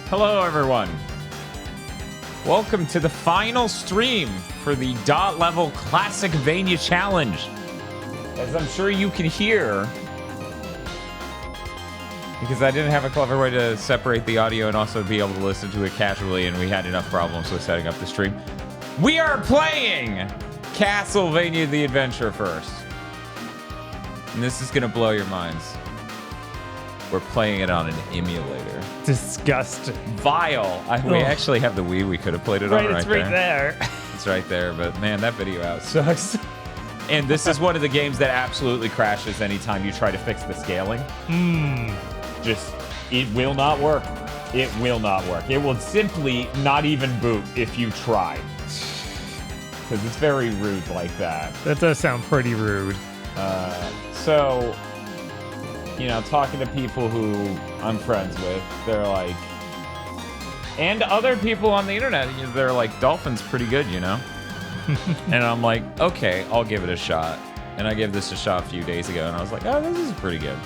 Hello, everyone. Welcome to the final stream for the dot level Classicvania challenge. As I'm sure you can hear, because I didn't have a clever way to separate the audio and also be able to listen to it casually, and we had enough problems with setting up the stream. We are playing Castlevania The Adventure first. And this is going to blow your minds. We're playing it on an emulator. Disgusting. Vile. We actually have the Wii. We could have played it on right it's right there. It's right there, but man, that video out sucks. And this is one of the games that absolutely crashes anytime you try to fix the scaling. It will not work. It will not work. It will simply not even boot if you try. Because it's very rude like that. That does sound pretty rude. So, you know, talking to people who I'm friends with, they're like, and other people on the internet, they're like, Dolphin's pretty good, you know? And I'm like, okay, I'll give it a shot. And I gave this a shot a few days ago, and I was like, oh, this is pretty good.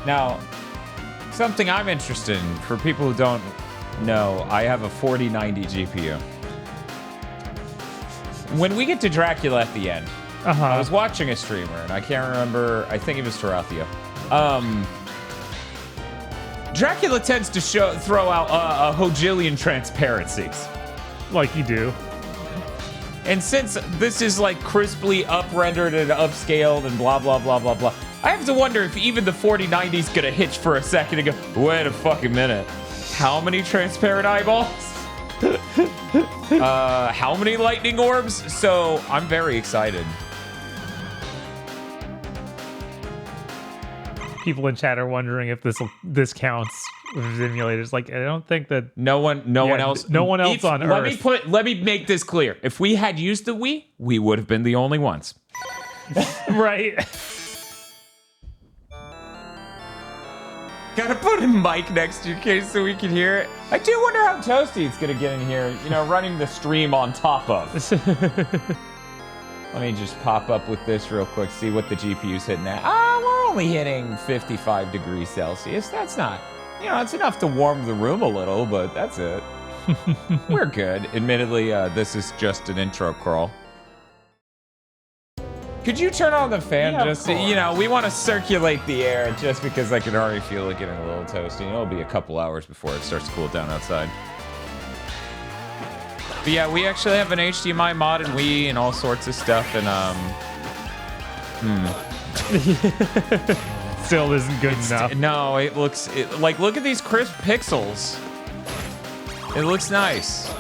Now, something I'm interested in, for people who don't know, I have a 4090 GPU. When we get to Dracula at the end, I was watching a streamer, and I can't remember, I think it was Tarathia. Dracula tends to throw out a hojillion transparencies. Like you do. And since this is like crisply up-rendered and upscaled and blah, blah, blah, blah, blah, I have to wonder if even the 4090's gonna hitch for a second and go, wait a fucking minute. How many transparent eyeballs? How many lightning orbs? So I'm very excited. People in chat are wondering if this counts with emulators. Like, I don't think that no one else on Earth. Let me make this clear. If we had used the Wii, we would have been the only ones. Right. Gotta put a mic next to your case so we can hear it. I do wonder how Toasty's gonna get in here, you know, running the stream on top of. Let me just pop up with this real quick, see what the GPU's hitting at. We're only hitting 55 degrees Celsius. That's not, you know, it's enough to warm the room a little, but that's it. We're good. Admittedly, this is just an intro crawl. Could you turn on the fan just to, you know, we want to circulate the air just because I can already feel it getting a little toasty. It'll be a couple hours before it starts to cool down outside. But yeah, we actually have an HDMI modded Wii and all sorts of stuff, and Still isn't good enough. No, it looks like, look at these crisp pixels. It looks nice.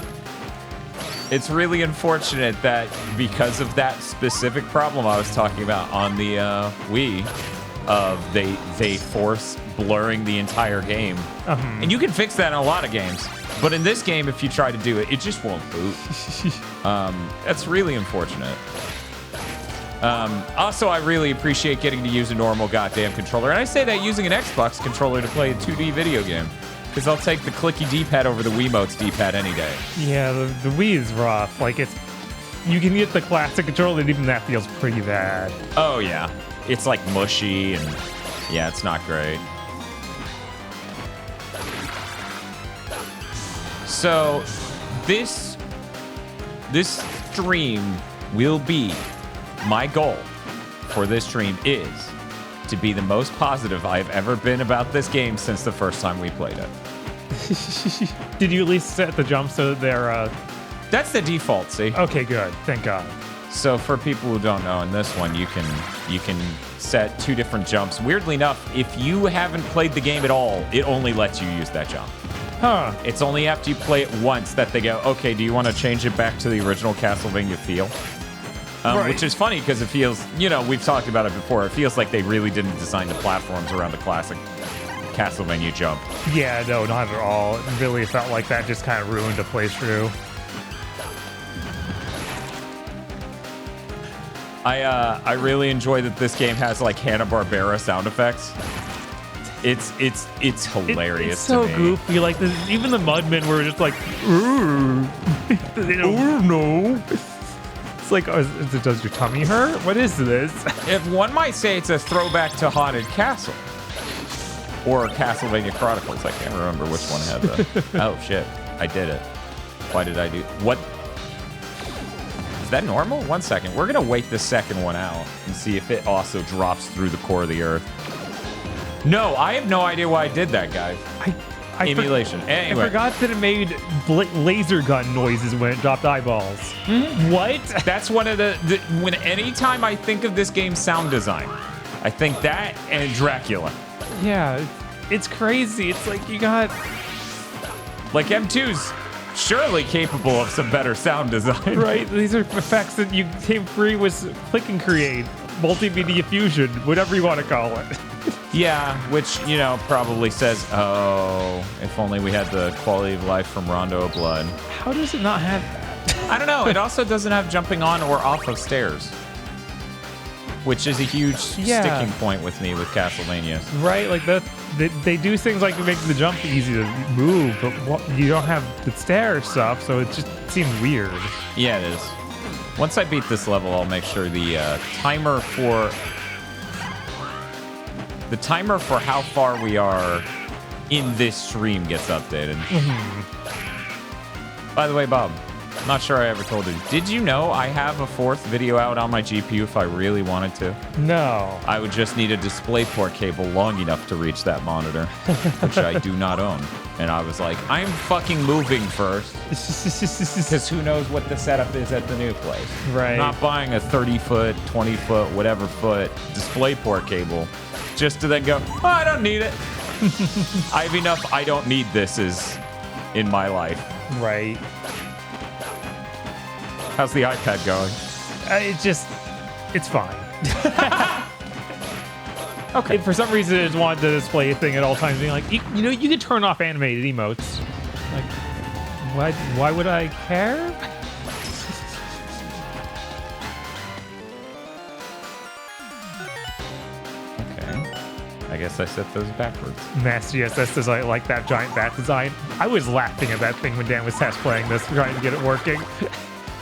It's really unfortunate that because of that specific problem I was talking about on the Wii, they force blurring the entire game. And you can fix that in a lot of games. But in this game, if you try to do it, it just won't boot. That's really unfortunate. Also, I really appreciate getting to use a normal goddamn controller. And I say that using an Xbox controller to play a 2D video game. Because I'll take the clicky D-pad over the Wiimote's D-pad any day. Yeah, the Wii is rough. Like, you can get the classic controller, and even that feels pretty bad. Oh, yeah. It's, like, mushy, and yeah, it's not great. So, this stream will be, my goal for this stream is to be the most positive I've ever been about this game since the first time we played it. Did you at least set the jump so they're... That's the default, see? Okay, good. Thank God. So for people who don't know, in this one, you can set 2 different jumps. Weirdly enough, if you haven't played the game at all, it only lets you use that jump. Huh. It's only after you play it once that they go, okay, do you want to change it back to the original Castlevania feel? Right. Which is funny because it feels, you know, we've talked about it before. It feels like they really didn't design the platforms around the classic Castlevania jump. Yeah, no, not at all. It really felt like that just kind of ruined a playthrough. I really enjoy that this game has like Hanna-Barbera sound effects. It's hilarious. It's so goofy. Like even the Mudmen were just like, oh no. It's like, does your tummy hurt? What is this? If one might say it's a throwback to Haunted Castle. Or Castlevania Chronicles. I can't remember which one had the... Oh, shit. I did it. Why did I do... What? Is that normal? 1 second. We're going to wait the second one out and see if it also drops through the core of the Earth. No, I have no idea why I did that, guys. Emulation. Anyway. I forgot that it made laser gun noises when it dropped eyeballs. What? That's one of the... When anytime I think of this game's sound design, I think that and Dracula. Yeah, it's crazy. It's like you got... Like M2's surely capable of some better sound design. Right, these are effects that you came free with Click and Create, Multimedia Fusion, whatever you want to call it. Yeah, which, you know, probably says, oh, if only we had the quality of life from Rondo of Blood. How does it not have that? I don't know. It also doesn't have jumping on or off of stairs, which is a huge sticking point with me with Castlevania. Right, like they do things like to make the jump easy to move, but you don't have the stair stuff, so it just seems weird. Yeah, it is. Once I beat this level, I'll make sure the timer for how far we are in this stream gets updated. By the way, Bob, I'm not sure I ever told you. Did you know I have a 4th video out on my GPU if I really wanted to? No. I would just need a DisplayPort cable long enough to reach that monitor, which I do not own. And I was like, I'm fucking moving first. Because who knows what the setup is at the new place. Right. I'm not buying a 30-foot, 20-foot, whatever foot DisplayPort cable just to then go, oh, I don't need it. I have enough I don't need thises in my life. Right. How's the iPad going? It's fine. Okay. For some reason, I just wanted to display a thing at all times, being like, you know, you can turn off animated emotes. Like, why would I care? Okay. I guess I set those backwards. Mass GSS design, like that giant bat design. I was laughing at that thing when Dan was test playing this, trying to get it working.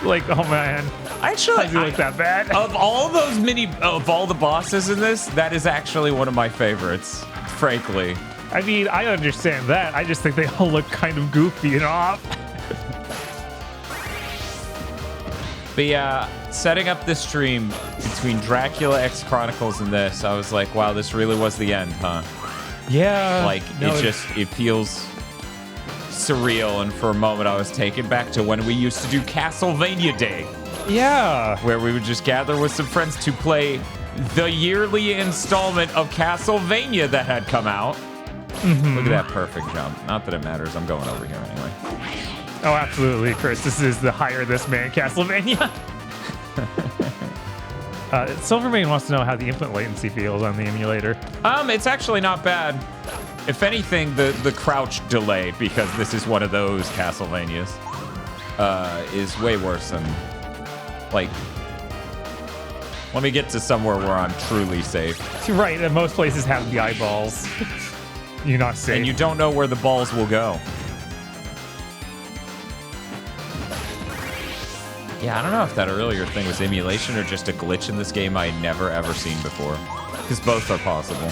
Like, oh man, actually, does it look that bad? Of all the bosses in this, that is actually one of my favorites, frankly. I mean, I understand that. I just think they all look kind of goofy and off. But yeah, setting up this stream between Dracula X Chronicles and this, I was like, wow, this really was the end, huh? Yeah. Like, no, it feels surreal, and for a moment I was taken back to when we used to do Castlevania Day. Yeah. Where we would just gather with some friends to play the yearly installment of Castlevania that had come out. Look at that perfect jump. Not that it matters, I'm going over here anyway. Oh, absolutely, Chris. This is the hire this man Castlevania. Silvermane wants to know how the input latency feels on the emulator. It's actually not bad. If anything, the crouch delay, because this is one of those Castlevanias, is way worse than, like, let me get to somewhere where I'm truly safe. Right, and most places have the eyeballs. You're not safe. And you don't know where the balls will go. Yeah, I don't know if that earlier thing was emulation or just a glitch in this game I had never ever seen before. Because both are possible.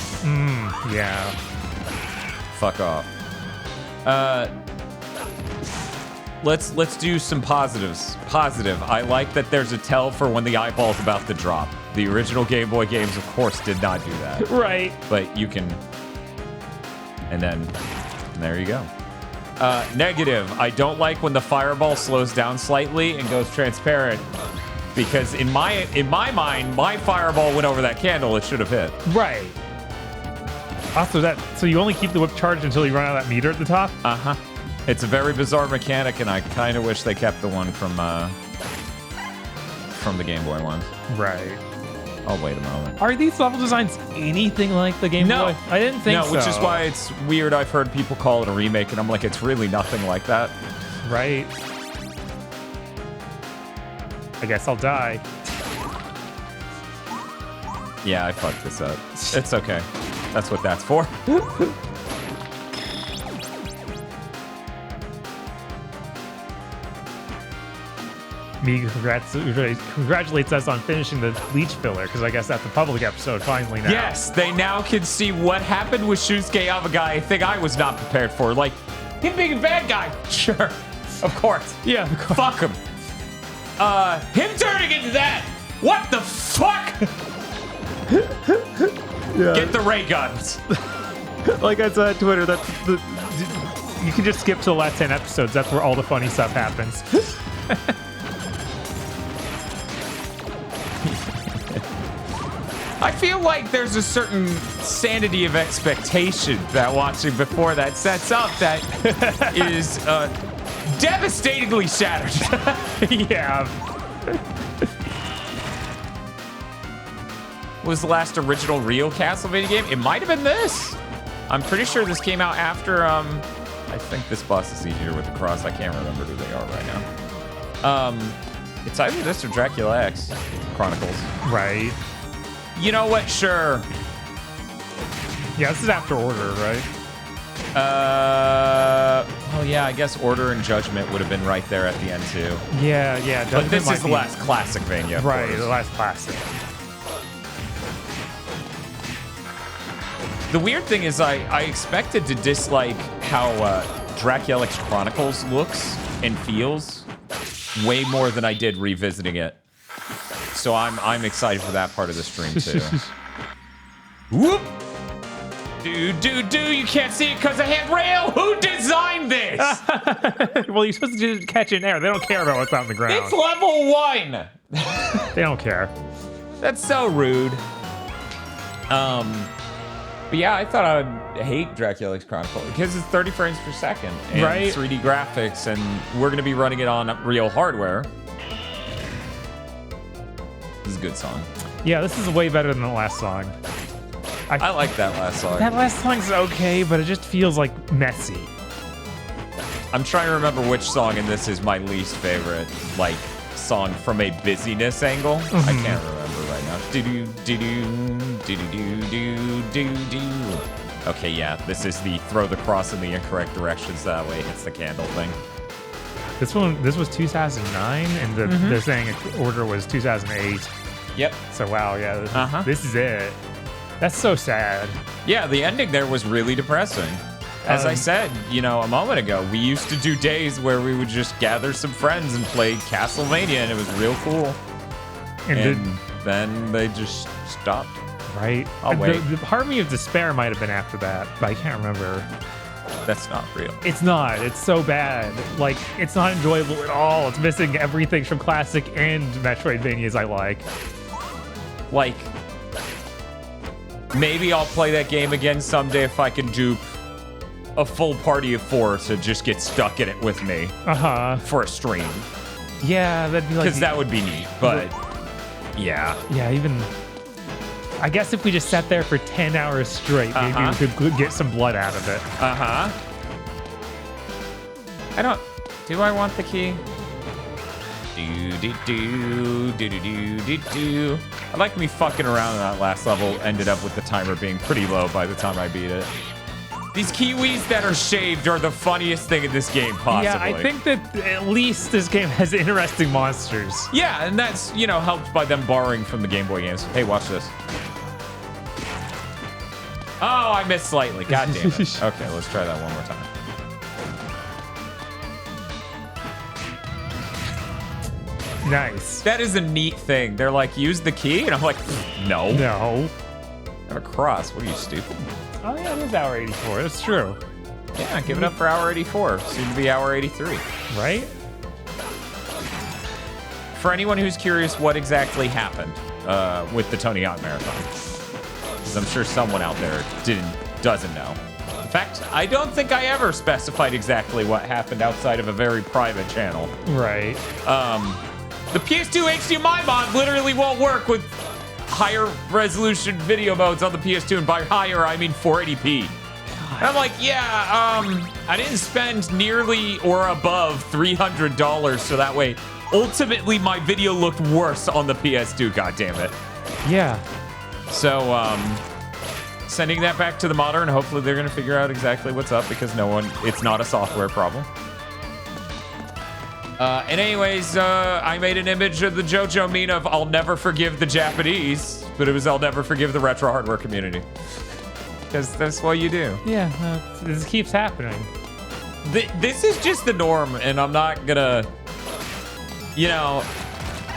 Yeah. Fuck off. Let's do some positives. Positive. I like that there's a tell for when the eyeball's about to drop. The original Game Boy games, of course, did not do that. Right. But you can... And then... And there you go. Negative. I don't like when the fireball slows down slightly and goes transparent. Because in my mind, my fireball went over that candle it should have hit. Right. Also, so you only keep the whip charged until you run out of that meter at the top? Uh-huh. It's a very bizarre mechanic, and I kind of wish they kept the one from the Game Boy ones. Right. Oh, wait a moment. Are these level designs anything like the Game Boy? I didn't think so. No, which is why it's weird. I've heard people call it a remake, and I'm like, it's really nothing like that. Right. I guess I'll die. Yeah, I fucked this up. It's okay. That's what that's for. me congratulates us on finishing the Bleach filler, because I guess that's a public episode finally now. Yes, they now can see what happened with Shusuke Yamagai, a thing I was not prepared for. Like, him being a bad guy, sure, of course. Yeah, of course. Fuck him. Him turning into that, what the fuck? Yeah. Get the ray guns. Like I said on Twitter, you can just skip to the last 10 episodes. That's where all the funny stuff happens. I feel like there's a certain sanity of expectation that watching before that sets up that is devastatingly shattered. Yeah. Was the last original real Castlevania game? It might have been this. I'm pretty sure this came out after, I think this boss is easier with the cross. I can't remember who they are right now. It's either this or Dracula X Chronicles. Right. You know what? Sure. Yeah, this is after Order, right? Oh yeah, I guess Order and Judgment would have been right there at the end too. Yeah. But this is the last Classicvania. Right, the last classic. The weird thing is I expected to dislike how Dracula X Chronicles looks and feels way more than I did revisiting it. So I'm excited for that part of the stream too. Whoop! You can't see it because of handrail? Who designed this? Well, you're supposed to just catch it in air. They don't care about what's on the ground. It's level 1! They don't care. That's so rude. But yeah, I thought I would hate Dracula X Chronicle because it's 30 frames per second and right? 3D graphics, and we're gonna be running it on real hardware. This is a good song. Yeah, this is way better than the last song. I like that last song. That last song's okay, but it just feels like messy. I'm trying to remember which song in this is my least favorite, like, song from a busyness angle. I can't remember right now. Okay, yeah, this is the throw the cross in the incorrect direction so that way it hits the candle thing. This was 2009, and they're saying Order was 2008. Yep. So wow, yeah, this is it. That's so sad. Yeah, the ending there was really depressing. As I said, a moment ago, we used to do days where we would just gather some friends and play Castlevania, and it was real cool. And then they just stopped. Right. I'll wait. The Harmony of Despair might have been after that, but I can't remember. That's not real. It's not. It's so bad. Like, it's not enjoyable at all. It's missing everything from classic and Metroidvanias I like. Like, maybe I'll play that game again someday if I can dupe a full party of 4 to just get stuck in it with me. For a stream. Yeah, that'd be like... Because that would be neat, but... Yeah. Yeah, even... I guess if we just sat there for 10 hours straight, maybe we could get some blood out of it. Do I want the key? I like me fucking around in that last level. Ended up with the timer being pretty low by the time I beat it. These Kiwis that are shaved are the funniest thing in this game, possibly. Yeah, I think that at least this game has interesting monsters. Yeah, and that's, helped by them borrowing from the Game Boy games. Hey, watch this. Oh, I missed slightly. God damn it. Okay, let's try that one more time. Nice. That is a neat thing. They're like, use the key? And I'm like, no. No. Got a cross. What are you, stupid? Oh, yeah, it is hour 84. That's true. Yeah, give it up for hour 84. Soon to be hour 83. Right? For anyone who's curious what exactly happened with the Tony Hawk Marathon, because I'm sure someone out there doesn't know. In fact, I don't think I ever specified exactly what happened outside of a very private channel. Right. The PS2 HDMI mod literally won't work with higher resolution video modes on the PS2, and by higher I mean 480p. And I'm like, I didn't spend nearly or above $300 so that way ultimately my video looked worse on the PS2, goddammit. Yeah. So sending that back to the modder, and hopefully they're gonna figure out exactly what's up, because it's not a software problem. And anyways, I made an image of the JoJo meme of I'll never forgive the Japanese, but it was I'll never forgive the retro hardware community. Because that's what you do. Yeah, this keeps happening. This is just the norm, and I'm not gonna, you know,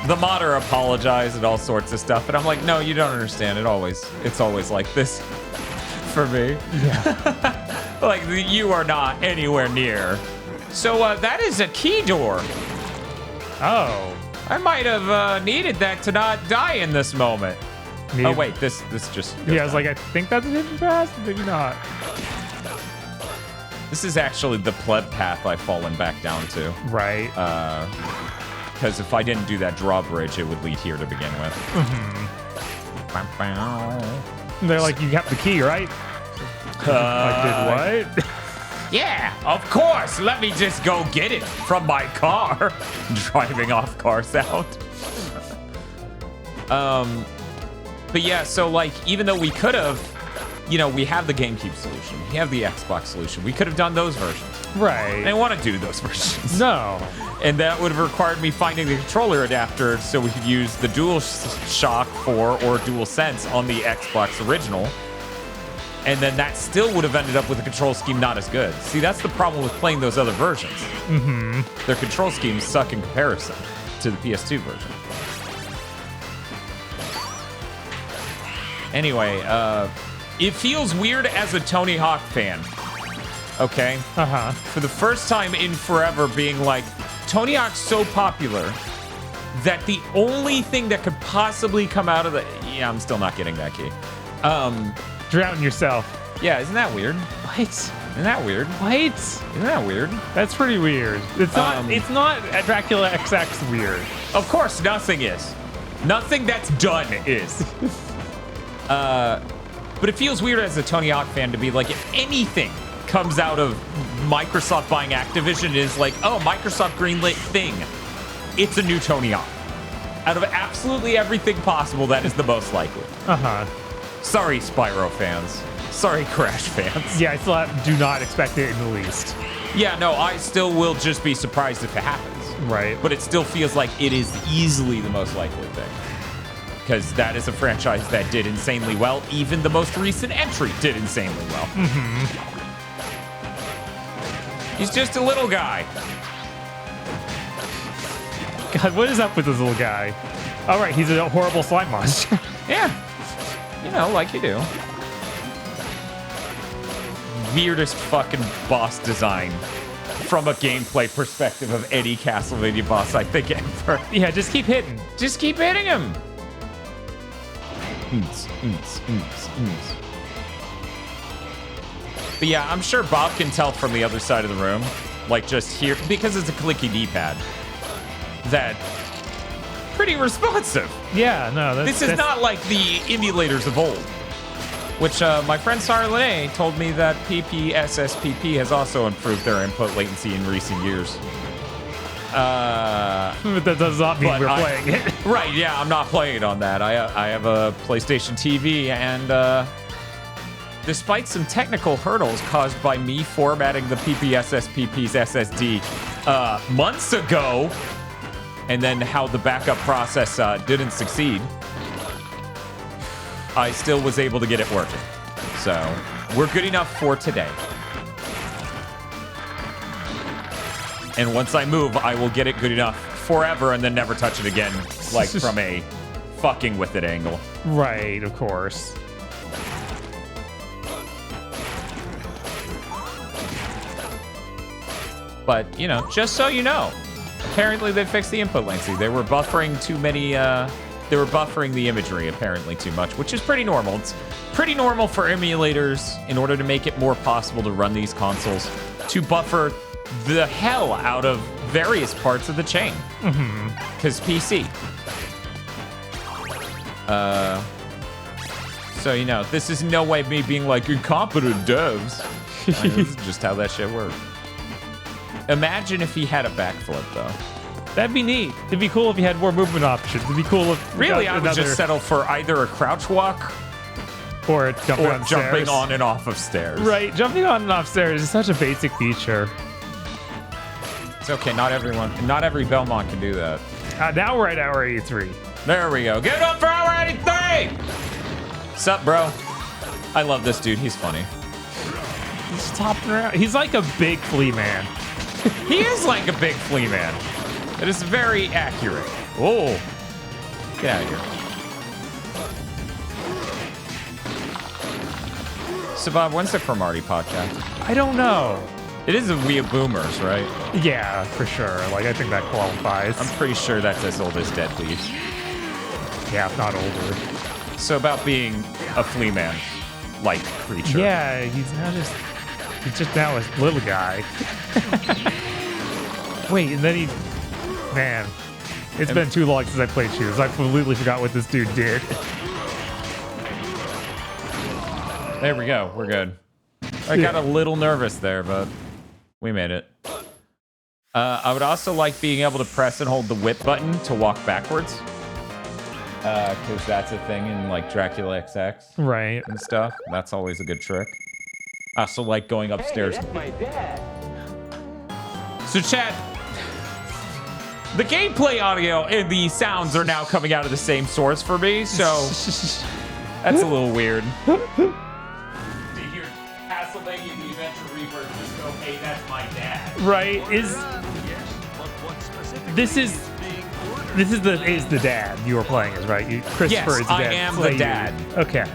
the modder apologize and all sorts of stuff, and I'm like, no, you don't understand. It's always like this for me. Yeah. Like, you are not anywhere near. So that is a key door. Oh. I might have needed that to not die in this moment. Oh wait, this just goes I was down. like, I think that's a hidden path, maybe not. This is actually the pleb path I've fallen back down to. Right. Because if I didn't do that drawbridge, it would lead here to begin with. And they're like, you have the key, right? I did what? Yeah, of course. Let me just go get it from my car. Driving off car sound. But yeah, so like, even though we could have, you know, we have the GameCube solution, we have the Xbox solution, we could have done those versions. Right. I didn't want to do those versions. No. And that would have required me finding the controller adapter so we could use the DualShock 4 or DualSense on the Xbox original. And then that still would have ended up with a control scheme not as good. See, that's the problem with playing those other versions. Mm-hmm. Their control schemes suck in comparison to the PS2 version. Anyway, it feels weird as a Tony Hawk fan. Okay? Uh-huh. For the first time in forever being like, Tony Hawk's so popular that the only thing that could possibly come out of the... Yeah, I'm still not getting that key. Drown yourself. Yeah, isn't that weird? What? Isn't that weird? What? Isn't that weird? That's pretty weird. It's not. It's not Dracula XX weird. Of course, nothing is. Nothing that's done is. But it feels weird as a Tony Hawk fan to be like, if anything comes out of Microsoft buying Activision is like, oh, Microsoft greenlit thing. It's a new Tony Hawk. Out of absolutely everything possible, that is the most likely. Uh-huh. Sorry, Spyro fans. Sorry, Crash fans. Yeah, I still do not expect it in the least. Yeah, no, I still will just be surprised if it happens. Right. But it still feels like it is easily the most likely thing. Because that is a franchise that did insanely well. Even the most recent entry did insanely well. Mm-hmm. He's just a little guy. God, what is up with this little guy? All right, he's a horrible slime monster. Yeah. You know, like you do. Weirdest fucking boss design from a gameplay perspective of any Castlevania boss, I think, ever. Yeah, just keep hitting. Just keep hitting him. But yeah, I'm sure Bob can tell from the other side of the room, like just here, because it's a clicky D-pad, that pretty responsive. Yeah, no, This is not like the emulators of old, which my friend Sarah Lene told me that PPSSPP has also improved their input latency in recent years. But that does not mean we're playing it. Right, yeah, I'm not playing it on that. I have a PlayStation TV, and despite some technical hurdles caused by me formatting the PPSSPP's SSD months ago, and then how the backup process didn't succeed, I still was able to get it working. So, we're good enough for today. And once I move, I will get it good enough forever and then never touch it again, like from a fucking with it angle. Right, of course. But, you know, just so you know, apparently they fixed the input latency. They were buffering too many, they were buffering the imagery apparently too much, which is pretty normal. It's pretty normal for emulators, in order to make it more possible to run these consoles, to buffer the hell out of various parts of the chain. Because PC. So, you know, this is no way me being like incompetent devs. Like, this is just how that shit works. Imagine if he had a backflip, though. That'd be neat. It'd be cool if you had more movement options. It'd be cool if... Really, I would just settle for either a crouch walk or jumping on and off of stairs. Right, jumping on and off stairs is such a basic feature. It's okay. Not every Belmont can do that. Now we're at hour 83. There we go. Give it up for hour 83! Sup, bro? I love this dude. He's funny. He's topping around. He's like a big flea man. He is like a big flea man. It is very accurate. Oh. Get out of here. So, Bob, when's the Cromartie podcast? I don't know. It is a We Have Boomers, right? Yeah, for sure. Like, I think that qualifies. I'm pretty sure that's as old as Dead Leaves. Yeah, if not older. So about being a flea man like creature. Yeah, he's just now a little guy. Wait, and then man, it's been too long since I played Shoes. I completely forgot what this dude did. There we go. We're good. I got a little nervous there, but we made it. I would also like being able to press and hold the whip button to walk backwards. Because that's a thing in like Dracula XX Right. and stuff. That's always a good trick. I also like going upstairs. Hey, that's my dad. So chat, the gameplay audio and the sounds are now coming out of the same source for me, so that's a little weird. To hear Castlevania The Adventure ReBirth just go, hey, that's my dad. Right. This is the dad you were playing as, right? Christopher Yes, is the I dad. am the Slayu. dad. Okay.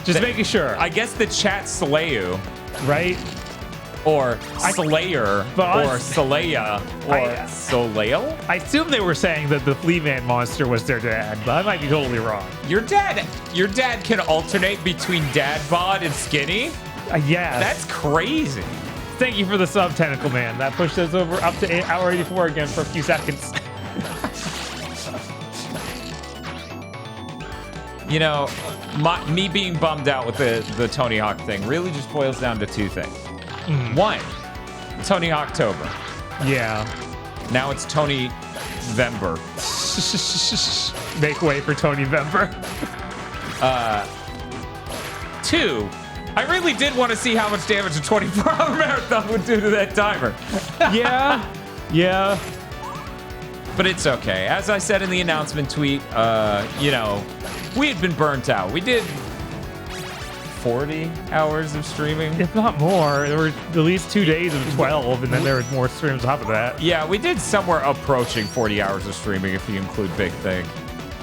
Just making sure. I guess the chat Slayu, right? or Slayer, But or Saleya, or Soleil? I assume they were saying that the Flea Man monster was their dad, but I might be totally wrong. Your dad can alternate between dad bod and skinny? Yeah. That's crazy. Thank you for the sub, Tentacle Man. That pushed us over up to hour 84 again for a few seconds. You know, me being bummed out with the Tony Hawk thing really just boils down to two things. One, Tony Hawktober. Yeah. Now it's Tony Vember. Make way for Tony Vember. Two, I really did want to see how much damage a 24-hour marathon would do to that timer. Yeah. Yeah. But it's okay. As I said in the announcement tweet, you know, we had been burnt out. We did 40 hours of streaming. If not more. There were at least 2 days of 12, and then there was more streams on top of that. Yeah, we did somewhere approaching 40 hours of streaming if you include Big Thing.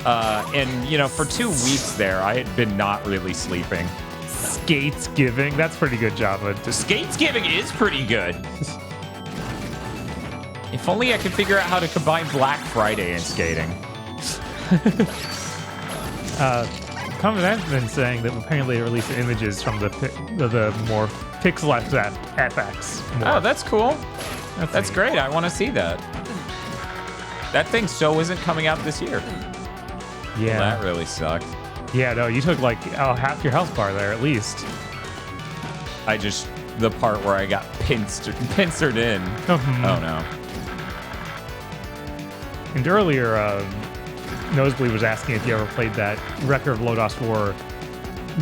And, you know, for 2 weeks there, I had been not really sleeping. Skates giving. That's pretty good job. Skates giving is pretty good. If only I could figure out how to combine Black Friday and skating. Commandant's been saying that apparently they released images from the more pixelized FX. Oh, that's cool. That's neat. great. I want to see that. That thing so isn't coming out this year. Yeah. Well, that really sucked. Yeah, no, you took like half your health bar there at least. The part where I got pincered in. Oh no. And earlier, Nosebleed was asking if you ever played that Record of Lodoss 4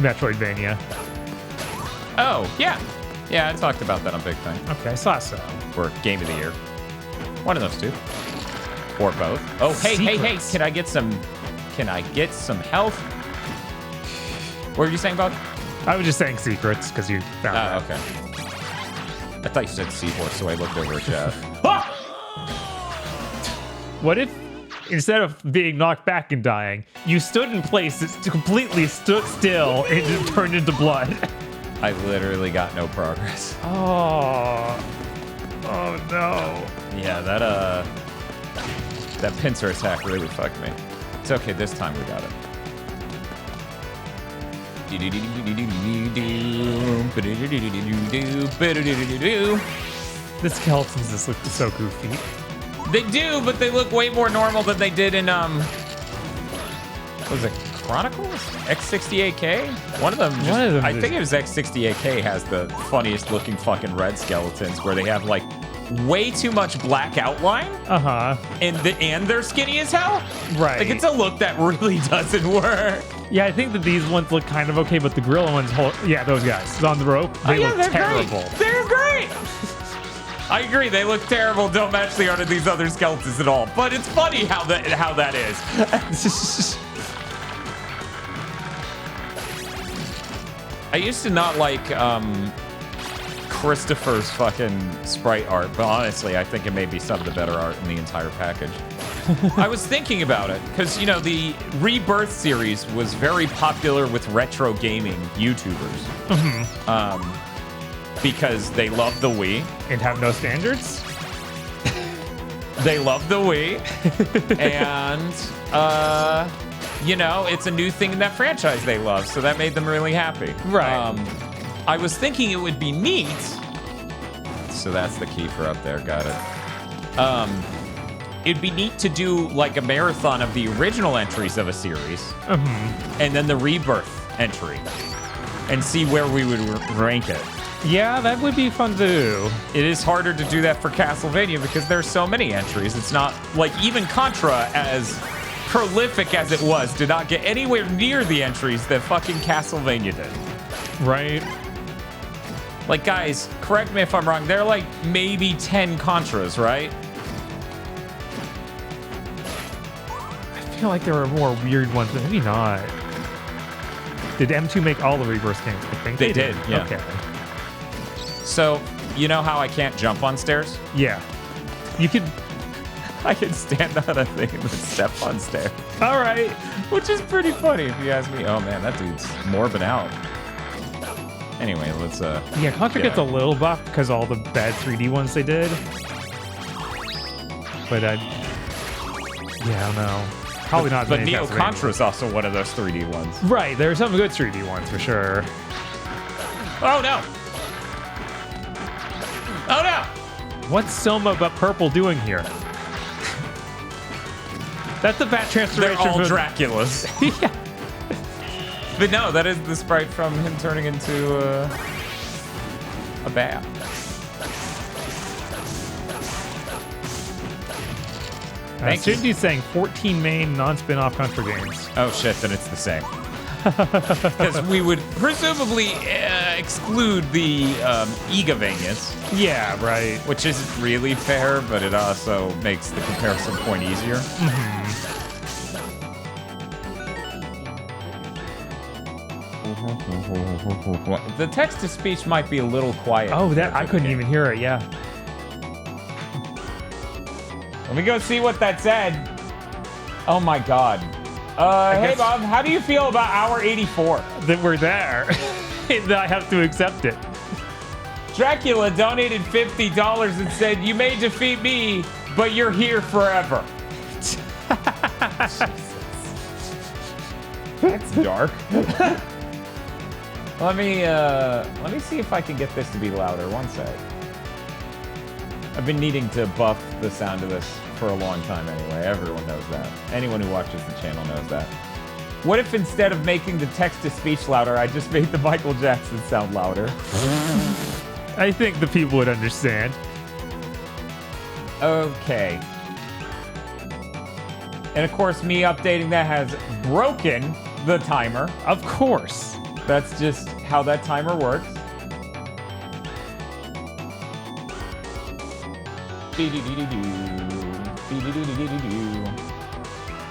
Metroidvania. Oh, yeah. Yeah, I talked about that on Big Thing. Okay, I saw so. For Game of the Year. One of those two. Or both. Oh, hey, Secrets. Can I get some health? What were you saying, Bob? I was just saying secrets because you found that. Okay. I thought you said Seahorse, so I looked over at Jeff. What if, instead of being knocked back and dying, you stood in place, completely stood still, and it turned into blood? I literally got no progress. Oh no. Yeah, that pincer attack really fucked me. It's okay, this time we got it. The skeletons just look so goofy. They do, but they look way more normal than they did in what was it, Chronicles? X68K? One of them I think it was X68K has the funniest looking fucking red skeletons where they have like way too much black outline. And they're skinny as hell. Right. Like it's a look that really doesn't work. Yeah, I think that these ones look kind of okay, but the gorilla ones, yeah, those guys on the rope, they look they're terrible. Great. They're great. I agree, they look terrible, don't match the art of these other skeletons at all. But it's funny how that is. I used to not like Christopher's fucking sprite art, but honestly, I think it may be some of the better art in the entire package. I was thinking about it, because, you know, the ReBirth series was very popular with retro gaming YouTubers. Because they love the Wii. And have no standards? They love the Wii. And, you know, it's a new thing in that franchise they love, so that made them really happy. Right. I was thinking it would be neat. So that's the key for up there, got it. It'd be neat to do like a marathon of the original entries of a series. And then the ReBirth entry. And see where we would rank it. Yeah, that would be fun to do. It is harder to do that for Castlevania because there's so many entries. It's not like even Contra, as prolific as it was, did not get anywhere near the entries that fucking Castlevania did. Right. Like, guys, correct me if I'm wrong, there are like maybe 10 Contras, right? I feel like there were more weird ones, but maybe not. Did M2 make all the ReBirth games? I think they did, yeah. Okay. So, you know how I can't jump on stairs? Yeah. You could... I can stand on a thing and then step on stairs. All right. Which is pretty funny if you ask me. Oh man, that dude's morbid out. Anyway, let's Yeah, Contra gets a little buff because all the bad 3D ones they did. But yeah, I don't know. Probably not. But Neo Contra is also one of those 3D ones. Right, there are some good 3D ones for sure. Oh no! Oh no! What's Soma but purple doing here? That's the bat transformation. They're all Draculas. Yeah. But no, that is the sprite from him turning into a bat. Shouldn't you saying 14 main non-spin-off Contra games? Oh shit, then it's the same. Because we would presumably exclude the GigaBoots. Yeah, right. Which isn't really fair, but it also makes the comparison point easier. The text-to-speech might be a little quiet. Oh, that I couldn't even hear it, yeah. Let me go see what that said. Oh my god. Hey Bob, how do you feel about hour 84? That we're there. That I have to accept it. Dracula donated $50 and said, "You may defeat me, but you're here forever." That's dark. Let me see if I can get this to be louder. One sec. I've been needing to buff the sound of this for a long time anyway. Everyone knows that. Anyone who watches the channel knows that. What if instead of making the text-to-speech louder, I just made the Michael Jackson sound louder? I think the people would understand. Okay. And of course, me updating that has broken the timer. Of course. That's just how that timer works.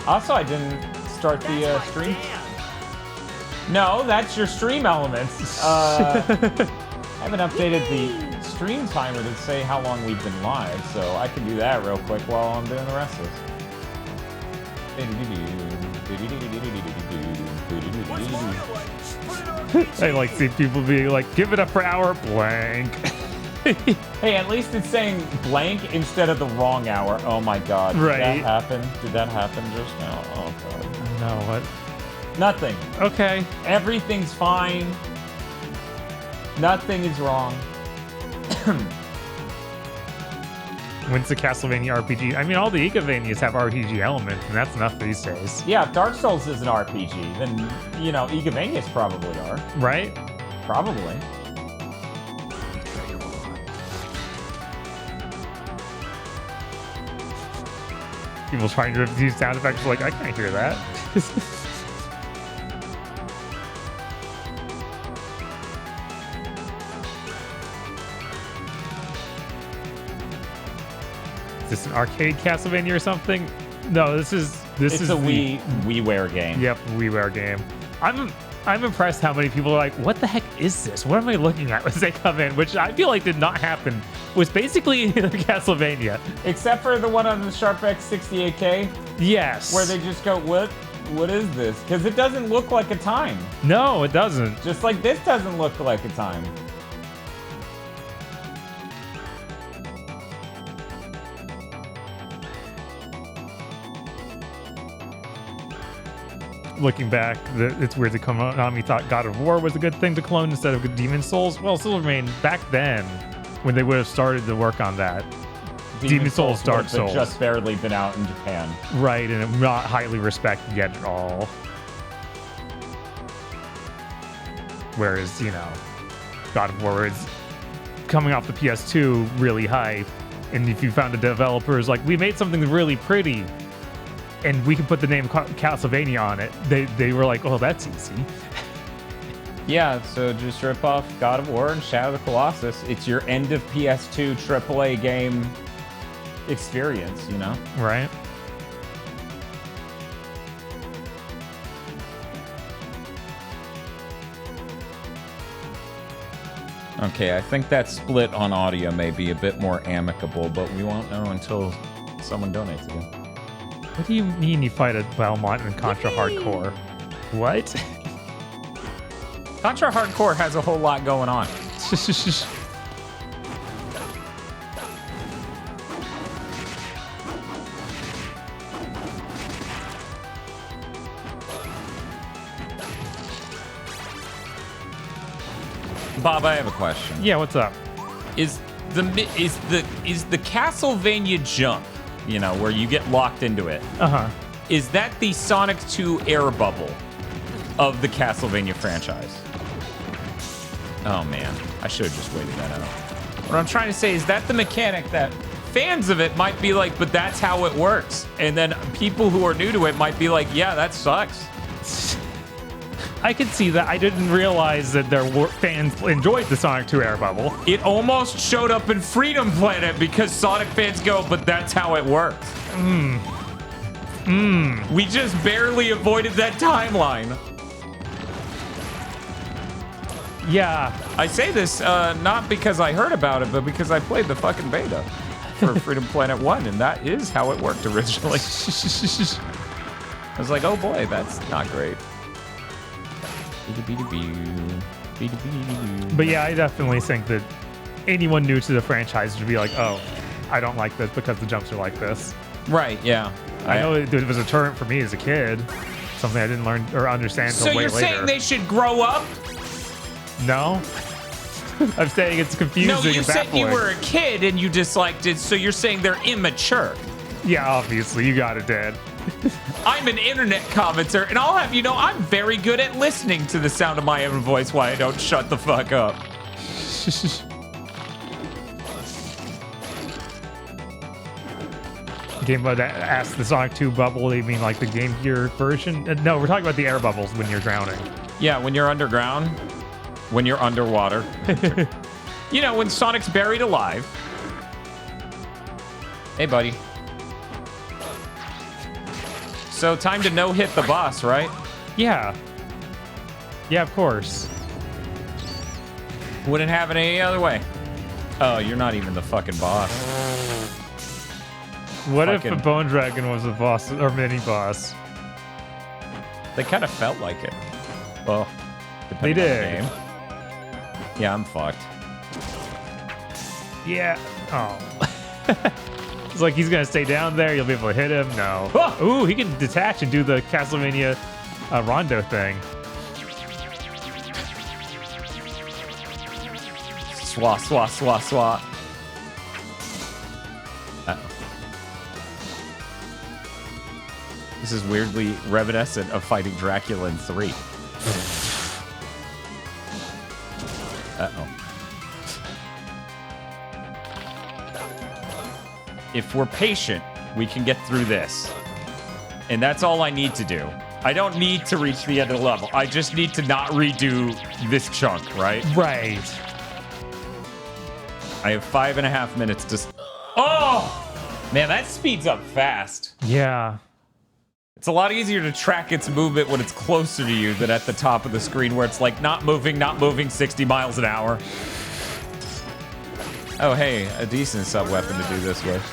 Also, I didn't start the stream. No, that's your stream elements. I haven't updated the stream timer to say how long we've been live, so I can do that real quick while I'm doing the rest of this. I like see people be like, give it up for hour blank. Hey, at least it's saying blank instead of the wrong hour. Oh my god. Right. Did that happen? Did that happen just now? Oh god. No, what? Nothing. Okay. Everything's fine. Nothing is wrong. When's the Castlevania RPG? I mean, all the GigaBoots have RPG elements, and that's enough these days. Yeah, if Dark Souls is an RPG, then, you know, GigaBoots probably are. Right? Probably. People trying to use sound effects like, I can't hear that. this an arcade Castlevania or something? No, this is It's a WiiWare game. Yep, WiiWare game. I'm impressed how many people are like, what the heck is this? What am I looking at as they come in? Which I feel like did not happen. Was basically Castlevania. Except for the one on the SharpX 68K, Yes. where they just go, what is this? Because it doesn't look like a time. No, it doesn't. Just like this doesn't look like a time. Looking back, it's weird that Konami thought God of War was a good thing to clone instead of Demon Souls. Well, still remain back then when they would have started to work on that. Demon Souls, Dark would have Souls. just barely been out in Japan. Right, and not highly respected yet at all. Whereas, you know, God of War is coming off the PS2 really hype. And if you found a developer who's like, we made something really pretty, and we can put the name Castlevania on it, they were like, oh, that's easy. Yeah, so just rip off God of War and Shadow of the Colossus. It's your end of PS2 AAA game experience, you know? Right. Okay, I think that split on audio may be a bit more amicable, but we won't know until someone donates again. What do you mean you fight a Belmont in Contra Hardcore? What? Contra Hardcore has a whole lot going on. Bob, I have a question. Yeah, what's up? Is the Castlevania jump, you know, where you get locked into it, is that the Sonic 2 air bubble of the Castlevania franchise? Oh man, I should have just waited that out. What I'm trying to say is that the mechanic that fans of it might be like, but that's how it works. And then people who are new to it might be like, yeah, that sucks. I could see that. I didn't realize that there were fans enjoyed the Sonic 2 air bubble. It almost showed up in Freedom Planet because Sonic fans go, but that's how it works. We just barely avoided that timeline. Yeah. I say this not because I heard about it, but because I played the fucking beta for Freedom Planet 1, and that is how it worked originally. I was like, oh boy, that's not great. But yeah, I definitely think that anyone new to the franchise would be like, oh, I don't like this because the jumps are like this. Right, yeah. I know it was a turn for me as a kid. Something I didn't learn or understand until way later. So you're saying they should grow up? No. I'm saying it's confusing No, you and said baffling. you were a kid and you disliked it, so you're saying they're immature. Yeah, obviously. You got it, Dad. I'm an internet commenter, and I'll have you know I'm very good at listening to the sound of my own voice while I don't shut the fuck up. Game Bud asked the Sonic 2 bubble, you mean like the Game Gear version? No, we're talking about the air bubbles when you're drowning. Yeah, when you're underground, when you're underwater. You know, when Sonic's buried alive. Hey, buddy. So time to no-hit the boss, right? Yeah. Yeah, of course. Wouldn't have it any other way. Oh, you're not even the fucking boss. What if a Bone Dragon was a boss or mini boss? They kind of felt like it. Well, they did. On the game. Yeah, I'm fucked. Yeah. Oh. It's like he's gonna stay down there. You'll be able to hit him. No. Oh! Ooh, he can detach and do the Castlevania Rondo thing. Swat, swat, swat, swat. This is weirdly reminiscent of fighting Dracula in 3. Uh-oh. If we're patient, we can get through this. And that's all I need to do. I don't need to reach the end of the level. I just need to not redo this chunk, right? Right. I have 5.5 minutes to... Oh! Man, that speeds up fast. Yeah. It's a lot easier to track its movement when it's closer to you than at the top of the screen where it's like not moving 60 miles an hour. Oh, hey, a decent sub-weapon to do this with.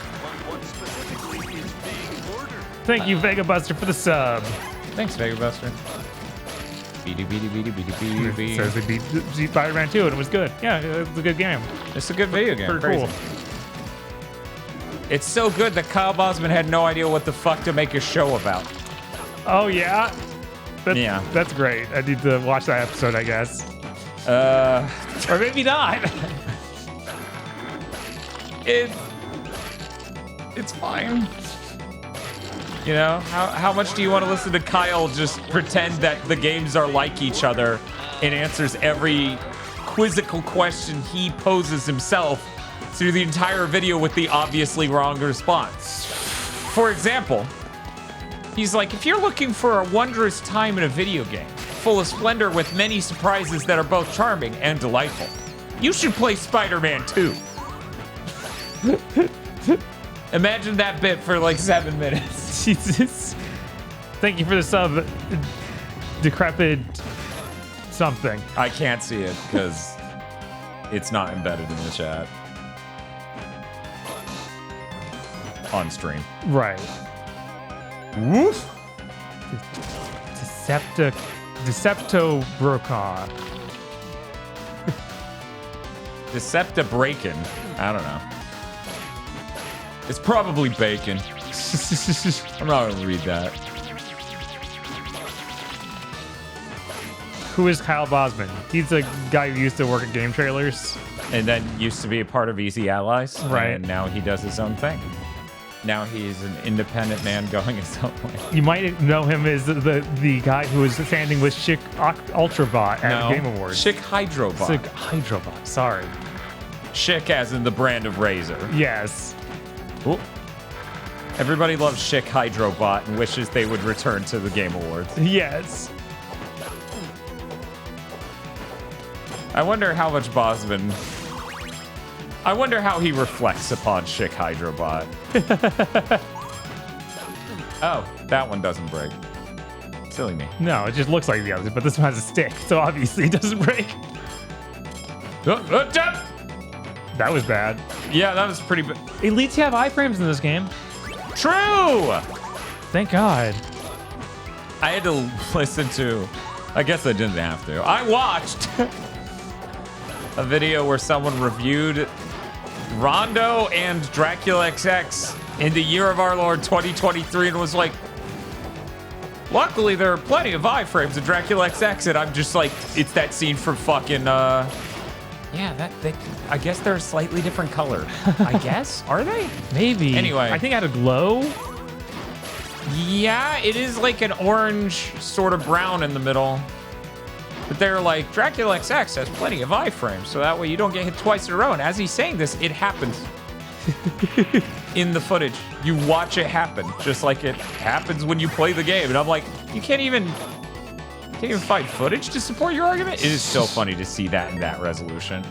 Thank you, Vega Buster, for the sub. Thanks, Vega Buster. Beady. Says they beat Spider-Man 2 and it was good. Yeah, it's a good game. It's a good video game. Pretty cool. It's so good that Kyle Bosman had no idea what the fuck to make a show about. Oh, yeah? Yeah. That's great. I need to watch that episode, I guess. Or maybe not. It's fine. You know, how much do you want to listen to Kyle just pretend that the games are like each other and answers every quizzical question he poses himself through the entire video with the obviously wrong response? For example, he's like, if you're looking for a wondrous time in a video game, full of splendor with many surprises that are both charming and delightful, you should play Spider-Man 2. Imagine that bit for like 7 minutes. Jesus. Thank you for the sub, Decrepit something. I can't see it because it's not embedded in the chat. On stream. Right. Woof. Decepto Brokaw. Decepta-Braken. I don't know. It's probably bacon. I'm not gonna read that. Who is Kyle Bosman? He's a guy who used to work at game trailers. And then used to be a part of Easy Allies. Right. And now he does his own thing. Now he's an independent man going his own way. You might know him as the guy who was standing with Schick Ultrabot at Game Awards. Schick Hydrobot. Schick Hydrobot, sorry. Schick as in the brand of razor. Yes. Ooh. Everybody loves Schick Hydrobot and wishes they would return to the Game Awards. Yes. I wonder how much Bosman... I wonder how he reflects upon Schick Hydrobot. Oh, that one doesn't break. Silly me. No, it just looks like the other, but this one has a stick, so obviously it doesn't break. That was bad. Yeah, that was pretty bad. Elites have iframes in this game. True! Thank God. I had to listen to... I guess I didn't have to. I watched a video where someone reviewed Rondo and Dracula XX in the year of our Lord 2023 and was like, luckily there are plenty of iframes in Dracula XX, and I'm just like, it's that scene from fucking, yeah, I guess they're a slightly different color. I guess? Are they? Maybe. Anyway. I think it had a glow. Yeah, it is like an orange sort of brown in the middle. But they're like, Dracula XX has plenty of iframes, so that way you don't get hit twice in a row. And as he's saying this, it happens in the footage. You watch it happen, just like it happens when you play the game. And I'm like, you can't even find footage to support your argument? It is so funny to see that in that resolution.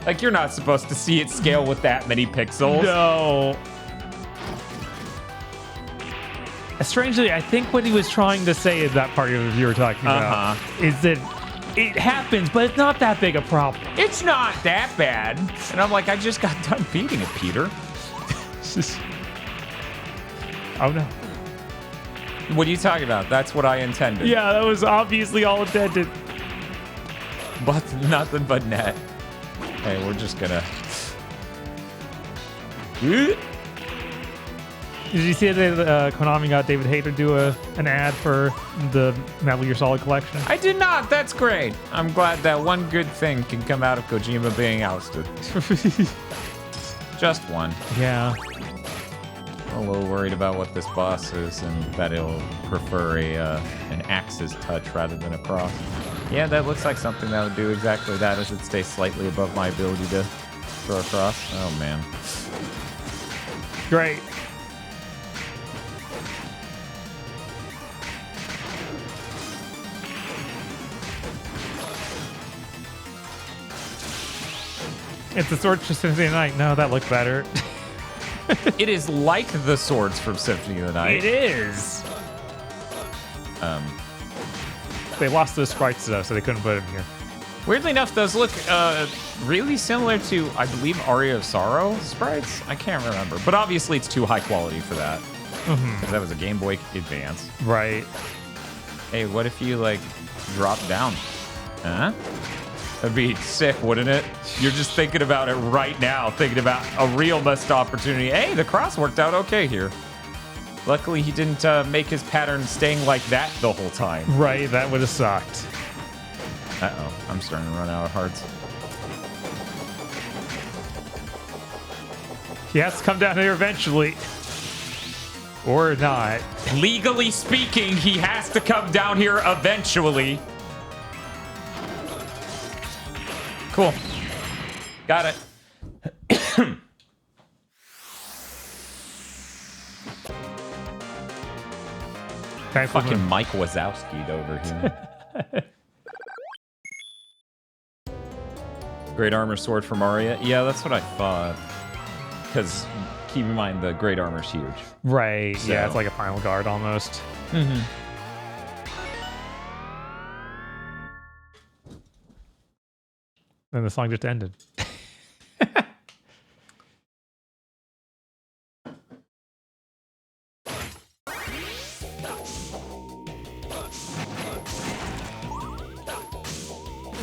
Like, you're not supposed to see it scale with that many pixels. No. Strangely, I think what he was trying to say in that part of you were talking about is that it happens, but it's not that big a problem. It's not that bad. And I'm like, I just got done beating it, Peter. Oh, no. What are you talking about? That's what I intended. Yeah, that was obviously all intended. But nothing but net. Hey, we're just gonna... Did you see that Konami got David Hayter do an ad for the Metal Gear Solid collection? I did not. That's great. I'm glad that one good thing can come out of Kojima being ousted. Just one. Yeah. I'm a little worried about what this boss is and that it'll prefer an axis touch rather than a cross. Yeah, that looks like something that would do exactly that as it stays slightly above my ability to throw across. Oh, man. Great. It's a sword to Symphony Night. No, that looked better. It is like the swords from Symphony of the Night. It is. They lost those sprites though, so they couldn't put them here. Weirdly enough, those look really similar to, I believe, Aria of Sorrow sprites. I can't remember, but obviously it's too high quality for that. Because that was a Game Boy Advance. Right. Hey, what if you like drop down? Huh? That'd be sick, wouldn't it? You're just thinking about it right now, thinking about a real missed opportunity. Hey, the cross worked out okay here. Luckily, he didn't make his pattern staying like that the whole time. Right, that would have sucked. Uh-oh, I'm starting to run out of hearts. He has to come down here eventually. Or not. Legally speaking, he has to come down here eventually. Cool. Got it. Fucking Mike Wazowski'd over here. Great armor sword from Aria. Yeah, that's what I thought. Because keep in mind, the great armor's huge. Right. So. Yeah, it's like a final guard almost. Mm-hmm. Then the song just ended.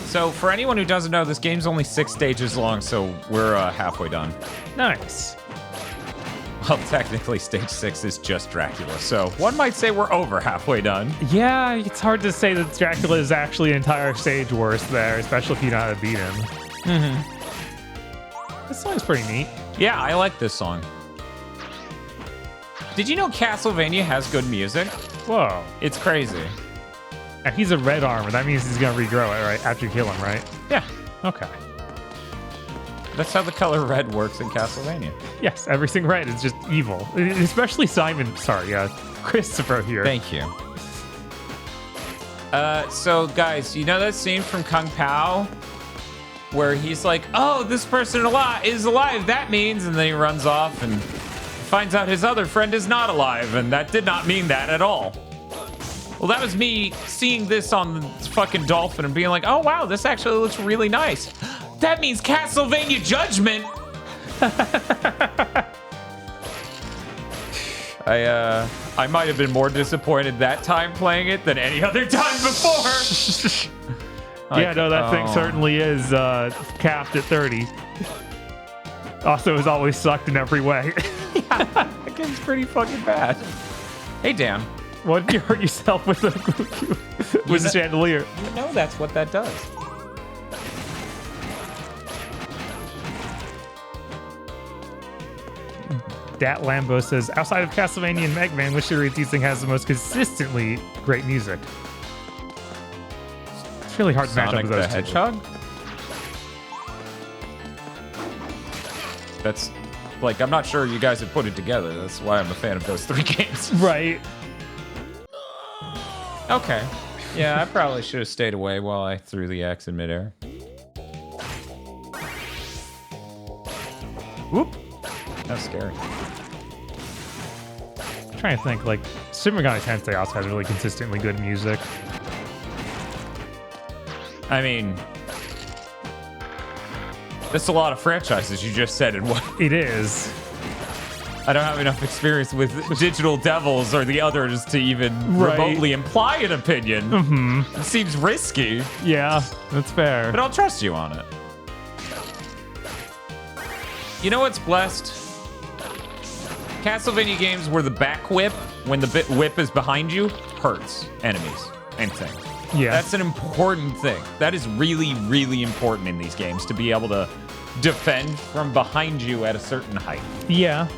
So, for anyone who doesn't know, this game's only 6 stages long, so we're halfway done. Nice. Well, technically, stage 6 is just Dracula, so one might say we're over halfway done. Yeah, it's hard to say that Dracula is actually an entire stage worth there, especially if you know how to beat him. Mm-hmm. This song's pretty neat. Yeah, I like this song. Did you know Castlevania has good music? Whoa. It's crazy. And he's a red armor. That means he's going to regrow it, right? After you kill him, right? Yeah. Okay. That's how the color red works in Castlevania. Yes, everything red is just evil. Especially Simon. Sorry, Christopher here. Thank you. So, guys, you know that scene from Kung Pao? Where he's like, oh, this person is alive. That means... And then he runs off and finds out his other friend is not alive. And that did not mean that at all. Well, that was me seeing this on the fucking dolphin and being like, oh, wow, this actually looks really nice. That means Castlevania Judgment. I might have been more disappointed that time playing it than any other time before. Yeah, no, that thing certainly is capped at 30. Also, has always sucked in every way. Yeah, that game's pretty fucking bad. Hey, Dan. What did you hurt yourself with the chandelier? You know that's what that does. Dat Lambo says, outside of Castlevania and Mega Man, which series do you think has the most consistently great music? It's really hard to match up with those the Hedgehog? That's, like, I'm not sure you guys have put it together. That's why I'm a fan of those 3 games. Right. Okay. Yeah, I probably should have stayed away while I threw the axe in midair. Whoop. That was scary. I'm trying to think, like, Super Megami Tensei also has really consistently good music. I mean, that's a lot of franchises you just said in one. It is. I don't have enough experience with Digital Devils or the others to even remotely imply an opinion. Mm-hmm. It seems risky. Yeah, that's fair. But I'll trust you on it. You know what's blessed? Castlevania games where the back whip, when the whip is behind you, hurts enemies and things. Yeah. That's an important thing. That is really, really important in these games, to be able to defend from behind you at a certain height. Yeah.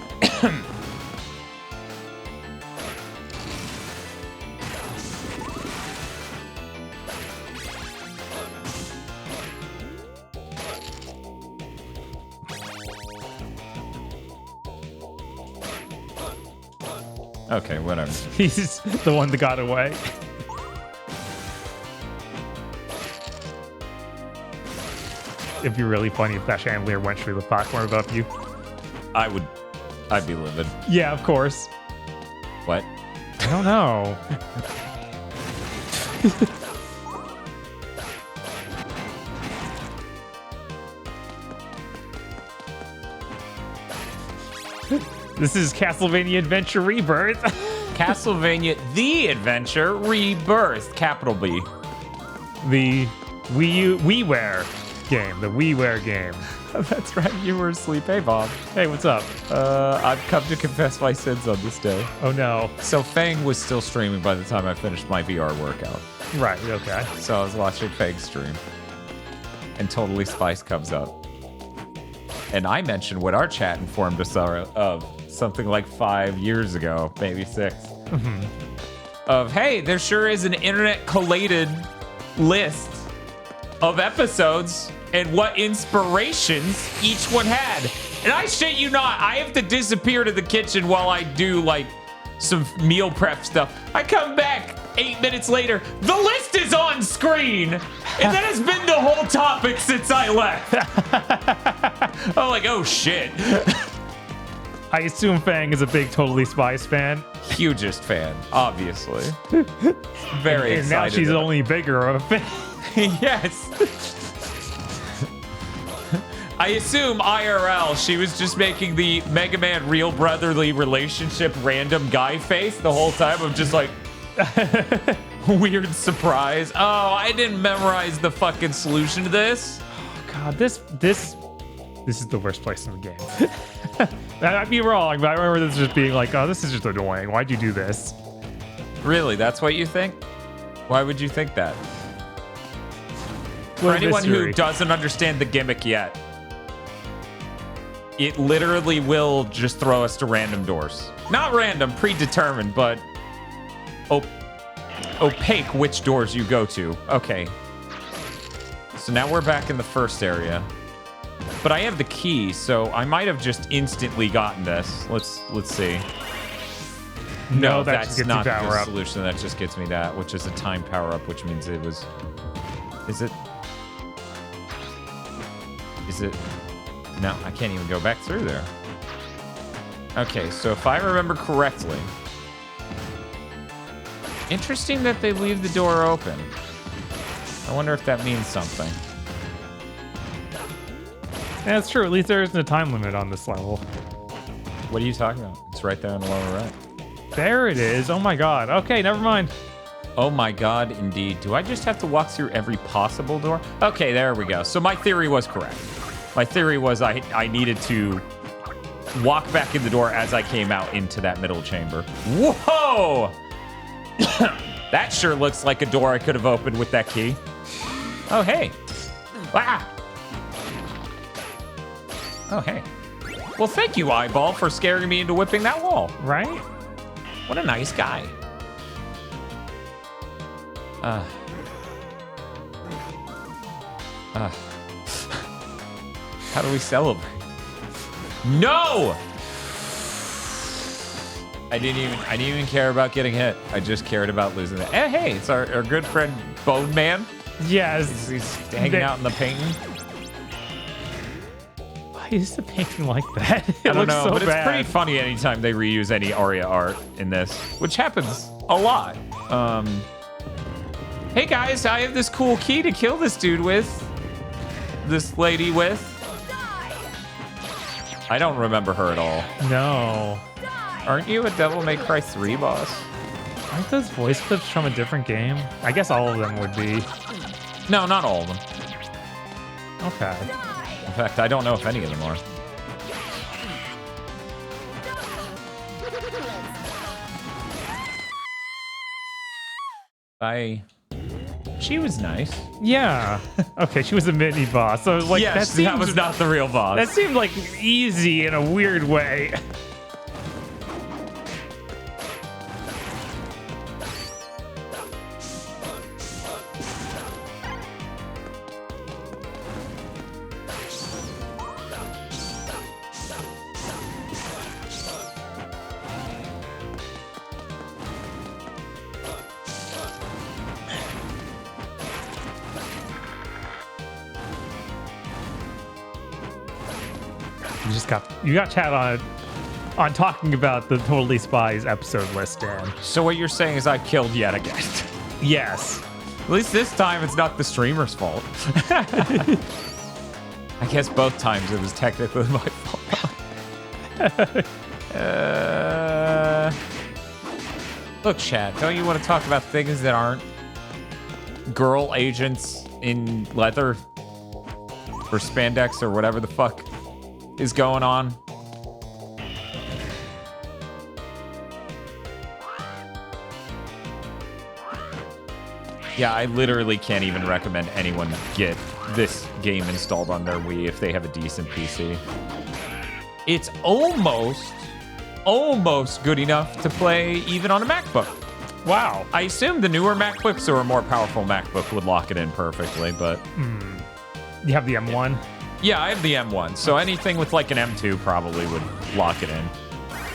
Okay, whatever. He's the one that got away. It'd be really funny if that chandelier went through the platform above you. I would I'd be livid. Yeah, of course. What? I don't know. This is Castlevania Adventure Rebirth. Castlevania The Adventure Rebirth, capital B. The WiiWare game. The WiiWare game. That's right, you were asleep. Hey, Bob. Hey, what's up? I've come to confess my sins on this day. Oh, no. So Fang was still streaming by the time I finished my VR workout. Right, okay. So I was watching Fang's stream. And Totally Spice comes up. And I mentioned what our chat informed us of something like 5 years ago, maybe 6. Of, hey, there sure is an internet collated list of episodes and what inspirations each one had. And I shit you not, I have to disappear to the kitchen while I do like some meal prep stuff. I come back 8 minutes later, the list is on screen. And that has been the whole topic since I left. I'm like, oh shit. I assume Fang is a big Totally Spies fan. Hugest fan, obviously. Very excited. And now she's only bigger of a fan. Yes. I assume IRL, she was just making the Mega Man real brotherly relationship random guy face the whole time of just like weird surprise. Oh, I didn't memorize the fucking solution to this. Oh God, this is the worst place in the game. I'd be wrong, but I remember this just being like, oh, this is just annoying. Why'd you do this? Really? That's what you think? Why would you think that? For What a anyone who mystery. doesn't understand the gimmick yet, it literally will just throw us to random doors. Not random, predetermined, but opaque which doors you go to. Okay. So now we're back in the first area. But I have the key, so I might have just instantly gotten this. Let's see. No, that that's just gets not you power the up. solution. That just gets me that, which is a time power up, which means it was. Is it? No, I can't even go back through there. Okay, so if I remember correctly, interesting that they leave the door open. I wonder if that means something. Yeah, that's true. At least there isn't a time limit on this level. What are you talking about? It's right there in the lower right. There it is. Oh my God. Okay, never mind. Oh my God, indeed. Do I just have to walk through every possible door? Okay, there we go. So my theory was correct. My theory was I needed to walk back in the door as I came out into that middle chamber. Whoa! That sure looks like a door I could have opened with that key. Oh, hey. Ah! Oh, hey. Well, thank you, Eyeball, for scaring me into whipping that wall. Right? What a nice guy. How do we celebrate? No! I didn't even care about getting hit. I just cared about losing it. Hey, it's our good friend Bone Man. Yes. He's hanging out in the painting. Why is the painting like that? It I don't looks know, so but bad. it's pretty funny anytime they reuse any Aria art in this, which happens a lot. Hey guys, I have this cool key to kill this dude with. This lady with. I don't remember her at all. No. Aren't you a Devil May Cry 3 boss? Aren't those voice clips from a different game? I guess all of them would be. No, not all of them. Okay. In fact, I don't know if any of them are. She was nice. Yeah. Okay, she was a mini boss. So like Yes, that was not the real boss. That seemed like easy in a weird way. You got chat on it. on talking about the Totally Spies episode list, Dan. So what you're saying is I killed yet again. Yes. At least this time it's not the streamer's fault. I guess both times it was technically my fault. Look, chat, don't you want to talk about things that aren't girl agents in leather or spandex or whatever the fuck is going on? Yeah, I literally can't even recommend anyone get this game installed on their Wii if they have a decent PC. It's almost good enough to play even on a MacBook. Wow. I assume the newer MacBooks or a more powerful MacBook would lock it in perfectly, but... You have the M1? Yeah, I have the M1, so anything with like an M2 probably would lock it in.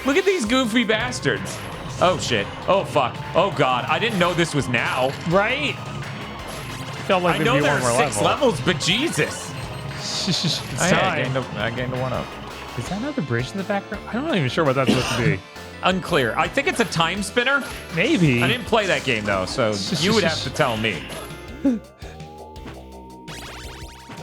Look at these goofy bastards. Oh, shit. Oh, fuck. Oh, God. I didn't know this was now. Right? Felt like I know there one more are 6 levels, but Jesus. It's I time. gained a 1-up. Is that another bridge in the background? I'm not even sure what that's supposed to be. Unclear. I think it's a time spinner. Maybe. I didn't play that game, though, so you would have to tell me.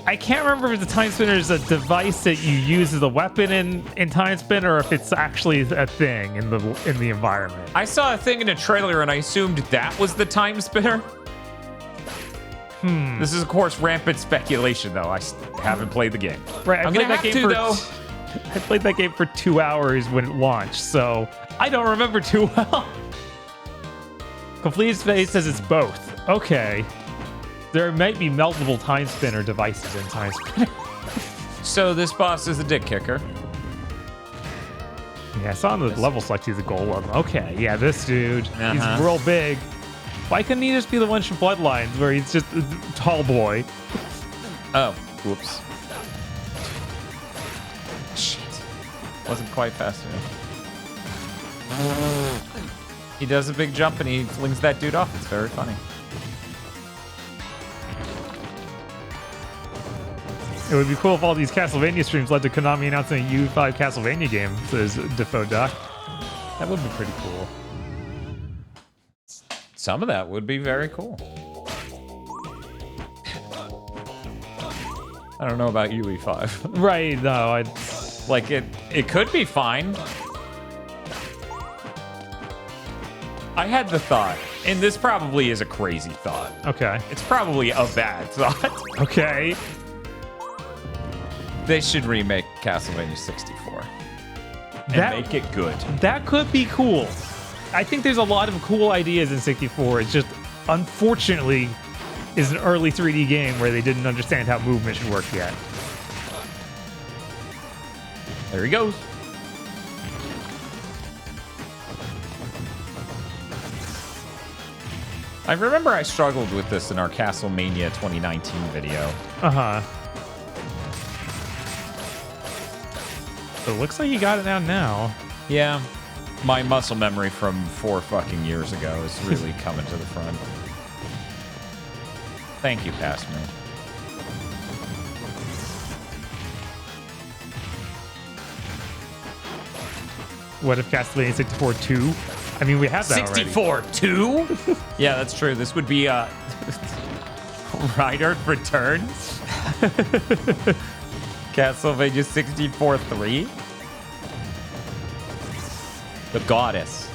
I can't remember if the time spinner is a device that you use as a weapon in time spin, or if it's actually a thing in the environment. I saw a thing in a trailer, and I assumed that was the time spinner. This is, of course, rampant speculation, though. I haven't played the game. Right, I'm gonna have to, though. I played that game for 2 hours when it launched, so I don't remember too well. Complete Space says it's both. Okay. There might be multiple time spinner devices in time spinner. So this boss is a dick kicker. Yeah, I saw on the level select he's a golem. Okay, yeah, this dude, he's real big. Why couldn't he just be the one from Bloodlines where he's just a tall boy? Oh, whoops. Shit. Wasn't quite fast enough. He does a big jump and he flings that dude off. It's very funny. It would be cool if all these Castlevania streams led to Konami announcing a U5 Castlevania game, says Defo Duck. That would be pretty cool. Some of that would be very cool. I don't know about UE5. Right, no, like it could be fine. I had the thought, and this probably is a crazy thought. Okay. It's probably a bad thought. Okay. They should remake Castlevania 64 and make it good. That could be cool. I think there's a lot of cool ideas in 64. It's just, unfortunately, is an early 3D game where they didn't understand how movement should work yet. There he goes. I remember I struggled with this in our Castlemania 2019 video. Uh-huh. So it looks like you got it out now. Yeah. My muscle memory from 4 fucking years ago is really coming to the front. Thank you, Passman. What if Castlevania 64 2? I mean, we have that 64 2? Yeah, that's true. This would be Rider Returns. Castlevania 64 3. The Goddess.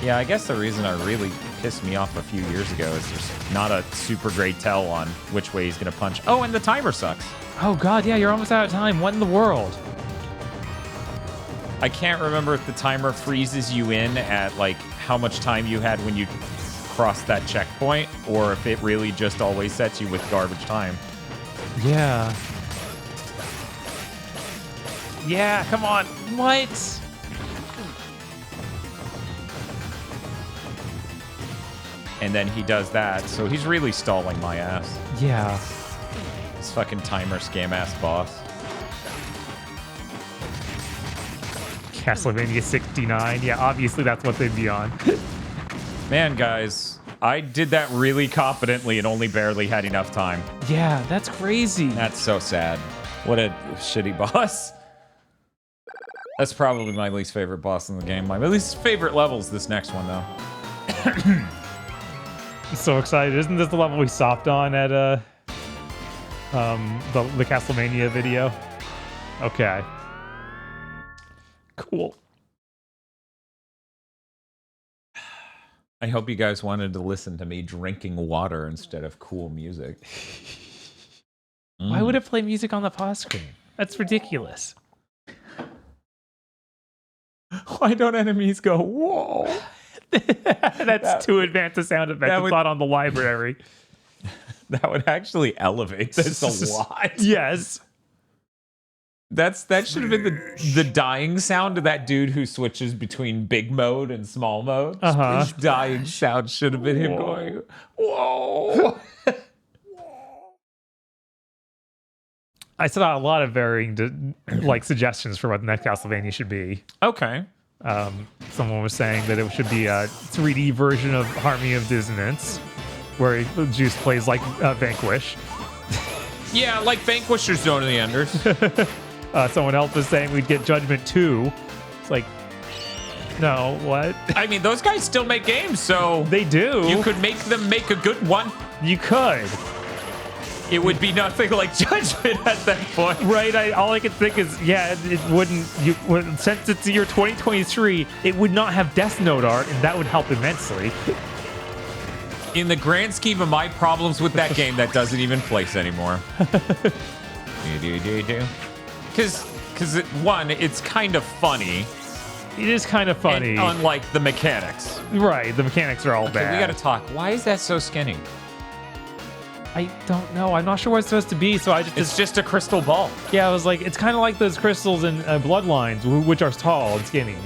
Yeah, I guess the reason it really pissed me off a few years ago is there's not a super great tell on which way he's going to punch. Oh, and the timer sucks. Oh, God, yeah, you're almost out of time. What in the world? I can't remember if the timer freezes you in at, like, how much time you had when you crossed that checkpoint, or if it really just always sets you with garbage time. Yeah. Yeah, come on. What? And then he does that, so he's really stalling my ass. Yeah. This fucking timer scam-ass boss. Castlevania 69. Yeah, obviously that's what they'd be on. Man, guys, I did that really confidently and only barely had enough time. Yeah, that's crazy. That's so sad. What a shitty boss. That's probably my least favorite boss in the game. My least favorite level is this next one, though. I'm so excited. Isn't this the level we sopped on at the Castlevania video? Okay. Cool. I hope you guys wanted to listen to me drinking water instead of cool music. Why would it play music on the pause screen? That's ridiculous. Why don't enemies go, whoa? That's too advanced a sound effect. It's not on the library. That would actually elevate this a lot. Yes. That should have been the dying sound of that dude who switches between big mode and small mode. His dying sound should have been him going, whoa. I saw a lot of varying suggestions for what the next Castlevania should be. Okay. Someone was saying that it should be a 3D version of Harmony of Dissonance, where Juice plays like Vanquish. Yeah, like Vanquisher's Zone of the Enders. Someone else was saying we'd get Judgment 2. It's like, no, what? I mean, those guys still make games, so... They do. You could make them make a good one. You could. It would be nothing like Judgment at that point. Right, all I could think is, it wouldn't... since it's the year 2023, it would not have Death Note art, and that would help immensely. In the grand scheme of my problems with that game, that doesn't even place anymore. Because, one, it's kind of funny. It is kind of funny. And unlike the mechanics. Right, the mechanics are all bad. We gotta talk. Why is that so skinny? I don't know. I'm not sure what it's supposed to be, so I just... It's just a crystal ball. Yeah, I was like, it's kind of like those crystals in Bloodlines, which are tall and skinny.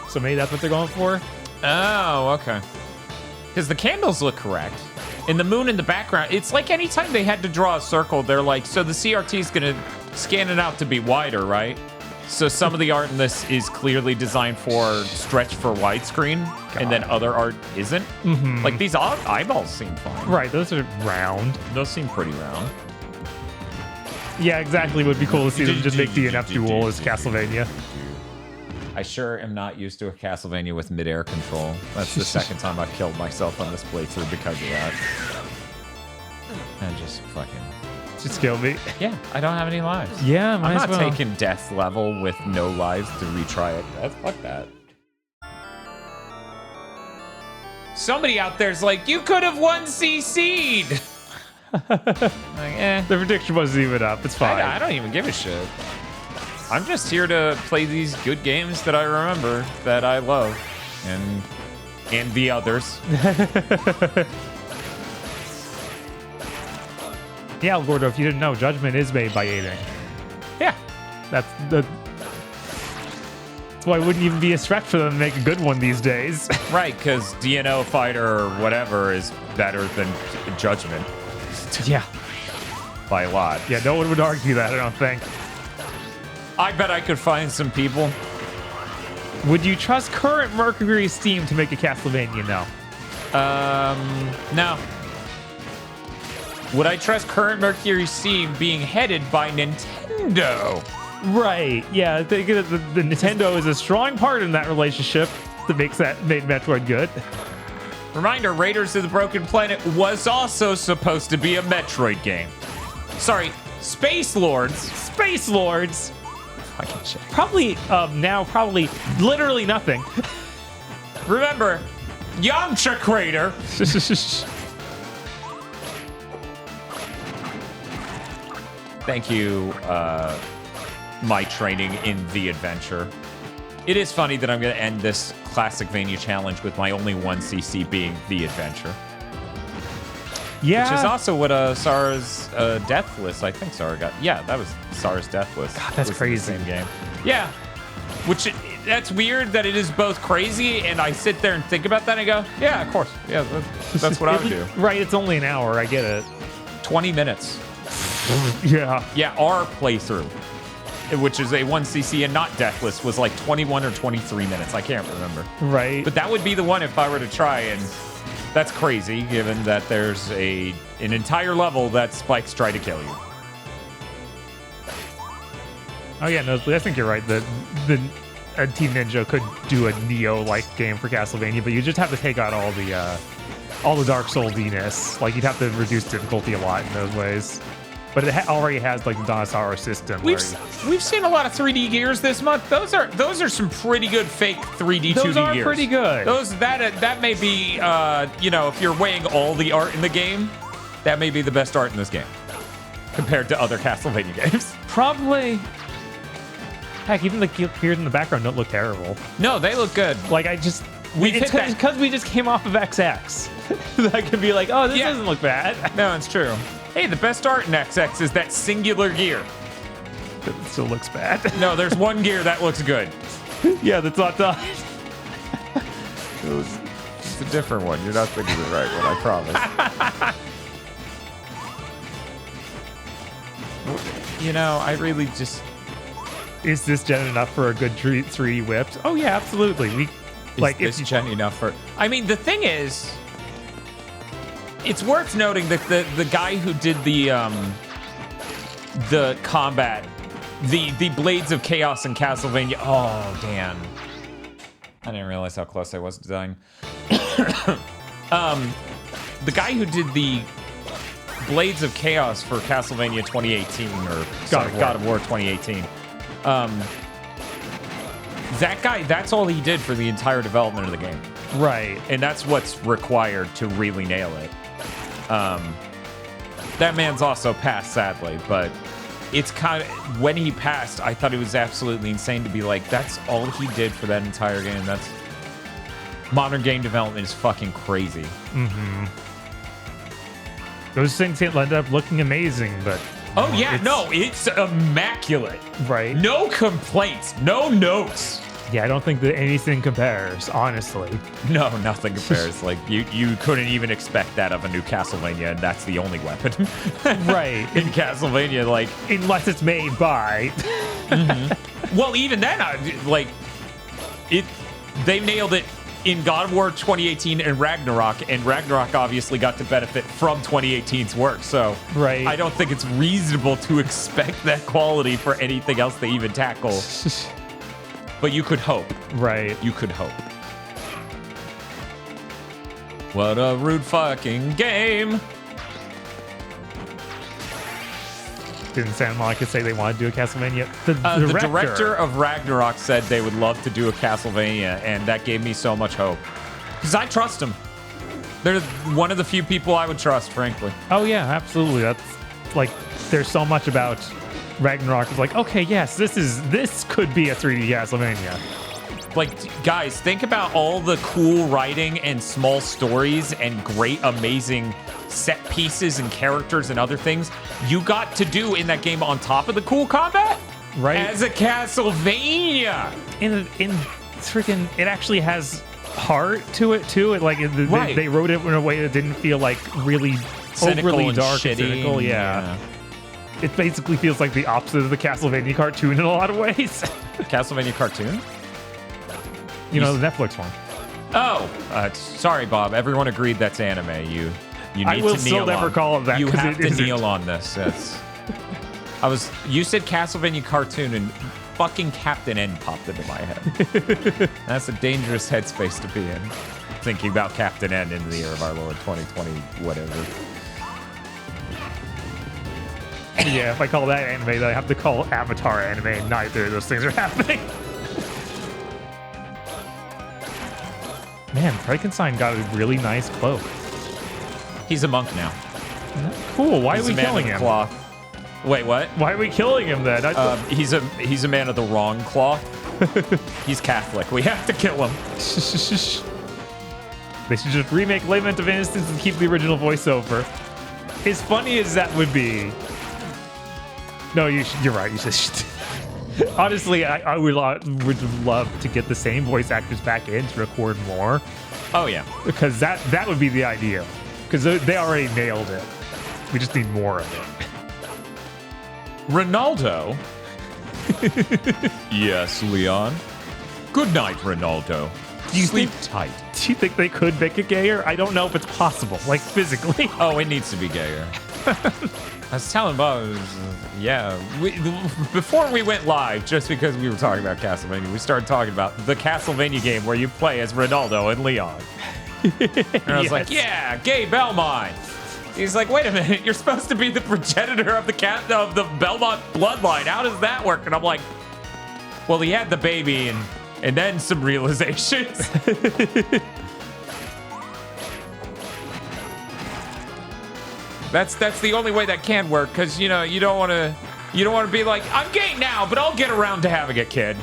So maybe that's what they're going for? Oh, okay. Because the candles look correct. And the moon in the background, it's like anytime they had to draw a circle, they're like, so the CRT is going to scan it out to be wider, right? So some of the art in this is clearly designed for stretch for widescreen, and then other art isn't. Mm-hmm. Like these eyeballs seem fine. Right, those are round. Those seem pretty round. Yeah, exactly. It would be cool to see them just make the inept duel as Castlevania. I sure am not used to a Castlevania with mid-air control. That's the second time I've killed myself on this playthrough because of that. And just fucking... Just kill me. Yeah, I don't have any lives. Yeah, I'm not taking death level with no lives to retry it. Fuck that. Somebody out there's like, you could have won CC'd. Like, The prediction wasn't even up. It's fine. I don't even give a shit. I'm just here to play these good games that I remember, that I love, and the others. Yeah, Gordo, if you didn't know, Judgment is made by Aiding. Yeah. That's why it wouldn't even be a stretch for them to make a good one these days. Right, because DNO Fighter or whatever is better than Judgment. Yeah. By a lot. Yeah, no one would argue that, I don't think. I bet I could find some people. Would you trust current Mercury Steam to make a Castlevania? No. Would I trust current Mercury Steam being headed by Nintendo? Right. Yeah, the Nintendo is a strong part in that relationship that made Metroid good. Reminder, Raiders of the Broken Planet was also supposed to be a Metroid game. Sorry, Space Lords. Space Lords. I can check. Probably, probably literally nothing. Remember, Yamcha Crater. Thank you, my training in the adventure. It is funny that I'm going to end this Classicvania challenge with my only 1cc being the adventure. Yeah. Which is also what Sarah's Deathless, I think Sarah got. Yeah, that was Sarah's Deathless. God, that's crazy. Same game. Yeah. Which, that's weird that it is both crazy, and I sit there and think about that and go, yeah, of course. Yeah, that's what I would do. Right, it's only an hour. I get it. 20 minutes. Yeah. Yeah, our playthrough, which is a 1cc and not Deathless, was like 21 or 23 minutes. I can't remember. Right. But that would be the one if I were to try, and that's crazy, given that there's an entire level that spikes try to kill you. Oh yeah, no, I think you're right. The a Team Ninja could do a Neo-like game for Castlevania, but you just have to take out all the Dark Souls-iness. Like, you'd have to reduce difficulty a lot in those ways. But it already has like the Donasaro system. We've seen a lot of 3D gears this month. Those are some pretty good fake 3D 2D gears. Those are pretty good. That may be if you're weighing all the art in the game, that may be the best art in this game compared to other Castlevania games. Probably. Heck, even the gears in the background don't look terrible. No, they look good. Like it's because we just came off of XX. That could be like, oh, this doesn't look bad. No, it's true. Hey, the best art in XX is that singular gear. It still looks bad. No, there's one gear that looks good. Yeah, that's not done. It's a different one. You're not thinking the right one, I promise. I really just... Is this gen enough for a good 3D whips? Oh, yeah, absolutely. Is this gen enough for... I mean, the thing is... It's worth noting that the guy who did the combat, the Blades of Chaos in Castlevania. Oh, damn. I didn't realize how close I was to dying. The guy who did the Blades of Chaos for Castlevania 2018, or God of War 2018. That guy, that's all he did for the entire development of the game. Right. And that's what's required to really nail it. That man's also passed, sadly, but it's kind of, when he passed, I thought it was absolutely insane to be like, that's all he did for that entire game. That's modern game development is fucking crazy. Mm-hmm. Those things end up looking amazing, but oh yeah, it's immaculate. Right. No complaints, no notes. Yeah, I don't think that anything compares, honestly. No, nothing compares. Like, you couldn't even expect that of a new Castlevania, and that's the only weapon. Right. In Castlevania, like... Unless it's made by... Mm-hmm. Well, even then, they nailed it in God of War 2018 and Ragnarok obviously got to benefit from 2018's work, so... Right. I don't think it's reasonable to expect that quality for anything else they even tackle. But you could hope. Right. You could hope. What a rude fucking game. Didn't sound like I could say they wanted to do a Castlevania. The director of Ragnarok said they would love to do a Castlevania, and that gave me so much hope. Because I trust them. They're one of the few people I would trust, frankly. Oh, yeah, absolutely. That's like, there's so much about Ragnarok. It's like, okay, yes, this could be a 3D Castlevania. Like, guys, think about all the cool writing and small stories and great, amazing set pieces and characters and other things you got to do in that game on top of the cool combat. Right. As a Castlevania. In freaking, it actually has heart to it, too. It, like, they wrote it in a way that didn't feel like really cynical overly and dark shitty, and cynical. Yeah. It basically feels like the opposite of the Castlevania cartoon in a lot of ways. Castlevania cartoon? You know, the Netflix one. Oh, sorry, Bob. Everyone agreed that's anime. You need I will to still kneel never on. call it that. You have to isn't. kneel on this. You said Castlevania cartoon and fucking Captain N popped into my head. That's a dangerous headspace to be in. Thinking about Captain N in the year of our Lord 2020, whatever. Yeah, if I call that anime, then I have to call Avatar anime, and neither of those things are happening. Man, Frankenstein got a really nice cloak. He's a monk now. Cool. Why are we killing him? Cloth. Wait, what? Why are we killing him then? He's a man of the wrong cloth. He's Catholic. We have to kill him. They should just remake Lament of Innocence and keep the original voiceover. As funny as that would be. No, you're right. You should. Honestly, I would love to get the same voice actors back in to record more. Oh, yeah. Because that would be the idea. Because they already nailed it. We just need more of it. Ronaldo? Yes, Leon. Good night, Ronaldo. Sleep tight. Do you think they could make it gayer? I don't know if it's possible, like physically. Oh, it needs to be gayer. I was telling Bob, yeah, before we went live, just because we were talking about Castlevania, we started talking about the Castlevania game where you play as Ronaldo and Leon. And I was like, yeah, gay Belmont. He's like, wait a minute, you're supposed to be the progenitor of the Belmont bloodline. How does that work? And I'm like, well, he had the baby and then some realizations. That's the only way that can work, because you don't want to be like, I'm gay now, but I'll get around to having a kid,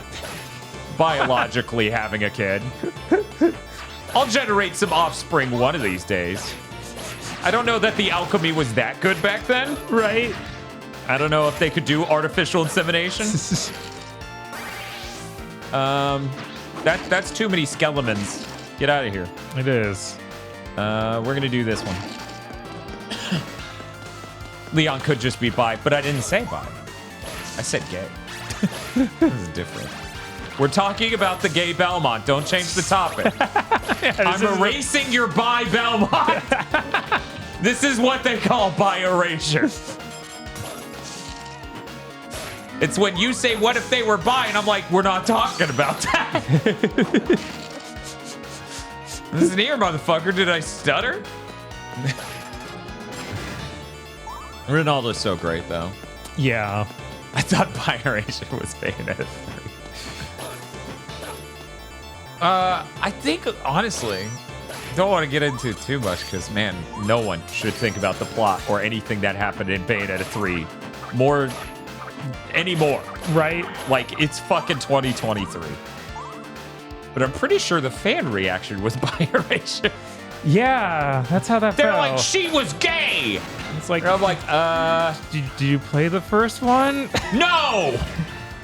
biologically having a kid. I'll generate some offspring one of these days. I don't know that the alchemy was that good back then, Right? I don't know if they could do artificial insemination. That's too many skeletons. Get out of here. It is. We're gonna do this one. Leon could just be bi, but I didn't say bi. I said gay. This is different. We're talking about the gay Belmont. Don't change the topic. I'm erasing your bi Belmont. This is what they call bi erasure. It's when you say, what if they were bi? And I'm like, we're not talking about that. Listen here, motherfucker. Did I stutter? Ronaldo's so great, though. Yeah. I thought bi-erasure was Bayonetta 3. I think, honestly, don't want to get into it too much because, man, no one should think about the plot or anything that happened in Bayonetta 3 anymore. Right? Like, it's fucking 2023. But I'm pretty sure the fan reaction was bi-erasure. Yeah, that's how that They're felt. like, she was gay! It's like, And I'm like, did you play the first one? no!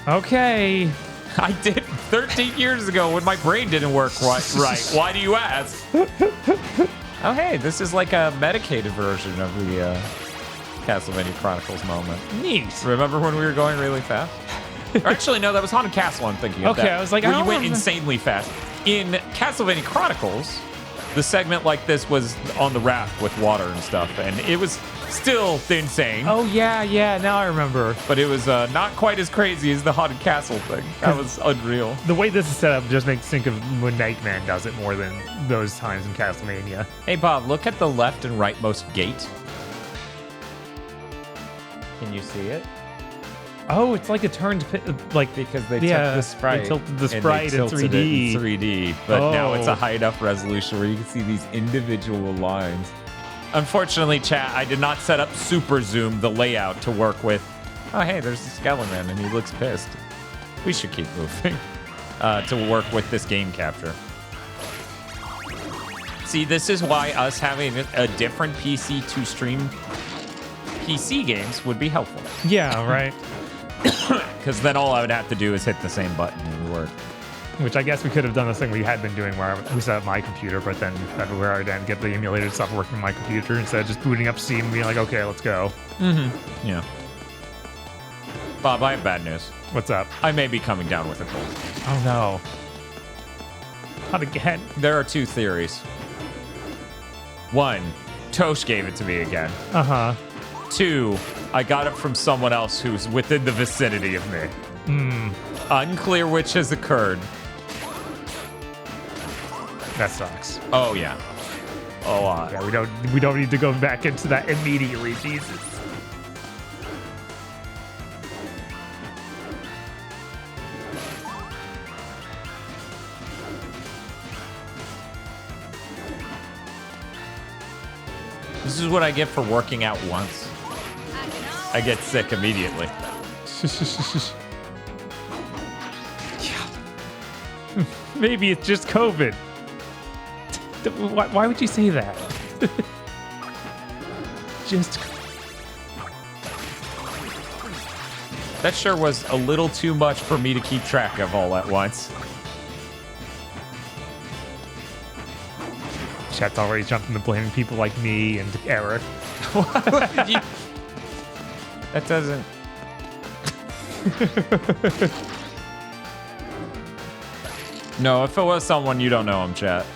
Okay. I did 13 years ago when my brain didn't work right. Why do you ask? Oh, hey, this is like a medicated version of the Castlevania Chronicles moment. Neat. Remember when we were going really fast? Or actually, no, that was Haunted Castle I'm thinking of. Okay, that, I was like, where I you don't went remember. insanely fast. In Castlevania Chronicles, the segment like this was on the raft with water and stuff, and it was still insane. Oh, yeah, now I remember. But it was not quite as crazy as the Haunted Castle thing. That was unreal. The way this is set up just makes me think of when Nightman does it more than those times in Castlevania. Hey, Bob, look at the left and rightmost gate. Can you see it? Oh, it's like a turned, like, Because they yeah, took the sprite. they tilted the and sprite they in tilted it 3D. in 3D. But now it's Oh. a high enough resolution where you can see these individual lines. Unfortunately, chat, I did not set up Super Zoom, the layout, to work with. Oh, hey, there's the skeleton, and he looks pissed. We should keep moving. To work with this game capture. See, this is why us having a different PC to stream PC games would be helpful. yeah, right. Because then all I would have to do is hit the same button and it would work. Which I guess we could have done this thing we had been doing where we set up my computer, but then where I didn't get the emulator to stop working on my computer instead of just booting up Steam and being like, okay, let's go. Yeah. Bob, I have bad news. What's up? I may be coming down with a cold. Oh no. Not again. There are two theories. One, Tosh gave it to me again. Uh-huh. Two, I got it from someone else who's within the vicinity of me. Unclear which has occurred. That sucks. Oh, yeah. A lot. Yeah, we don't need to go back into that immediately, Jesus. This is what I get for working out once. I get sick immediately. Maybe it's just COVID. Why would you say that? Just That sure was a little too much for me to keep track of all at once. chat's already jumping to blaming people like me and Eric. That doesn't... No, if it was someone you don't know him, chat.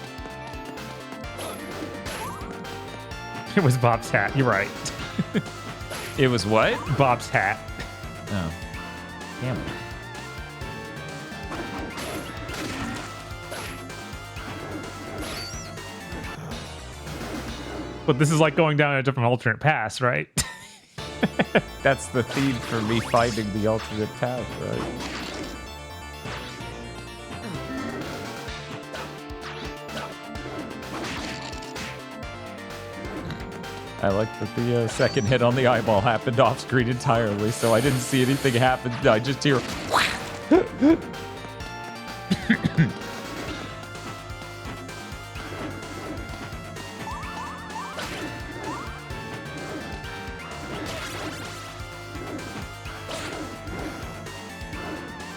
It was Bob's hat. You're right. It was what? Bob's hat. Oh. Damn it. But this is like going down a different alternate path, right? That's the theme for me finding the alternate path, right? I like that the second hit on the eyeball happened off screen entirely, so I didn't see anything happen. I just hear.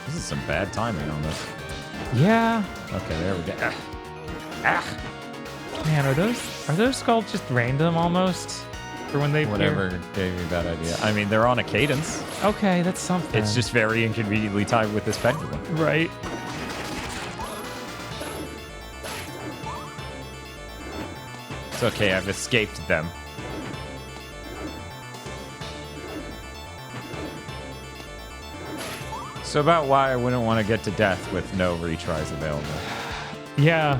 This is some bad timing on this. Yeah. Okay, there we go. Man, are those skulls just random almost? For when they Whatever appear? gave you that idea. I mean, they're on a cadence. Okay, that's something. It's just very inconveniently timed with this pendulum. right. It's okay, I've escaped them. So about why I wouldn't want to get to death with no retries available. Yeah.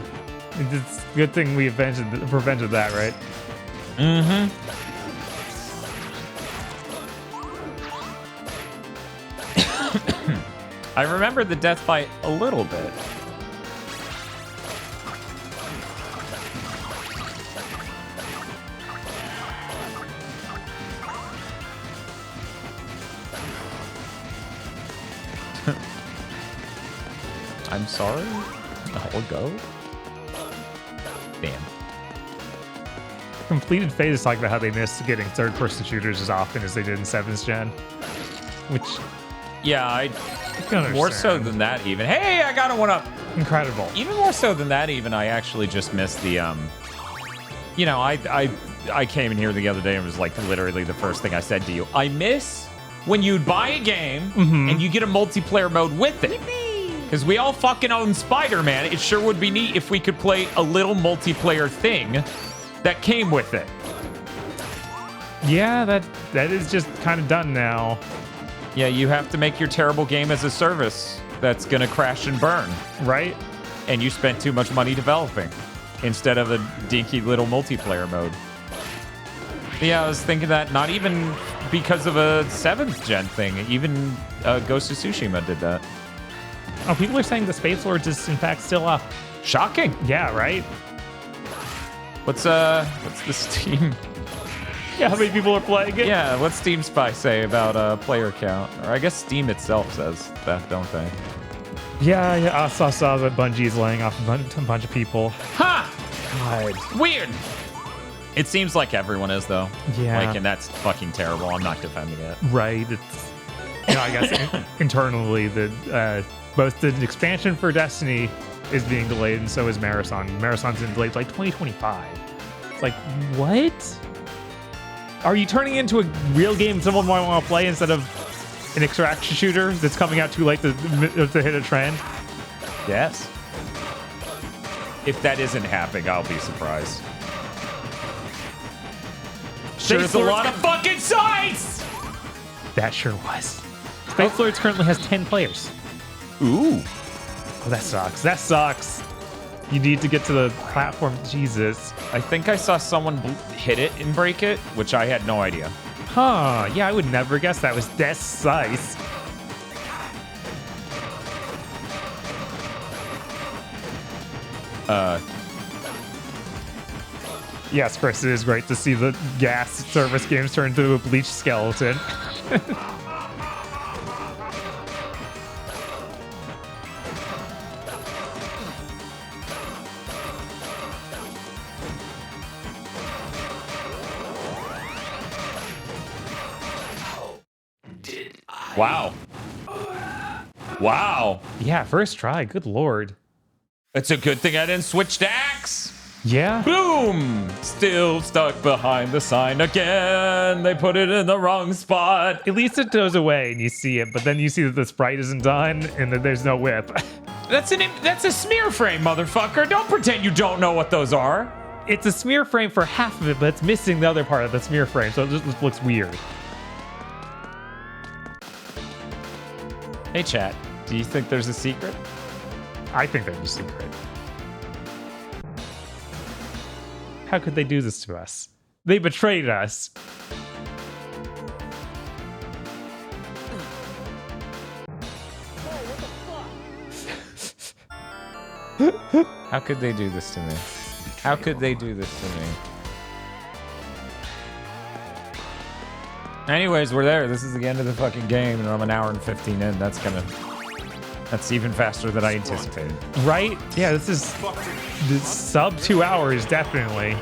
It's a good thing we prevented that, right? Mm-hmm. I remember the death fight a little bit. I'm sorry? I'll go. Damn. Completed phases talk about how they missed getting third-person shooters as often as they did in 7th Gen. Which, Yeah, I can more so understand. than that even. Hey, I got a one up. Incredible. Even more so than that even, I actually just missed the you know, I came in here the other day and was like literally the first thing I said to you. I miss when you'd buy a game and you get a multiplayer mode with it. Because we all fucking own Spider-Man. It sure would be neat if we could play a little multiplayer thing that came with it. Yeah, that is just kind of done now. Yeah, you have to make your terrible game as a service that's gonna crash and burn. Right? And you spent too much money developing instead of a dinky little multiplayer mode. Yeah, I was thinking that not even because of a 7th gen thing, even Ghost of Tsushima did that. Oh, people are saying the Space Lords is in fact still up. Shocking. Yeah, right? What's the Steam? Yeah, how many people are playing it? Yeah, what's Steam Spy say about player count? Or I guess Steam itself says that, don't they? Yeah, I saw that Bungie's laying off a bunch of people. Ha! God. Weird. It seems like everyone is though. Yeah. Like, and that's fucking terrible. I'm not defending it. Right. It's, you know, I guess internally, both the expansion for Destiny is being delayed, and so is Marathon. Marathon's been delayed to like 2025. It's like, what? Are you turning into a real game someone might want to play instead of an extraction shooter that's coming out too late to hit a trend? Yes. If that isn't happening, I'll be surprised. There's a lot of fucking sites! That sure was. Space Lords currently has 10 players. Ooh. Oh, that sucks. That sucks. You need to get to the platform. Jesus. I think I saw someone hit it and break it, which I had no idea. Huh. Yeah, I would never guess that was that size. Yes, Chris, it is great to see the gas service games turn into a bleached skeleton. Wow. Wow. Yeah, first try. Good lord. It's a good thing I didn't switch to axe. Yeah. Boom! Still stuck behind the sign again. They put it in the wrong spot. At least it goes away and you see it, but then you see that the sprite isn't done and that there's no whip. That's a smear frame, motherfucker. Don't pretend you don't know what those are. it's a smear frame for half of it, but it's missing the other part of the smear frame, so it just looks weird. Hey, chat. Do you think there's a secret? I think there's a secret. How could they do this to us? They betrayed us. How could they do this to me? How could they do this to me? Anyways, we're there. This is the end of the fucking game, and I'm an hour and 15 in. That's even faster than I anticipated. Right? Yeah, this is sub 2 hours, definitely.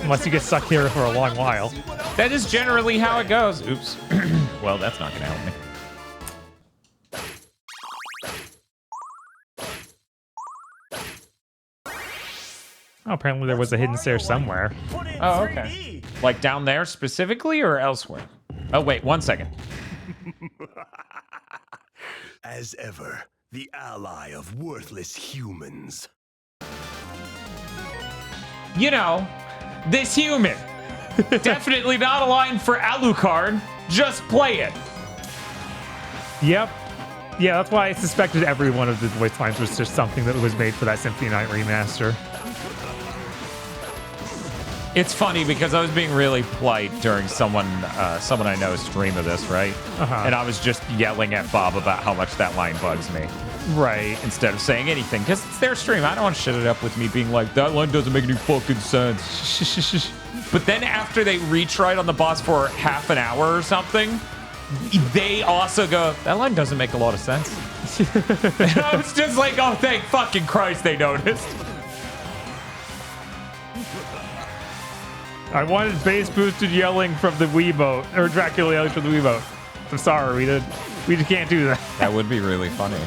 Unless you get stuck here for a long while. That is generally how it goes. Oops. Well, that's not gonna help me. Oh, apparently there was a hidden stair somewhere. Oh, okay. Like down there specifically or elsewhere? Oh, wait, 1 second. As ever, the ally of worthless humans. You know, this human. Definitely not a line for Alucard. Just play it. Yep. Yeah, that's why I suspected every one of the voice lines was just something that was made for that Symphony Night remaster. It's funny because I was being really polite during someone I know's stream of this, right? And I was just yelling at Bob about how much that line bugs me. Right. Instead of saying anything, because it's their stream. I don't want to shit it up with me being like, that line doesn't make any fucking sense. But then after they retried on the boss for half an hour or something, they also go, that line doesn't make a lot of sense. And I was just like, oh, thank fucking Christ they noticed. I wanted bass boosted yelling from the Wiimote, or Dracula yelling from the Wiimote. I'm sorry, we just can't do that. That would be really funny.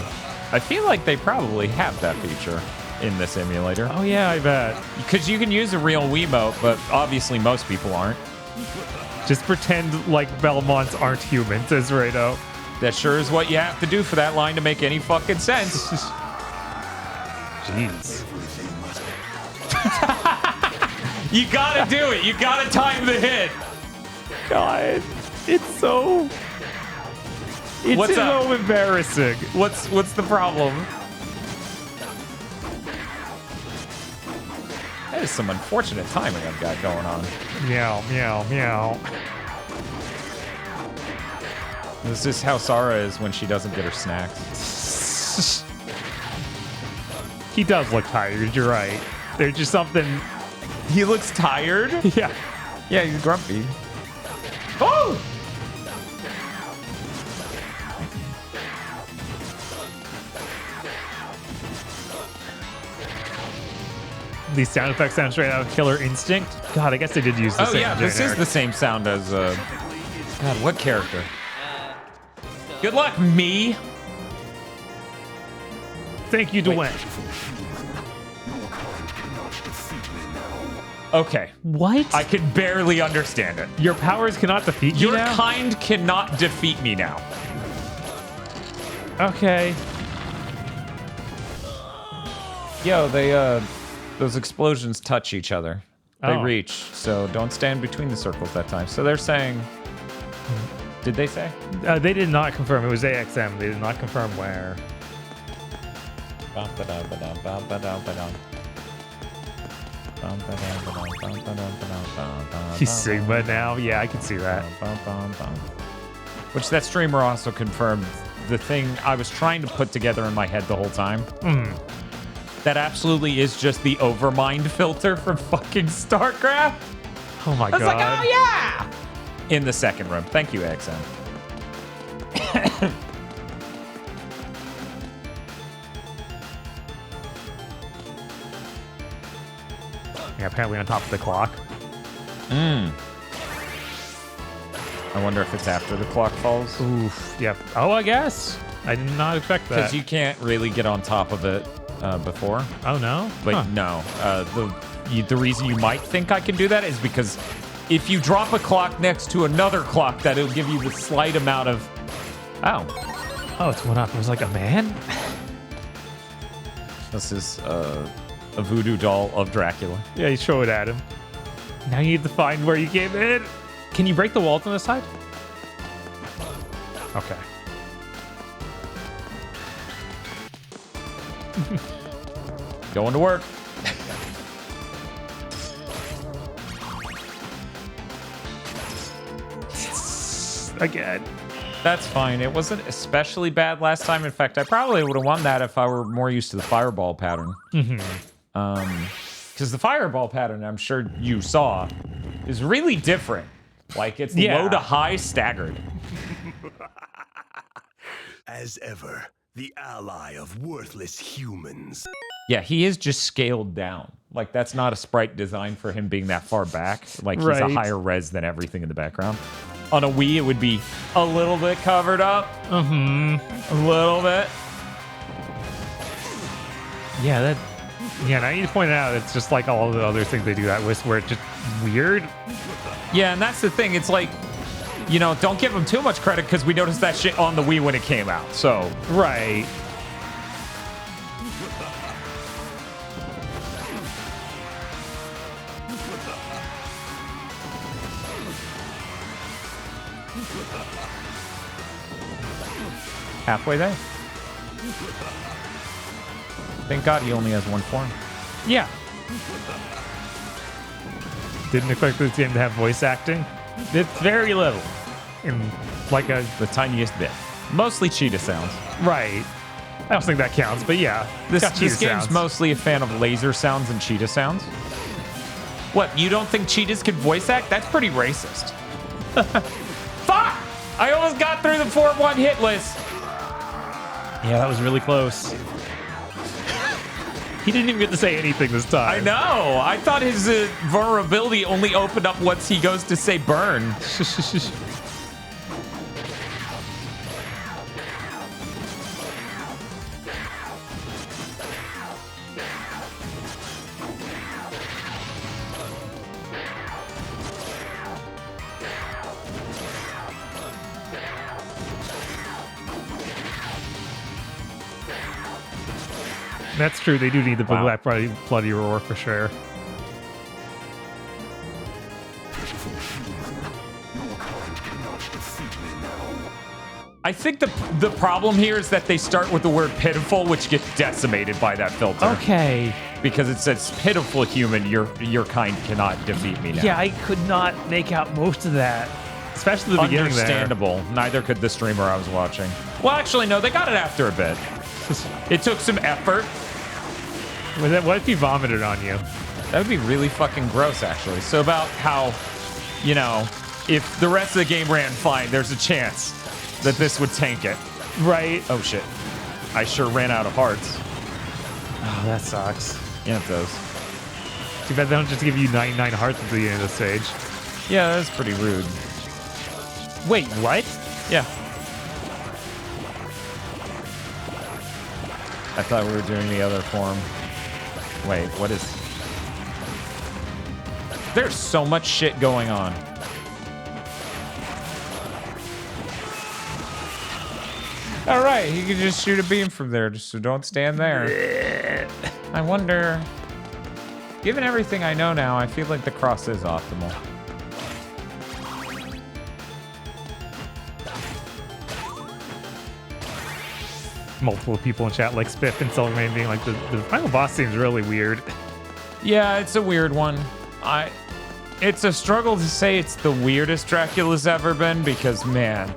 I feel like they probably have that feature in this emulator. Oh yeah, I bet. Because you can use a real Wiimote, but obviously most people aren't. Just pretend like Belmonts aren't human, says Rado. That sure is what you have to do for that line to make any fucking sense. Jeez. You gotta do it. You gotta time the hit. God, it's so embarrassing. What's the problem? That is some unfortunate timing I've got going on. Meow, meow, meow. This is how Sarah is when she doesn't get her snacks. He does look tired, you're right. There's just something... He looks tired? Yeah. Yeah, he's grumpy. Oh! These sound effects sound straight out of Killer Instinct. God, I guess they did use the same. Oh yeah, this is the same sound as God, what character? Good luck, me. Thank you, Dwayne. Okay. What? I can barely understand it. Your powers cannot defeat you Your now? kind cannot defeat me now. Okay. Yo, those explosions touch each other. They reach, so don't stand between the circles that time. So they're saying... Did they say? They did not confirm. It was AXM. They did not confirm where. He's Sigma now? Yeah, I can see that. Which that streamer also confirmed the thing I was trying to put together in my head the whole time. That absolutely is just the Overmind filter from fucking StarCraft. Oh my god. I was like, oh yeah! In the second room. Thank you, AXM. Yeah, apparently on top of the clock. I wonder if it's after the clock falls. Oof. Yep. Oh, I guess. I did not expect that. Because you can't really get on top of it before. Oh, no? But no. The reason you might think I can do that is because if you drop a clock next to another clock, that it'll give you the slight amount of... Oh. Oh, it's one up. It was like a man? This is a voodoo doll of Dracula. Yeah, you show it at him. Now you need to find where you came in. Can you break the walls on this side? Okay. Going to work. Again. That's fine. It wasn't especially bad last time. In fact, I probably would have won that if I were more used to the fireball pattern. Because the fireball pattern, I'm sure you saw, is really different. Like, it's low to high staggered. As ever, the ally of worthless humans. Yeah, he is just scaled down. Like, that's not a sprite design for him being that far back. Like, he's a higher res than everything in the background. On a Wii, it would be a little bit covered up. A little bit. Yeah, now you point out it's just like all the other things they do that with, where it's just weird. Yeah, and that's the thing. It's like, you know, don't give them too much credit because we noticed that shit on the Wii when it came out. So, right. Halfway there. Thank God he only has one form. Yeah. Didn't expect this game to have voice acting. It's very little. In like the tiniest bit. Mostly cheetah sounds. Right. I don't think that counts, but yeah. This game's mostly a fan of laser sounds and cheetah sounds. What, you don't think cheetahs can voice act? That's pretty racist. Fuck! I almost got through the 4-1 hit list. Yeah, that was really close. He didn't even get to say anything this time. I know. I thought his vulnerability only opened up once he goes to say burn. That's true. They do need the black bloody roar for sure. I think the problem here is that they start with the word pitiful, which gets decimated by that filter. Okay. Because it says pitiful human, your kind cannot defeat me now. Yeah, I could not make out most of that. Especially the beginning there. Understandable. Neither could the streamer I was watching. Well, actually, no, they got it after a bit. It took some effort. What if he vomited on you? That would be really fucking gross, actually. So about how, you know, if the rest of the game ran fine, there's a chance that this would tank it. Right. Oh, shit. I sure ran out of hearts. Oh, that sucks. Yeah, it does. Too bad they don't just give you 99 hearts at the end of the stage. Yeah, that's pretty rude. Wait, what? Yeah. I thought we were doing the other form. Wait, what is... There's so much shit going on. All right, you can just shoot a beam from there, just so don't stand there. I wonder... Given everything I know now, I feel like the cross is optimal. Multiple people in chat like Spiff and Silvermane being like, the final boss seems really weird. Yeah, it's a weird one. It's a struggle to say it's the weirdest Dracula's ever been because, man.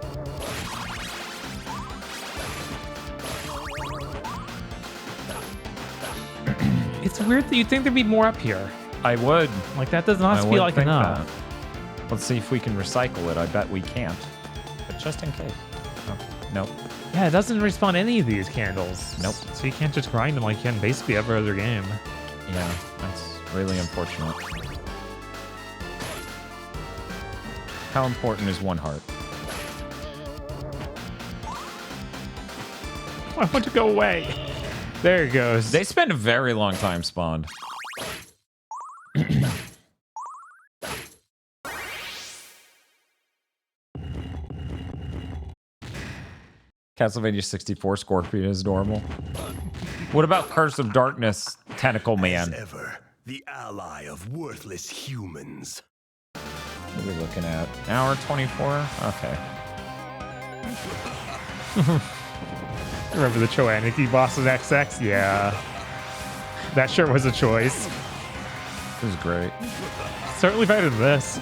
It's weird that you'd think there'd be more up here. I would. Like, that does not feel like enough. That. Let's see if we can recycle it. I bet we can't. But just in case. Oh, nope. Yeah, it doesn't respawn any of these candles. Nope. So you can't just grind them like you can basically every other game. Yeah, that's really unfortunate. How important is one heart? I want to go away. There it goes. They spend a very long time spawned. Castlevania 64 Scorpion is adorable. What about Curse of Darkness Tentacle As Man. ever, the ally of worthless humans. What are we looking at? Hour 24? Okay. Remember the Choaniki boss in XX? Yeah. That sure was a choice. This is great. Certainly better than this.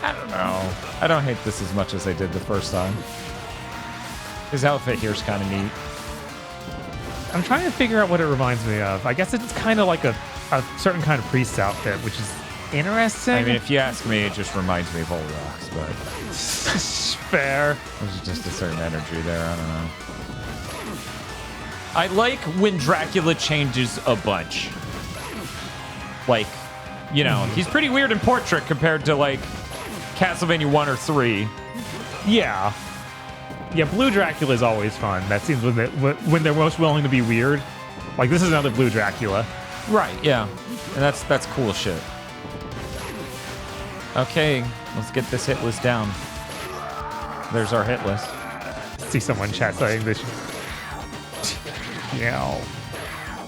I don't know. I don't hate this as much as I did the first time. His outfit here is kind of neat. I'm trying to figure out what it reminds me of. I guess it's kind of like a certain kind of priest outfit, which is interesting. I mean, if you ask me, it just reminds me of Old Rocks, but fair. there's just a certain energy there. I don't know. I like when Dracula changes a bunch. Like, you know, he's pretty weird in Portrait compared to, like, Castlevania 1 or 3. Yeah. Yeah, Blue Dracula is always fun. That seems when they're most willing to be weird. Like, this is another Blue Dracula. Right, yeah. And that's cool shit. Okay, let's get this hit list down. There's our hit list. See someone chat saying this. Meow.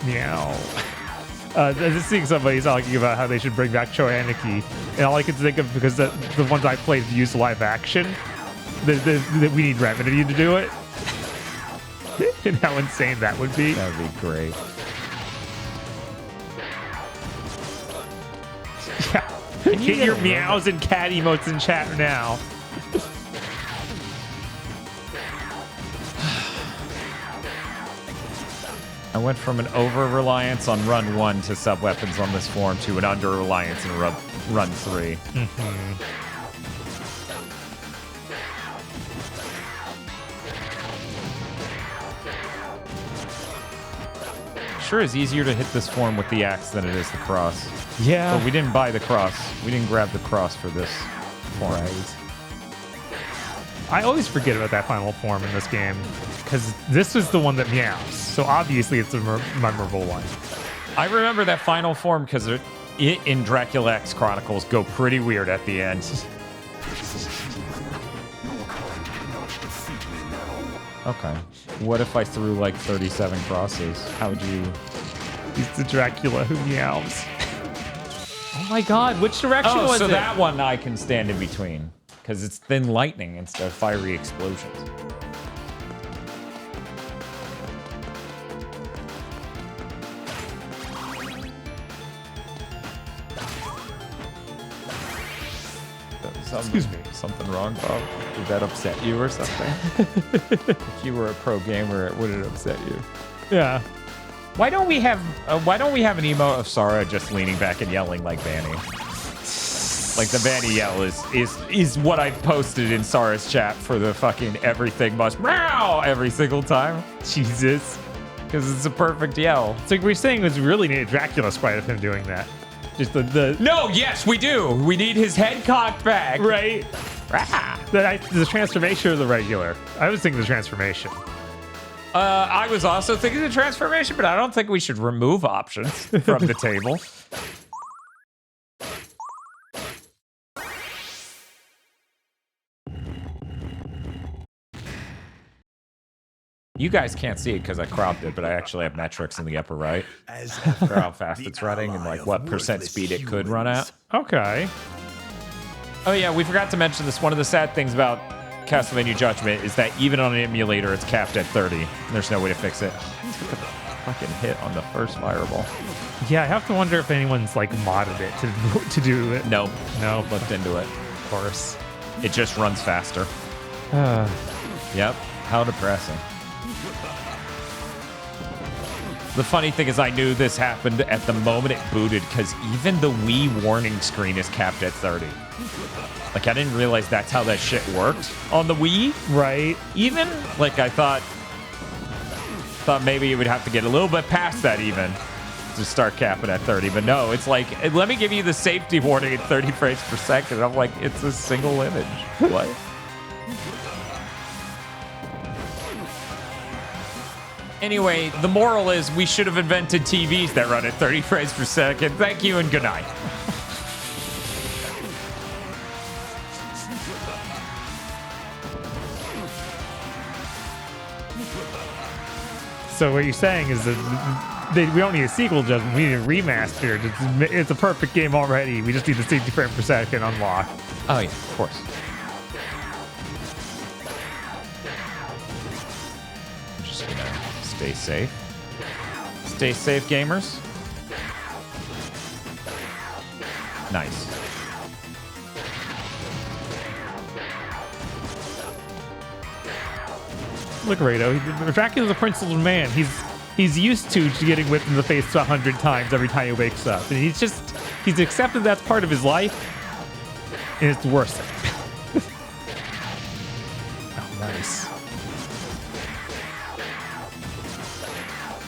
Meow. Just seeing somebody talking about how they should bring back Choaniki, and all I can think of, because the ones I played used live action, that we need Remedy to do it. And how insane that would be. That would be great. Yeah. Get your meows and cat emotes in chat now. I went from an over-reliance on run 1 to sub-weapons on this form to an under-reliance in run 3. Sure is easier to hit this form with the axe than it is the cross. Yeah. But we didn't buy the cross. We didn't grab the cross for this form. Right. I always forget about that final form in this game, because this is the one that meows. So obviously it's a memorable one. I remember that final form because it in Dracula X Chronicles go pretty weird at the end. Okay. What if I threw like 37 crosses? How would you... He's the Dracula who meows. Oh my god, which direction was so it? that one I can stand in between. Because it's thin lightning instead of fiery explosions. Excuse me. Something wrong, Bob? Did that upset you or something? If you were a pro gamer, it wouldn't upset you. Yeah. Why don't we have an emote of Sarah just leaning back and yelling like Vanny? Like the Vanny yell is what I posted in Sarah's chat for the fucking everything must meow every single time. Jesus. Because it's a perfect yell. It's like we're saying was really need a Dracula sprite of him doing that. Just the No, yes, we do. We need his head cocked back. right. Rah. The transformation or the regular? I was thinking the transformation. I was also thinking the transformation, but I don't think we should remove options from the table. You guys can't see it because I cropped it, but I actually have metrics in the upper right As for ever, how fast the it's running and ally like of what percent worthless speed it could run at. humans. Okay. Oh yeah, we forgot to mention this. One of the sad things about Castlevania Judgment is that even on an emulator, it's capped at 30. There's no way to fix it. Took a fucking hit on the first fireball. Yeah, I have to wonder if anyone's like modded it to do it. Nope. No, Looked into it. of course. It just runs faster. Yep. How depressing. The funny thing is I knew this happened at the moment it booted because even the Wii warning screen is capped at 30. Like, I didn't realize that's how that shit worked on the Wii. Right. Even, like, I thought maybe it would have to get a little bit past that even to start capping at 30. But no, it's like, let me give you the safety warning at 30 frames per second. I'm like, it's a single image. What? Anyway, the moral is we should have invented TVs that run at 30 frames per second. Thank you and good night. So what you're saying is that we don't need a sequel, Justin. We need a remastered. It's a perfect game already. We just need the 60 frame per second unlocked. Oh yeah, of course. I'm just gonna stay safe. Stay safe, gamers. Nice. Look, Rado. Dracula's a principled man. He's used to getting whipped in the face 100 times every time he wakes up, and he's accepted that's part of his life, and it's worth it. Oh, nice.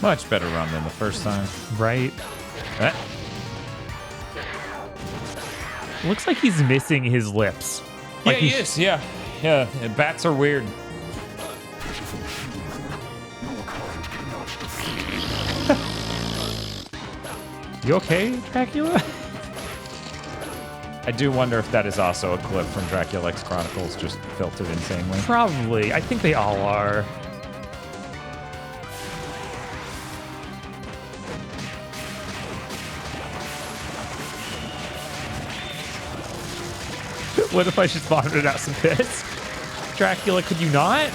Much better run than the first time. Right. Eh. Looks like he's missing his lips. Yeah, Like he is. Yeah. Bats are weird. You okay, Dracula? I do wonder if that is also a clip from Dracula X Chronicles, just filtered insanely. Probably. I think they all are. What if I just vomited out some piss? Dracula, could you not?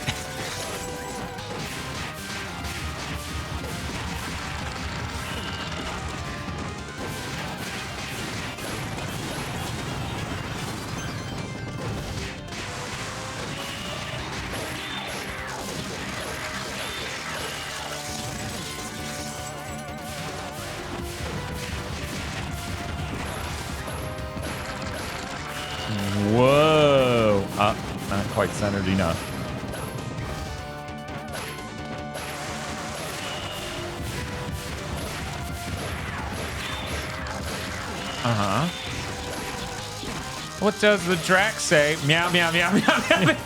Whoa. Not quite centered enough. Uh-huh. What does the Drac say? Meow, meow, meow, meow, meow.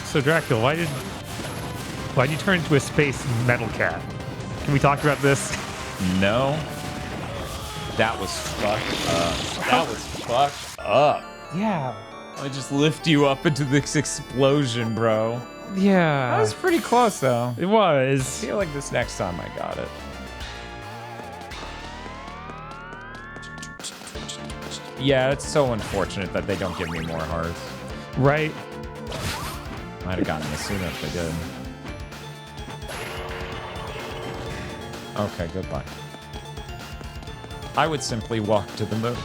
So Dracula, why'd you turn into a space metal cat? Can we talk about this? No. That was fucked up. That was fucked up. Yeah. I just lift you up into this explosion, bro. Yeah. That was pretty close, though. It I was. feel like this next time I got it. Yeah, it's so unfortunate that they don't give me more hearts. Right. Might have gotten this sooner if they did. Okay, goodbye. I would simply walk to the moon.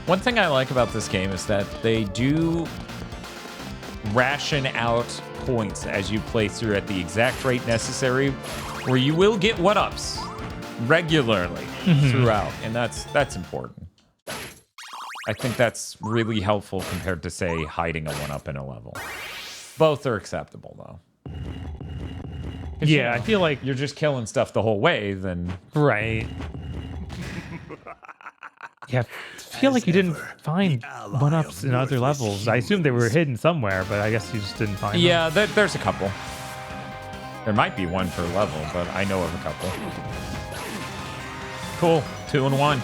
One thing I like about this game is that they do ration out points as you play through at the exact rate necessary, where you will get one-ups regularly throughout, and that's important. I think that's really helpful compared to, say, hiding a one-up in a level. Both are acceptable, though. Yeah, I feel like You're just killing stuff the whole way, then... right. Yeah, I feel like you didn't find one-ups in other levels. I assumed they were hidden somewhere, but I guess you just didn't find them. Yeah, there's a couple. There might be one per level, but I know of a couple. Cool. 2 and 1.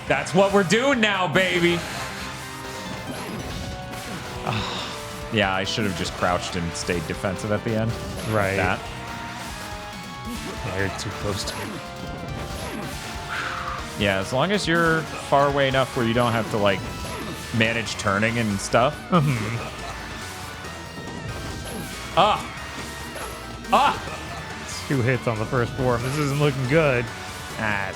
That's what we're doing now, baby. Yeah, I should have just crouched and stayed defensive at the end. Right. That. Yeah, you're too close to it. Yeah, as long as you're far away enough where you don't have to, like, manage turning and stuff. Ah! 2 hits on the first form. This isn't looking good. Ah,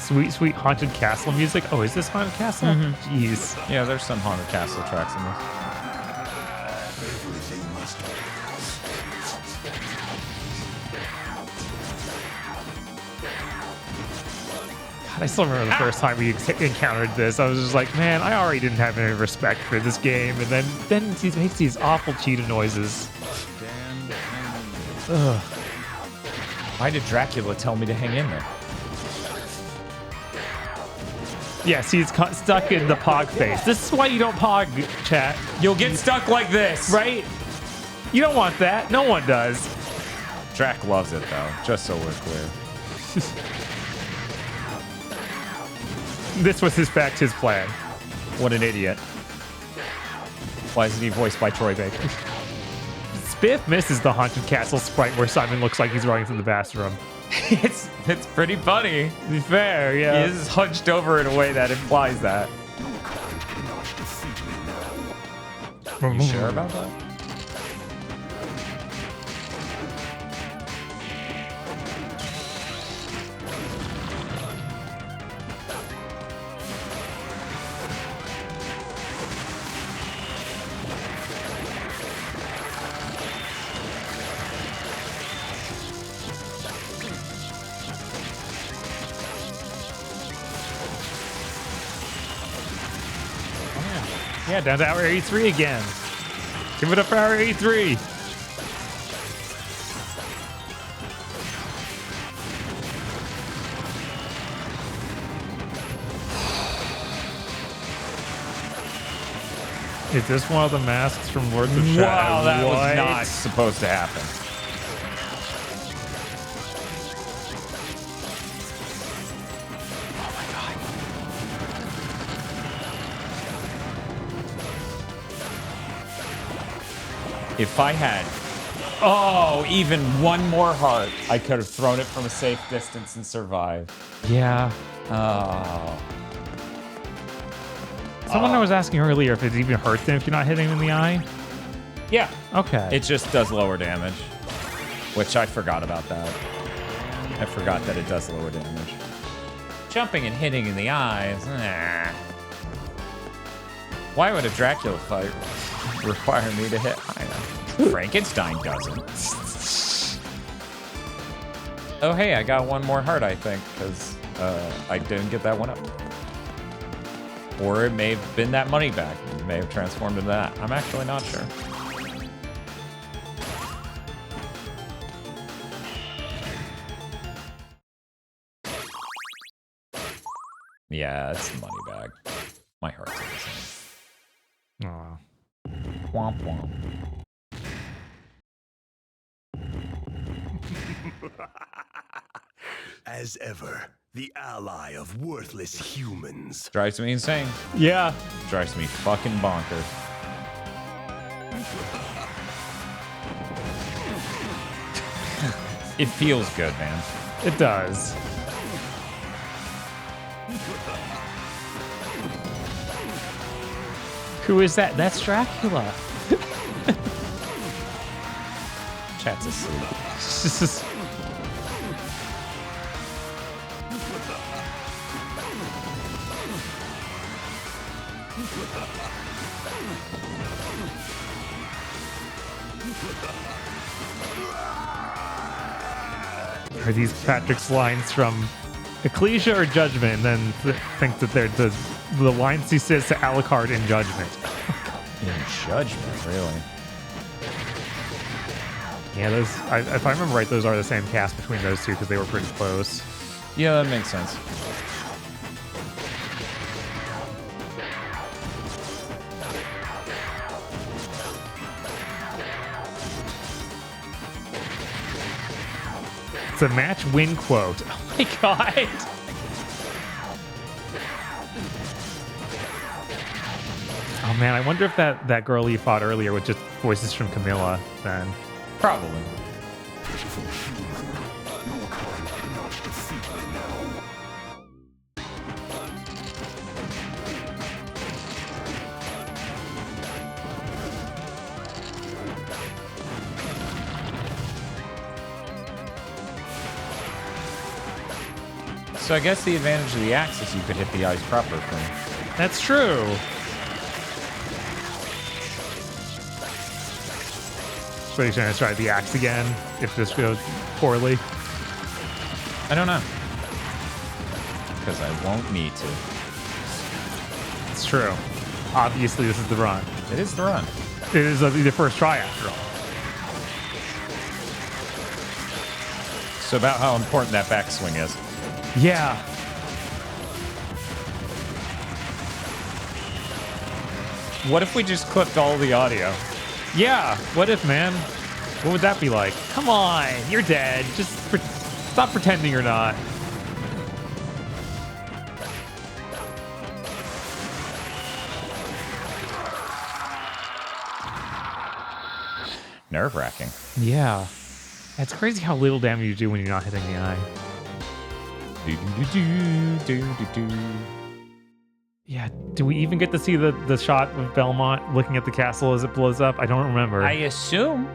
Sweet, sweet haunted castle music. Oh, is this haunted castle? Jeez. yeah, there's some Haunted Castle tracks in this. Everything must God, I still remember the first time we encountered this. I was just like, man, I already didn't have any respect for this game. And then he makes these awful cheetah noises. Ugh. Why did Dracula tell me to hang in there? Yes, he's stuck in the pog face. This is why you don't pog, chat. You'll get stuck like this. Right? You don't want that. No one does. Drac loves it, though, just so we're clear. This was his plan. What an idiot. Why isn't he voiced by Troy Baker? Spiff misses the Haunted Castle sprite where Simon looks like he's running through the bathroom. It's pretty funny. To be fair, yeah. He is hunched over in a way that implies that. You sure about that? Yeah, down to hour 83 again. Give it up for hour 83. Is this one of the masks from Lords of Shadow? Wow, that What? was not supposed to happen. If I had, even one more heart, I could have thrown it from a safe distance and survived. Yeah. Oh. Someone was asking earlier if it even hurt them if you're not hitting them in the eye. Yeah. Okay. It just does lower damage, which I forgot about that. I forgot that it does lower damage. Jumping and hitting in the eyes, Why would a Dracula fight require me to hit? I know. Frankenstein doesn't. Oh, hey, I got one more heart, I think, because I didn't get that one up. Or it may have been that money back. It may have transformed into that. I'm actually not sure. Yeah, it's the money bag. My heart's missing. Aw. Womp womp. As ever, the ally of worthless humans. Drives me insane. Yeah. Drives me fucking bonkers. It feels good, man. It does. Who is that? That's Dracula. Chat's asleep. Are these Patrick's lines from Ecclesia or Judgment? And then think that they're the lines he says to Alucard in Judgment. In Judgment, really? Yeah, those. If I remember right, those are the same cast between those two because they were pretty close. Yeah, that makes sense. It's a match win quote. Oh my god. Oh man, I wonder if that girl you fought earlier was just voices from Camilla then. Probably. So I guess the advantage of the axe is you could hit the eyes proper from. That's true. So you're trying to try the axe again if this goes poorly? I don't know. Because I won't need to. It's true. Obviously, this is the run. It is the run. It is the first try after all. So about how important that backswing is. Yeah. What if we just clipped all the audio? Yeah, what if, man? What would that be like? Come on, you're dead. Just stop pretending you're not. Nerve-wracking. Yeah. It's crazy how little damage you do when you're not hitting the eye. Yeah, do we even get to see the shot of Belmont looking at the castle as it blows up? I don't remember. I assume.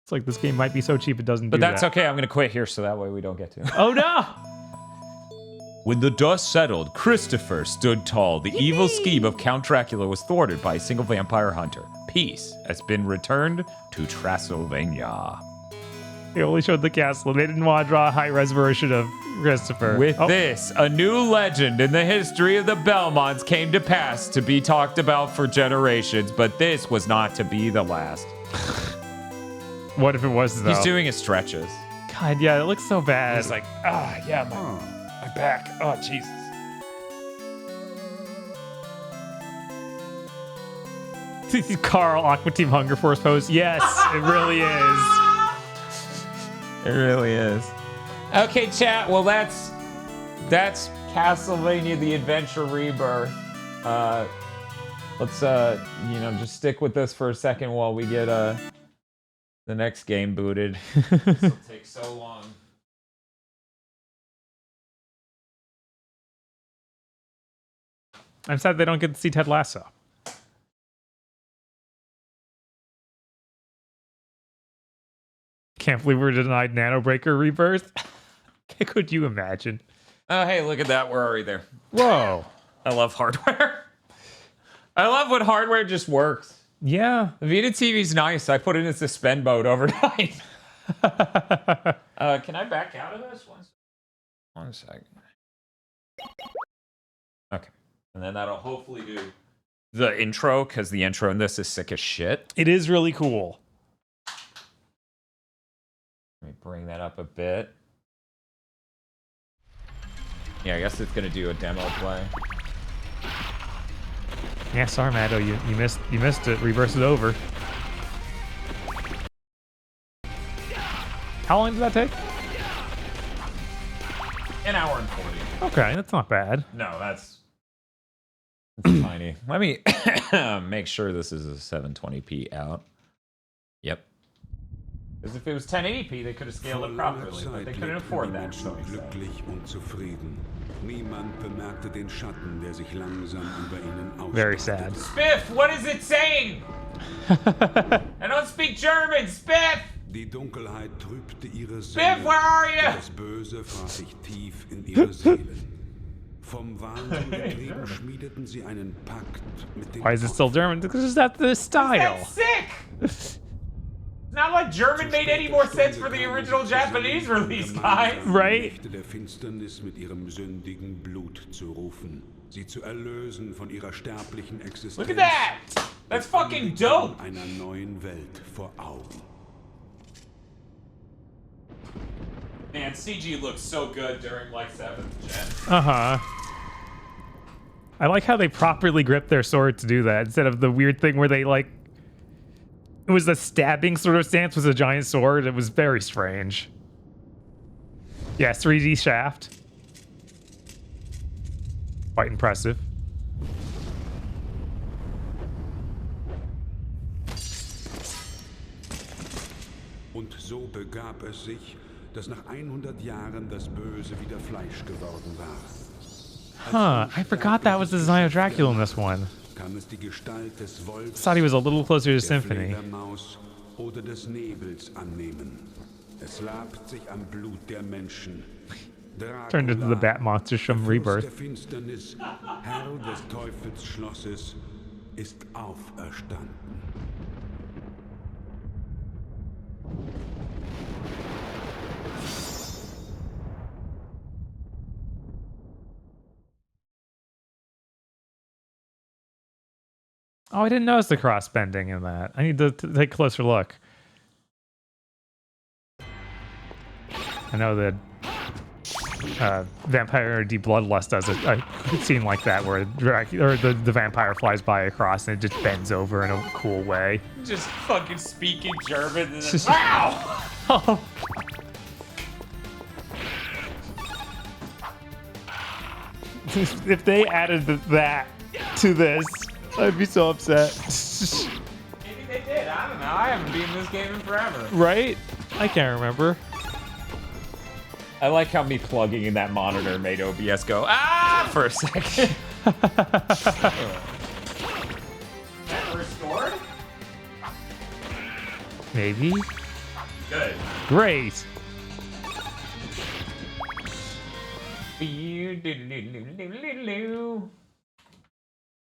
It's like this game might be so cheap it doesn't do But that's that. okay. I'm going to quit here so that way we don't get to. Oh, no! When the dust settled, Christopher stood tall. The evil scheme of Count Dracula was thwarted by a single vampire hunter. Peace has been returned to Classicvania. They only showed the castle. They didn't want to draw a high-res version of Christopher. With this, a new legend in the history of the Belmonts came to pass to be talked about for generations, but this was not to be the last. What if it was, though? He's doing his stretches. God, yeah, it looks so bad. He's like, yeah, my back. Oh, Jesus. Carl, Aqua Team Hunger Force pose. Yes, it really is. It really is. Okay, chat. Well, that's Castlevania: The Adventure Rebirth. Let's just stick with this for a second while we get the next game booted. This will take so long. I'm sad they don't get to see Ted Lasso. Can't believe we're denied Nano Breaker Rebirth. Could you imagine? Oh, hey, look at that. We're already there. Whoa. I love hardware. I love when hardware just works. Yeah. The Vita TV's nice. I put it in suspend mode overnight. Can I back out of this? One second. Okay. And then that'll hopefully do the intro, because the intro in this is sick as shit. It is really cool. Let me bring that up a bit. Yeah, I guess it's gonna do a demo play. Yeah, sorry, Matto, you missed it. Reverse it over. How long did that take? An hour and 40. Okay, that's not bad. No, that's tiny. Let me make sure this is a 720p out. Yep. Because if it was 1080p, they could have scaled it properly, but they couldn't afford that. So glücklich und zufrieden. Niemand bemerkte den Schatten, der sich langsam über ihnen Very ausbreitete. sad. Spiff, what is it saying? I don't speak German, Spiff! Die Dunkelheit trübte ihre Spiff, where are you? Das Böse fraß sich tief in ihre Seelen. Vom Wahnsinn getrieben schmiedeten sie einen Pakt mit dem Why is it still German? Because that's the style. That's sick! It's not like German made any more sense for the original Japanese release, guys. Right? Mächte der Finsternis mit ihrem sündigen Blut zu rufen, sie zu erlösen von ihrer sterblichen Existenz. Look at that! That's fucking dope! Einer neuen Welt vor Augen. Man, CG looks so good during like 7th gen. Uh-huh. I like how they properly grip their sword to do that, instead of the weird thing where they, like... It was the stabbing sort of stance with a giant sword. It was very strange. Yeah, 3D shaft. Quite impressive. Und so begab es sich, dass nach 100 Jahren das Böse wieder Fleisch geworden war. Huh, I forgot that was the design of Dracula in this one. Kann es die Gestalt des Wolfs, Thought he was a little closer to der Symphony. Fledermaus oder des Nebels annehmen. Es labt sich am Blut der Menschen. Turned into the Bat Monster from Fürst Rebirth. der Finsternis, Herr des Teufelsschlosses, ist auferstanden. Oh, I didn't notice the cross bending in that. I need to take a closer look. I know that Vampire D Bloodlust does a scene like that where the vampire flies by across and it just bends over in a cool way. Just fucking speaking German and then, wow! If they added that to this, I'd be so upset. Maybe they did. I don't know. I haven't beaten this game in forever. Right? I can't remember. I like how me plugging in that monitor made OBS go, ah, for a second. That restored? Maybe? Good. Great.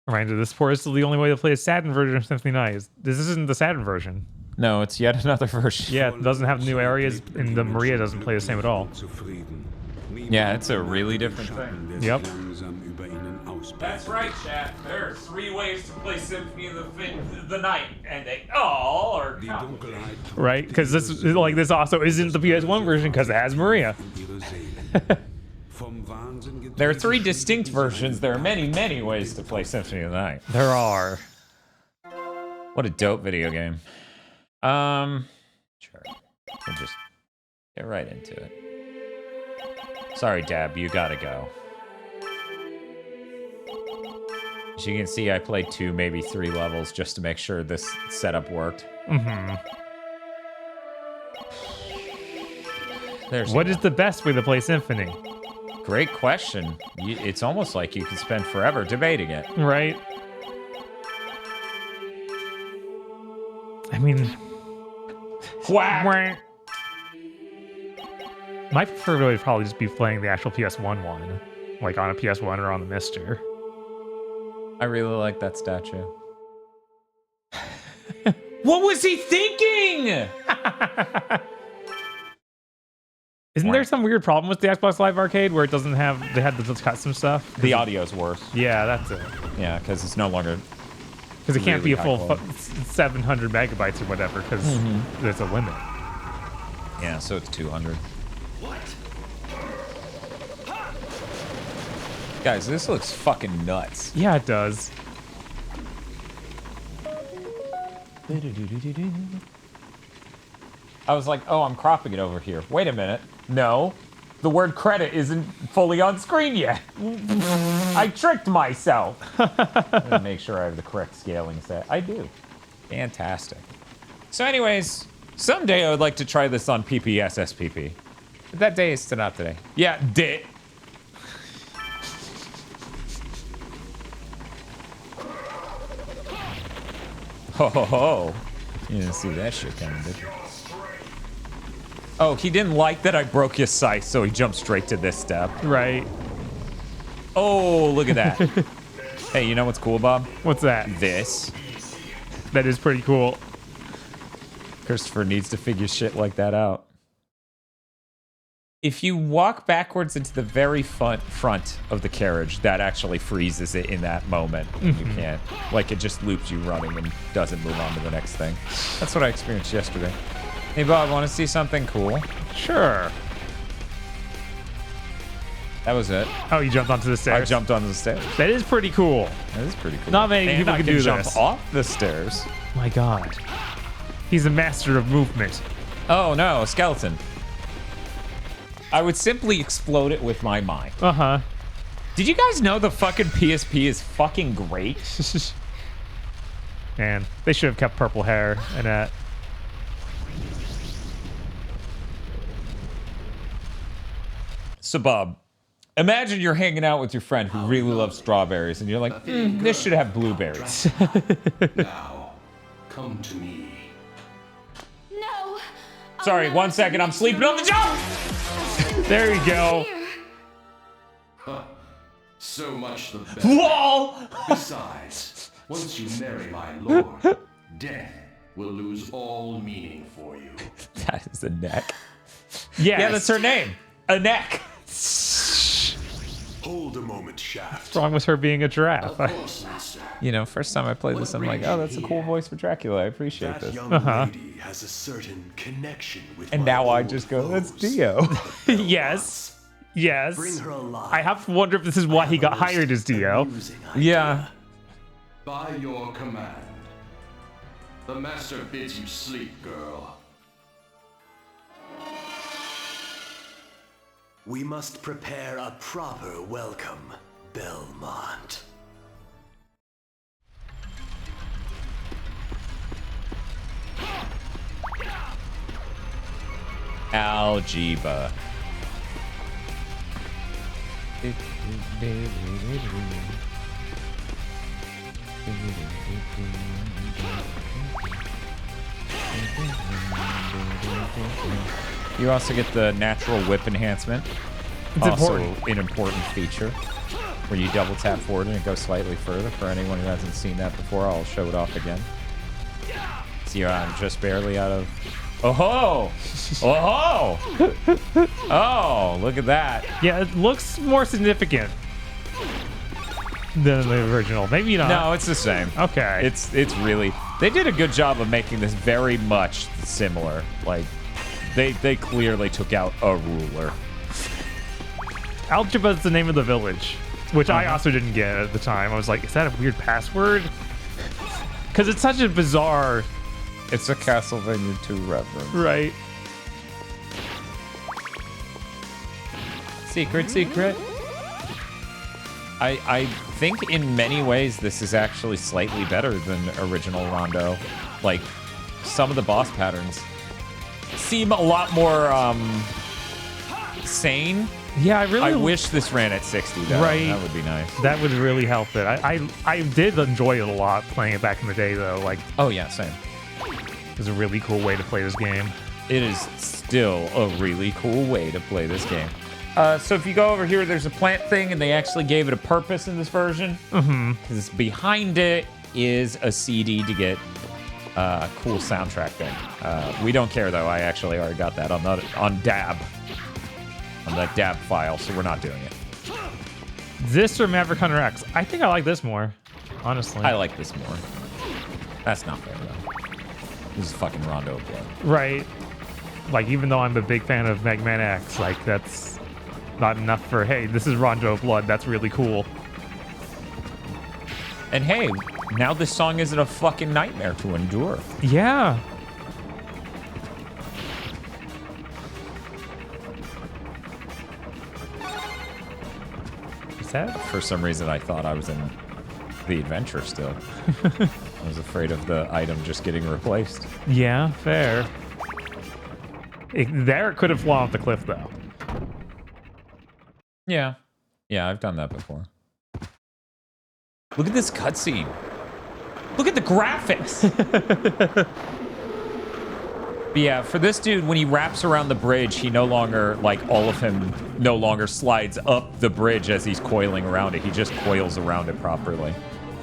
Reminder, this port is still the only way to play a Saturn version of Symphony Night. This isn't the Saturn version. No, it's yet another version. Yeah, it doesn't have new areas, and the Maria doesn't play the same at all. Yeah, it's a really different thing. Yep. That's right, chat. There are 3 ways to play Symphony of the Night, and they all are complicated. Right? Because this also isn't the PS1 version because it has Maria. There are 3 distinct versions. There are many, many ways to play Symphony of the Night. There are. What a dope video game. Sure. We'll just get right into it. Sorry, Dab, you gotta go. As you can see, I played 2, maybe 3 levels just to make sure this setup worked. Mm-hmm. What is the best way to play Symphony? Great question. It's almost like you can spend forever debating it. Right? I mean... Whack! My preferred way would probably just be playing the actual PS1 one. Like on a PS1 or on the Mister. I really like that statue. What was he thinking? Isn't there some weird problem with the Xbox Live Arcade where it doesn't have, they had the custom stuff? The audio's worse. Yeah, that's it. Yeah, because it's no longer... Because it can't really be a full quality. 700 megabytes or whatever, because there's a limit. Yeah, so it's 200. Guys, this looks fucking nuts. Yeah, it does. I was like, oh, I'm cropping it over here. Wait a minute. No. The word credit isn't fully on screen yet. I tricked myself. I'm gonna make sure I have the correct scaling set. I do. Fantastic. So anyways, someday I would like to try this on PPSSPP. But that day is not today. Yeah, dit. Ho ho ho. You didn't see that shit coming, did you? Oh, he didn't like that I broke his sight, so he jumped straight to this step. Right. Oh, look at that. Hey, you know what's cool, Bob? What's that? This. That is pretty cool. Christopher needs to figure shit like that out. If you walk backwards into the very front of the carriage, that actually freezes it in that moment. You can't. Like, it just loops you running and doesn't move on to the next thing. That's what I experienced yesterday. Hey, Bob, want to see something cool? Sure. That was it. Oh, you jumped onto the stairs? I jumped onto the stairs. That is pretty cool. That is pretty cool. Not many people I can do jump this. off the stairs. My God. He's a master of movement. Oh, no, a skeleton. I would simply explode it with my mind. Uh-huh. Did you guys know the fucking PSP is fucking great? Man, they should have kept purple hair and that. So, Bob, imagine you're hanging out with your friend who really loves strawberries, and you're like, this should have blueberries. Now, come to me. No. Sorry, 1 second, I'm sleeping on the job! There you go. So much the better. Wall! Besides, once you marry my lord, death will lose all meaning for you. That is a neck. Yes. Yeah, that's her name. A neck. Hold a moment, Shaft. What's wrong with her being a giraffe? Of course, master. You know, first time I played this, I'm like, oh, that's a cool voice for Dracula. I appreciate That this. young lady has a certain connection with And my now I old just go, that's foes. Dio. Yes. Yes. Bring her alive. I have to wonder if this is why he got hired as Dio. Amusing idea. Yeah. By your command. The master bids you sleep, girl. We must prepare a proper welcome, Belmont. Algebra. You also get the natural whip enhancement. It's also important. an important feature where you double tap forward and it goes slightly further. For anyone who hasn't seen that before, I'll show it off again. See, I'm just barely out of... Oh-ho! Oh-ho! Oh, look at that. Yeah, it looks more significant than the original. Maybe not. No, it's the same. Okay. It's really... They did a good job of making this very much similar. Like, they clearly took out a ruler. Algebra is the name of the village, which I also didn't get at the time. I was like, is that a weird password? Because it's such a bizarre... It's a Castlevania 2 reference. Right. Secret. I think in many ways this is actually slightly better than original Rondo. Like, some of the boss patterns seem a lot more sane. Yeah, I wish this ran at 60 though. Right. That would be nice. That would really help it. I did enjoy it a lot playing it back in the day, though. Like, Oh yeah, same. it was a really cool way to play this game. It is still a really cool way to play this game. So if you go over here, there's a plant thing, and they actually gave it a purpose in this version. Because behind it is a CD to get a cool soundtrack thing. We don't care, though. I actually already got that on DAB. On that DAB file, so we're not doing it. This or Maverick Hunter X? I think I like this more, honestly. I like this more. That's not fair, though. This is fucking Rondo of Blood. Right. Like, even though I'm a big fan of Mega Man X, like, that's not enough for, hey, this is Rondo of Blood. That's really cool. And hey, now this song isn't a fucking nightmare to endure. Yeah. Is that? For some reason, I thought I was in the adventure still. I was afraid of the item just getting replaced. Yeah, fair. There it could have flown off the cliff, though. Yeah. Yeah, I've done that before. Look at this cutscene. Look at the graphics. But yeah, for this dude, when he wraps around the bridge, he no longer, like, all of him no longer slides up the bridge as he's coiling around it. He just coils around it properly.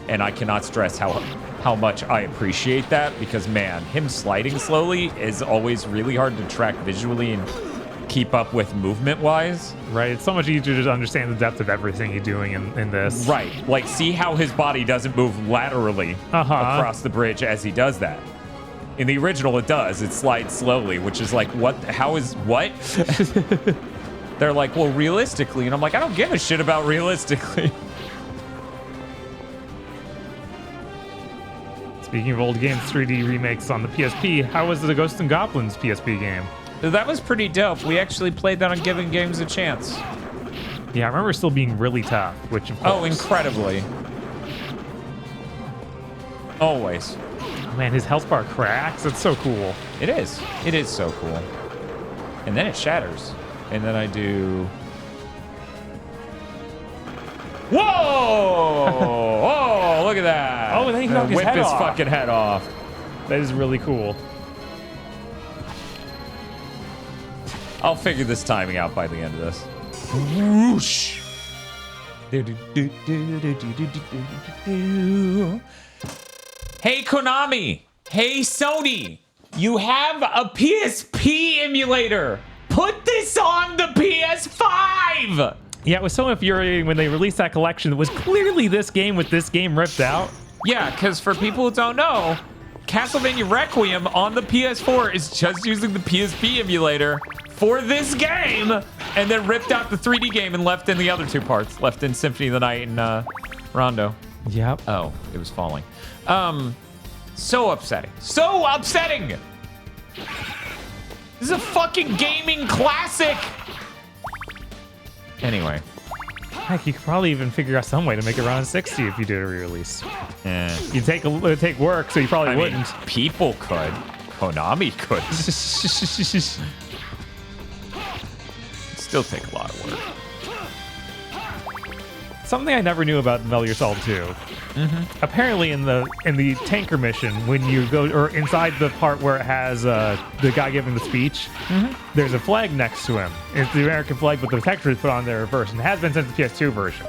And I cannot stress how much I appreciate that, because, man, him sliding slowly is always really hard to track visually and keep up with movement-wise. Right, it's so much easier to understand the depth of everything you're doing in this. Right, like, see how his body doesn't move laterally across the bridge as he does that. In the original, it does. It slides slowly, which is like, what? How is, what? They're like, well, realistically. And I'm like, I don't give a shit about realistically. Speaking of old games, 3D remakes on the PSP, how was the Ghosts and Goblins PSP game? That was pretty dope. We actually played that on Giving Games a Chance. Yeah, I remember it still being really tough, which of course... Oh, incredibly. Always. Oh, man, his health bar cracks. It's so cool. It is. It is so cool. And then it shatters. And then I do... Whoa! Oh, look at that. Oh, and then he knocked his whip head his off. fucking head off. That is really cool. I'll figure this timing out by the end of this. Whoosh. Hey, Konami. Hey, Sony. You have a PSP emulator. Put this on the PS5. Yeah, it was so infuriating when they released that collection that was clearly this game with this game ripped out. Yeah, because for people who don't know, Castlevania Requiem on the PS4 is just using the PSP emulator for this game, and then ripped out the 3D game and left in the other 2 parts. Left in Symphony of the Night and Rondo. Yep. Oh, it was falling. So upsetting. So upsetting! This is a fucking gaming classic! Anyway. Heck, you could probably even figure out some way to make it run 60 if you did a re-release. It'd take work, so you probably wouldn't. Mean, people could. Konami could. Still take a lot of work. Something I never knew about Metal Gear Solid 2. Apparently, in the tanker mission, when you go or inside the part where it has the guy giving the speech, there's a flag next to him. It's the American flag, but the texture is put on there reverse, and it has been since the PS2 version.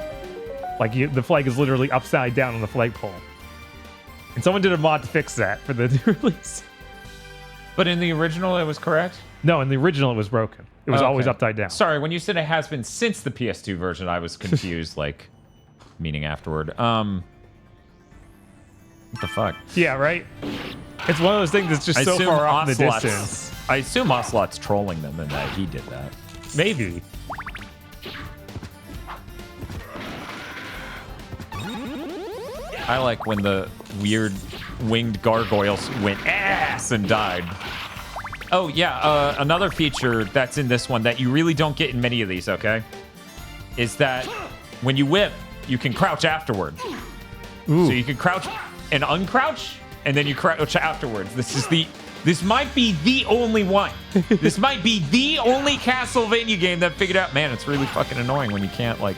Like the flag is literally upside down on the flagpole. And someone did a mod to fix that for the release. But in the original, it was correct? No, in the original, it was broken. It was always upside down. Sorry, when you said it has been since the PS2 version, I was confused, like, meaning afterward. What the fuck? Yeah, right? It's one of those things that's just so far off in the distance. I assume Ocelot's trolling them and that he did that. Maybe. I like when the weird winged gargoyles went ass and died. Oh, yeah, another feature that's in this one that you really don't get in many of these, okay? Is that when you whip, you can crouch afterward. Ooh. So you can crouch and uncrouch, and then you crouch afterwards. This might be the only one. This might be the only Castlevania game that figured out, man, it's really fucking annoying when you can't, like,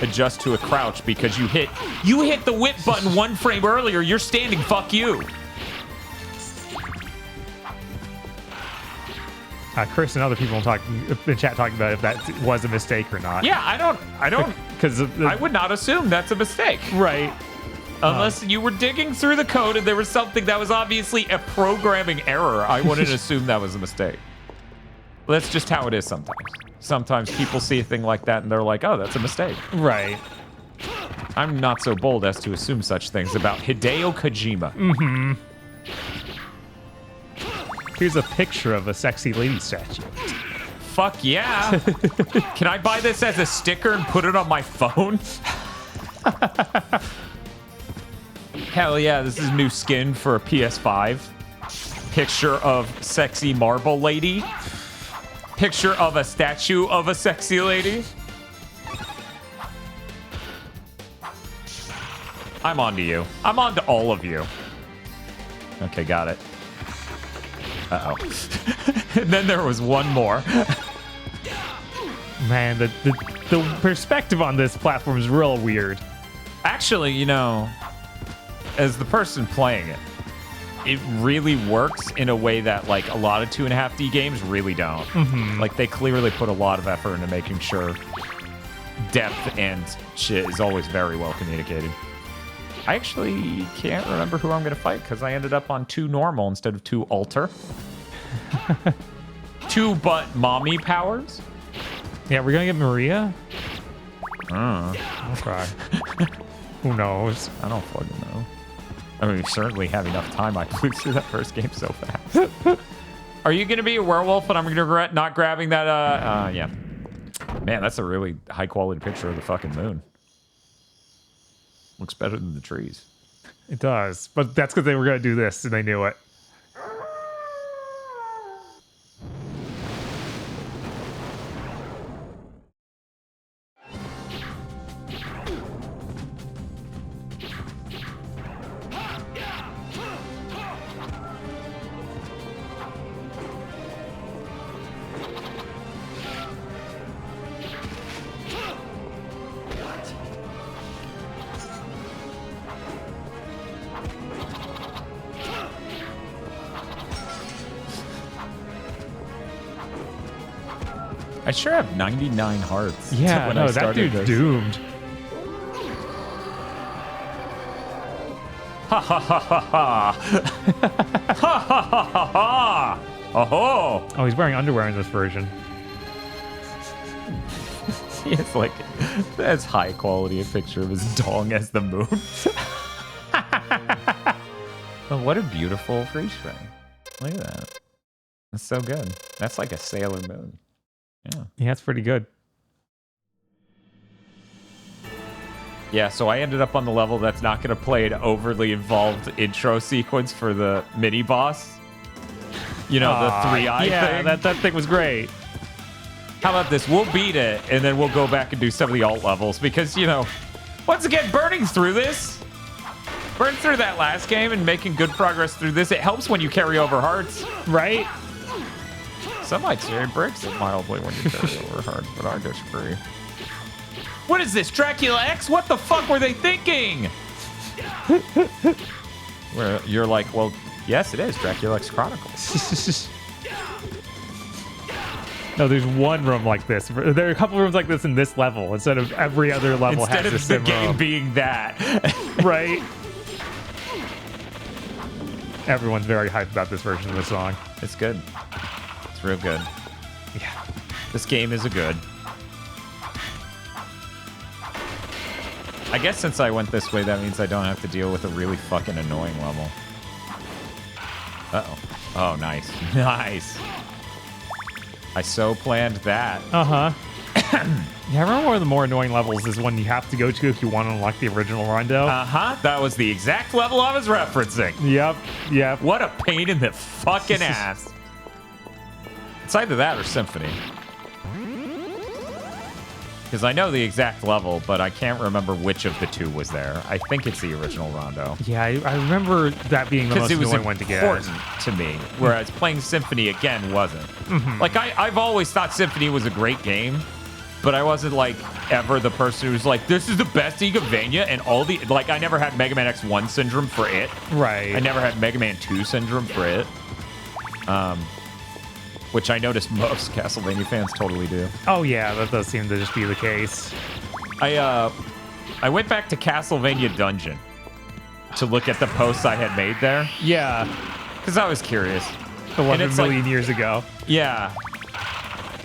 adjust to a crouch because you hit the whip button 1 frame earlier, you're standing, fuck you. Chris and other people in chat talking about if that was a mistake or not. Yeah, I don't, because I would not assume that's a mistake. Right. Unless you were digging through the code and there was something that was obviously a programming error, I wouldn't assume that was a mistake. That's just how it is sometimes. Sometimes people see a thing like that and they're like, oh, that's a mistake. Right. I'm not so bold as to assume such things about Hideo Kojima. Mm-hmm. Here's a picture of a sexy lady statue. Fuck yeah. Can I buy this as a sticker and put it on my phone? Hell yeah, this is new skin for a PS5. Picture of sexy marble lady. Picture of a statue of a sexy lady. I'm on to you. I'm on to all of you. Okay, got it. Uh-oh. And then there was one more. Man, the perspective on this platform is real weird. Actually, you know, as the person playing it, it really works in a way that, like, a lot of 2.5D games really don't. Mm-hmm. Like, they clearly put a lot of effort into making sure depth and shit is always very well communicated. I actually can't remember who I'm going to fight because I ended up on 2 normal instead of 2 alter. 2 but mommy powers. Yeah, we're going to get Maria? I'll try. Who knows? I don't fucking know. I mean, we certainly have enough time. I flew through that first game so fast. Are you going to be a werewolf and I'm going to regret not grabbing that? Yeah. Man, that's a really high quality picture of the fucking moon. Looks better than the trees. It does, but that's because they were going to do this and they knew it. I sure have 99 hearts. Yeah, when no, I that started dude's this. doomed. Ha ha ha ha ha! Ha ha ha ha ha! Oh, Oh, he's wearing underwear in this version. he has like as high quality a picture of his dong as the moon. Oh, what a beautiful freeze frame! Look at that. That's so good. That's like a Sailor Moon. Yeah. Yeah, it's pretty good. Yeah, so I ended up on the level that's not going to play an overly involved intro sequence for the mini boss. You know, the 3-eye thing. Yeah, that thing was great. How about this? We'll beat it, and then we'll go back and do some of the alt levels because, you know, once again, burning through this, burn through that last game and making good progress through this, it helps when you carry over hearts. Right? Some might say it breaks it mildly when you carry over hearts, but I disagree. What is this, Dracula X? What the fuck were they thinking? Where you're like, well, yes, it is Dracula X Chronicles. No, there's one room like this. There are a couple rooms like this in this level instead of every other level Instead has of the the same game room. being that. Right? Everyone's very hyped about this version of the song. It's good. It's real good. Yeah. This game is a good. I guess since I went this way, that means I don't have to deal with a really fucking annoying level. Uh-oh. Oh, nice. Nice. I so planned that. Uh-huh. Yeah, I remember one of the more annoying levels is one you have to go to if you want to unlock the original Rondo. Uh-huh. That was the exact level I was referencing. Yep. What a pain in the fucking ass. It's either that or Symphony. Because I know the exact level, but I can't remember which of the two was there. I think it's the original Rondo. Yeah, I remember that being the most Because it was annoying one to get. important to me, whereas playing Symphony again wasn't. Like I've always thought Symphony was a great game, but I wasn't like ever the person who's like, this is the best GigaBoots, and all the like. I never had Mega Man X1 syndrome for it. Right. I never had Mega Man 2 syndrome for it. Which I noticed most Castlevania fans totally do. Oh yeah, that does seem to just be the case. I went back to Castlevania Dungeon to look at the posts I had made there Yeah. because I was curious. 11 it's million like- years ago. Yeah.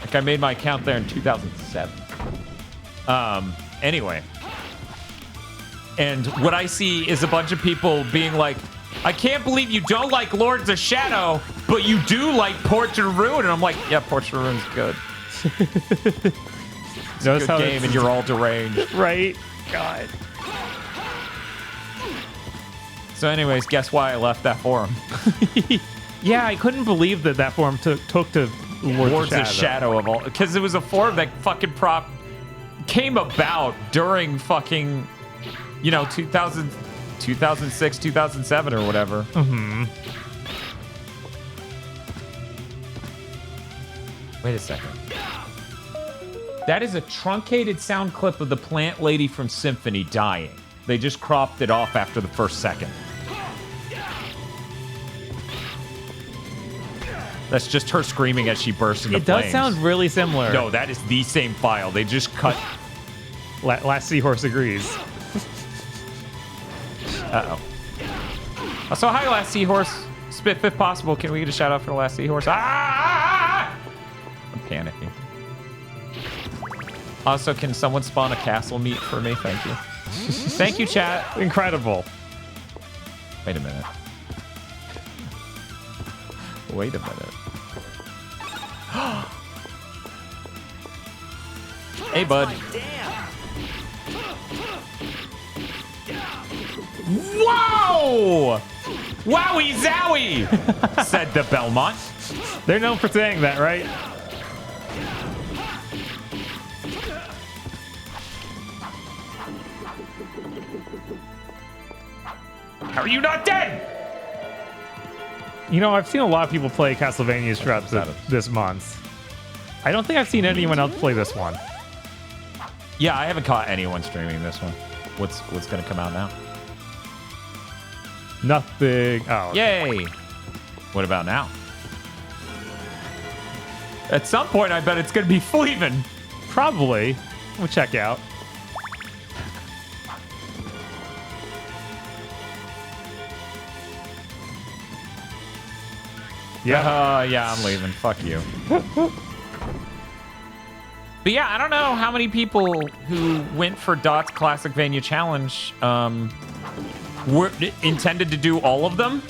Like I made my account there in 2007. Anyway. And what I see is a bunch of people being like, I can't believe you don't like Lords of Shadow, but you do like Portrait of Ruin. And I'm like, yeah, Portrait of Ruin's good. It's a good game and you're all deranged. Right? God. So anyways, guess why I left that forum? Yeah, I couldn't believe that forum took to Lords of Shadow of all, because it was a forum that fucking came about during fucking, 2006, 2007 or whatever. Mm-hmm. Wait a second. That is a truncated sound clip of the plant lady from Symphony dying. They just cropped it off after the first second. That's just her screaming as she bursts into It flames. does sound really similar. No, that is the same file. They just cut... Last Seahorse agrees. Uh-oh. Also, hi, Last Seahorse. Spit if possible. Can we get a shout out for the Last Seahorse? Ah! I'm panicking. Also, can someone spawn a castle meat for me? Thank you. Thank you, chat. Incredible. Wait a minute. Wait a minute. Hey, bud. Whoa! Wowie zowie! Said the Belmont. They're known for saying that, right? How are you not dead? I've seen a lot of people play Castlevania throughout this month. I don't think I've seen anyone else play this one. Yeah, I haven't caught anyone streaming this one. What's gonna come out now? Nothing. Oh. Yay! What about now? At some point, I bet it's gonna be Fleevin. Probably. We'll check out. Yeah, I'm leaving. Fuck you. But yeah, I don't know how many people who went for Dot's Classicvania challenge were intended to do all of them.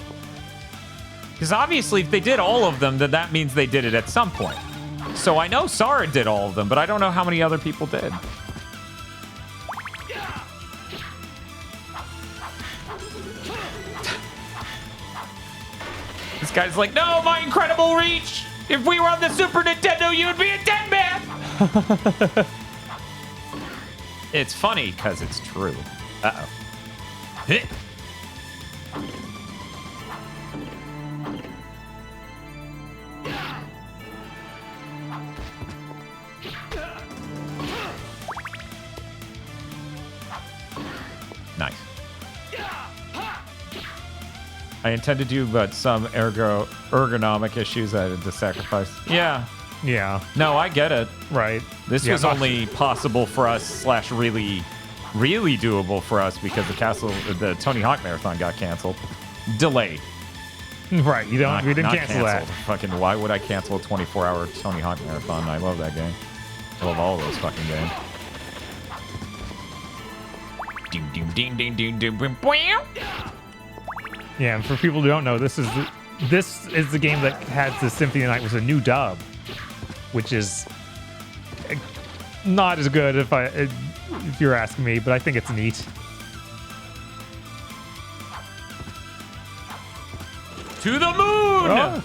Because obviously, if they did all of them, then that means they did it at some point. So I know Sara did all of them, but I don't know how many other people did. This guy's like, no, my incredible reach! If we were on the Super Nintendo, you would be a dead man! It's funny, because it's true. Uh-oh. Hit. Nice. I intended to, but some ergonomic issues I had to sacrifice. Yeah. Yeah. No, I get it. Right. This was only possible for us / really doable for us because the Tony Hawk Marathon got canceled. Delayed. Right. We didn't cancel that. Fucking why would I cancel a 24-hour Tony Hawk Marathon? I love that game. I love all of those fucking games. Yeah, and for people who don't know, this is the game that had the Symphony of the Night with a new dub, which is not as good if you're asking me, but I think it's neat. To the moon! Oh.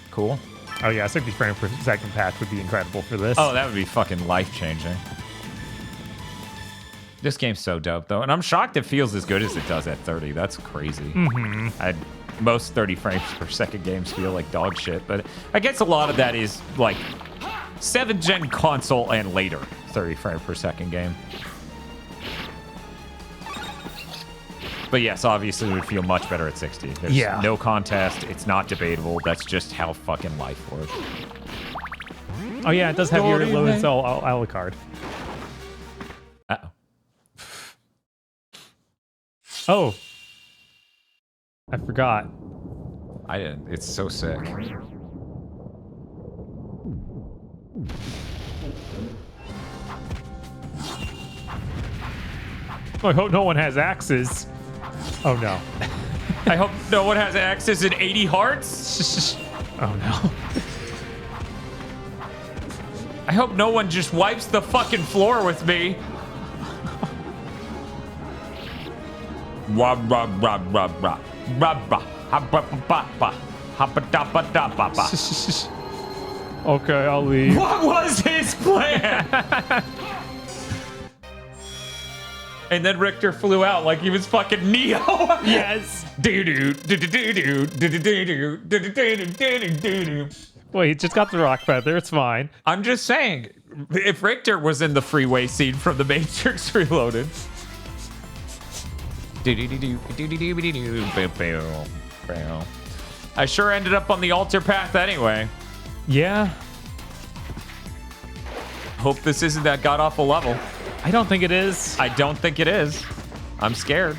Cool. Oh yeah, 60 frame per second patch would be incredible for this. Oh, that would be fucking life-changing. This game's so dope, though. And I'm shocked it feels as good as it does at 30. That's crazy. Mm-hmm. Most 30 frames per second games feel like dog shit, but I guess a lot of that is, like, 7th-gen console and later 30 frame per second game. But yes, obviously it would feel much better at 60. There's no contest. It's not debatable. That's just how fucking life works. Oh yeah, it does have your load cell a la carte. Uh-oh. Oh. I forgot. I didn't. It's so sick. I hope no one has axes. Oh no. I hope no one has access in 80 hearts. Oh no. I hope no one just wipes the fucking floor with me. Rub, rub, rub, rub, rub. Rub, rub. Okay, I'll leave. What was his plan? And then Richter flew out like he was fucking Neo. Yes. Well, he just got the rock feather. It's fine. I'm just saying, if Richter was in the freeway scene from The Matrix Reloaded. I sure ended up on the altar path anyway. Yeah. Hope this isn't that god-awful level. I don't think it is. I don't think it is. I'm scared.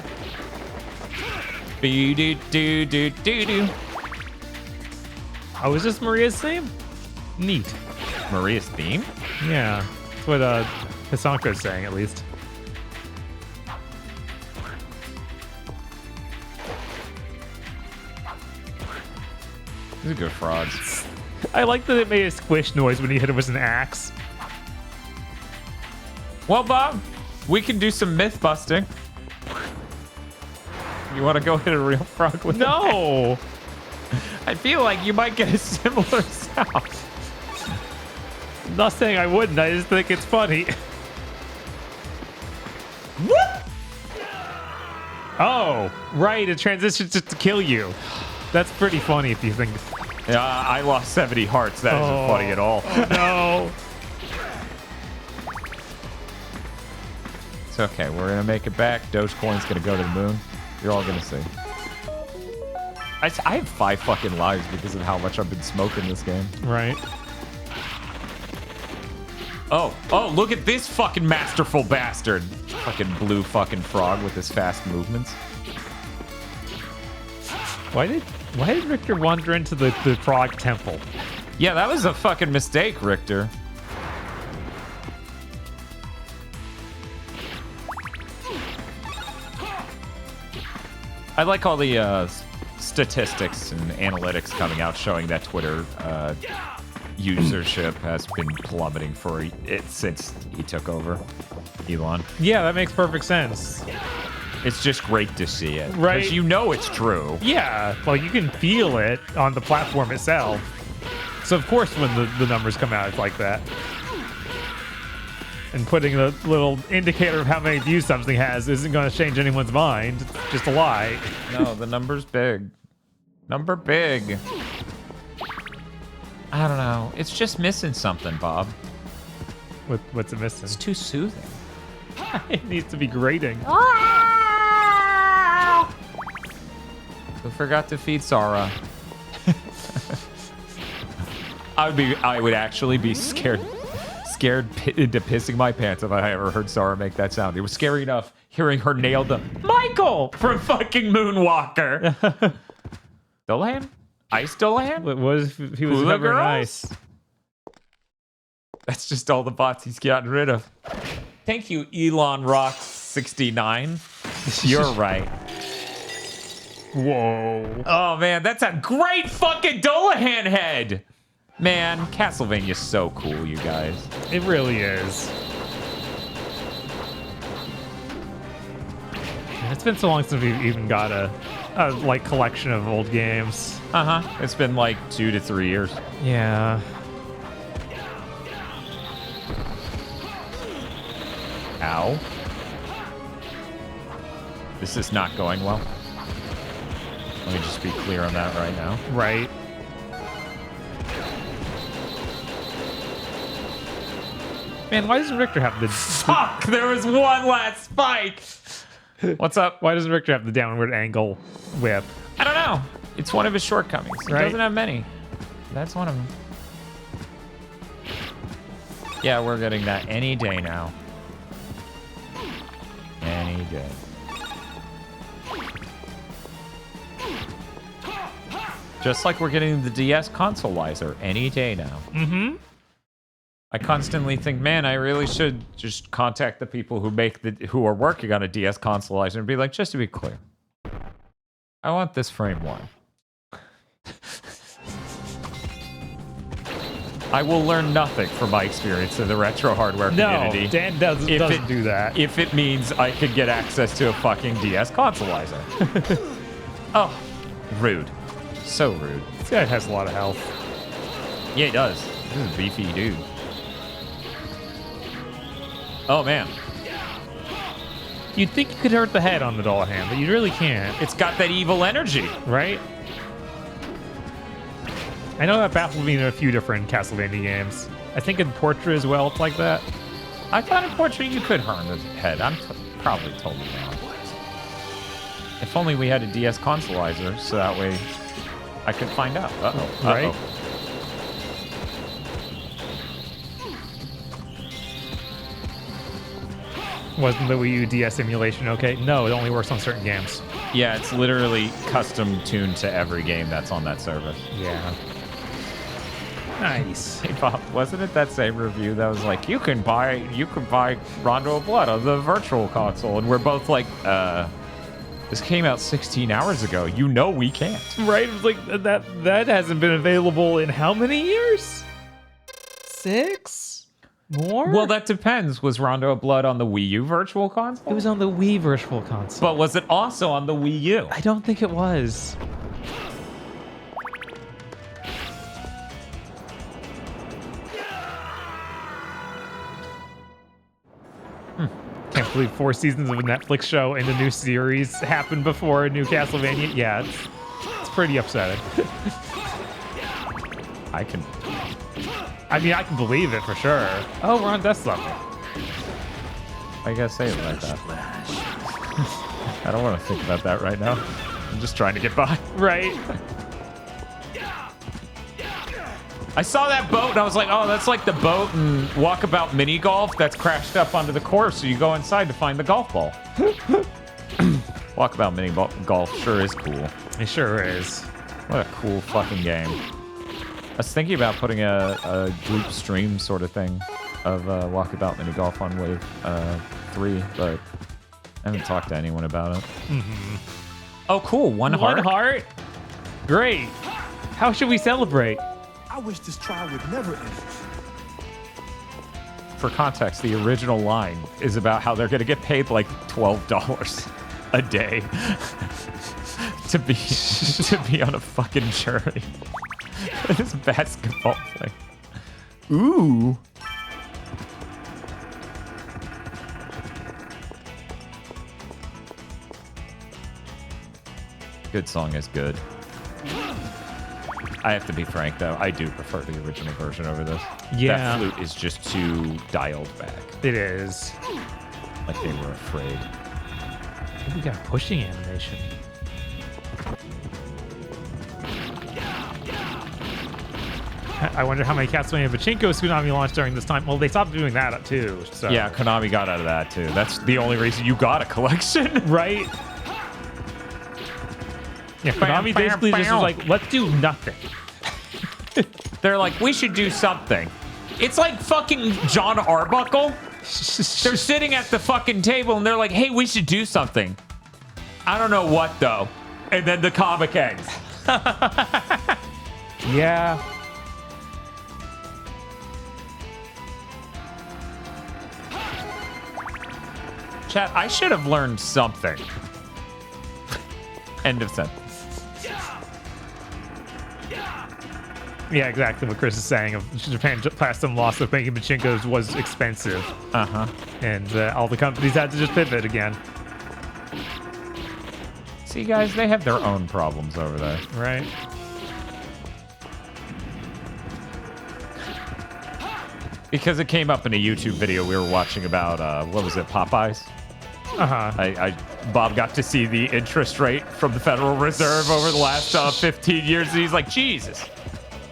Oh, is this Maria's theme? Neat. Maria's theme? Yeah. That's what Hisanko's saying, at least. These are good frogs. I like that it made a squish noise when you hit it with an axe. Well, Bob, we can do some myth busting. You want to go hit a real frog with No! I feel like you might get a similar sound. I'm not saying I wouldn't, I just think it's funny. What? Oh, right, it transitions to kill you. That's pretty funny if you think. Yeah, I lost 70 hearts. That isn't funny at all. Oh, no. It's okay. We're going to make it back. Dogecoin's going to go to the moon. You're all going to see. I have 5 fucking lives because of how much I've been smoking this game. Right. Oh, look at this fucking masterful bastard. Fucking blue fucking frog with his fast movements. Why did Richter wander into the frog temple? Yeah, that was a fucking mistake, Richter. I like all the statistics and analytics coming out showing that Twitter usership has been plummeting for it since he took over, Elon. Yeah, that makes perfect sense. It's just great to see it. Right. Because you know it's true. Yeah, like you can feel it on the platform itself. So of course when the numbers come out, it's like that. And putting the little indicator of how many views something has isn't going to change anyone's mind. It's just a lie. No, the number's big. Number big. I don't know. It's just missing something, Bob. What's it missing? It's too soothing. It needs to be grating. Who forgot to feed Sara? I would actually be scared into pissing my pants if I ever heard Sara make that sound. It was scary enough hearing her nail the Michael from fucking Moonwalker. Dullahan? Ice Dullahan? What if he was Hula never girls? nice? That's just all the bots he's gotten rid of. Thank you, Elon Rock 69. You're right. Whoa. Oh man, that's a great fucking Dullahan head. Man, Castlevania's so cool, you guys. It really is. It's been so long since we've even got a like collection of old games. Uh-huh. It's been like 2 to 3 years. Yeah. Ow. This is not going well. Let me just be clear on that right now. Right. Man, why doesn't Richter have the... Fuck! There was one last spike! What's up? Why doesn't Richter have the downward angle whip? I don't know. It's one of his shortcomings. He Right. doesn't have many. That's one of them. Yeah, we're getting that any day now. Any day. Just like we're getting the DS consoleizer any day now. Mm-hmm. I constantly think, man, I really should just contact the people who are working on a DS consoleizer and be like, just to be clear, I want this frame one. I will learn nothing from my experience in the retro hardware community. No, Dan doesn't do that. If it means I could get access to a fucking DS consoleizer. Oh, rude. So rude. This guy has a lot of health. Yeah, he does. This is a beefy dude. Oh, man. You'd think you could hurt the head on the Dullahan, but you really can't. It's got that evil energy. Right? I know that baffled me in a few different Castlevania games. I think in Portrait as well, it's like that. I thought in Portrait you could harm the head. I'm probably totally wrong. If only we had a DS consoleizer, so that way I could find out. Uh-oh. Right? Uh-oh. Wasn't the Wii U DS emulation okay? No, it only works on certain games. Yeah, it's literally custom tuned to every game that's on that service. Yeah. Nice. Hey Bob, wasn't it that same review that was like, you can buy Rondo of Blood on the virtual console, and we're both like, this came out 16 hours ago. You know we can't. Right? It was like that hasn't been available in how many years? 6? More? Well, that depends. Was Rondo of Blood on the Wii U virtual console? It was on the Wii virtual console. But was it also on the Wii U? I don't think it was. Can't believe 4 seasons of a Netflix show and a new series happened before a new Castlevania. Yeah, it's pretty upsetting. I can believe it for sure. Oh, we're on death level. I gotta say it like that. I don't want to think about that right now. I'm just trying to get by. Right. I saw that boat and I was like, oh, that's like the boat in Walkabout Mini Golf that's crashed up onto the course, so you go inside to find the golf ball. Walkabout Mini Golf sure is cool. It sure is. What a cool fucking game. I was thinking about putting a group stream sort of thing of Walkabout Mini Golf on Wave 3, but I haven't talked to anyone about it. Mm-hmm. Oh, cool. One One heart. heart? Great. How should we celebrate? I wish this trial would never end. For context, the original line is about how they're going to get paid like $12 a day to be on a fucking jury. This basketball thing. Ooh. Good song is good. I have to be frank, though. I do prefer the original version over this. Yeah. That flute is just too dialed back. It is. Like they were afraid. We got pushing animation. I wonder how many Castlevania Pachinko Tsunami launched during this time. Well, they stopped doing that too. So. Yeah, Konami got out of that, too. That's the only reason you got a collection. Right? Yeah, Konami basically just was like, let's do nothing. They're like, we should do something. It's like fucking John Arbuckle. They're sitting at the fucking table and they're like, hey, we should do something. I don't know what, though. And then the comic ends. Yeah. Chat, I should have learned something. End of sentence. Yeah, exactly what Chris is saying. Of Japan passed some loss of making pachinkos was expensive. Uh-huh. And all the companies had to just pivot again. See, guys, they have their own problems over there. Right? Because it came up in a YouTube video we were watching about, what was it, Popeyes? Uh-huh. Bob got to see the interest rate from the Federal Reserve over the last 15 years, and he's like, Jesus.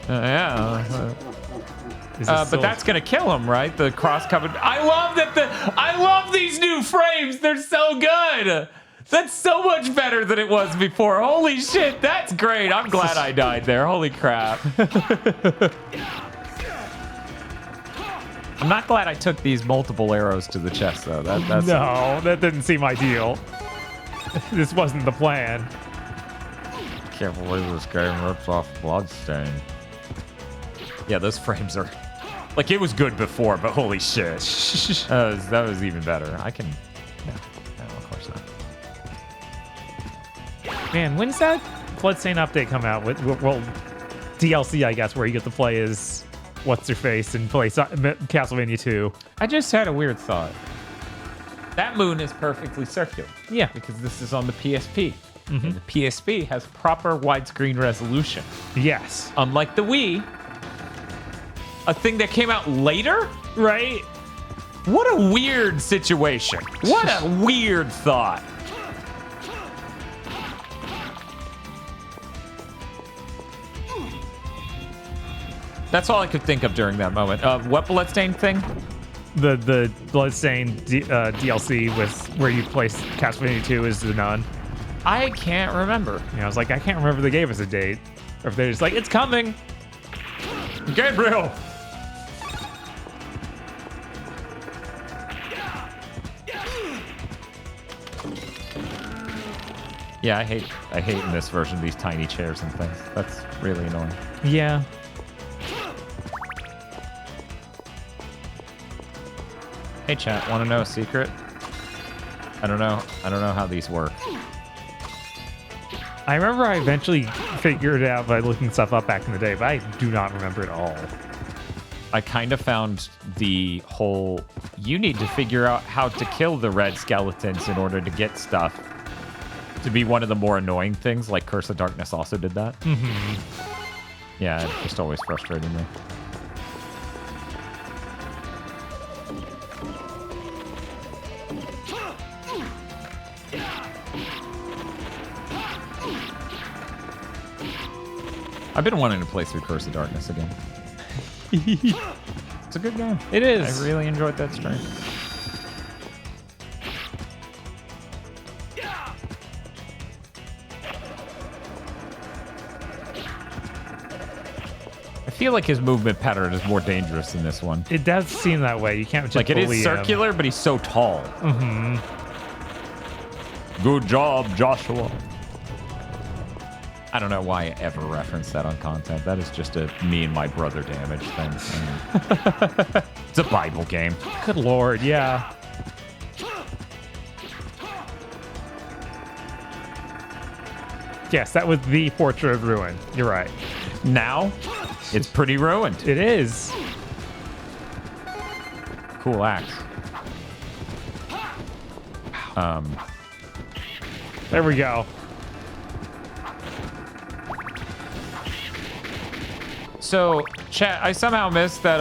Yeah. But that's gonna kill him, right? The cross-covered. I love these new frames. They're so good. That's so much better than it was before. Holy shit, that's great. I'm glad I died there. Holy crap. I'm not glad I took these multiple arrows to the chest, though. That's No, that didn't seem ideal. This wasn't the plan. Can't believe this game rips off Bloodstain. Yeah, those frames are... Like, it was good before, but holy shit. That was even better. I can... No, of course not. Man, when's that Bloodstain update come out? Well, DLC, I guess, where you get to play as What's-Her-Face and play Castlevania 2. I just had a weird thought. That moon is perfectly circular. Yeah. Because this is on the PSP. And the PSP has proper widescreen resolution. Yes. Unlike the Wii, a thing that came out later? Right? What a weird situation. What a weird thought. That's all I could think of during that moment. What Bloodstain thing? The Bloodstain DLC with where you place Castlevania 2 as the nun. I can't remember. You know, I was like, I can't remember if they gave us a date. Or if they're just like, it's coming. Gabriel! Yeah, I hate in this version these tiny chairs and things. That's really annoying. Yeah. Hey chat, want to know a secret? I don't know how these work. I remember I eventually figured it out by looking stuff up back in the day, but I do not remember it all. I kind of found the whole, you need to figure out how to kill the red skeletons in order to get stuff, to be one of the more annoying things, like Curse of Darkness also did that. Yeah, it just always frustrated me. I've been wanting to play through Curse of Darkness again. It's a good game. It is. I really enjoyed that stream. I feel like his movement pattern is more dangerous than this one. It does seem that way. You can't just Like, it bully is him. circular, but he's so tall. Good job, Joshua. I don't know why I ever reference that on content. That is just a me and my brother damage thing. It's a Bible game. Good lord, yeah. Yes, that was the Portrait of Ruin. You're right. Now, it's pretty ruined. It is. Cool axe. There we go. So, chat, I somehow missed that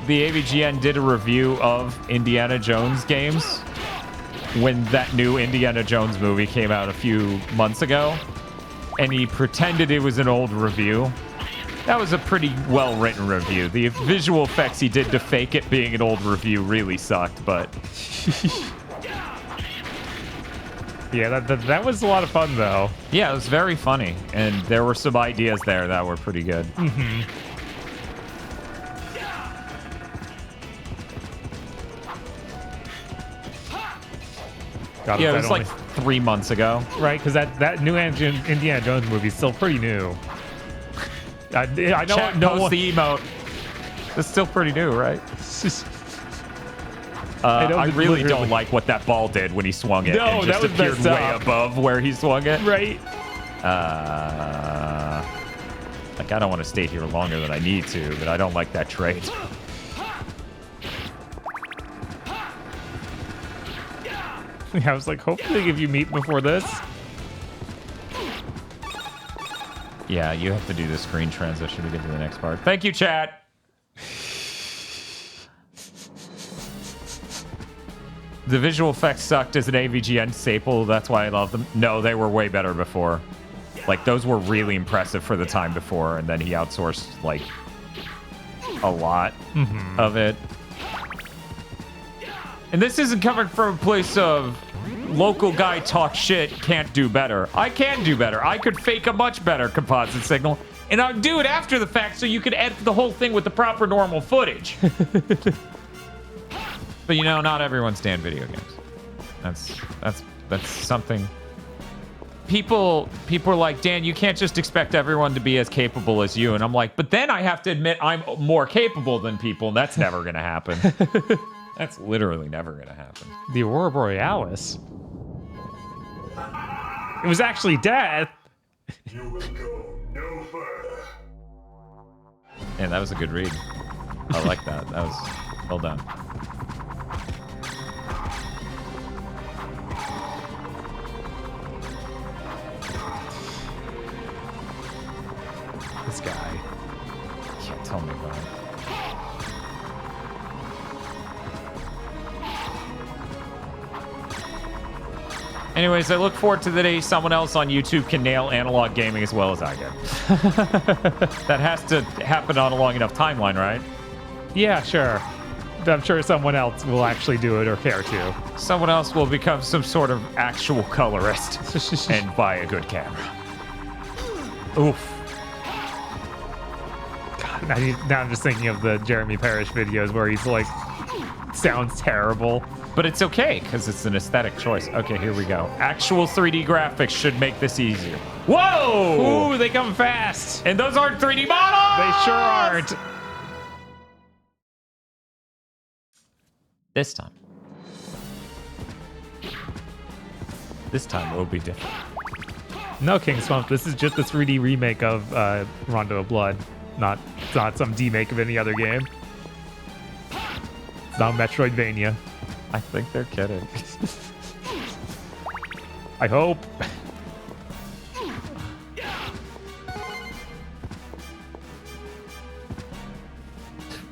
the AVGN did a review of Indiana Jones games when that new Indiana Jones movie came out a few months ago, and he pretended it was an old review. That was a pretty well-written review. The visual effects he did to fake it being an old review really sucked, but... Yeah, that was a lot of fun, though. Yeah, it was very funny, and there were some ideas there that were pretty good. Mm-hmm. God, Yeah, it was like 3 months ago. Right, because that new Indiana Jones movie is still pretty new. I know Chat knows the emote. It's still pretty new, right? I really don't like what that ball did when he swung it. No, and just that was appeared messed way up. above where he swung it. Right. Like, I don't want to stay here longer than I need to, but I don't like that trade. Yeah, I was like, hopefully if you meet before this. Yeah, you have to do the screen transition to get to the next part. Thank you, chat. The visual effects sucked as an AVGN staple. That's why I love them. No, they were way better before. Like, those were really impressive for the time before, and then he outsourced, like, a lot of it. And this isn't coming from a place of local guy talk shit, can't do better. I can do better. I could fake a much better composite signal, and I'll do it after the fact so you can edit the whole thing with the proper normal footage. But you know, not everyone's stand video games. That's something. People are like, Dan, you can't just expect everyone to be as capable as you. And I'm like, but then I have to admit I'm more capable than people, and that's never gonna happen. That's literally never gonna happen. The Aurora Borealis. It was actually death. You will go no further. Yeah, that was a good read. I like that. That was well done. This guy. Can't tell me about it. Anyways, I look forward to the day someone else on YouTube can nail analog gaming as well as I can. That has to happen on a long enough timeline, right? Yeah, sure. I'm sure someone else will actually do it or care to. Someone else will become some sort of actual colorist and buy a good camera. Oof. God, now I'm just thinking of the Jeremy Parrish videos where he's like, sounds terrible. But it's okay, because it's an aesthetic choice. Okay, here we go. Actual 3D graphics should make this easier. Whoa! Ooh, they come fast. And those aren't 3D models! They sure aren't. This time. This time will be different. No, King Swamp, this is just the 3D remake of Rondo of Blood. Not some demake of any other game. It's not Metroidvania. I think they're kidding. I hope.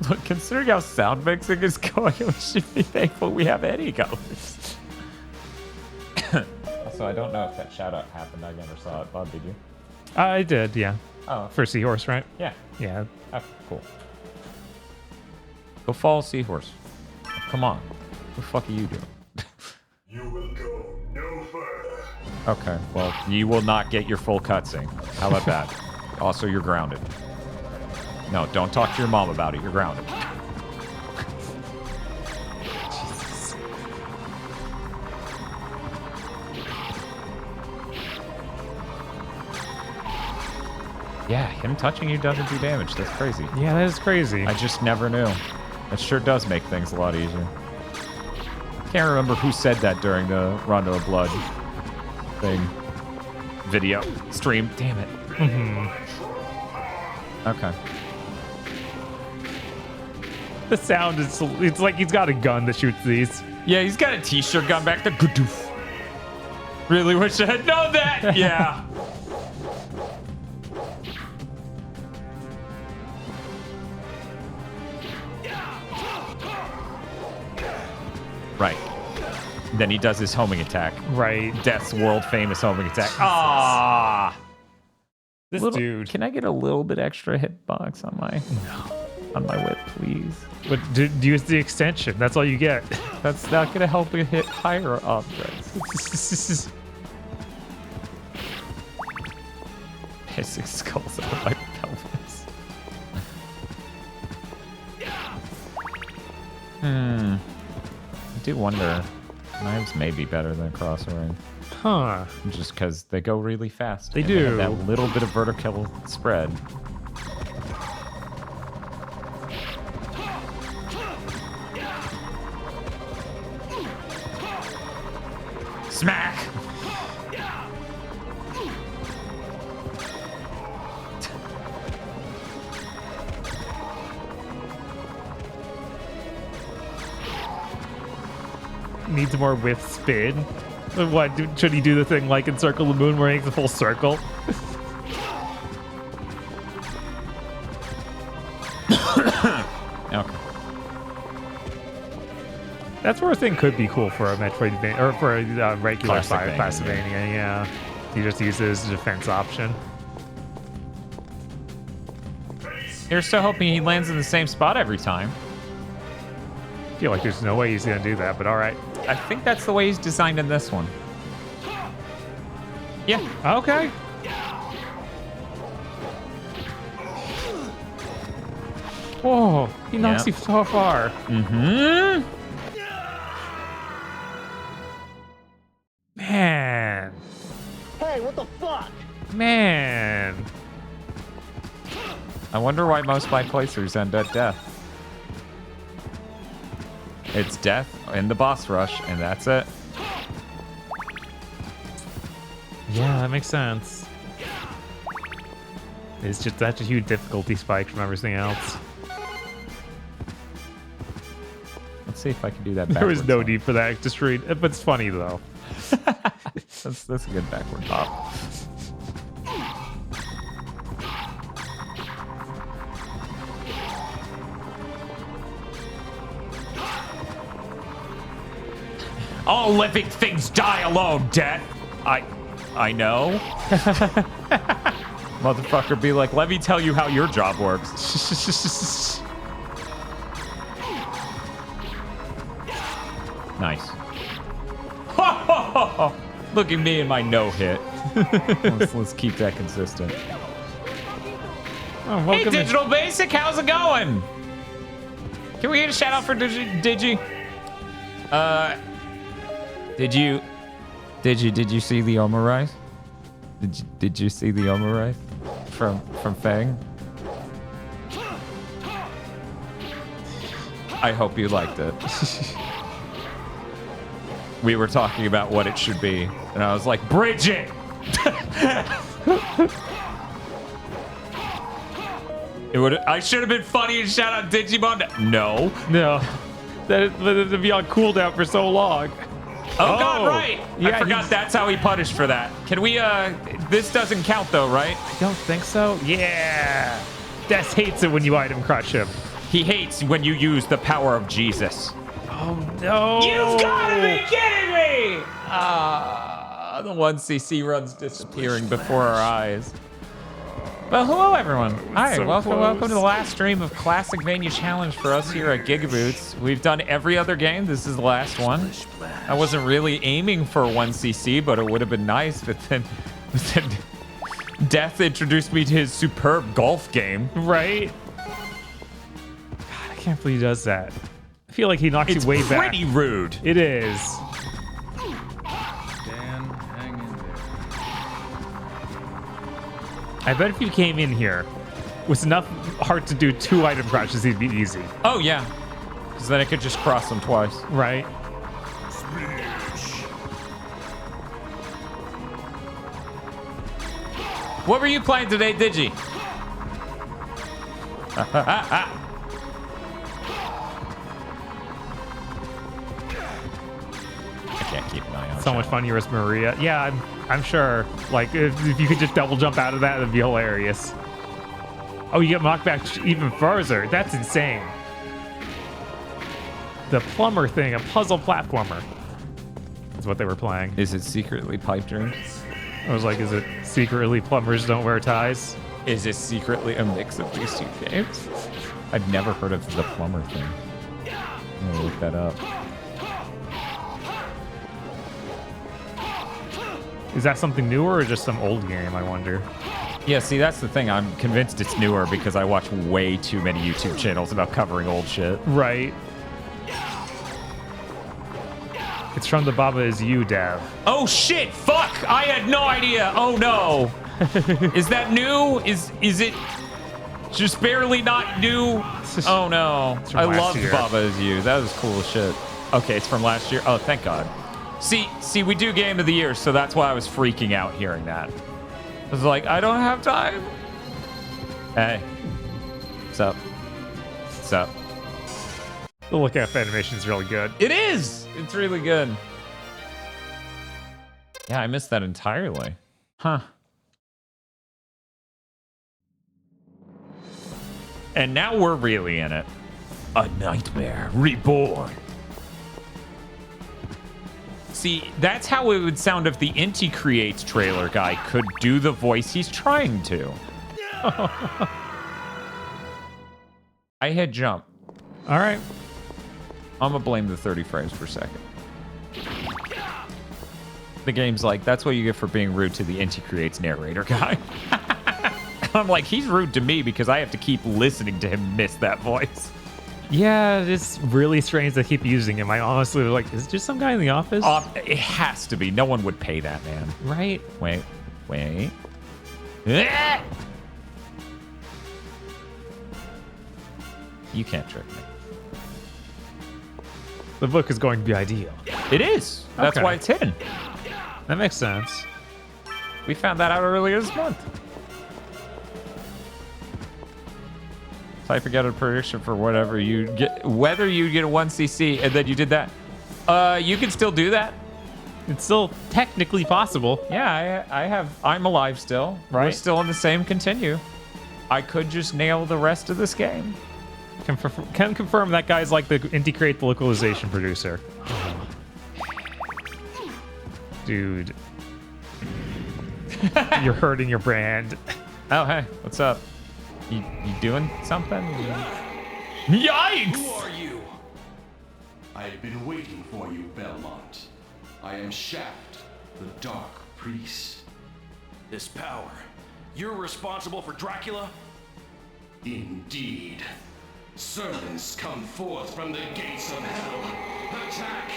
Look, considering how sound mixing is going, we should be thankful we have any colors. Also, I don't know if that shout out happened. I never saw it. Bob, did you? I did, yeah. Oh. For Seahorse, right? Yeah. Yeah. Oh, cool. Go follow Seahorse. Come on. What the fuck are you doing? You will go no further. Okay, well, you will not get your full cutscene. How about that? Also, you're grounded. No, don't talk to your mom about it. You're grounded. Jesus. Yeah, him touching you doesn't do damage. That's crazy. Yeah, that is crazy. I just never knew. It sure does make things a lot easier. Can't remember who said that during the Rondo of Blood thing. Video. Stream. Damn it. Okay. The sound is, it's like he's got a gun that shoots these. Yeah, he's got a t-shirt gun back there. Gadoof. Really wish I had known that. Yeah. Right. Then he does his homing attack. Right. Death's world famous homing attack. Ah. This dude. Can I get a little bit extra hitbox on my whip, please? But use the extension. That's all you get. That's not gonna help me hit higher objects. Pissing skulls out of my pelvis. I do wonder. Knives may be better than crossword. Huh. Just because they go really fast. They and do. have that little bit of vertical spread. Smack! Needs more with spin. What, should he do the thing like in Circle the Moon where he makes a full circle? Okay. That sort of thing could be cool for a Metroidvania, or for a regular Classicvania, Classicvania, yeah. You just use it as a defense option. You're still hoping he lands in the same spot every time. I feel like there's no way he's gonna do that, but all right. I think that's the way he's designed in this one. Yeah. Okay. Whoa, he knocks you so far. Mm-hmm. Man. Hey, what the fuck? Man. I wonder why most of my playthroughs end at death. It's death in the boss rush, and that's it. Yeah, that makes sense. It's just such a huge difficulty spike from everything else. Let's see if I can do that There was backwards no hop. need for that extra street, but it's funny though. That's a good backward hop. All living things die alone, Death. I know. Motherfucker be like, let me tell you how your job works. Nice. Look at me and my no hit. let's keep that consistent. Oh, Hey, welcome Digital Basic, how's it going? Can we get a shout out for Digi? Did you see the omurice? Did you see the omurice from Fang? I hope you liked it. We were talking about what it should be, and I was like, Bridget! I should have been funny and shout out Digimon. No. No. That'd be on cooldown for so long. Oh, God, right. Yeah, I forgot that's how he punished for that. Can we, this doesn't count though, right? I don't think so. Yeah. Death hates it when you item crush him. He hates when you use the power of Jesus. Oh, no. You've got to be kidding me! The 1cc run's disappearing before our eyes. Well, hello everyone. Hi, So welcome close. to the last stream of Classicvania Challenge for us here at GigaBoots. We've done every other game. This is the last one. I wasn't really aiming for 1cc, but it would have been nice. But then Death introduced me to his superb golf game. Right? God, I can't believe he does that. I feel like he knocks It's you way back. pretty rude. It is. Dan, hang in there. I bet if you came in here with enough heart to do 2 item crashes, it'd be easy. Oh, yeah. Because then I could just cross them twice. Right. What were you playing today, Digi? I can't keep an eye on So much fun, you risk Maria. Yeah, I'm sure. Like, if you could just double jump out of that, that'd be hilarious. Oh, you get knocked back even further. That's insane. The plumber thing, a puzzle platformer. That's what they were playing. Is it secretly pipe dreams? I was like, is it secretly plumbers don't wear ties? Is it secretly a mix of these 2 games? I've never heard of the plumber thing. I'm gonna look that up. Is that something newer or just some old game, I wonder? Yeah, see, that's the thing. I'm convinced it's newer because I watch way too many YouTube channels about covering old shit. Right. It's from the Baba Is You dev. Oh shit! Fuck! I had no idea. Oh no! Is that new? Is it just barely not new? Oh no! I loved Baba Is You. That was cool as shit. Okay, it's from last year. Oh, thank God. See, we do Game of the Year, so that's why I was freaking out hearing that. I was like, I don't have time. Hey, what's up? What's up? The look-up animation is really good. It is. It's really good. Yeah, I missed that entirely. Huh. And now we're really in it. A Nightmare Reborn. See, that's how it would sound if the Inti Creates trailer guy could do the voice he's trying to. I hit jump. All right. I'm gonna blame the 30 frames per second. The game's like, that's what you get for being rude to the Inti Creates narrator guy. I'm like, he's rude to me because I have to keep listening to him miss that voice. Yeah, it's really strange to keep using him. I honestly was like, is it just some guy in the office? It has to be. No one would pay that man. Right? Wait. Ah! You can't trick me. The book is going to be ideal. It is. That's Okay. why it's hidden. That makes sense. We found that out earlier this month. Type and get a prediction for whatever you get, whether you get a 1cc, and then you did that. You can still do that. It's still technically possible. Yeah, I'm alive still. We're Right. still in the same continue. I could just nail the rest of this game. Can confirm that guy's like the Inti Create the localization producer. Dude. You're hurting your brand. Oh, hey, what's up? You doing something? Yikes! Who are you? I've been waiting for you, Belmont. I am Shaft, the Dark Priest. This power. You're responsible for Dracula? Indeed. Servants come forth from the gates of hell. Attack!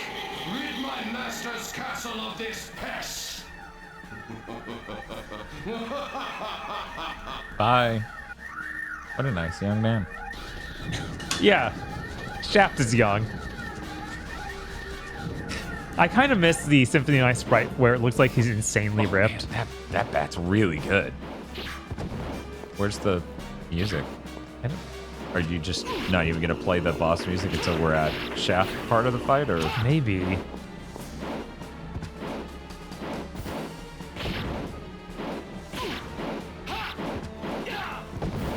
Rid my master's castle of this pest! Bye. What a nice young man. Yeah. Shaft is young. I kind of miss the Symphony of Night sprite where it looks like he's insanely ripped. Man, that bat's really good. Where's the music? Are you just not even gonna play the boss music until we're at Shaft part of the fight, or? Maybe.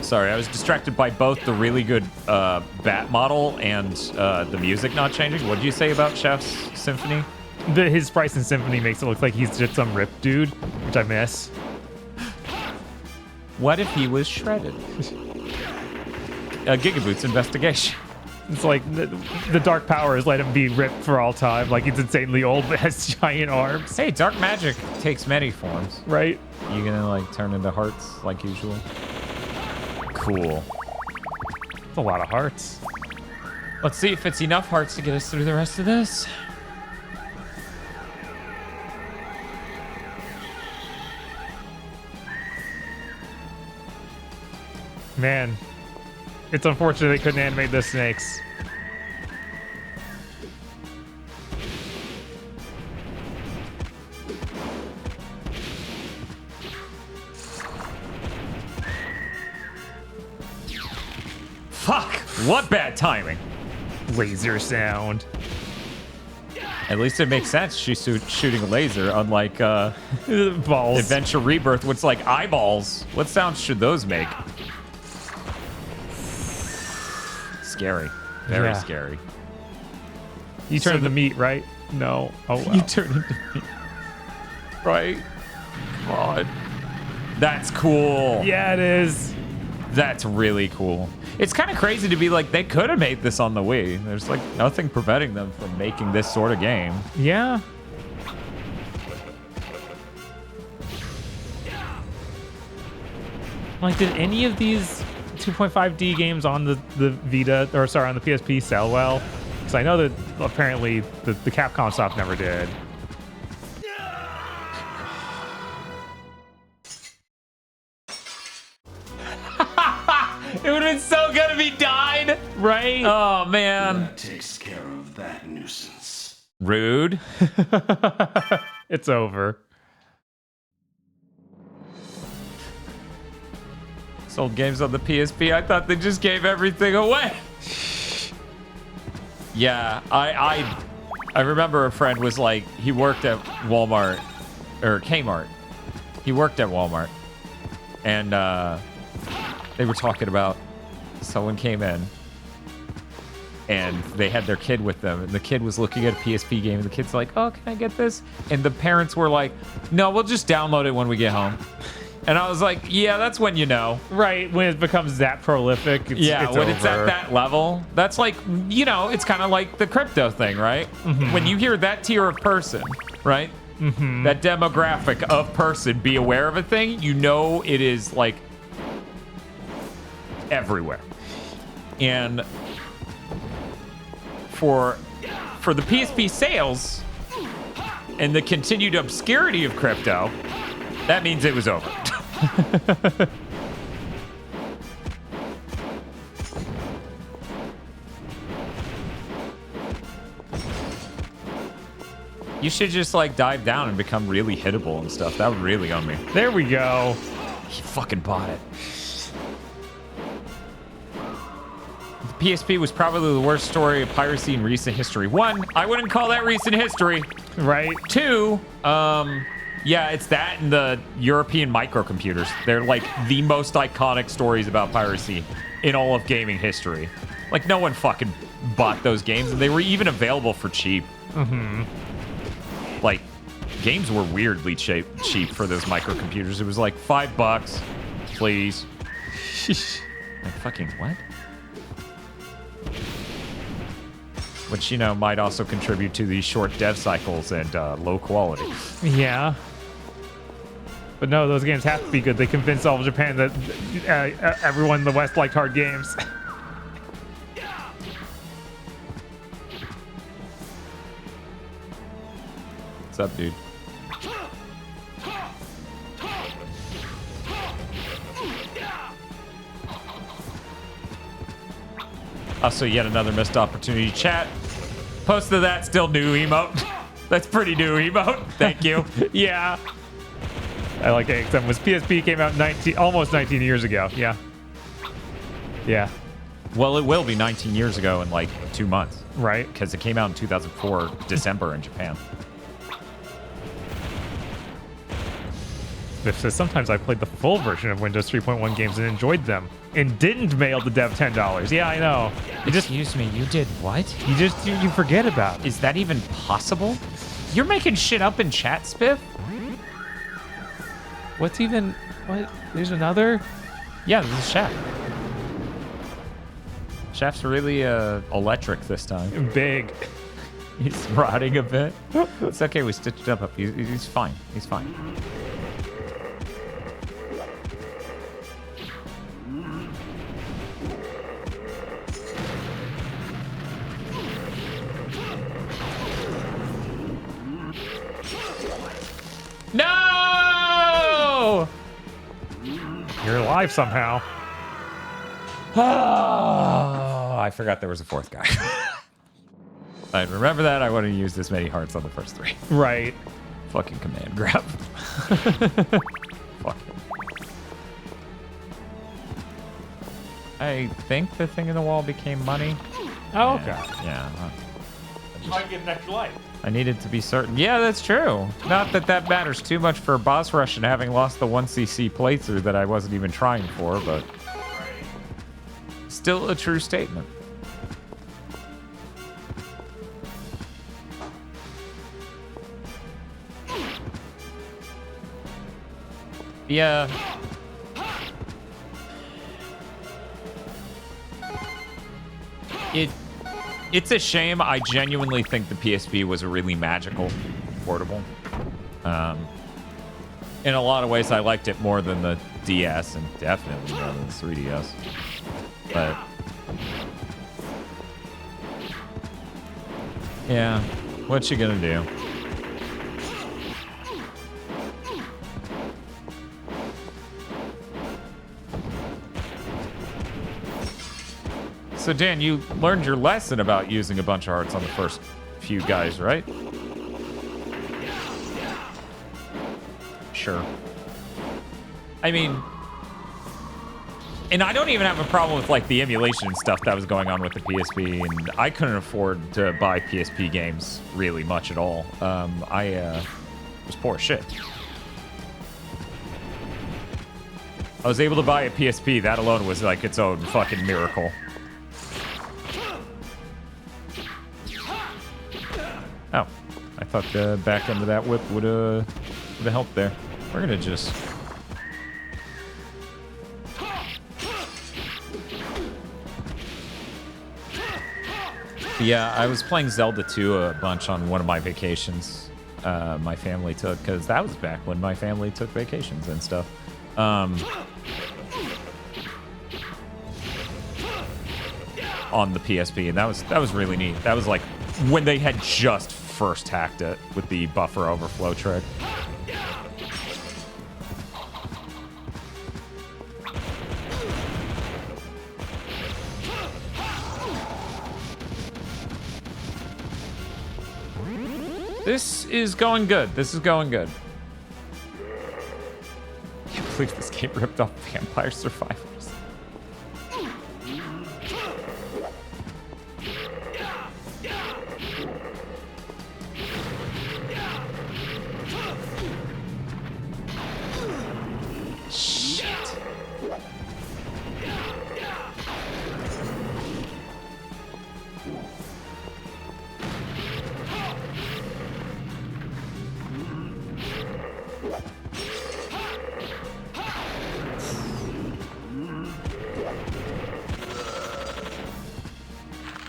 Sorry, I was distracted by both the really good bat model and the music not changing. What did you say about Shaft's Symphony? His sprites in Symphony makes it look like he's just some ripped dude, which I miss. What if he was shredded? GigaBoots investigation. It's like the dark powers let him be ripped for all time. Like he's insanely old but has giant arms. Hey, dark magic takes many forms. Right? You gonna like turn into hearts like usual? Cool. It's a lot of hearts. Let's see if it's enough hearts to get us through the rest of this. Man, it's unfortunate they couldn't animate the snakes. Fuck! What bad timing. Laser sound. At least it makes sense. She's shooting a laser, unlike Balls. Adventure Rebirth, which is like eyeballs. What sounds should those make? Scary. Very Yeah. scary. You turn into meat, right? No. Oh, wow. You turn into me. Right? Come on. That's cool. Yeah, it is. That's really cool. It's kind of crazy to be like, they could have made this on the Wii. There's like nothing preventing them from making this sort of game. Yeah. Like, did any of these 2.5D games on the Vita, or sorry, on the PSP sell well? Because I know that apparently the Capcom stuff never did. It would have been so good if he died, Right? Oh, man. That takes care of that nuisance. Rude. It's over. Sold games on the PSP. I thought they just gave everything away. Yeah, I remember a friend was like, he worked at Walmart or Kmart. He worked at Walmart, and they were talking about someone came in and they had their kid with them, and the kid was looking at a PSP game, and the kid's like, "Oh, can I get this?" And the parents were like, "No, we'll just download it when we get home." And I was like, yeah, that's when you know. Right, when it becomes that prolific, it's, Yeah, it's when over. it's at that level, that's like, you know, it's kind of like the crypto thing, right? When you hear that tier of person, right? That demographic of person be aware of a thing, you know it is like everywhere. And for the PSP sales and the continued obscurity of crypto, that means it was over. You should just like dive down and become really hittable and stuff. That would really own me. There we go. He fucking bought it. The PSP was probably the worst story of piracy in recent history. One, I wouldn't call that recent history. Right? Two, yeah, it's that and the European microcomputers. They're like the most iconic stories about piracy in all of gaming history. Like, no one fucking bought those games, and they were even available for cheap. Like, games were weirdly cheap for those microcomputers. It was like $5, please. Like, fucking what? Which, you know, might also contribute to these short dev cycles and low quality. Yeah. But no, those games have to be good. They convinced all of Japan that everyone in the West liked hard games. What's up, dude? Also, yet another missed opportunity. Chat, posted that still new emote. That's pretty new emote. Thank you. Yeah. I like AXM. Was PSP came out almost 19 years ago. Yeah. Yeah. Well, it will be 19 years ago in like 2 months. Right. Because it came out in 2004, December in Japan. Biff says, sometimes I played the full version of Windows 3.1 games and enjoyed them and didn't mail the dev $10. Yeah, I know. Excuse me, you did what? You forget about it. Is that even possible? You're making shit up in chat, Spiff? What's even... What? There's another? Yeah, this is Shaft. Shaft's really electric this time. Big. He's rotting a bit. It's okay, we stitched up. He's fine. He's fine. No! You're alive somehow. I forgot there was a fourth guy. I remember that. I wouldn't use this many hearts on the first three. Right. Fucking command grab. Fuck it. I think the thing in the wall became money. Oh, okay. Yeah. Might get an extra life. I needed to be certain. Yeah, that's true. Not that that matters too much for boss rush and having lost the 1cc playthrough that I wasn't even trying for, but still a true statement. Yeah. It's a shame. I genuinely think the PSP was a really magical portable. In a lot of ways, I liked it more than the DS and definitely more than the 3DS. But yeah, what you gonna do? So Dan, you learned your lesson about using a bunch of hearts on the first few guys, right? Sure. I mean, and I don't even have a problem with like the emulation and stuff that was going on with the PSP, and I couldn't afford to buy PSP games really much at all. I was poor as shit. I was able to buy a PSP. That alone was like its own fucking miracle. Oh, I thought the back end of that whip would have helped there. We're gonna just... Yeah, I was playing Zelda 2 a bunch on one of my vacations my family took, because that was back when my family took vacations and stuff. On the PSP, and that was really neat. That was like when they had just first hacked it with the buffer overflow trick. This is going good. This is going good. I can't believe this game ripped off Vampire Survivors.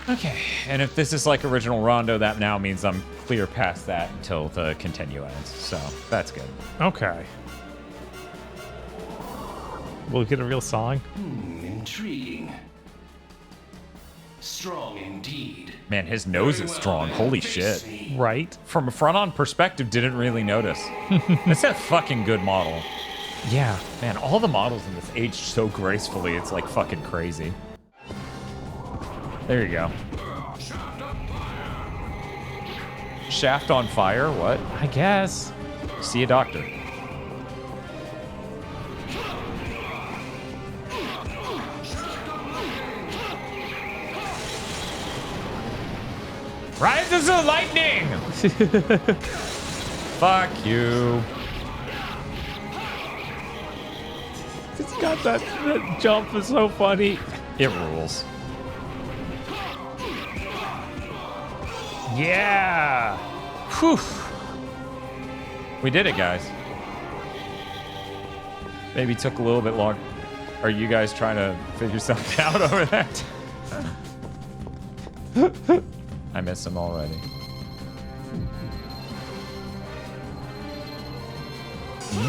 Okay, and if this is like original Rondo, that now means I'm clear past that until the continue ends, so that's good. Okay. We'll get a real song. Intriguing. Strong indeed. Man, his nose is strong. Holy shit. Right? From a front-on perspective, didn't really notice. That's a fucking good model. Yeah. Man, all the models in this aged so gracefully, it's like fucking crazy. There you go. Shaft on fire? What? I guess. See a doctor. Rises of lightning! Fuck you. It's got that jump is so funny. It rules. Yeah. Whew. We did it, guys. Maybe took a little bit long. Are you guys trying to figure something out over that? I miss him already.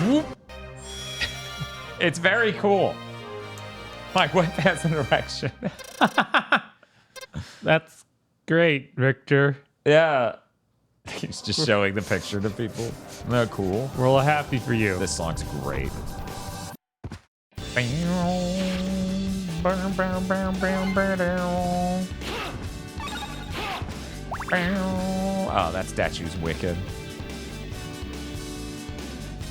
Whoop. It's very cool. My whip has an erection. That's great, Richter. Yeah. He's just showing the picture to people. Isn't that cool? We're all happy for you. This song's great. Oh, that statue's wicked.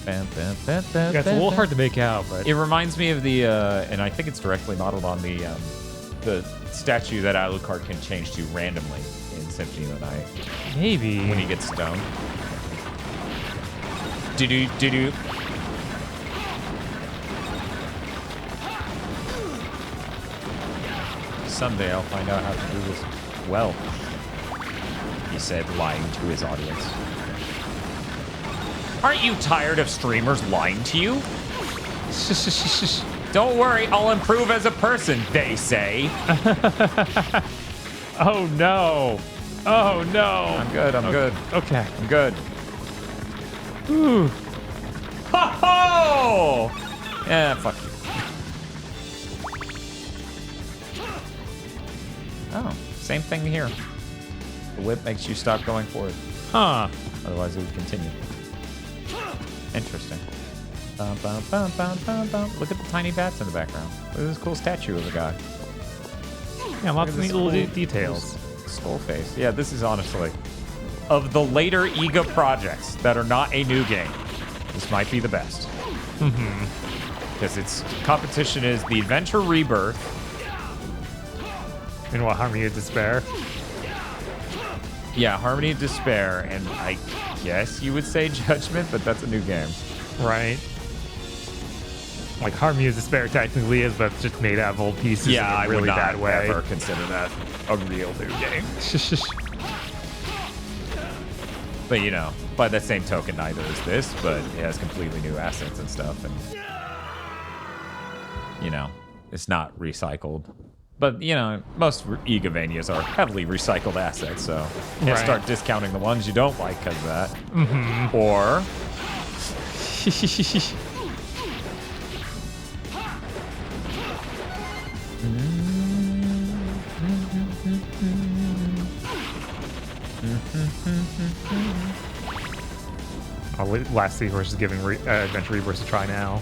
Yeah, it's a little hard to make out, but It reminds me of the, and I think it's directly modeled on the statue that Alucard can change to randomly in Symphony of the Night maybe. when he gets stoned. Do-do. Someday I'll find out how to do this well, he said, lying to his audience. Aren't you tired of streamers lying to you? Don't worry, I'll improve as a person, they say. Oh no. Oh no. I'm good, I'm good. Okay. I'm good. Ooh. Ho-ho! Yeah, fuck you. Oh, same thing here. The whip makes you stop going forward. Huh. Otherwise, it would continue. Interesting. Bum, bum, bum, bum, bum, bum. Look at the tiny bats in the background. Look at this cool statue of a guy. Yeah, lots of Look neat at little this cool details. Skull face. Yeah, this is honestly, of the later EGA projects that are not a new game, this might be the best. Because its competition is the Adventure Rebirth. In what, Harmony of Despair? Yeah, Harmony of Despair, and I guess you would say Judgment, but that's a new game. Right. Like Harmony of Despair technically is, but it's just made out of old pieces in Yeah, a I really would not bad way. ever consider that a real new game. But you know, by that same token, neither is this, but it has completely new assets and stuff, and you know, it's not recycled. But you know, most EGAvanias are heavily recycled assets, so you Right. start discounting the ones you don't like because of that. Or Last Seahorse is giving Adventure Rebirth a try now.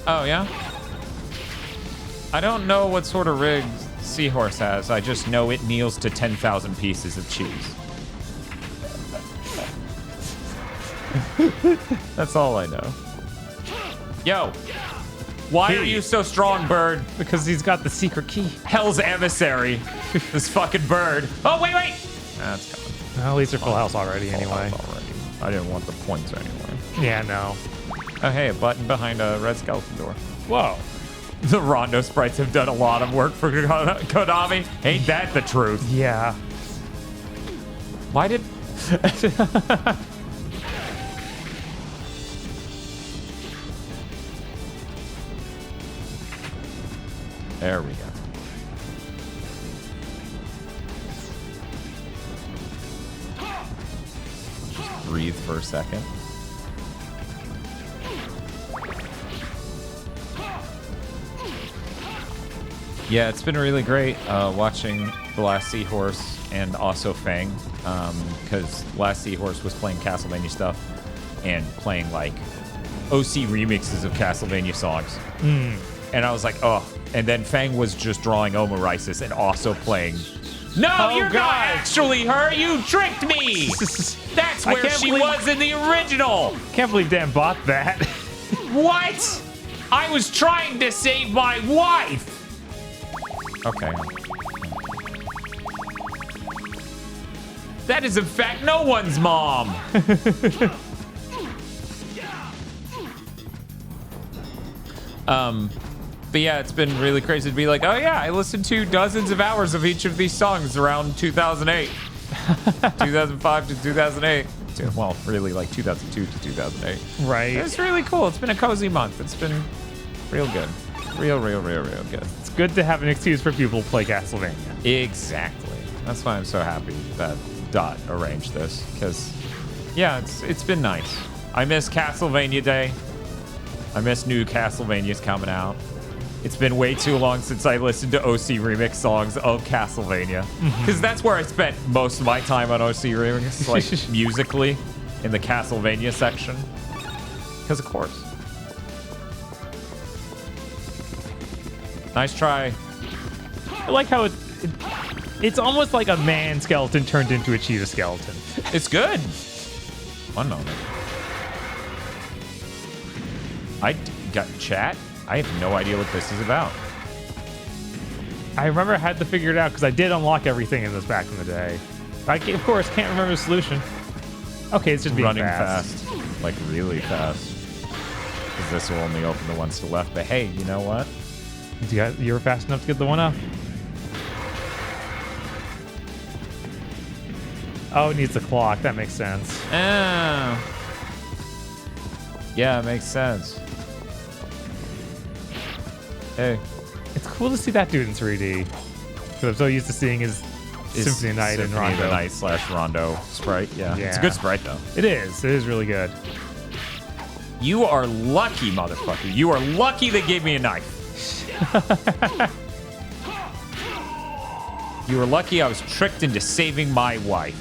oh yeah, I don't know what sort of rig Seahorse has. I just know it kneels to 10,000 pieces of cheese. That's all I know. Yo, why are you so strong, bird? Because he's got the secret key. Hell's emissary. This fucking bird. Oh, wait. That's coming. Well, these are full house already anyway. I didn't want the points anyway. Yeah, no. Oh, hey, a button behind a red skeleton door. Whoa. The Rondo sprites have done a lot of work for Konami. Ain't that the truth? Yeah. Why did... There we go. Just breathe for a second. Yeah, it's been really great watching The Last Seahorse and also Fang, because Last Seahorse was playing Castlevania stuff and playing like OC remixes of Castlevania songs. And I was like, oh. And then Fang was just drawing Omorisis and also playing. No, Oh, you're God. not actually her. You tricked me. That's where can't she believe- was in the original. Can't believe Dan bought that. What? I was trying to save my wife. Okay. That is in fact no one's mom. But yeah, it's been really crazy to be like, oh yeah, I listened to dozens of hours of each of these songs around 2008. 2005 to 2008. Well, really like 2002 to 2008. Right. It's really cool. It's been a cozy month. It's been real good. Real good. It's good to have an excuse for people to play Castlevania. Exactly. That's why I'm so happy that Dot arranged this. Because, yeah, it's been nice. I miss Castlevania Day. I miss new Castlevanias coming out. It's been way too long since I listened to OC remix songs of Castlevania. Because that's where I spent most of my time on OC remix, like musically, in the Castlevania section. Because of course. Nice try. I like how it's almost like a man skeleton turned into a cheetah skeleton. It's good. One moment. I got chat. I have no idea what this is about. I remember I had to figure it out because I did unlock everything in this back in the day. Of course, can't remember the solution. Okay, it's just being Running fast. like really fast. Because this will only open the ones to the left. But hey, you know what? You were fast enough to get the one up. Oh, it needs a clock. That makes sense. Oh. Yeah, it makes sense. Hey. It's cool to see that dude in 3D. Because I'm so used to seeing his Symphony of the Night and Symphony of the Rondo. Night / Rondo sprite. Yeah. It's a good sprite, though. It is. It is really good. You are lucky, motherfucker. You are lucky they gave me a knife. You were lucky I was tricked into saving my wife.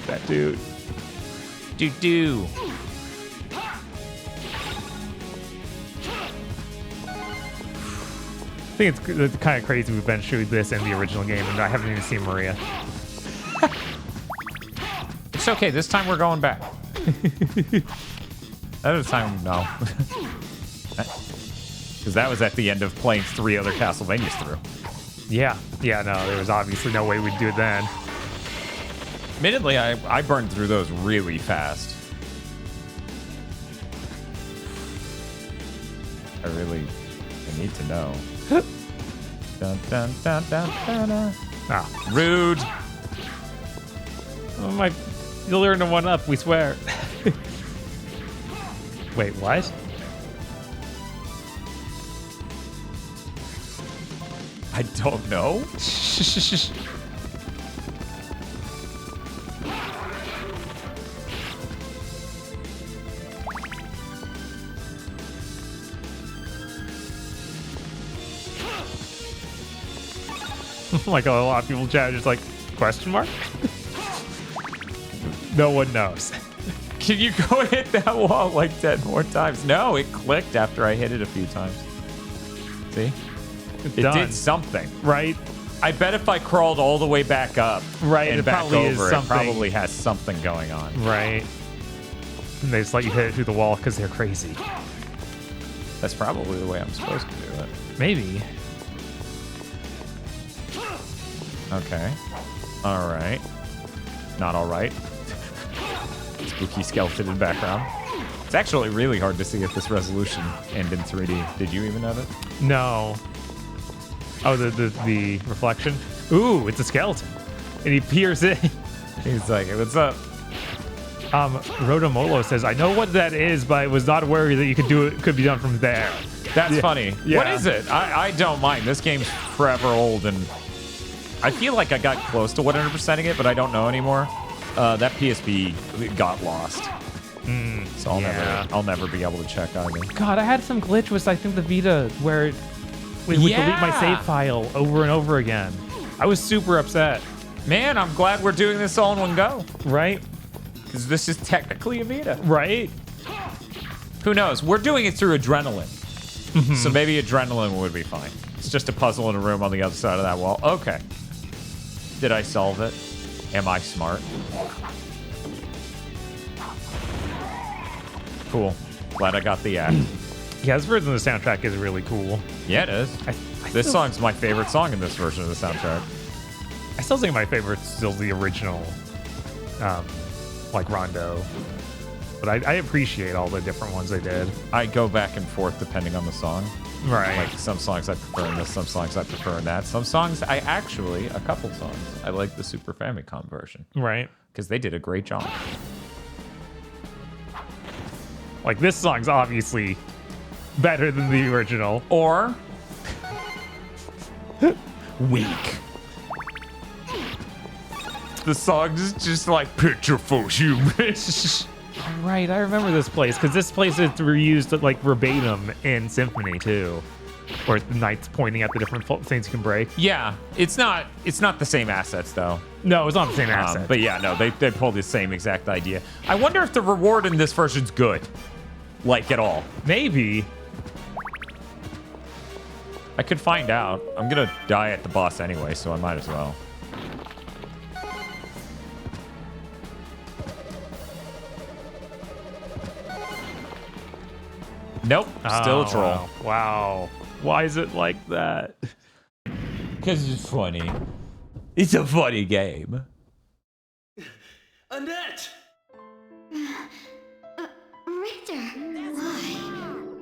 That dude. Do. I think it's kind of crazy we've been shooting this in the original game and I haven't even seen Maria. It's okay. This time we're going back. Other time, no. Because that was at the end of playing 3 other Castlevanias through. Yeah, no, there was obviously no way we'd do it then. Admittedly, I burned through those really fast. I need to know. Dun, dun, dun, dun, dun, dun. Ah, Rude. oh you'll learn to one up, we swear. Wait, what? I don't know. Like a lot of people chat just like, question mark? No one knows. Can you go hit that wall like 10 more times? No, it clicked after I hit it a few times. See? It done. did something. Right? I bet if I crawled all the way back up Right, and it back probably is over, it something. probably has something going on. Right. And they just let you hit it through the wall because they're crazy. That's probably the way I'm supposed to do it. Maybe. Okay. All right. Not all right. Spooky skeleton in background. It's actually really hard to see at this resolution and in 3D. Did you even know that? No. Oh, the reflection? Ooh, it's a skeleton. And he peers in. He's like, hey, what's up? Rodomolo says, I know what that is, but I was not aware that you could do it. Could be done from there. That's funny. Yeah. What is it? I don't mind. This game's forever old, and I feel like I got close to 100%ing it, but I don't know anymore. That PSP got lost. So I'll never be able to check either. God, I had some glitch with, I think, the Vita where it would delete my save file over and over again. I was super upset. Man, I'm glad we're doing this all in one go. Right? Because this is technically a Vita. Right? Who knows? We're doing it through adrenaline. So maybe adrenaline would be fine. It's just a puzzle in a room on the other side of that wall. Okay. Did I solve it? Am I smart? Cool. Glad I got the act. Yeah, this version of the soundtrack is really cool. Yeah, it is. This song's my favorite song in this version of the soundtrack. I still think my favorite's still the original, like Rondo. But I appreciate all the different ones they did. I go back and forth depending on the song. Right. Like some songs I prefer in this, some songs I prefer in that. Some songs a couple songs, I like the Super Famicom version. Right. Because they did a great job. Like, this song's obviously better than the original. Or weak. The song is just like pitiful humans. Right, I remember this place, because this place is reused like verbatim in Symphony too. Or the knights pointing at the different things you can break. Yeah, it's not the same assets though. No, it's not the same asset. But yeah, no, they pulled the same exact idea. I wonder if the reward in this version's good. like at all. Maybe. I could find out. I'm gonna die at the boss anyway, so I might as well. Nope, still a troll. Wow. Why is it like that? Because it's funny. It's a funny game. Annette! Richter,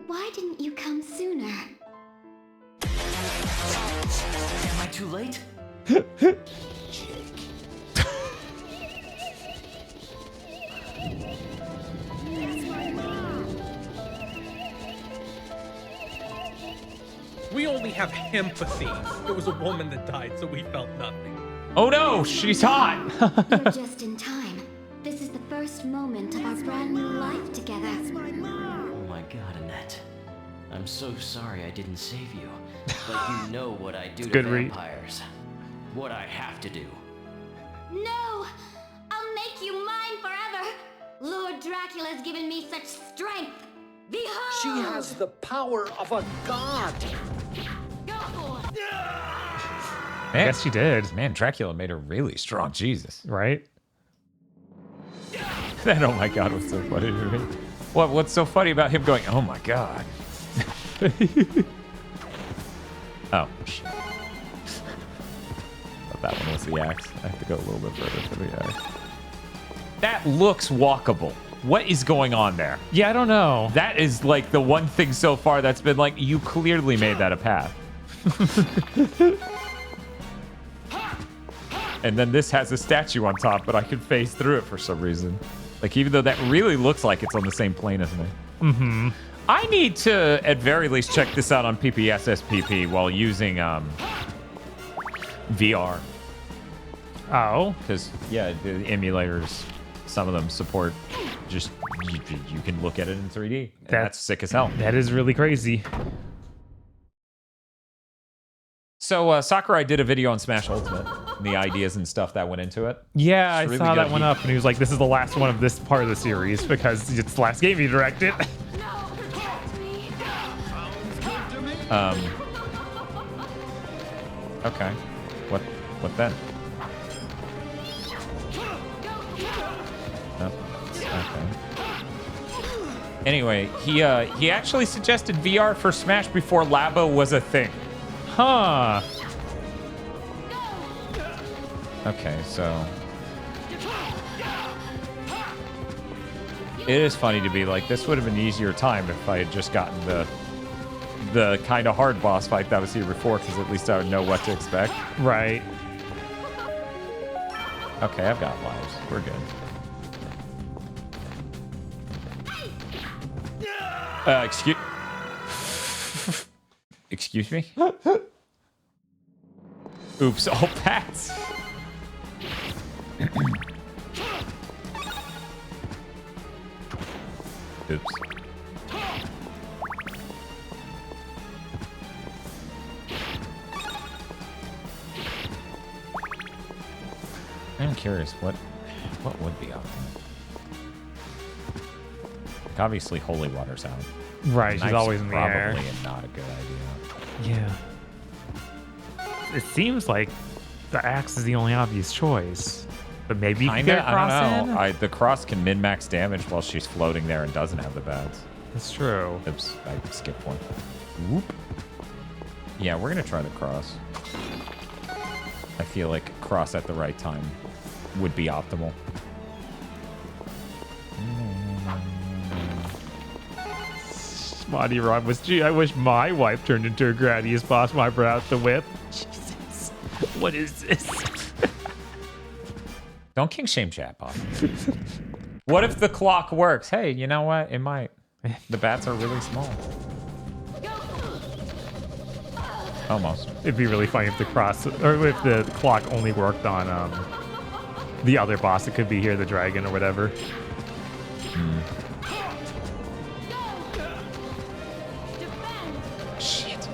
why didn't you come sooner? Am I too late? We only have empathy. It was a woman that died, so we felt nothing. Oh no, she's hot. You're just in time. This is the first moment of our brand new life together. Oh my god, Annette. I'm so sorry I didn't save you. But you know what I do to good read. vampires. What I have to do. No! I'll make you mine forever! Lord Dracula's given me such strength! Behold! She has the power of a god. Go for it! I guess she did. Man, Dracula made her really strong. Jesus. Right? That oh my god was so funny to me. What's so funny about him going, oh my god? Oh, shit. Thought that one was the axe. I have to go a little bit further for the axe. That looks walkable. What is going on there? Yeah, I don't know. That is like the one thing so far that's been like, you clearly made that a path. And then this has a statue on top, but I can phase through it for some reason. Like, even though that really looks like it's on the same plane as me. Mm-hmm. I need to, at very least, check this out on PPSSPP while using VR. Oh. Because, yeah, the emulators, some of them support just, you can look at it in 3D. That's sick as hell. That is really crazy. So, Sakurai did a video on Smash Ultimate, and the ideas and stuff that went into it. Yeah, I really saw good. that one up, and he was like, this is the last one of this part of the series, because it's the last game he directed. No, protect me! Okay. What then? Oh, okay. Anyway, he actually suggested VR for Smash before Labo was a thing. Huh. Okay, so it is funny to be like, this would have been an easier time if I had just gotten the kind of hard boss fight that was here before, because at least I would know what to expect. Right. Okay, I've got lives. We're good. Excuse me? Oops, all pats. Oops. I'm curious, what would be optimal? Obviously, holy water's out. Right, she's Knife's always in the air. Probably not a good idea. Yeah. It seems like the axe is the only obvious choice. But maybe you can Kinda, get a cross I don't know. in? The cross can min-max damage while she's floating there and doesn't have the bats. That's true. Oops, I skipped one. Whoop. Yeah, we're gonna try the cross. I feel like cross at the right time would be optimal. Monty Ron was, gee, I wish my wife turned into a Gradius boss when I brought out the whip. Jesus. What is this? Don't king shame chat, Bob. What if the clock works? Hey, you know what? It might. The bats are really small. Almost. It'd be really funny if the cross, or if the clock only worked on the other boss. It could be here, the dragon or whatever. Shit.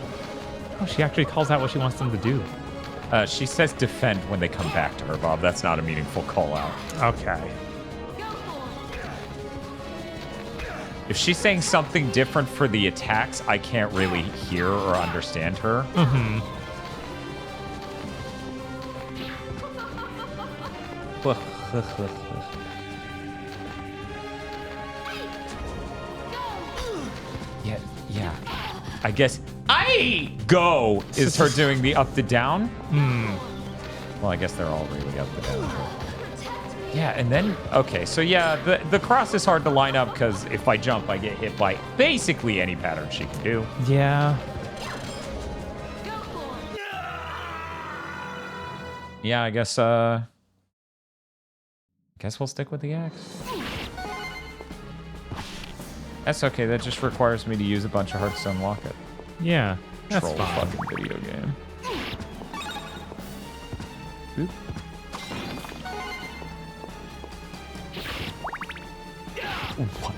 Oh, she actually calls out what she wants them to do. She says defend when they come back to her, Bob. That's not a meaningful call out. Okay. If she's saying something different for the attacks, I can't really hear or understand her. Mm-hmm. Yeah. I guess I go is her doing the up to down. Well, I guess they're all really up to down. But... yeah, and then okay, so yeah, the cross is hard to line up because if I jump, I get hit by basically any pattern she can do. Yeah. Yeah, I guess we'll stick with the axe. That's okay. That just requires me to use a bunch of hearts to unlock it. Yeah, that's Troll fine. fucking video game. Boop. What?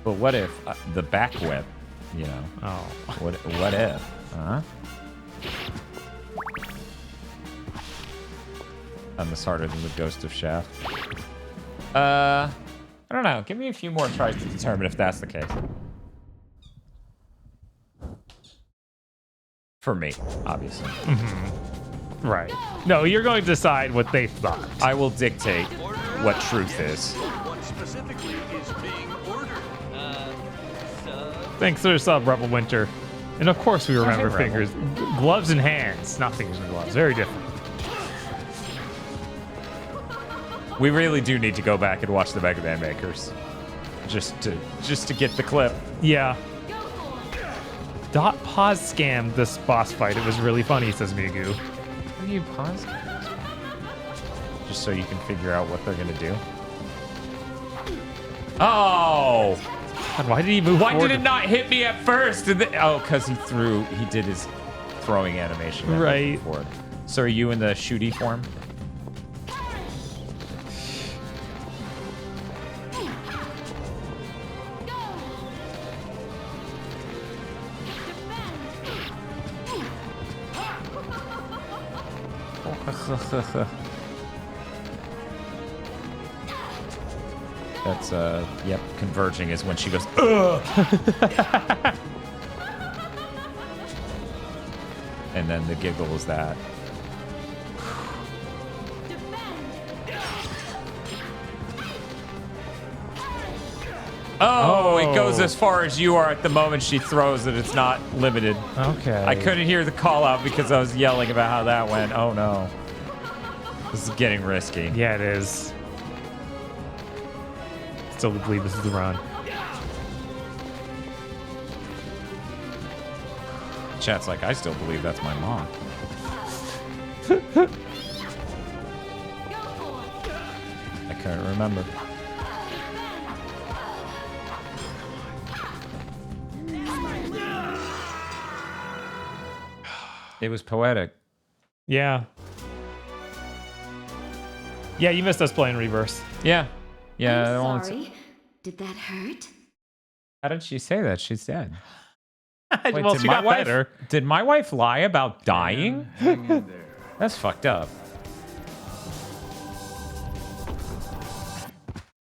But what if the back whip, you know? Oh. What if? Huh? And this harder than the Ghost of Shaft. I don't know. Give me a few more tries to determine if that's the case. For me, obviously. Mm-hmm. Right. No, you're going to decide what they thought. I will dictate what truth is. What specifically is being ordered? Thanks for the sub, Rebel Winter. And of course we remember hey, fingers. Gloves and hands, not fingers and gloves. Very different. We really do need to go back and watch the Mega Man makers. Just to get the clip. Yeah. Dot pause scammed this boss fight. It was really funny, says Migu. How do you pause? Just so you can figure out what they're gonna do. Oh! God, why did he move Why forward? did it not hit me at first? Oh, because he did his throwing animation. Right. Forward. So are you in the shooty form? That's yep, converging is when she goes ugh. And then the giggle is that. Oh, it goes as far as you are at the moment she throws it. It's not limited. Okay. I couldn't hear the call out because I was yelling about how that went. Oh no. This is getting risky. Yeah, it is. Still believe this is the run. Chat's like, I still believe that's my mom. I couldn't remember. It was poetic. Yeah. Yeah, you missed us playing Reverse. Yeah. Yeah. I'm sorry. Did that hurt? How did she say that? She's dead. Wait, Well, she got better. Did my wife lie about dying? Hang in there. That's fucked up.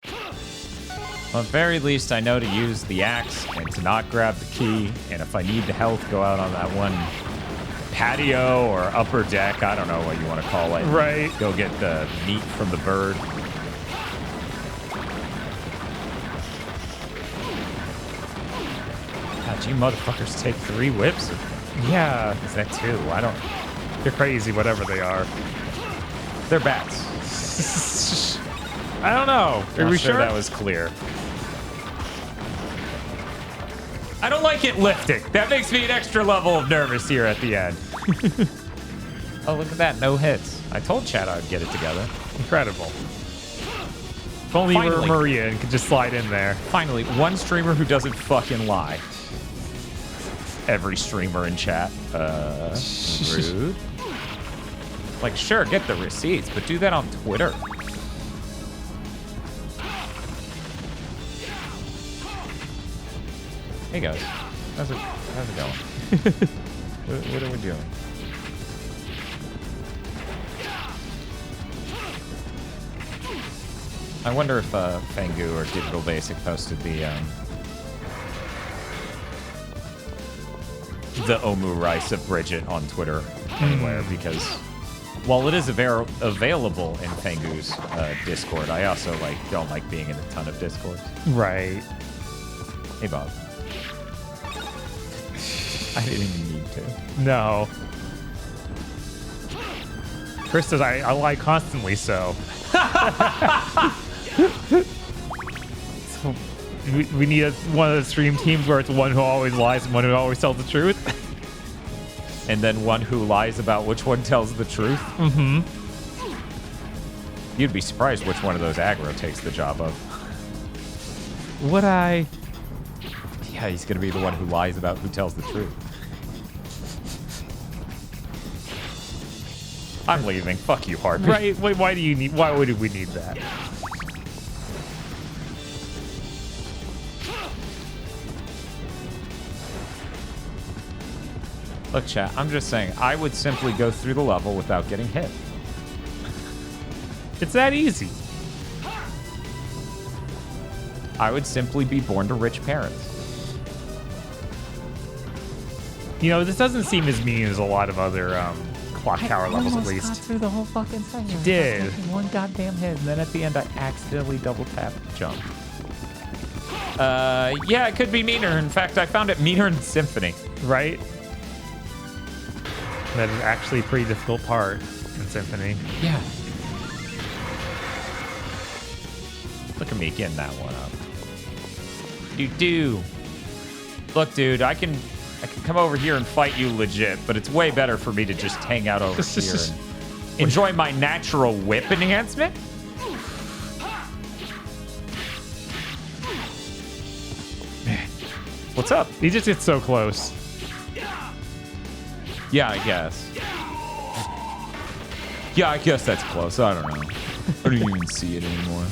Well, at the very least, I know to use the axe and to not grab the key. And if I need the health, go out on that one patio or upper deck. I don't know what you want to call it. Right. Go get the meat from the bird. God, you motherfuckers take 3 whips? Yeah. Is that 2? I don't... They're crazy, whatever they are. They're bats. I don't know. Are Not we sure sure? that was clear. I don't like it lifting. That makes me an extra level of nervous here at the end. Oh, look at that. No hits. I told Chad I'd get it together. Incredible. If only you were Finally. Maria and could just slide in there. Finally, one streamer who doesn't fucking lie. Every streamer in chat. Rude. Like, sure, get the receipts, but do that on Twitter. Hey guys, how's it going? what are we doing? I wonder if Fangu or Digital Basic posted the Omu Rice of Bridget on Twitter anywhere, because while it is available in Fangu's Discord, I also don't like being in a ton of Discords. Right. Hey, Bob. I didn't even need to. No. Chris says, I lie constantly, so. So we need one of the stream teams where it's one who always lies and one who always tells the truth. And then one who lies about which one tells the truth. Mm-hmm. You'd be surprised which one of those aggro takes the job of. Would I? Yeah, he's gonna be the one who lies about who tells the truth. I'm leaving. Fuck you, Harvey. Right? Wait, why would we need that? Look, chat, I'm just saying, I would simply go through the level without getting hit. It's that easy. I would simply be born to rich parents. You know, this doesn't seem as mean as a lot of other clock tower levels, at least. I got through the whole fucking thing. You did. One goddamn hit, and then at the end I accidentally double tapped jump. Yeah, it could be meaner. In fact, I found it meaner in Symphony. Right? That is actually a pretty difficult part in Symphony. Yeah. Look at me getting that one up. Do. Look, dude, I can come over here and fight you legit, but it's way better for me to just hang out over here and enjoy my natural whip enhancement. What's up? He just gets so close. Yeah, I guess. Yeah, I guess that's close. I don't know. I don't even see it anymore.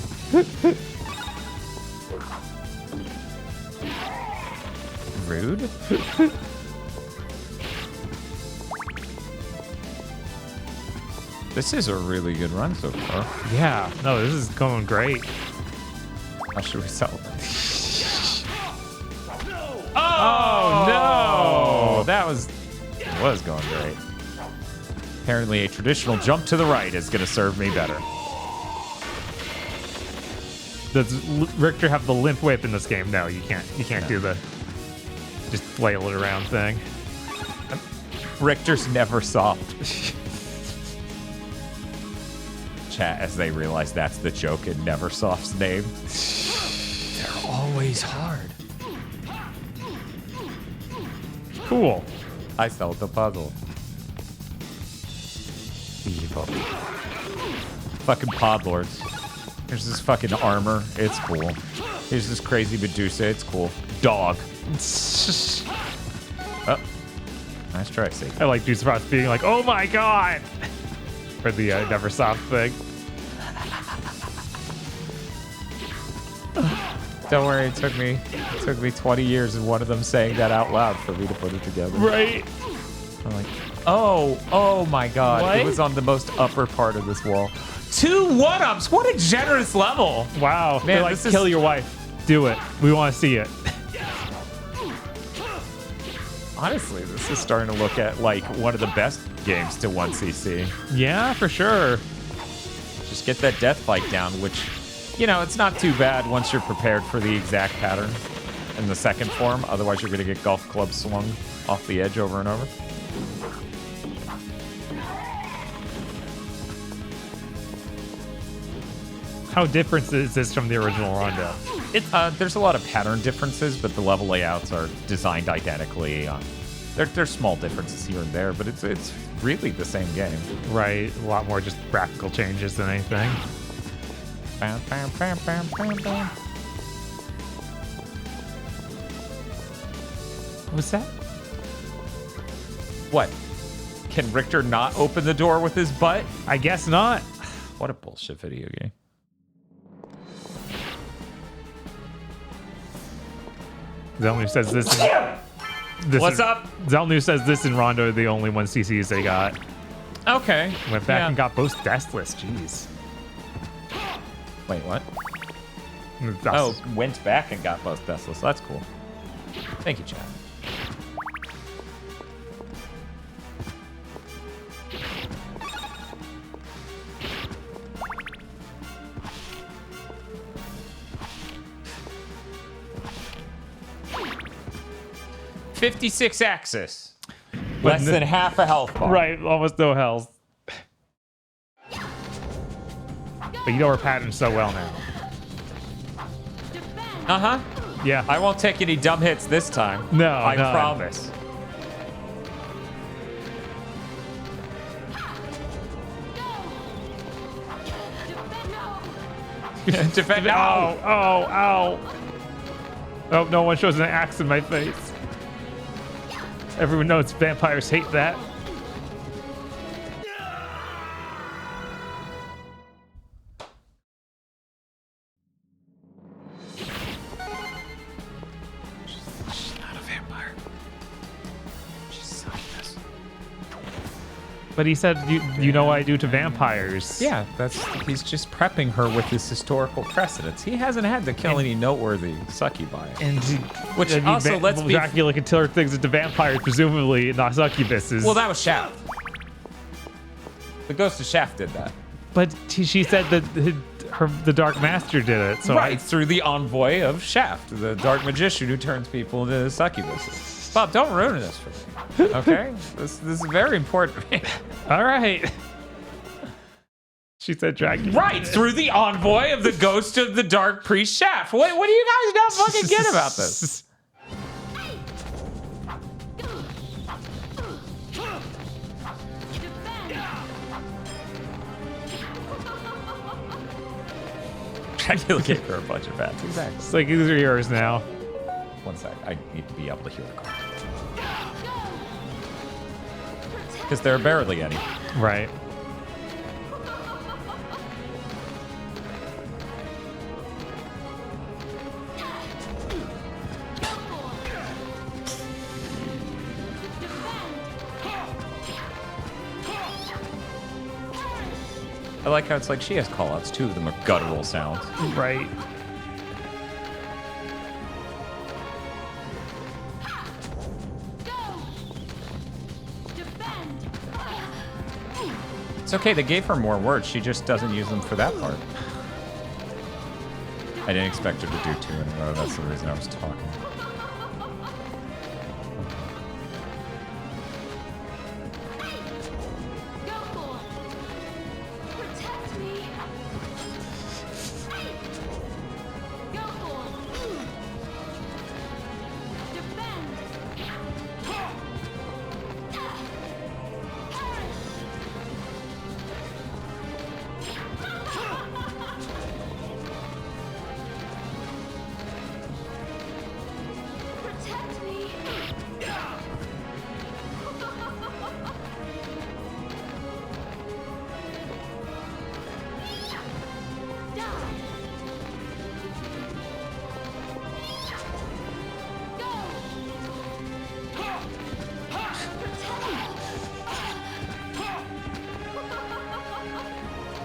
Rude? This is a really good run so far. Yeah. No, this is going great. How should we sell it? Oh, no! That was going great. Apparently a traditional jump to the right is going to serve me better. Does Richter have the limp whip in this game? No, you can't. You can't do the just flail it around thing. Richter's never soft. Chat as they realize that's the joke in Neversoft's name. They're always hard. Cool. I solved the puzzle. Evil. Fucking podlords. Here's this fucking armor. It's cool. Here's this crazy Medusa. It's cool. Dog. Oh. Nice try, Satan. I like Juice Frost being like, oh my god! For the Neversoft thing. Don't worry, it took me 20 years of one of them saying that out loud for me to put it together. Right. I'm like, oh my god. What? It was on the most upper part of this wall. 2 1-ups! What a generous level! Wow. Man, They're like, this is... kill your wife. Do it. We want to see it. Honestly, this is starting to look at like one of the best games to 1cc. Yeah, for sure. Just get that death fight down, which, you know, it's not too bad once you're prepared for the exact pattern in the second form. Otherwise, you're going to get golf club swung off the edge over and over. How different is this from the original Rondo? There's a lot of pattern differences, but the level layouts are designed identically. There's small differences here and there, but it's really the same game. Right. A lot more just graphical changes than anything. Bam, bam, bam, bam, bam, bam. What's that? What? Can Richter not open the door with his butt? I guess not. What a bullshit video game. Zelnu says this. What's up? Zelnu says this and Rondo are the only 1CCs they got. Okay. Went back and got both deathless. Jeez. Wait, what? That's- Oh, went back and got both Teslas. That's cool. Thank you, Chad. $56 axis. Less than half a health bar. Right, almost no health. But you know her pattern so well now. Uh-huh. Yeah. I won't take any dumb hits this time. No, I none. promise. Defend. Ow, ow, ow. Oh, no one shows an axe in my face. Everyone knows vampires hate that. She's not a vampire. She's succubus. But he said, you know what I do to vampires. Yeah, he's just prepping her with his historical precedents. He hasn't had to kill any noteworthy succubi. And Which also, let's be... Dracula can tell her things into vampires, presumably, not succubuses. Well, that was Shaft. The ghost of Shaft did that. But she said that the Dark Master did it. So right, through the envoy of Shaft, the dark magician who turns people into succubuses. Bob, don't ruin this for me, okay? This is very important for me. All right. She said Dracula. Right, through the envoy of the ghost of the dark priest Shaft. What do you guys not fucking get about this? Dracula gave her a bunch of bats. Exactly. It's like, these are yours now. One sec. I need to be able to hear the card. Because there are barely any. Right. I like how it's like she has callouts. 2 of them are guttural sounds. Right. It's okay, they gave her more words. She just doesn't use them for that part. I didn't expect her to do 2 in a row. That's the reason I was talking.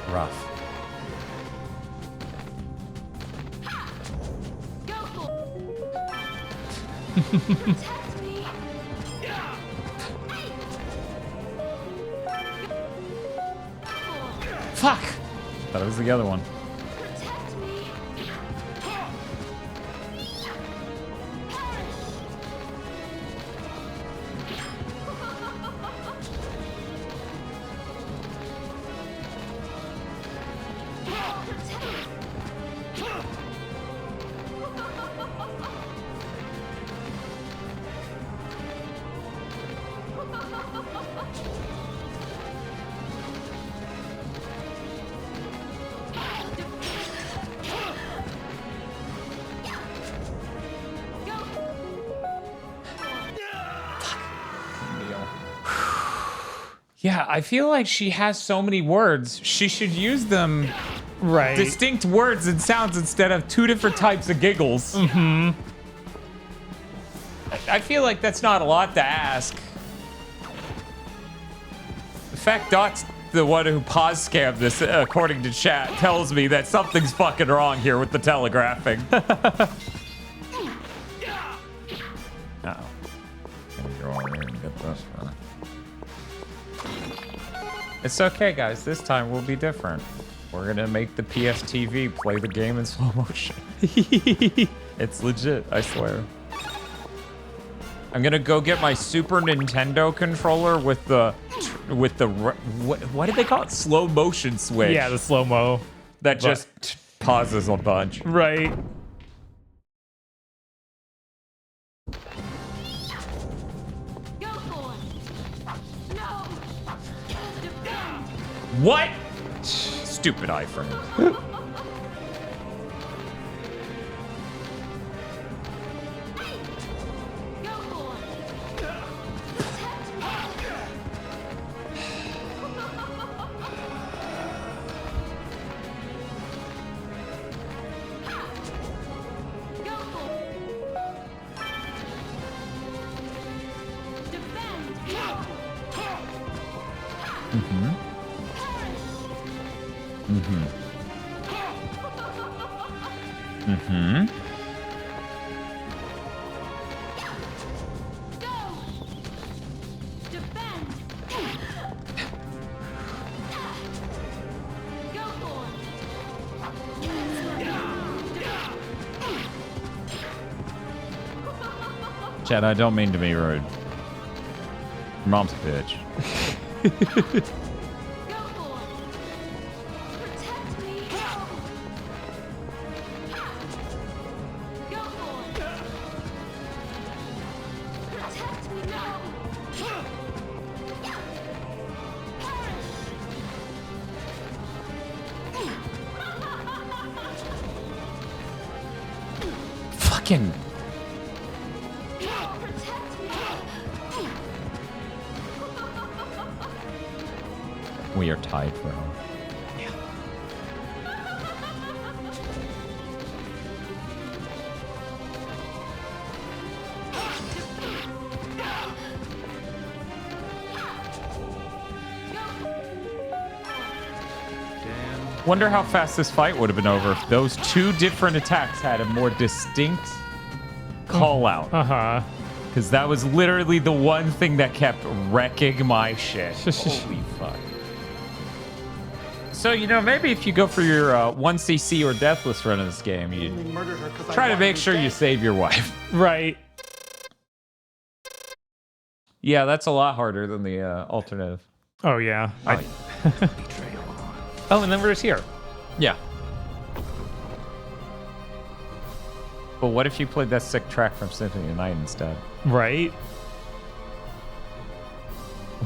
Rough. Fuck! Thought it was the other one. Yeah, I feel like she has so many words. She should use them right. Distinct words and sounds instead of 2 different types of giggles. Mm-hmm. I feel like that's not a lot to ask. The fact Dot's the one who pause scammed this, according to chat, tells me that something's fucking wrong here with the telegraphing. Uh-oh. Gonna go over here and get this one. It's okay, guys. This time will be different. We're gonna make the PSTV play the game in slow motion. It's legit, I swear. I'm gonna go get my Super Nintendo controller with the what did they call it? Slow motion switch. Yeah, the slow-mo. That just pauses a bunch. Right. Go for it. No. Defend. What? Stupid iframe. Go for it. Go for it. Defend. Mm-hmm. Mm-hmm. Mm-hmm. Go. Defend. Go for it. Chad, I don't mean to be rude. Your mom's a bitch. Go for it. Protect me. Go for it. Protect me. No. Fucking. Protect me. We are tied for home. Wonder how fast this fight would have been over if those two different attacks had a more distinct call out. Uh-huh. Because that was literally the one thing that kept wrecking my shit. Holy fuck. So, you know, maybe if you go for your 1cc or deathless run in this game, you try to make sure you save your wife. Right. Yeah, that's a lot harder than the alternative. Oh, yeah. Betrayal. Oh, and then we're just here. Yeah. But what if you played that sick track from Symphony of the Night instead? Right.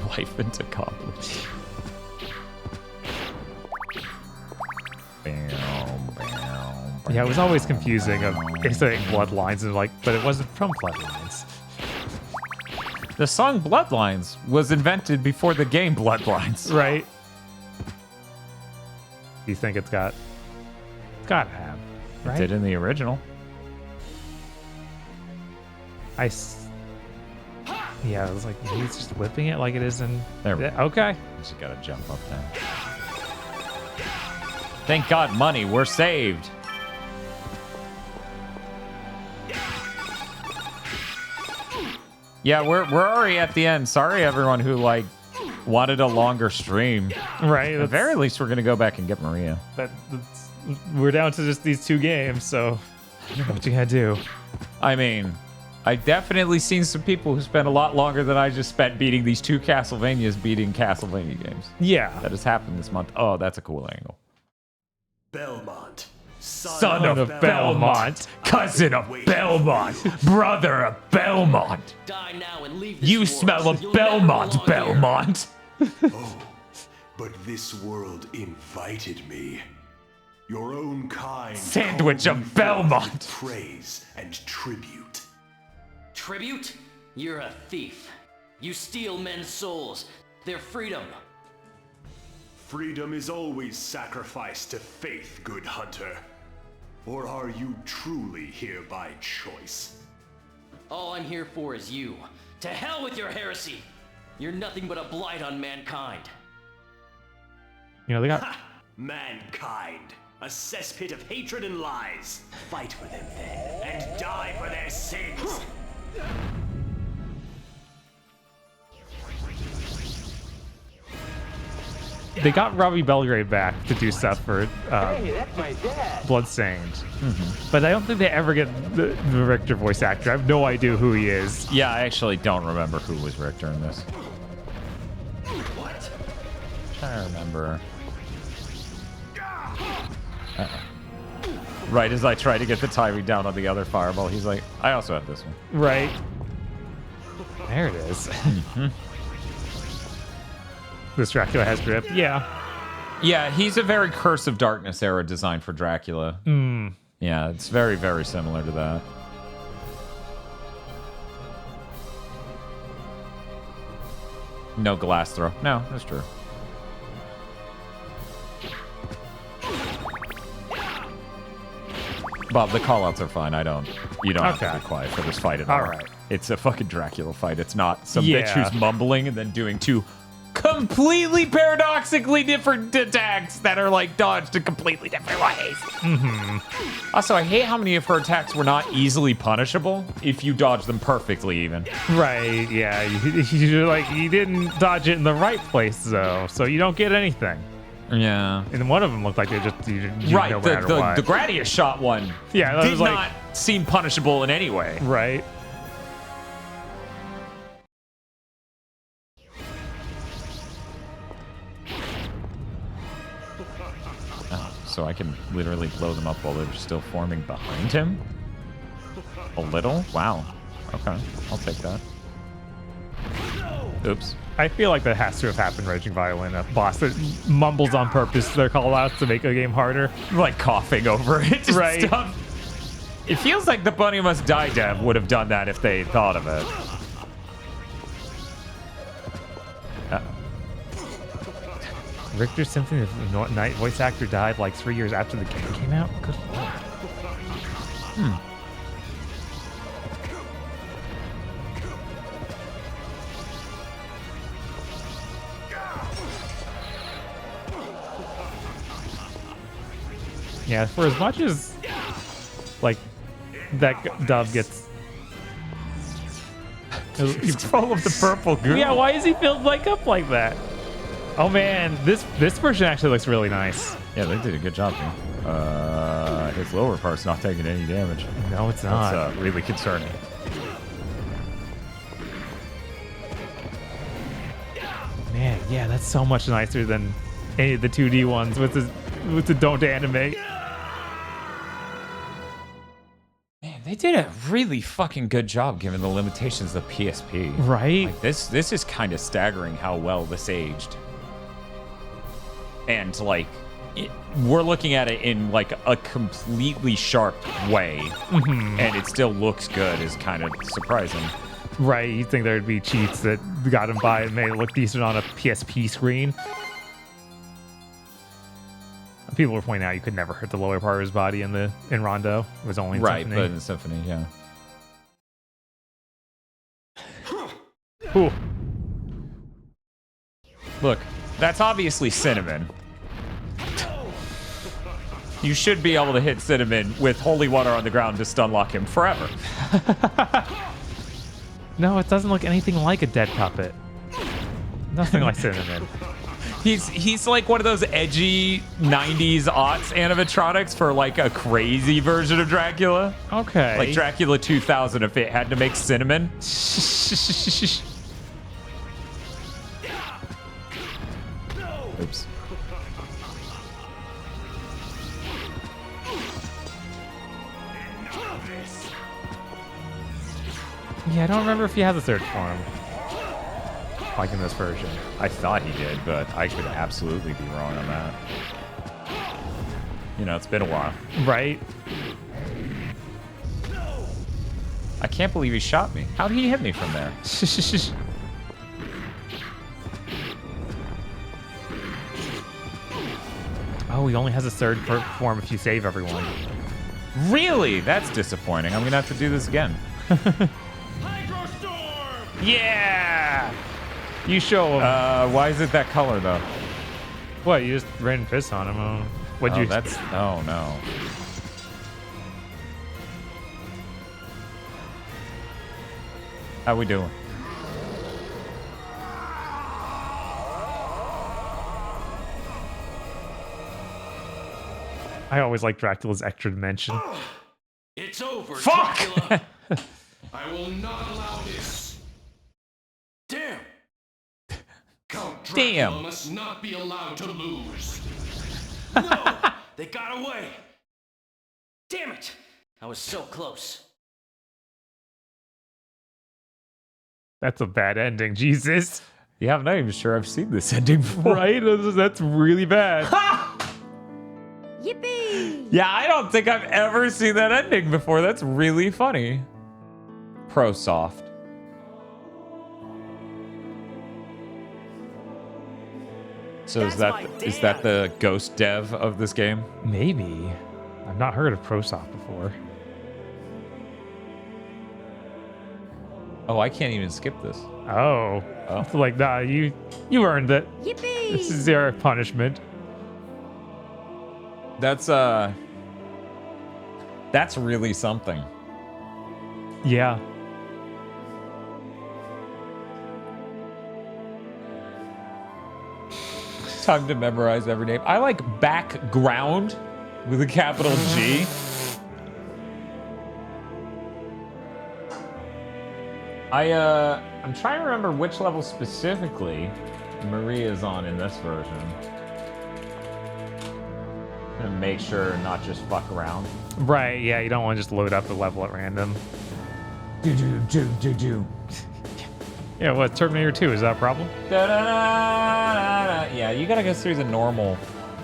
Wife into accomplice. Yeah, it was always confusing of saying Bloodlines and like, but it wasn't from Bloodlines. The song Bloodlines was invented before the game Bloodlines. Right. You think it's gotta have, right? It did in the original. Yeah, it was like he's just whipping it like it is in. There we go. Okay. Just gotta jump up there. Thank God, money. We're saved. Yeah, we're already at the end. Sorry, everyone who like wanted a longer stream. Right. At the very least, we're gonna go back and get Maria. We're down to just these two games, so what you gotta do? I mean, I've definitely seen some people who spent a lot longer than I just spent beating these two Castlevanias beating Castlevania games. Yeah. That has happened this month. Oh, that's a cool angle. Belmont. Son of Belmont, cousin of Belmont, brother of Belmont. Die now and leave this You world. smell of You'll never Belmont, belong here. Belmont. Oh, but this world invited me. Your own kind. Sandwich called of me forth Belmont. with praise and tribute. Tribute? You're a thief. You steal men's souls, their freedom. Freedom is always sacrificed to faith, good hunter. Or are you truly here by choice? All I'm here for is you. To hell with your heresy! You're nothing but a blight on mankind. You know, they got... Mankind, a cesspit of hatred and lies. Fight for them then, and die for their sins. They got Robbie Belgrade back to do stuff for Hey, that's my dad. Bloodstained. But I don't think they ever get the Richter voice actor. I have no idea who he is. Yeah, I actually don't remember who was Richter in this. What? I'm trying to remember. Right as I try to get the timing down on the other fireball, he's like, I also have this one. Right. There it is. This Dracula has drip. Yeah. Yeah, he's a very Curse of Darkness era design for Dracula. Yeah, it's very, very similar to that. No glass throw. No, that's true. Bob, the callouts are fine. You don't have to be quiet for this fight at all. All right. It's a fucking Dracula fight. It's not some bitch Yeah. who's mumbling and then doing two completely paradoxically different attacks that are like dodged in completely different ways. Also, I hate how many of her attacks were not easily punishable if you dodge them perfectly even. Right, yeah. You didn't dodge it in the right place, though, so you don't get anything. Yeah. And one of them looked like you Right, no matter what. the Gradius shot one Yeah, that did was like- not seem punishable in any way. Right. Oh, so I can literally blow them up while they're still forming behind him? A little? Wow. Okay, I'll take that. Oops. I feel like that has to have happened, Raging Violin, a boss that mumbles on purpose their callouts to make the game harder. Like coughing over it and Right. stuff. It feels like the Bunny Must Die dev would have done that if they thought of it. Richter Symphony of the Night voice actor died like 3 years after the game came out? Good lord. Yeah, for as much as like that dub gets He's full of the purple goo. yeah, why is he filled like up like that? Oh man, this version actually looks really nice. Yeah, they did a good job here. His lower part's not taking any damage. No, it's not. That's really concerning. Man, yeah, that's so much nicer than any of the 2D ones with the don't animate. Man, they did a really fucking good job given the limitations of PSP. Right? Like this is kind of staggering how well this aged. And like we're looking at it in like a completely sharp way, and it still looks good is kind of surprising. Right, you'd think there'd be cheats that got him by and made it look decent on a PSP screen. People were pointing out you could never hurt the lower part of his body in Rondo. It was only in Right, Symphony. but in Symphony, yeah. Ooh. Look, that's obviously Cinnamon. You should be able to hit Cinnamon with Holy Water on the ground to stun lock him forever. No, it doesn't look anything like a dead puppet. Nothing like Cinnamon. He's like one of those edgy 90s aughts animatronics for like a crazy version of Dracula. Okay. Like Dracula 2000 if it had to make Cinnamon. Oops. Yeah, I don't remember if he has a third form. Like in this version. I thought he did, but I could absolutely be wrong on that. You know, it's been a while. Right? I can't believe he shot me. How did he hit me from there? Oh, he only has a third form if you save everyone. Really? That's disappointing. I'm gonna have to do this again. Yeah! You show him. Why is it that color though? What? You just ran piss on him? Oh, what'd Oh, you? that's... Oh, no. How we doing? I always like Dracula's extra dimension. It's over, Fuck! Dracula. I will not allow this. Damn! Count Dracula Damn. must not be allowed to lose. No! They got away! Damn it! I was so close. That's a bad ending, Jesus. Yeah, I'm not even sure I've seen this ending before. Right? That's really bad. Yippee! Yeah, I don't think I've ever seen that ending before. That's really funny. Pro soft. So is that the ghost dev of this game? Maybe. I've not heard of ProSoft before. Oh, I can't even skip this. Oh. It's like, nah, you earned it. Yippee! This is your punishment. That's really something. Yeah. Time to memorize every name. I like background with a capital G. I'm trying to remember which level specifically Maria's on in this version. I'm gonna make sure not just fuck around. Right, yeah, you don't want to just load up a level at random. Yeah, what, Terminator 2, is that a problem? Yeah, you gotta go through the normal,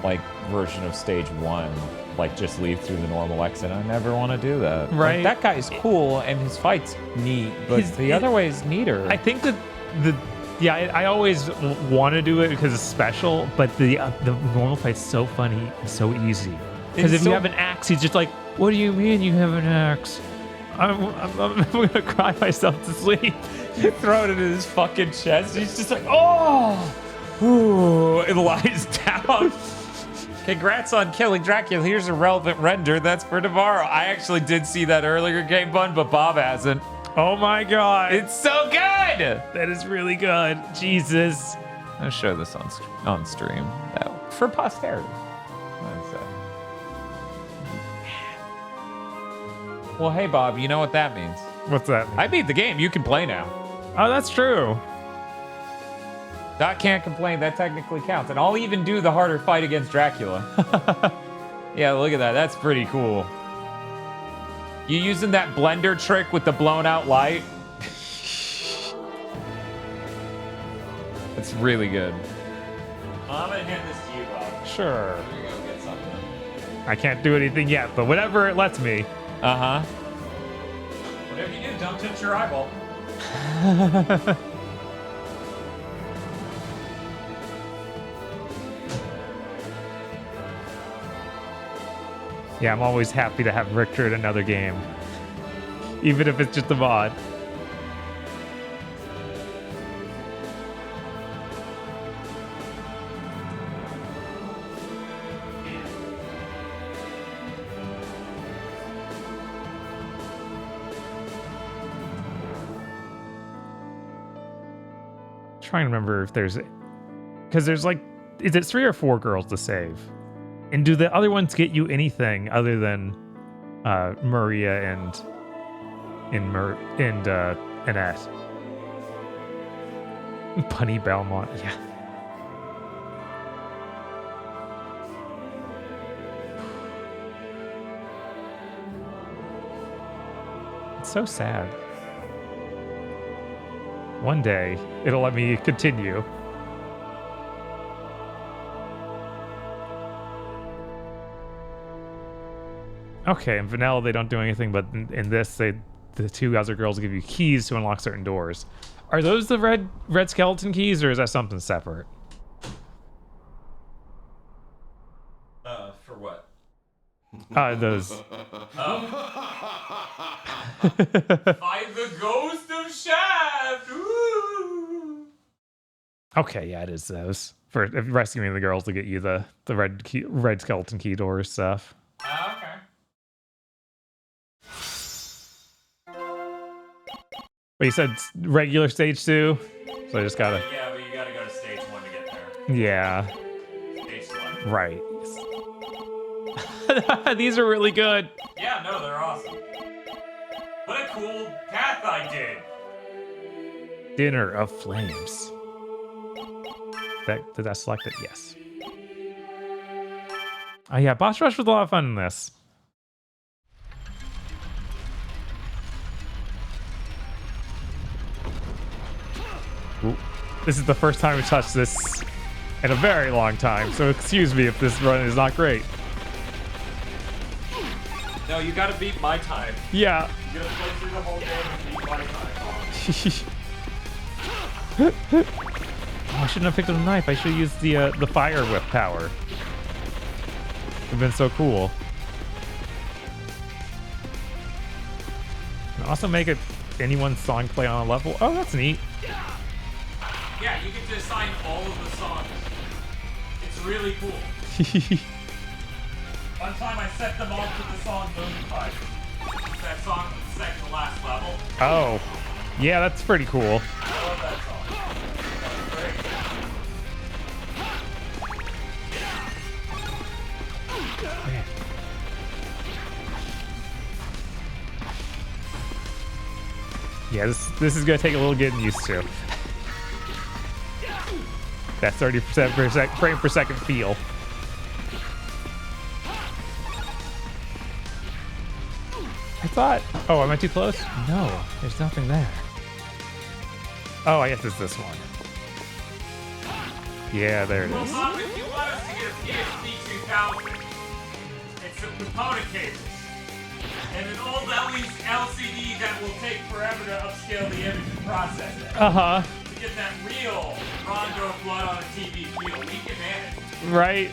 like, version of stage 1. Like, just leave through the normal exit. I never want to do that. Right. Like, that guy's cool, and his fight's neat, but the other way is neater. I think that I always want to do it because it's special, but the normal fight's so funny and so easy. Because if you have an axe, he's just like, what do you mean you have an axe? I'm gonna cry myself to sleep. You throw it in his fucking chest, he's just like, oh! Ooh, it lies down. Congrats on killing Dracula. Here's a relevant render. That's for tomorrow. I actually did see that earlier, Game Bun, but Bob hasn't. Oh my god. It's so good! That is really good. Jesus. I'll show this on stream. For posterity. Well, hey, Bob, you know what that means. What's that mean? I beat the game. You can play now. Oh, that's true. Doc can't complain. That technically counts. And I'll even do the harder fight against Dracula. Yeah, look at that. That's pretty cool. You using that blender trick with the blown out light? It's really good. I'm gonna hand this to you, Bob. Sure. We're gonna go get something. I can't do anything yet, but whatever it lets me. Uh-huh. Whatever you do, don't touch your eyeball. Yeah, I'm always happy to have Richter in another game. Even if it's just a mod. Trying to remember if there's, because there's like, is it 3 or 4 girls to save? And do the other ones get you anything other than Maria and Annette? Bunny Belmont, yeah. It's so sad. One day, it'll let me continue. Okay, in Vanilla, they don't do anything, but in this, the 2 other girls give you keys to unlock certain doors. Are those the red skeleton keys, or is that something separate? For what? Those. Find the ghost of Shaft! Ooh. Okay, yeah, it is those. for rescuing the girls to get you the red skeleton key door stuff. Oh, okay. But you said regular stage 2, so I just gotta. Yeah, but you gotta go to stage 1 to get there. Yeah. Stage 1. Right. These are really good. Yeah, no, they're awesome. What a cool path I did. Dinner of Flames. Did I select it? Yes. Oh yeah, boss rush was a lot of fun in this. Ooh. This is the first time we touched this in a very long time, so excuse me if this run is not great. No, you gotta beat my time. Yeah. You gotta play through the whole game and beat my time. Oh, I shouldn't have picked up a knife. I should have used the fire whip power. It'd have been so cool. And also make it anyone's song play on a level. Oh, that's neat. Yeah, you get to assign all of the songs. It's really cool. One time I set them all to the song Moonpipe. That song from the second to last level. Oh, yeah, that's pretty cool. I love that song. That's great. Man. Yeah, this is gonna take a little getting used to. That 30% frame per second feel. I thought. Oh, am I too close? No, there's nothing there. Oh, I guess it's this one. Yeah, there it Well, is. Bob, if you want us to get a PSP 2000, it's some component cables. And an old LCD that will take forever to upscale the image and process it. Uh-huh. To get that real Rondo blood on a TV feel, we can manage. Right.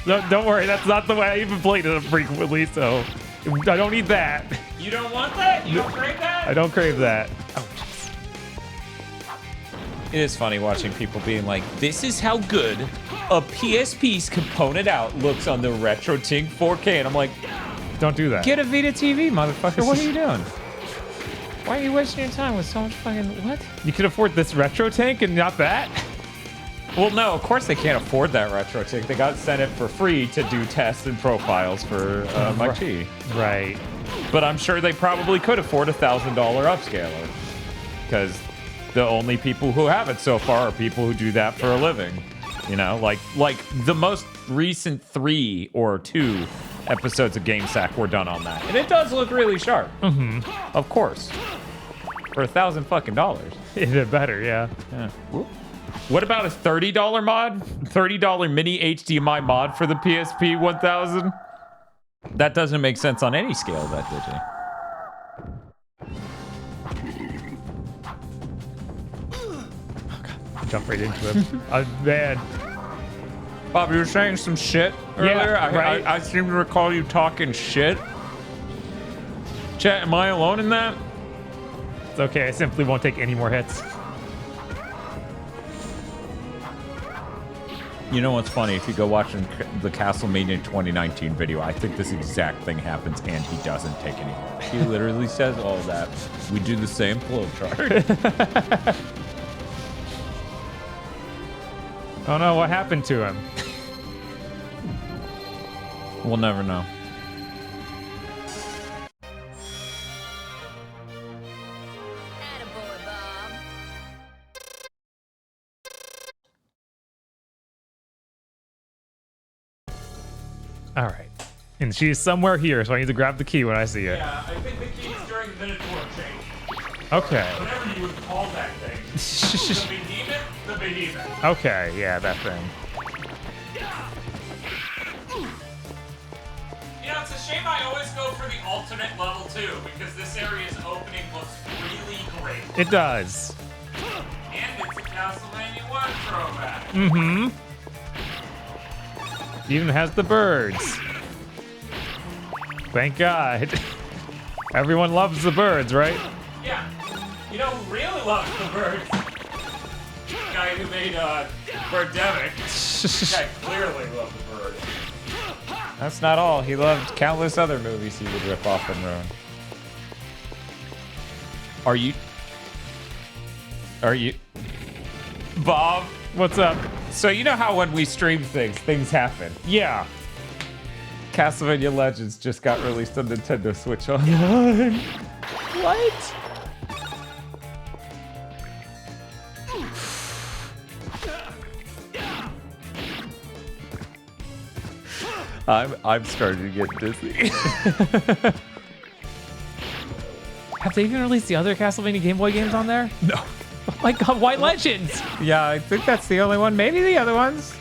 No, don't worry, that's not the way I even played it frequently, so I don't need that. You don't want that? You don't crave that? I don't crave that. Oh, jeez. It is funny watching people being like, this is how good a PSP's component out looks on the RetroTink 4K. And I'm like, don't do that. Get a Vita TV, motherfucker. What are you doing? Why are you wasting your time with so much fucking... What? You could afford this RetroTink and not that? Well, no, of course they can't afford that RetroTink. They got sent it for free to do tests and profiles for my Chi. Right. But I'm sure they probably could afford a $1,000 upscaler. Because the only people who have it so far are people who do that for a living. You know, like the most recent 3 or 2 episodes of GameSack were done on that. And it does look really sharp. Mm-hmm. Of course. For $1,000 fucking dollars. It did better, yeah. What about a $30 mod? $30 mini HDMI mod for the PSP 1000? That doesn't make sense on any scale, that did you? Oh, God. Jump right into him. Man. Bob, you were saying some shit earlier? Yeah, right. I seem to recall you talking shit. Chat, am I alone in that? It's okay, I simply won't take any more hits. You know what's funny? If you go watch the Castlemania 2019 video, I think this exact thing happens and he doesn't take any hits. He literally says all that. We do the same flowchart. Oh no, what happened to him? We'll never know. Attaboy, Bob. All right. And she's somewhere here, so I need to grab the key when I see it. Yeah, I think the key's during the Minotaur change. Okay. Whatever you would call that thing. The behemoth? The behemoth. Okay, yeah, that thing. You know, it's a shame I always go for the alternate level too, because this area's opening looks really great. It does. And it's a Castlevania 1 throwback. Mm-hmm. Even has the birds. Thank God. Everyone loves the birds, right? Yeah. You know who really loves the birds? The guy who made Birdemic. I clearly love the bird. That's not all. He loved countless other movies he would rip off and ruin. Are you... Bob? What's up? So you know how when we stream things happen? Yeah. Castlevania Legends just got released on Nintendo Switch Online. What? I'm starting to get dizzy. Have they even released the other Castlevania Game Boy games on there? No. Oh my god, White Legends! Yeah, I think that's the only one. Maybe the other ones.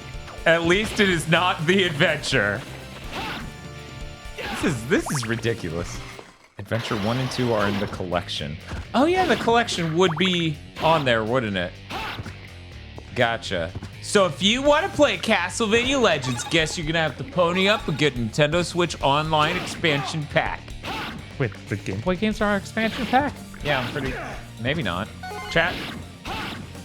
At least it is not The Adventure. This is ridiculous. Adventure 1 and 2 are in the collection. Oh yeah, the collection would be on there, wouldn't it? Gotcha. So if you want to play Castlevania Legends, guess you're gonna have to pony up and get Nintendo Switch Online expansion pack. Wait, the Game Boy games are our expansion pack? Yeah, I'm pretty... Maybe not. Chat?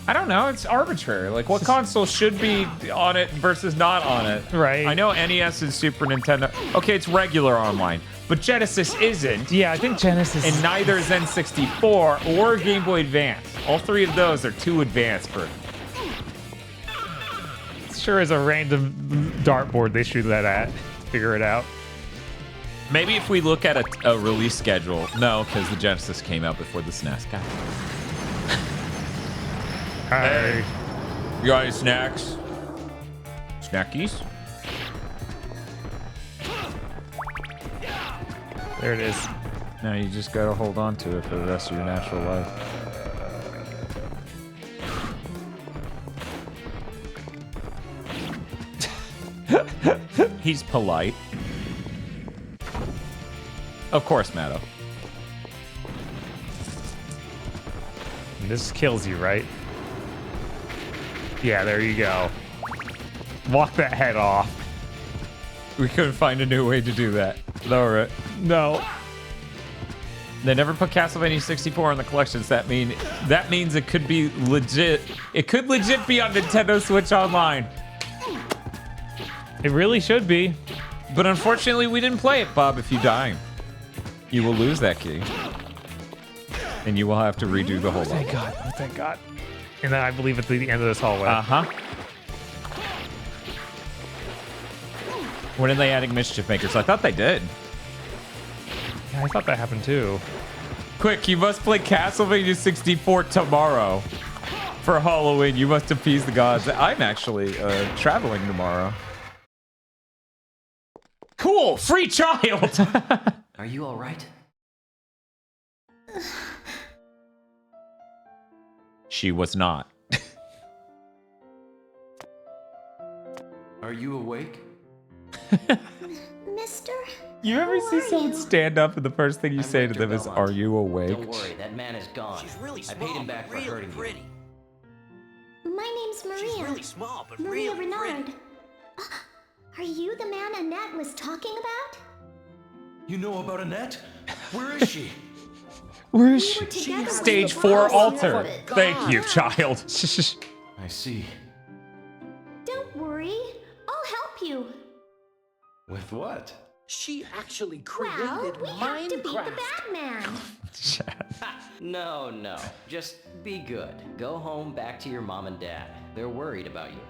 I don't know. It's arbitrary. Like, what console should be on it versus not on it? Right. I know NES and Super Nintendo. Okay, it's regular online. But Genesis isn't. Yeah, I think Genesis... And neither is N64 or Game Boy Advance. All three of those are too advanced for... Sure is a random dartboard they shoot that at. Figure it out. Maybe if we look at a release schedule. No, because the Genesis came out before the SNES. God. Hey. You got any snacks? Snackies? There it is. Now you just gotta hold on to it for the rest of your natural life. He's polite. Of course, Matto. This kills you, right? Yeah, there you go. Walk that head off. We couldn't find a new way to do that. Lower it. No. They never put Castlevania 64 in the collections. That means it could be legit. It could legit be on Nintendo Switch Online. It really should be. But unfortunately, we didn't play it, Bob. If you die, you will lose that key. And you will have to redo the whole lot. Thank God. Oh, thank God. And then I believe at the end of this hallway. Uh-huh. When are they adding Mischief Makers? I thought they did. Yeah, I thought that happened too. Quick, you must play Castlevania 64 tomorrow. For Halloween, you must appease the gods. I'm actually traveling tomorrow. Cool! Free child! Are you alright? She was not. Are you awake? Mister? You ever see someone stand up and the first thing you say to them is, Belmont. "Are you awake?" Don't worry, that man is gone. She's really I small, paid him back but for hurting pretty. My name's Maria. She's really small, but Maria really Renard. pretty. Are you the man Annette was talking about? You know about Annette? Where is she? Where is We she? were together when Stage the 4 boss altar. was- Thank you, child. I see. Don't worry. I'll help you. With what? She actually Well, created we have to beat the Minecraft. Batman. No, no. Just be good. Go home back to your mom and dad. They're worried about you.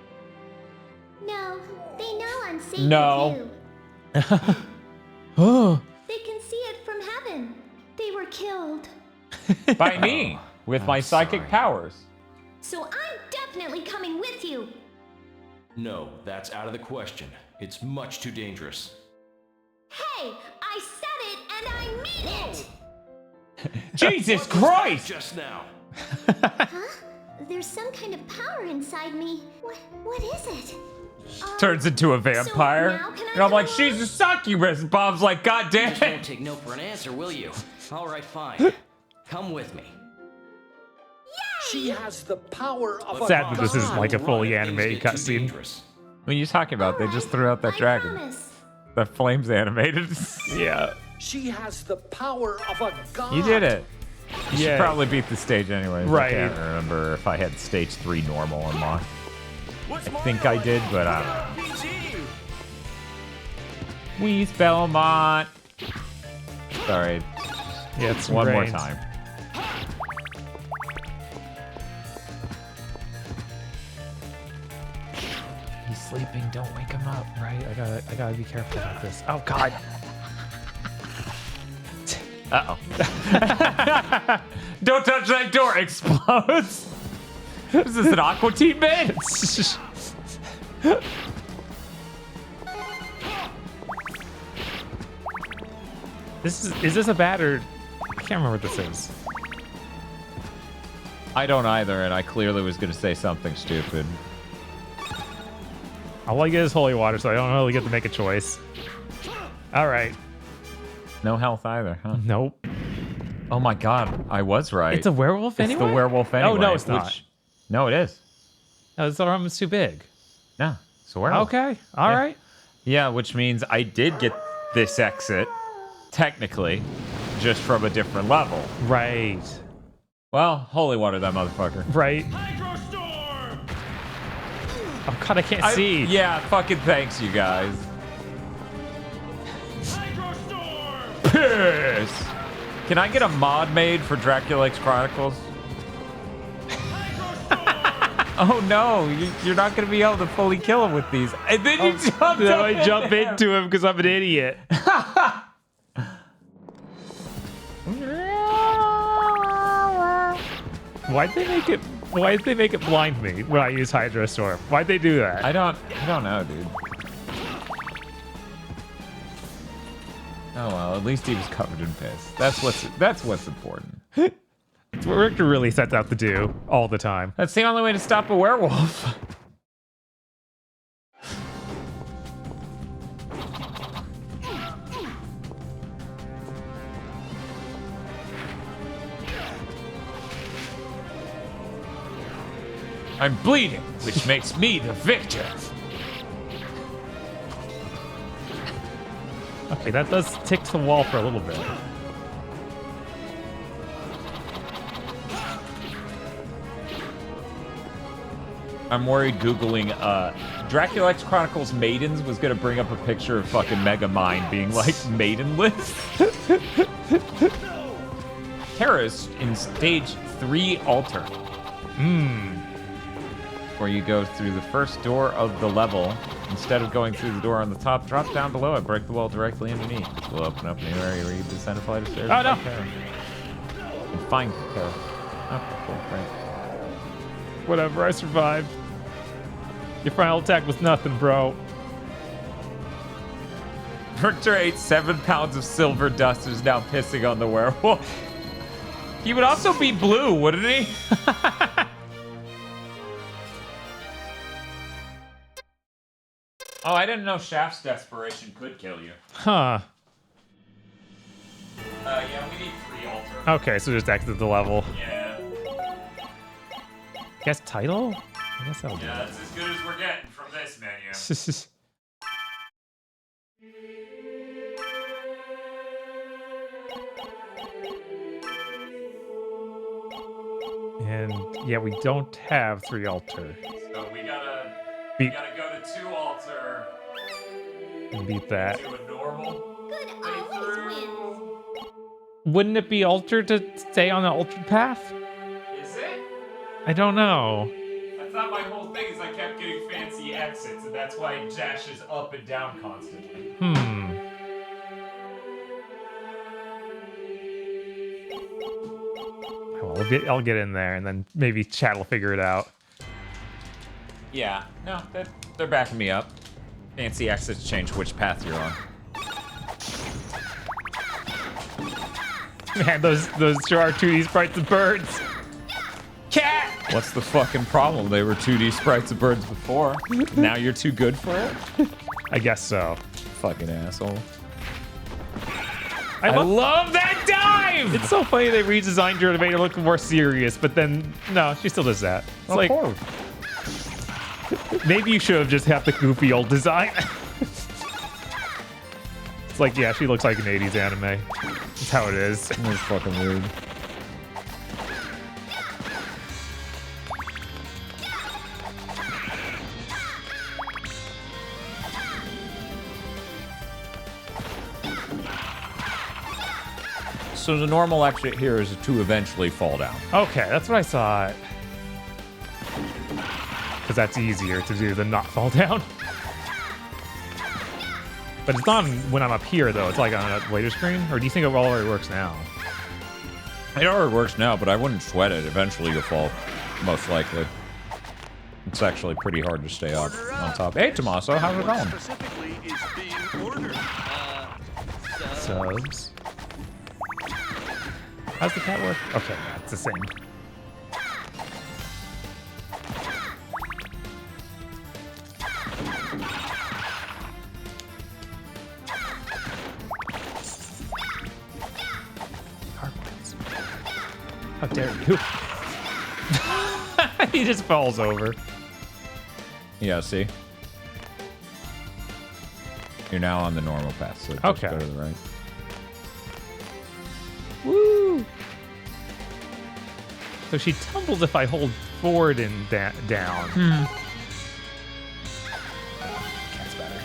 No, they know I'm Satan No. too. Oh. They can see it from heaven. They were killed. By me, with my psychic sorry. powers. So I'm definitely coming with you. No, that's out of the question. It's much too dangerous. Hey, I said it and I mean it! Jesus Christ! Just now. Huh? There's some kind of power inside me. What is it? Turns into a vampire. now can I And I'm like, go on? she's a succubus. Bob's like, God damn Just won't it. take no for an answer, will you? Alright, fine. Come with me. She has the power of a Sad that this isn't god. like a fully Run, things animated get too cutscene. dangerous. What are you talking about? They just threw out that I dragon. promise. That flame's animated. Yeah. She has the power of a god. You did it. You should Yeah. probably beat the stage anyways. Right. I can't remember if I had stage 3 normal unlocked. I think I did, but I don't know. Wheeze Belmont. Sorry. Yeah, it's one more rains. time. He's sleeping. Don't wake him up, right? I gotta be careful about this. Oh God. Uh-oh. Don't touch that door. Explodes. Is this an Aqua Teen bit? Is this a bat or I can't remember what this is. I don't either, and I clearly was going to say something stupid. All I get is holy water, so I don't really get to make a choice. All right. No health either, huh? Nope. Oh my god, I was right. It's a werewolf anyway? It's the werewolf anyway. Oh, no, it's not. No, it is. No, this arm is too big. No, it's a werewolf. Okay, all right. Yeah, which means I did get this exit, technically, just from a different level. Right. Well, holy water that motherfucker. Right. Oh god, I can't see. Yeah, fucking thanks, you guys. Piss! Can I get a mod made for Dracula X Chronicles? Oh no, you're not gonna be able to fully kill him with these. And then you jump Then I jump into him because I'm an idiot. Why'd they make it blind me when I use Hydro Storm? Why'd they do that? I don't know, dude. Oh well, at least he was covered in piss. That's what's important. It's what Richter really sets out to do all the time. That's the only way to stop a werewolf. I'm bleeding, which makes me the victor. Okay, that does tick the wall for a little bit. I'm worried Googling Dracula X Chronicles Maidens was gonna bring up a picture of fucking Megamind being like maidenless. Terrace in stage 3 altar. Where you go through the first door of the level. Instead of going through the door on the top, drop down below it, break the wall directly underneath. This will open up a new area where you descend a flight of stairs. Oh no! And find Terrace. Okay, cool, great. Whatever, I survived. Your final attack was nothing, bro. Richter ate 7 pounds of silver dust and is now pissing on the werewolf. He would also be blue, wouldn't he? Oh, I didn't know Shaft's desperation could kill you. Huh. Yeah, we need 3 altar. Okay, so just exit the level. Yeah. Guess title? I guess that'll do Yeah, it. that's as good as we're getting from this menu. And yeah, we don't have 3 altar. So we gotta Beat- go to 2 altar. And beat that. Do a normal. Good always wins. Wouldn't it be altar to stay on the altered path? Is it? I don't know. I thought my whole thing is I kept getting fancy exits, and that's why it dashes up and down constantly. Well, I'll get in there, and then maybe chat will figure it out. Yeah, no, they're backing me up. Fancy exits change which path you're on. Man, those sure are 2D sprites of birds. Cat! What's the fucking problem? They were 2D sprites of birds before. Now you're too good for it? I guess so. Fucking asshole. I love that dive! It's so funny they redesigned her to make her look more serious, but then, no, she still does that. It's like, maybe you should have just had the goofy old design. It's like, yeah, she looks like an 80s anime. That's how it is. That's fucking weird. so the normal exit here is to eventually fall down. Okay, that's what I thought. Because that's easier to do than not fall down. But it's not when I'm up here, though. It's like on a later screen? Or do you think it already works now? It already works now, but I wouldn't sweat it. Eventually you'll fall, most likely. It's actually pretty hard to stay up on top. Hey, Tommaso, how's it going? Specifically is being ordered. Subs. How's the cat work? Okay, yeah, it's the same. How dare you? He just falls over. Yeah, see? You're now on the normal path, so just Okay. go to the right. Woo! So she tumbles if I hold forward and down. Cat's better.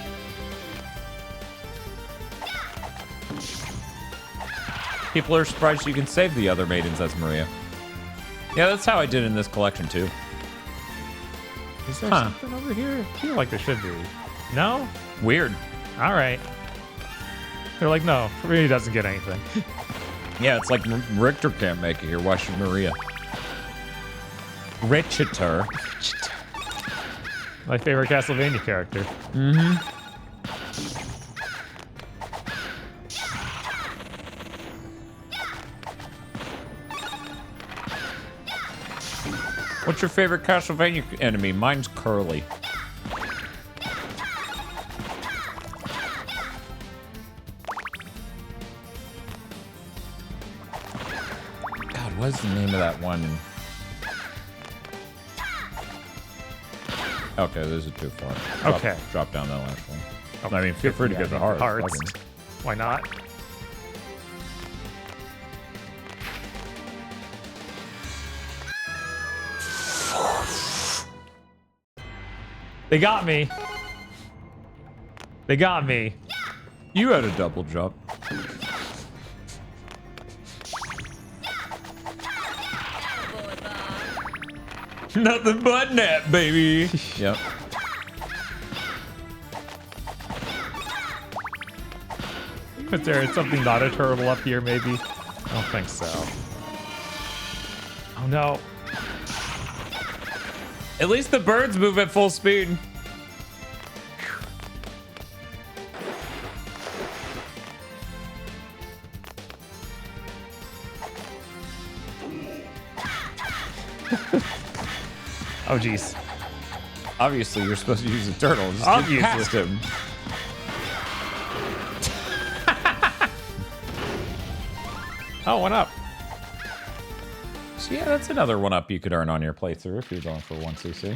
People are surprised you can save the other maidens as Maria. Yeah, that's how I did in this collection, too. Is there something over here? I feel like there should be. No? Weird. All right. They're like, no, Maria doesn't get anything. Yeah, it's like Richter can't make it here. Why should Maria? Richter. My favorite Castlevania character. Mm-hmm. What's your favorite Castlevania enemy? Mine's Curly. God, what is the name of that one? Okay, those are too far. Okay. Drop down that last one. Oh, I mean, feel free to get the hearts. Hearts. Why not? They got me. They got me. You had a double jump. Nothing but net, baby. Yep. Is there something not a turtle up here, maybe? I don't think so. Oh no. At least the birds move at full speed. Oh jeez. Obviously, you're supposed to use a turtle. Just Obviously. get past him. Oh, 1-up. So yeah, that's another 1-up you could earn on your playthrough if you're going for 1cc.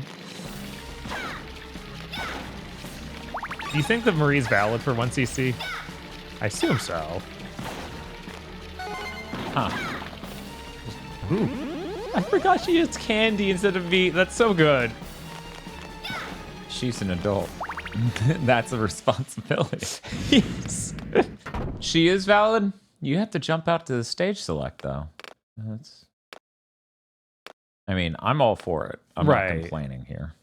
Do you think the Marie's valid for 1cc? I assume so. Huh. Ooh. I forgot she used candy instead of meat. That's so good. She's an adult. That's a responsibility. Yes. She is valid. You have to jump out to the stage select, though. That's... I mean, I'm all for it. I'm not complaining here.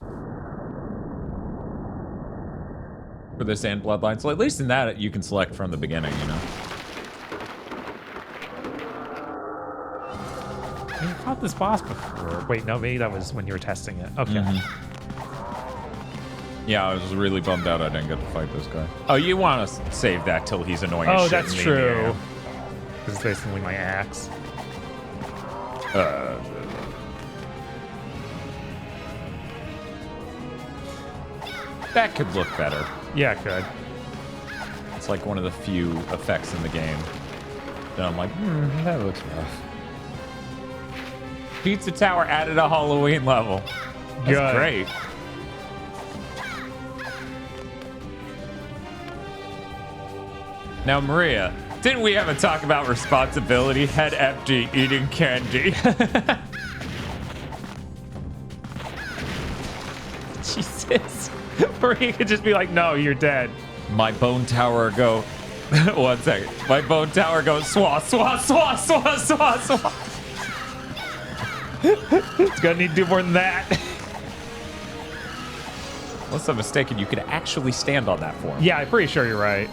For this and Bloodline. So at least in that, you can select from the beginning, you know? I fought this boss before. Wait, no, maybe that was when you were testing it. Okay. Yeah, I was really bummed out I didn't get to fight this guy. Oh, you want to save that till he's annoying as Oh, shit that's in the true. air. This is basically my axe. That could look better. Yeah, it could. It's like one of the few effects in the game. Then I'm like, that looks rough. Pizza Tower added a Halloween level. That's Good. great. Now, Maria, didn't we have a talk about responsibility? Head empty, eating candy. Jesus. Marie could just be like, no, you're dead. My bone tower go 1 second. My bone tower goes swah, swah, swah, swah, swah, swah. It's gonna need to do more than that. Unless I'm mistaken, you could actually stand on that form. Yeah, I'm pretty sure you're right.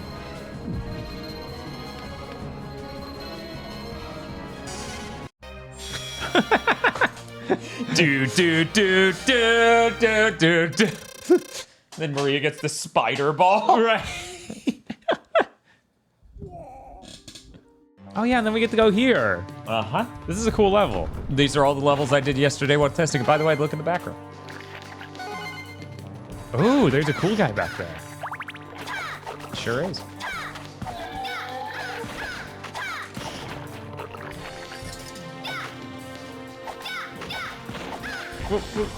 do, do, do, do, do, do, do. Then Maria gets the spider ball. Right. Oh yeah, and then we get to go here. Uh-huh. This is a cool level. These are all the levels I did yesterday while testing. By the way, look in the background. Oh, there's a cool guy back there. Sure is. Whoop, whoop.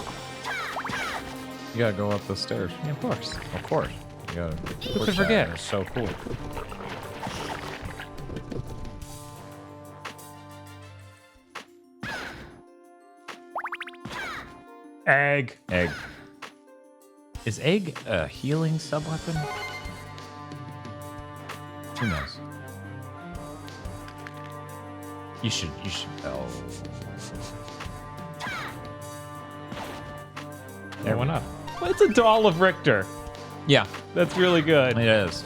You gotta go up those stairs. Yeah, of course. Of course. You gotta. Who could forget? It's so cool. Egg. Egg. Is egg a healing sub-weapon? Who knows? You should, oh. There went up. Well, it's a doll of Richter. Yeah, That's really good. it is.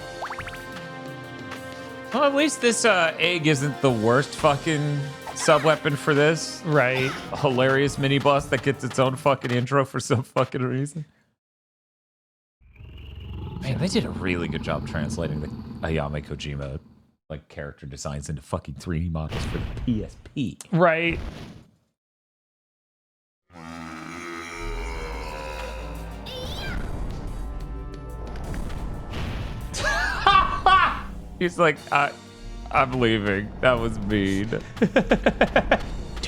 Well, at least this egg isn't the worst fucking sub-weapon for this. Right. Hilarious mini-boss that gets its own fucking intro for some fucking reason. Man, they did a really good job translating the Ayame Kojima like character designs into fucking 3D models for the PSP. Right. He's like, I'm leaving. That was mean. Do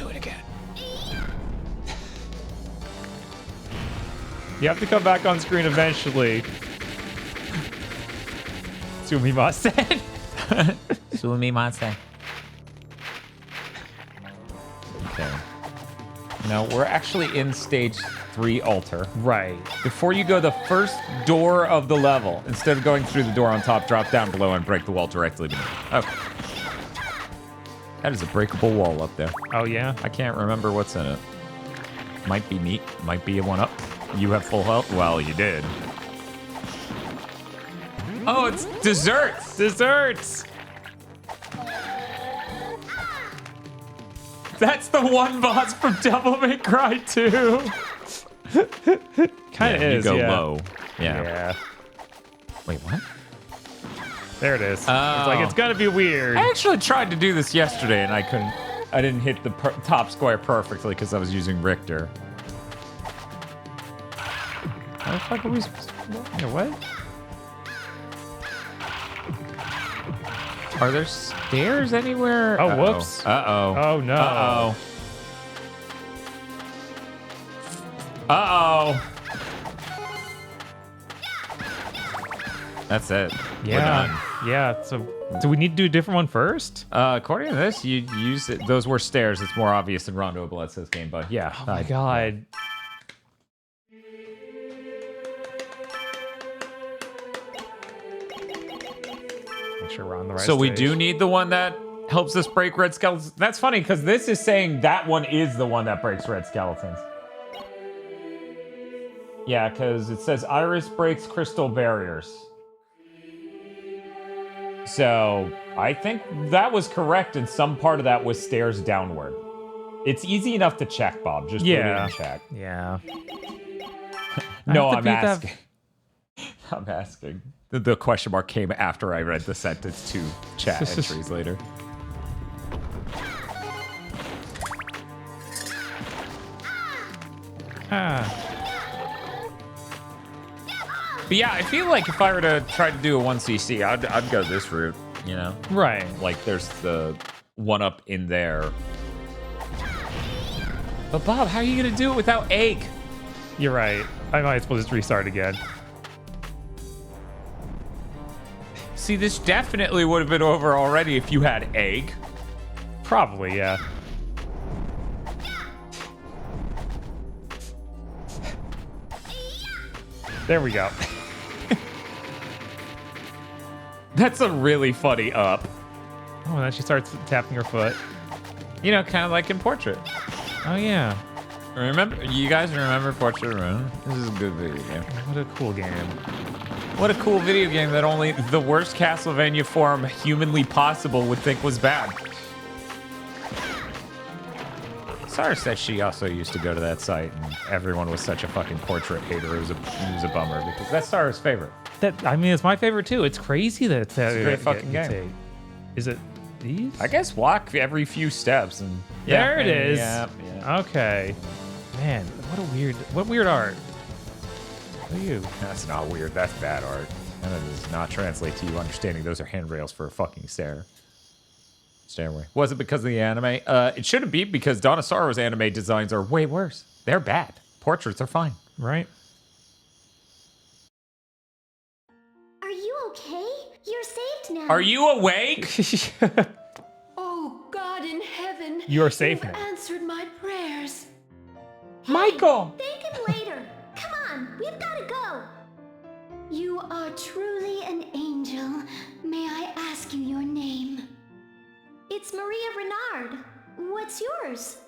it again. You have to come back on screen eventually. Sumimasen. Sumimasen. Okay. No, we're actually in stage 3 altar. Right. Before you go the first door of the level, instead of going through the door on top, drop down below and break the wall directly beneath. Okay. That is a breakable wall up there. Oh, yeah? I can't remember what's in it. Might be meat, might be a 1-up. You have full health? Well, you did. Oh, it's desserts! Desserts! That's the one boss from Devil May Cry 2. Kind of is, You go yeah. low. Yeah. Yeah. Wait, what? There it is. Oh. It's like, it's gotta be weird. I actually tried to do this yesterday and I couldn't. I didn't hit the top square perfectly because I was using Richter. How the fuck are we supposed to do that? Yeah, what? Are there stairs anywhere? Oh, whoops. Uh-oh. Oh, no. Uh-oh. Uh-oh. That's it. We're Yeah. done. Yeah, so do we need to do a different one first? According to this, you use it. Those were stairs. It's more obvious than Rondo of Blood says game, but yeah. Oh my god. Make sure we're on the right So we stage. do need the one that helps us break red skeletons. That's funny because this is saying that one is the one that breaks red skeletons. Yeah, because it says Iris breaks crystal barriers. So I think that was correct, and some part of that was stairs downward. It's easy enough to check, Bob. Just put it in check. Yeah. No, I have to I'm beat that- asking. I'm asking. The question mark came after I read the sentence to chat entries later. Ah. But yeah, I feel like if I were to try to do a 1cc, I'd go this route, you know? Right. Like there's the 1-up in there. But Bob, how are you gonna do it without egg? You're right. I might as well just restart again. See, this definitely would have been over already if you had egg. Probably, yeah. There we go. That's a really funny up. Oh, and then she starts tapping her foot. You know, kind of like in Portrait. Oh, yeah. Remember, you guys remember Portrait of Ruin? This is a good video game. What a cool game. What a cool video game that only the worst Castlevania form humanly possible would think was bad. Sarah said she also used to go to that site, and everyone was such a fucking Portrait hater. It was a bummer because that's Sarah's favorite. I mean, it's my favorite too. It's crazy that it's a great fucking game. Is it these? I guess walk every few steps and there it is. Yeah. Okay. Man, what weird art. What are you? That's not weird. That's bad art. And it does not translate to you understanding those are handrails for a fucking stairway. Was it because of the anime? It shouldn't be because Donasaro's anime designs are way worse. They're bad. Portraits are fine. Right? Are you okay? You're saved now. Are you awake? Oh, God in heaven. You're safe now. Answered my prayers. Michael! Thank him later. Come on, we've got to go. You are truly an angel. May I ask you your name? It's Maria Renard. What's yours?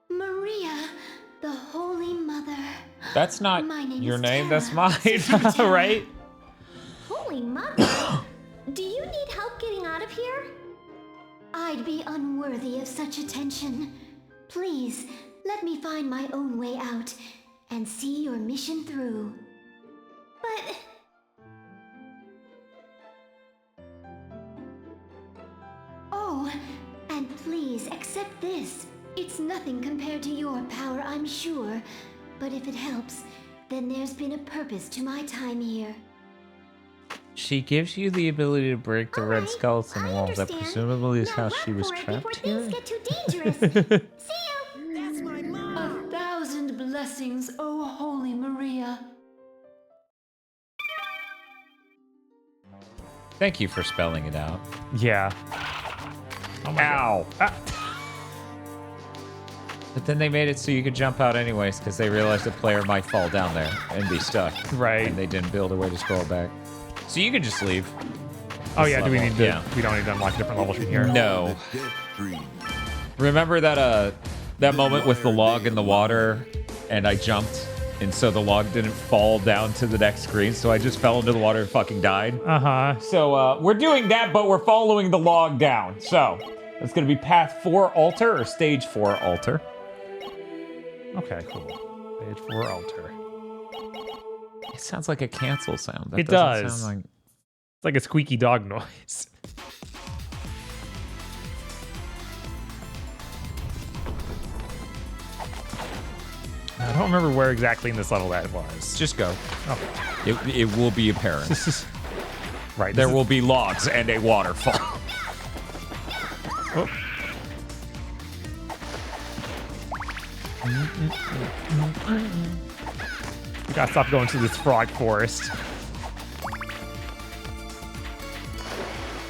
Maria, the Holy Mother. That's not My name your is name. Tara. That's mine. Tara. Right? Holy Mother. Do you need help getting out of here? I'd be unworthy of such attention. Please, let me find my own way out and see your mission through. But... Oh, and please accept this. It's nothing compared to your power, I'm sure. But if it helps, then there's been a purpose to my time here. She gives you the ability to break the red skeleton wall. That understand. presumably is Now how run she was for it trapped before here. things get too dangerous. See you. That's my mom. 1,000 blessings, oh Holy Maria. Thank you for spelling it out. Yeah. Oh my Ow. God. But then they made it so you could jump out anyways because they realized the player might fall down there and be stuck. Right. And they didn't build a way to scroll back. So you could just leave. Oh yeah, do we need to? Yeah. We don't need to unlock different levels from here. No. Remember that that moment with the log in the water and I jumped and so the log didn't fall down to the next screen, so I just fell into the water and fucking died? Uh-huh. So we're doing that, but we're following the log down. So it's gonna be path 4 altar or stage 4 altar. Okay, cool. Stage 4 altar. It sounds like a cancel sound. That It doesn't does. sound like... It's like a squeaky dog noise. I don't remember where exactly in this level that was. Just go. Okay. It will be apparent. Right. There will be logs and a waterfall. Oh. We gotta stop going to this frog forest.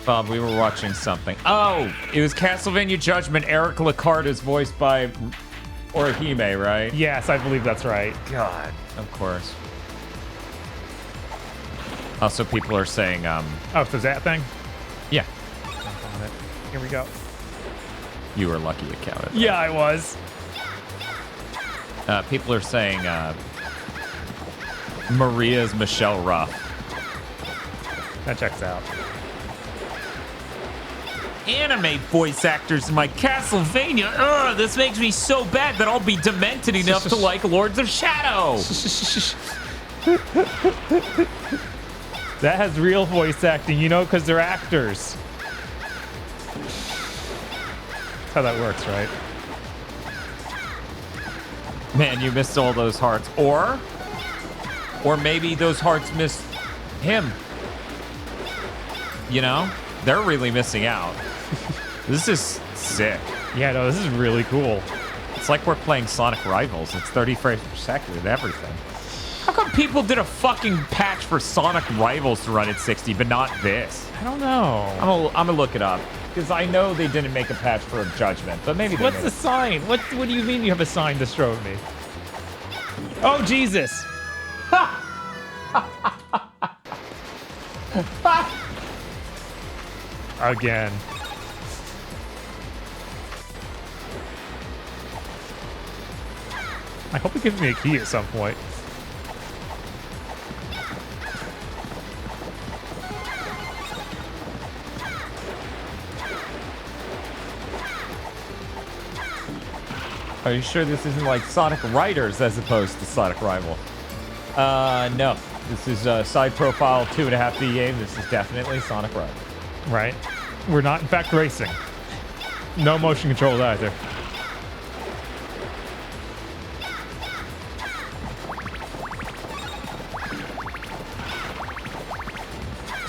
Bob, we were watching something. Oh, it was Castlevania Judgment. Eric Lacard is voiced by Orihime, right? Yes, I believe that's right. God, of course. Also, people are saying, Oh, so that thing? yeah, Here we go. you were lucky to count it. Yeah, I was. People are saying Maria's Michelle Ruff. That checks out. Anime voice actors in my Castlevania. Ugh, this makes me so bad that I'll be demented enough to like Lords of Shadow. That has real voice acting, you know, because they're actors. That's how that works, right? Man, you missed all those hearts. Or maybe those hearts missed him. You know? They're really missing out. This is sick. Yeah, no, this is really cool. It's like we're playing Sonic Rivals. It's 30 frames per second and everything. How come people did a fucking patch for Sonic Rivals to run at 60, but not this? I don't know. I'm gonna look it up. Because I know they didn't make a patch for Judgment, but maybe they What's made. the sign? What do you mean you have a sign to show me? Oh, Jesus. again. I hope it gives me a key at some point. Are you sure this isn't like Sonic Riders as opposed to Sonic Rival? No. This is a side profile 2.5D game. This is definitely Sonic Rival. Right? We're not, in fact, racing. No motion controls either.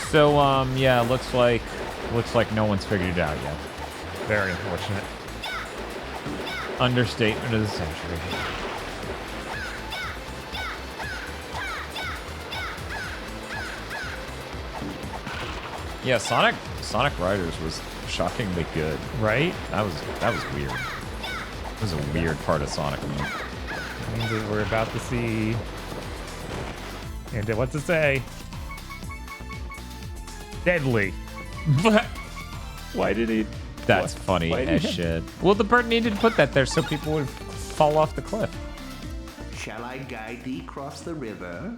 So, yeah, looks like no one's figured it out yet. Very unfortunate. Understatement of the century. Yeah, Sonic Riders was shockingly good. Right? That was weird. It was a weird part of Sonic mode. That means that we're about to see. And what's it say? Deadly. Why did he? That's funny as shit. Well, the bird needed to put that there so people would fall off the cliff. Shall I guide thee across the river?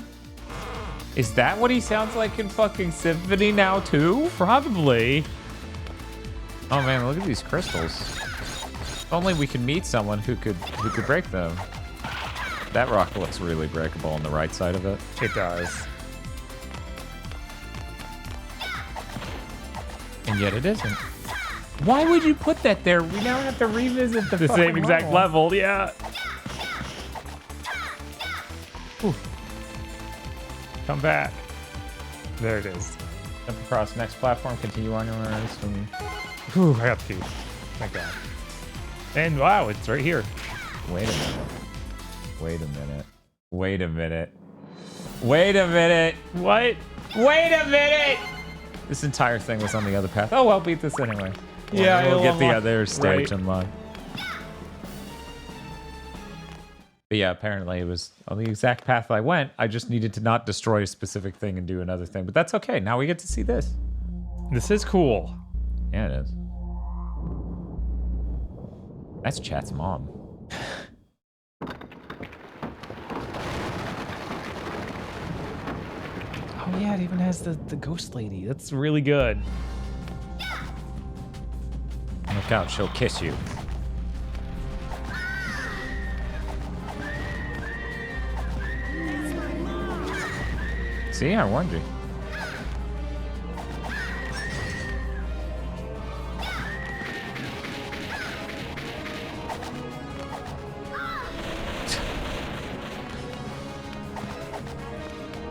Is that what he sounds like in fucking Symphony now too? Probably. Oh man, look at these crystals. If only we could meet someone who could break them. That rock looks really breakable on the right side of it. It does. And yet it isn't. Why would you put that there? We now have to revisit the same exact level. Yeah. Ooh. Come back. There it is. Jump across next platform, continue on your swing. Whew, I got the key. Thank God. And wow, it's right here. Wait a minute. Wait a minute. Wait a minute. Wait a minute. What? Wait a minute! This entire thing was on the other path. Oh, I'll beat this anyway. Yeah, we'll get the other stage right. unlocked. But yeah, apparently it was on the exact path I went. I just needed to not destroy a specific thing and do another thing. But that's okay. Now we get to see this. This is cool. Yeah, it is. That's Chat's mom. Oh yeah, it even has the ghost lady. That's really good. Look out, she'll kiss you. See, I warned you.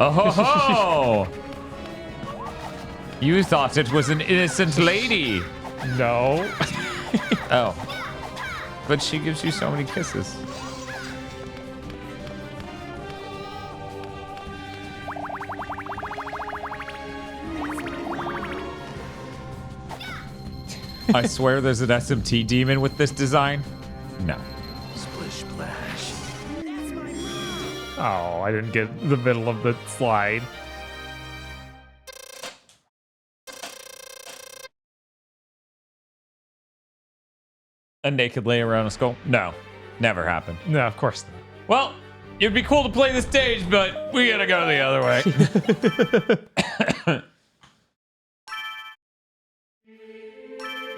Oh ho ho! You thought it was an innocent lady. No. Oh. But she gives you so many kisses. I swear there's an SMT demon with this design. No. Splish splash. Oh, I didn't get the middle of the slide. A naked lay around a skull? No. Never happened. No, of course not. Well, it'd be cool to play the stage, but we gotta go the other way.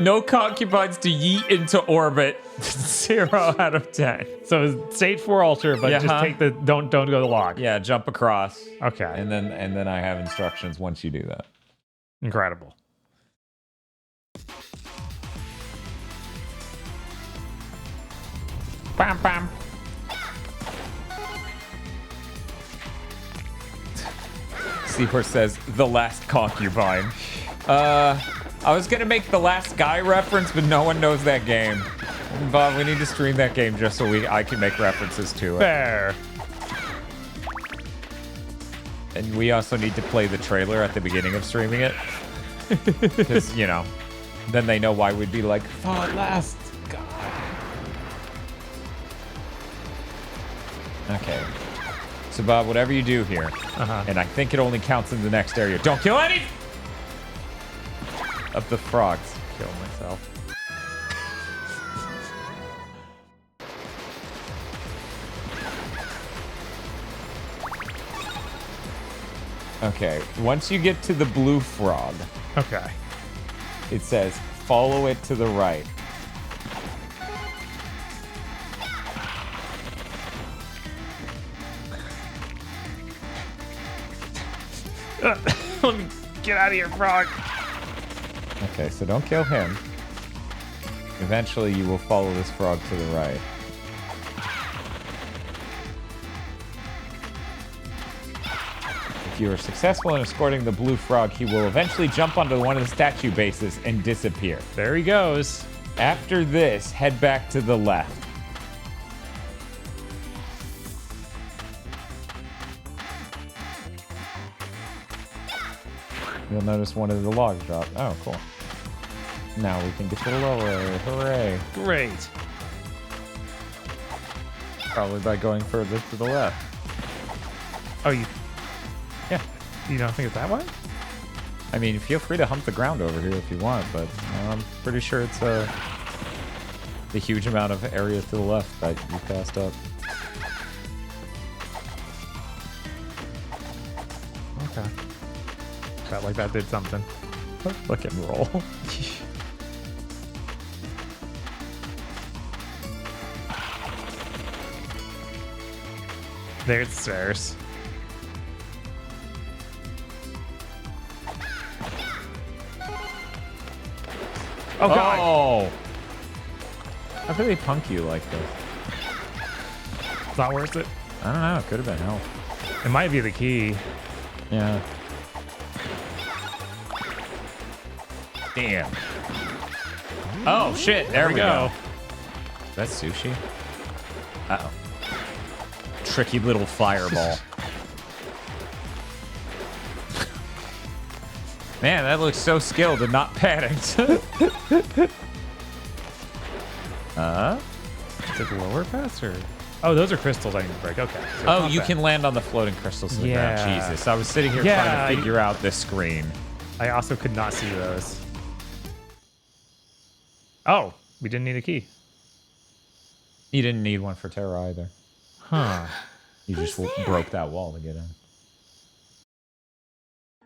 No concubines to yeet into orbit. 0 out of 10. So stage 4 altar, but just take the don't go the log. Yeah, jump across. Okay. And then I have instructions once you do that. Incredible. Bam bam. Seahorse says the last concubine. I was gonna make the Last Guy reference, but no one knows that game. Bob, we need to stream that game just so I can make references to it. Fair. And we also need to play the trailer at the beginning of streaming it. Because, you know, then they know why we'd be like, the Last Guy. Okay. So, Bob, whatever you do here, and I think it only counts in the next area. Don't kill any! of the frogs. Kill myself. Okay, once you get to the blue frog, Okay. it says follow it to the right. Let me get out of here, frog. Okay, so don't kill him. Eventually you will follow this frog to the right. If you are successful in escorting the blue frog, he will eventually jump onto one of the statue bases and disappear. There he goes. After this, head back to the left. You'll notice one of the logs drop. Oh, cool. Now we can get to the lower area. Hooray. Great. Probably by going further to the left. Oh, yeah. You don't think it's that way? I mean, feel free to hump the ground over here if you want, but I'm pretty sure it's the huge amount of area to the left that you passed up. Okay. Felt like that did something. Look and roll. There's the stairs. Oh, God. Oh! How could they punk you like this? It's not worth it. I don't know. It could have been help. It might be the key. Yeah. Damn. Oh, shit. There we go. That's sushi? Uh-oh. Tricky little fireball. Man, that looks so skilled and not panicked. Is it lower pass or? Oh, those are crystals I need to break. Okay. So Oh, you can land on the floating crystals in the ground. Jesus, I was sitting here trying to figure out this screen. I also could not see those. Oh, we didn't need a key. You didn't need one for Terra either. Huh. You just broke that wall to get in.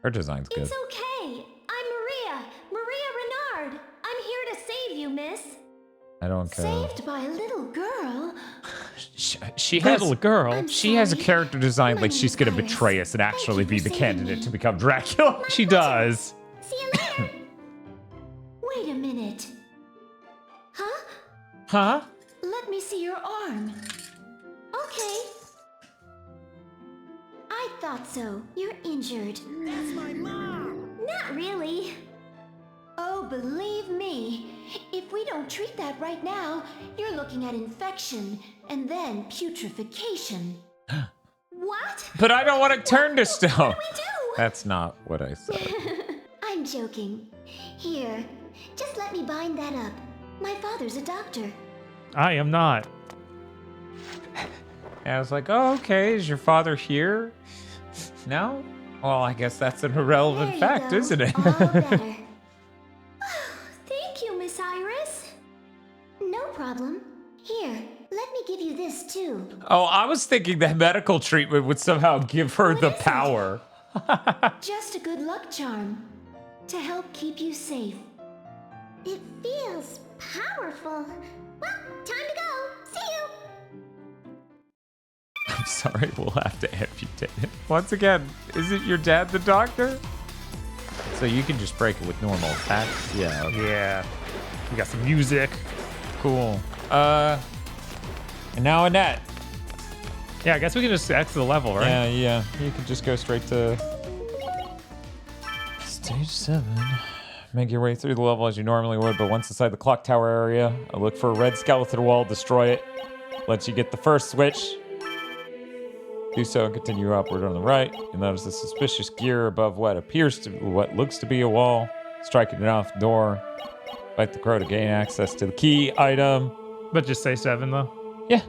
Her design's good. It's okay. I'm Maria. Maria Renard. I'm here to save you, miss. I don't care. Saved by a little girl. She has Little girl. She has a character design like she's gonna betray us and actually be the candidate to become Dracula. She does. See you later. Wait a minute. Huh? Huh? Let me see your arm. Okay. I thought so. You're injured. That's my mom. Not really. Oh, believe me. If we don't treat that right now, you're looking at infection and then putrefaction. What? But I don't want to turn to stone. What do we do? That's not what I said. I'm joking. Here, just let me bind that up. My father's a doctor. I am not. And I was like, oh, okay, is your father here? No? Well, I guess that's an irrelevant There you fact, go. isn't it? All better. Thank you, Miss Iris. No problem. Here, let me give you this too. Oh, I was thinking that medical treatment would somehow give her the power. Just a good luck charm to help keep you safe. It feels powerful. Well, time to go. See you. I'm sorry, we'll have to amputate it. Once again, isn't your dad the doctor? So you can just break it with normal attacks? Yeah. Okay. Yeah. We got some music. Cool. And now Annette. Yeah, I guess we can just exit the level, right? Yeah. You can just go straight to stage 7. Make your way through the level as you normally would, but once inside the clock tower area, look for a red skeleton wall, destroy it. Lets you get the first switch. Do so and continue upward on the right. You'll notice a suspicious gear above what looks to be a wall. Strike it off the door. Fight the crow to gain access to the key item. But just say 7 though. Yeah.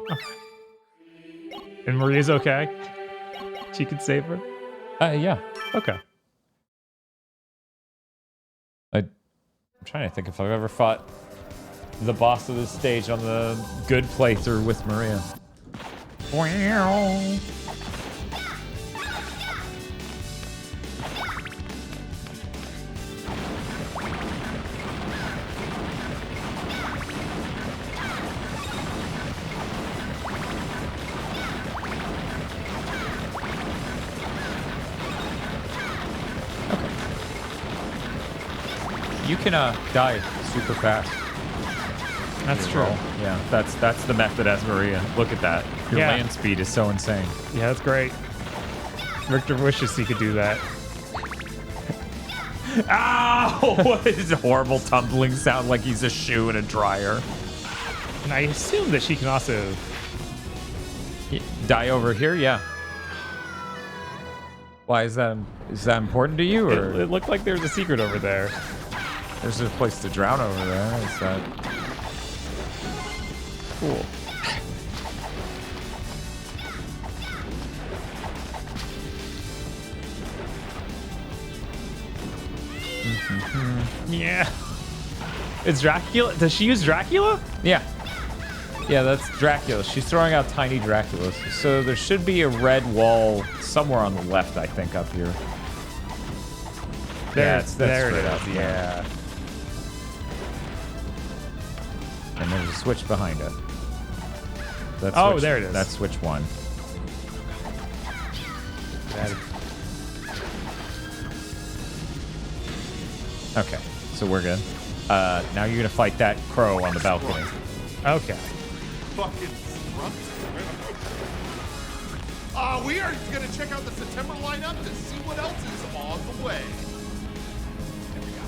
And Maria's okay? She could save her? Yeah. Okay. I'm trying to think if I've ever fought the boss of this stage on the good playthrough with Maria. Wow. You can die super fast. That's true. Yeah, that's the method as Maria. Look at that. Your Yeah. land speed is so insane. Yeah, that's great. Richter wishes he could do that. Ow! What is a horrible tumbling sound like he's a shoe in a dryer? And I assume that she can also Die over here? Yeah. Why is that important to you? Or It looked like there's a secret over there. there's a place to drown over there. Is that cool? Yeah. Is Dracula? Does she use Dracula? Yeah. Yeah, that's Dracula. She's throwing out tiny Draculas. So there should be a red wall somewhere on the left, I think, up here. There, that's there it straight is. up, Yeah. And there's a switch behind it. That's Oh, switch, there it is. That's switch 1. Okay, so we're good. Now you're gonna fight that crow on the balcony. Okay. Fucking we are gonna check out the September lineup to see what else is on the way. There we go.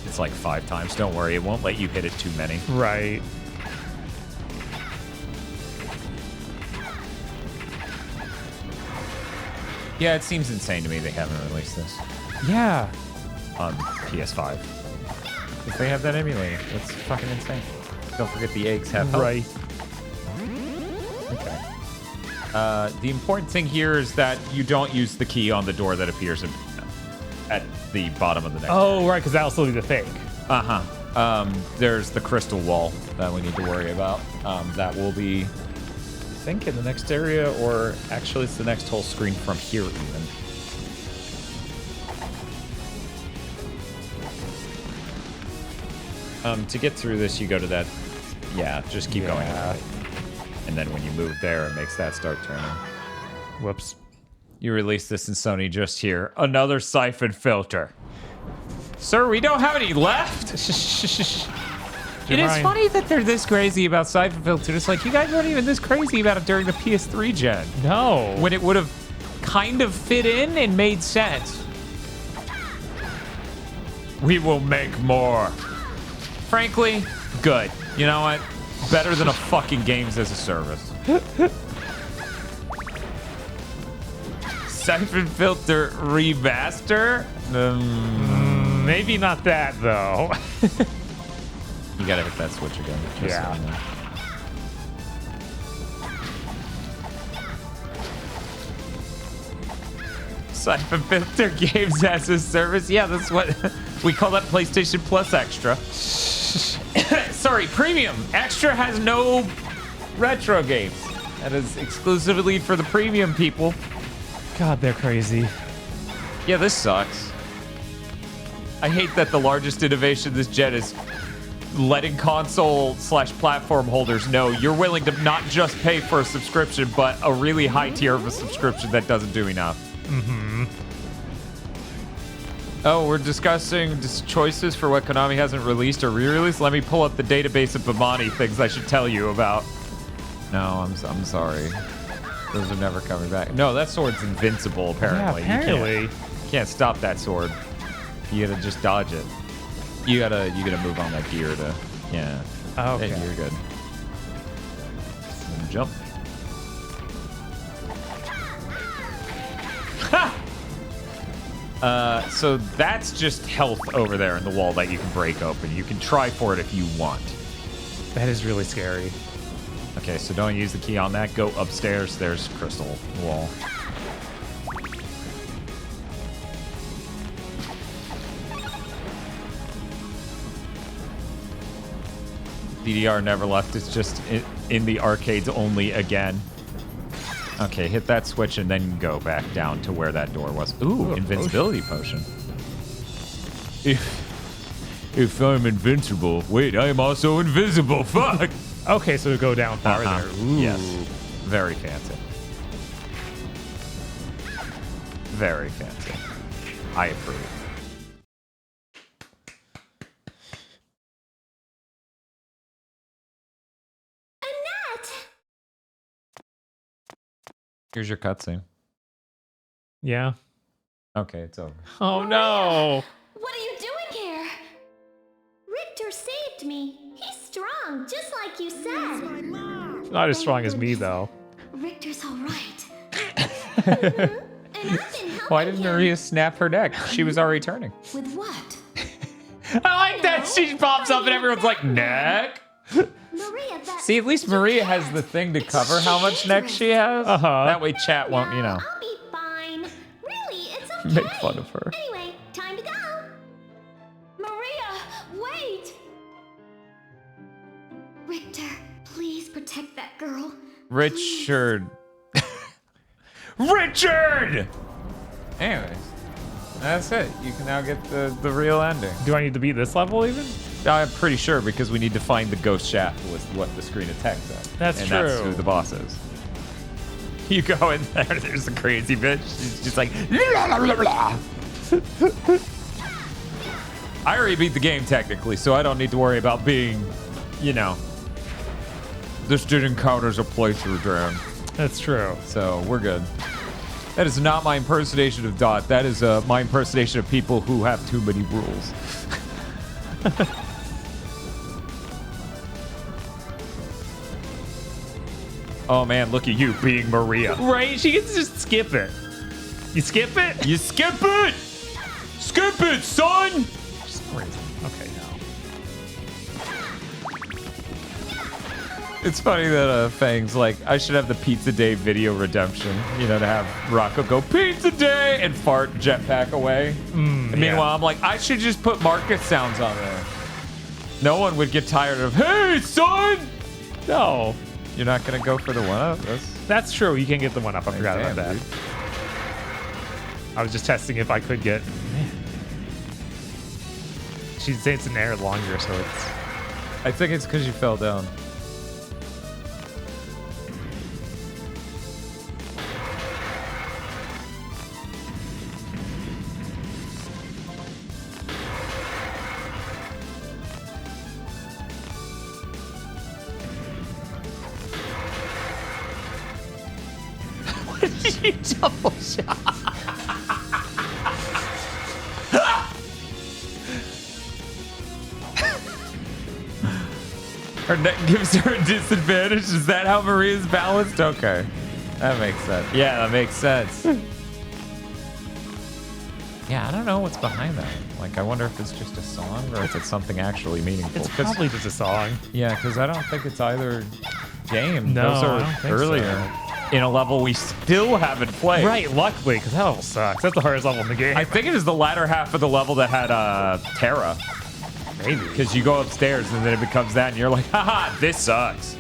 It's like 5 times. Don't worry, it won't let you hit it too many. Right. Yeah, it seems insane to me they haven't released this Yeah. on PS5. If they have that emulator, that's fucking insane. Don't forget the eggs have health. Right. Okay. The important thing here is that you don't use the key on the door that appears at the bottom of the next. Oh, right, because that'll still be the fake. Uh-huh. There's the crystal wall that we need to worry about. That will be, I think, in the next area, or actually it's the next whole screen from here even. To get through this, you go to that. Yeah, just keep going. And then when you move there, it makes that start turning. Whoops. You release this in Sony just here. Another siphon filter. Sir, we don't have any left. It is funny that they're this crazy about siphon filters. It's like, you guys weren't even this crazy about it during the PS3 gen. No. When it would have kind of fit in and made sense. We will make more. Frankly, good. You know what? Better than a fucking games as a service. Siphon filter remaster? Maybe not that, though. You gotta hit that switch again. Just Yeah. so you know. Siphon filter games as a service? Yeah, that's what we call that PlayStation Plus Extra. Sorry, Premium. Extra has no retro games. That is exclusively for the premium people. God, they're crazy. Yeah, this sucks. I hate that the largest innovation this gen is letting console/platform holders know you're willing to not just pay for a subscription, but a really high tier of a subscription that doesn't do enough. Mm-hmm. Oh, we're discussing choices for what Konami hasn't released or re-released. Let me pull up the database of Bamani things I should tell you about. No, I'm sorry. Those are never coming back. No, that sword's invincible, apparently. Yeah, apparently. You can't stop that sword. You gotta just dodge it. You gotta move on that gear to, yeah. Oh, okay. Hey, you're good. And jump. Ha! So that's just health over there in the wall that you can break open. You can try for it if you want. That is really scary. Okay, so don't use the key on that. Go upstairs. There's crystal wall. DDR never left. It's just in the arcades only again. Okay, hit that switch and then go back down to where that door was. Ooh, invincibility potion. If I'm invincible, wait, I am also invisible. Fuck. Okay, so go down farther. Yes. Very fancy. Very fancy. I approve. Annette! Here's your cutscene. Yeah. Okay, it's over. Oh no! What are you doing here? Richter saved me. He's strong, just like you said. Not as strong as me though. Richter's all right. Why didn't Maria snap her neck? She was already turning. With what? I like that she pops up and everyone's like, neck? Maria, See, at least Maria has the thing to cover how much neck she has. That way chat won't, you know, I'll be fine. Really, it's okay. make fun of her. Anyway, time to go. Maria, wait. Richter, please protect that girl. Richard. Richard! Anyways, that's it. You can now get the real ending. Do I need to beat this level even? I'm pretty sure because we need to find the ghost shaft was what the screen of text said. That's and true. That's who the boss is. You go in there, there's a crazy bitch. She's just like, la, la, la, la. I already beat the game technically, so I don't need to worry about being, you know, this didn't count as a playthrough, Dran. That's true. So we're good. That is not my impersonation of Dot. That is my impersonation of people who have too many rules. Oh man, look at you being Maria. Right? She can just skip it. You skip it? You skip it! Skip it, son! Just crazy. Okay, no. It's funny that Fang's like, I should have the Pizza Day video redemption, you know, to have Rocco go, Pizza Day, and fart jetpack away. And meanwhile, I'm like, I should just put Marcus sounds on there. No one would get tired of, hey, son! No. You're not going to go for the one-up? That's true. You can get the one-up. I forgot about that. Dude. I was just testing if I could get... Man. She stays in air longer, so it's... I think it's because you fell down. You double shot. Her neck gives her a disadvantage. Is that how Maria's balanced? Okay. That makes sense. Yeah, that makes sense. Yeah, I don't know what's behind that. Like, I wonder if it's just a song or if it's something actually meaningful. It's probably just a song. Yeah, because I don't think it's either game. No, those are I don't think earlier. so. In a level we still haven't played. Right, luckily, because that level sucks. That's the hardest level in the game. I think it is the latter half of the level that had Terra. Maybe. Because you go upstairs and then it becomes that and you're like, haha, this sucks.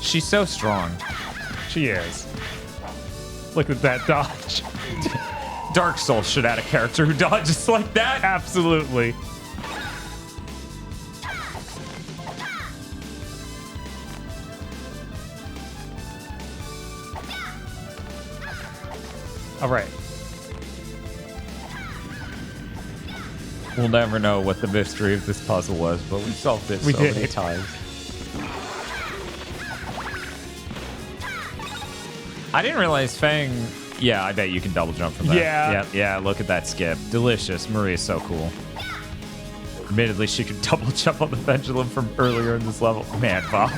She's so strong. She is. Look at that dodge. Dark Souls should add a character who dodges like that. Absolutely. All right. We'll never know what the mystery of this puzzle was, but we solved it so many times. I didn't realize Fang... Yeah, I bet you can double jump from that. Yeah. Yeah, look at that skip. Delicious. Maria's so cool. Admittedly, she could double jump on the pendulum from earlier in this level. Man, Bob.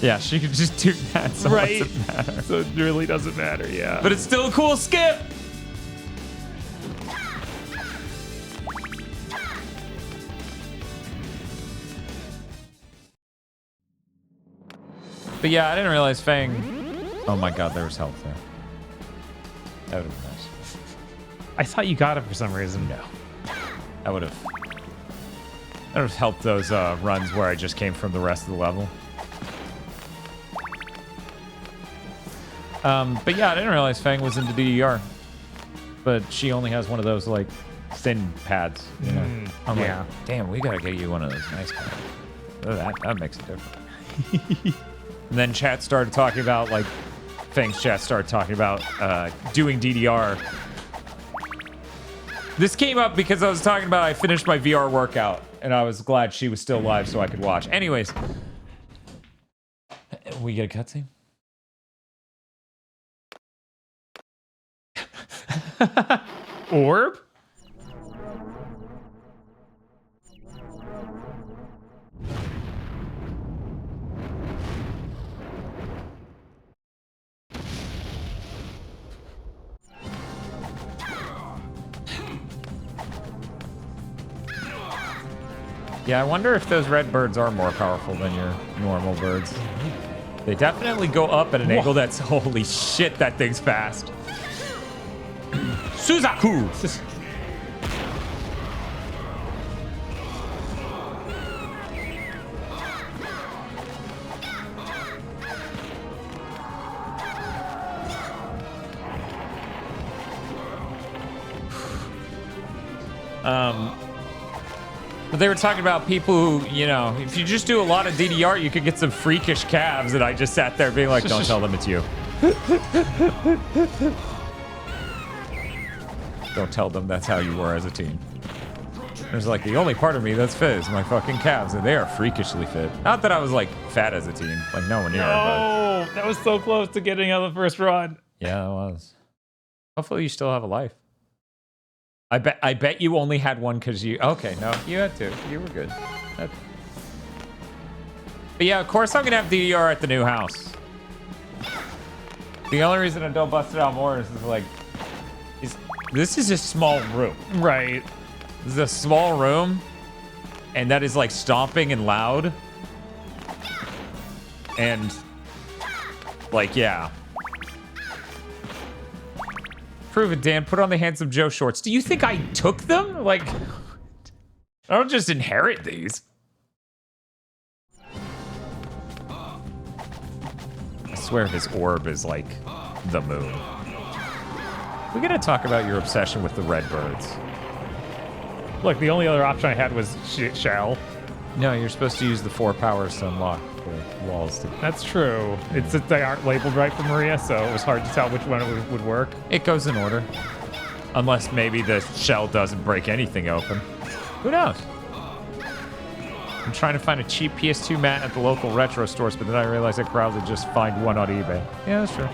Yeah, she could just do that, so right. it doesn't matter. So it really doesn't matter, yeah. But it's still a cool skip! But yeah, I didn't realize Fang Oh my god, there was health there. That would have been nice. I thought you got it for some reason. No. That would have helped those runs where I just came from the rest of the level. But yeah, I didn't realize Fang was into DDR. But she only has one of those, like, thin pads, you know? I'm like, damn, we gotta get you one of those nice pads. Oh, that makes it different. And then chat started talking about, like, Fang's chat started talking about doing DDR. This came up because I was talking about I finished my VR workout, and I was glad she was still live so I could watch. Anyways, we get a cutscene? Orb? Yeah, I wonder if those red birds are more powerful than your normal birds. They definitely go up at an angle that's... Holy shit, that thing's fast. Suzaku! But they were talking about people who, you know, if you just do a lot of DDR, you could get some freakish calves, and I just sat there being like, don't tell them it's you. Don't tell them that's how you were as a teen. There's like, the only part of me that's fit is my fucking calves, and they are freakishly fit. Not that I was like fat as a teen, like nowhere near. No, that was so close to getting out of the first run. Yeah, it was. Hopefully you still have a life. I bet you only had one because you... Okay, no, you had two. You were good. But yeah, of course I'm going to have DDR at the new house. The only reason I don't bust it out more is like... This is a small room. Right. This is a small room, and that is like stomping and loud. And like, yeah. Prove it, Dan. Put on the Handsome Joe shorts. Do you think I took them? Like, I don't just inherit these. I swear his orb is like the moon. We gotta talk about your obsession with the red birds. Look, the only other option I had was shell. No, you're supposed to use the 4 powers to unlock the walls. That's true. It's they aren't labeled right for Maria, so it was hard to tell which one would work. It goes in order. Unless maybe the shell doesn't break anything open. Who knows? I'm trying to find a cheap PS2 mat at the local retro stores, but then I realized I could probably just find one on eBay. Yeah, that's true.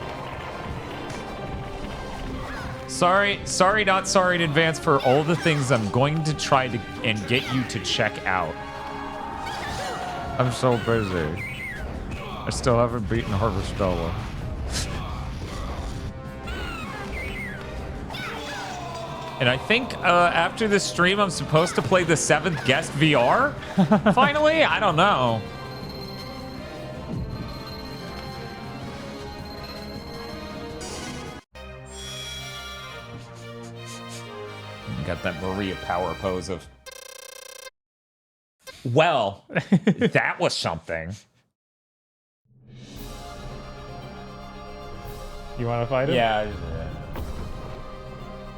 Sorry, not sorry in advance for all the things I'm going to try to and get you to check out. I'm so busy. I still haven't beaten Harvestella. And I think after this stream, I'm supposed to play the 7th guest VR? Finally? I don't know. Got that Maria power pose of... Well, that was something. You want to fight him? Yeah.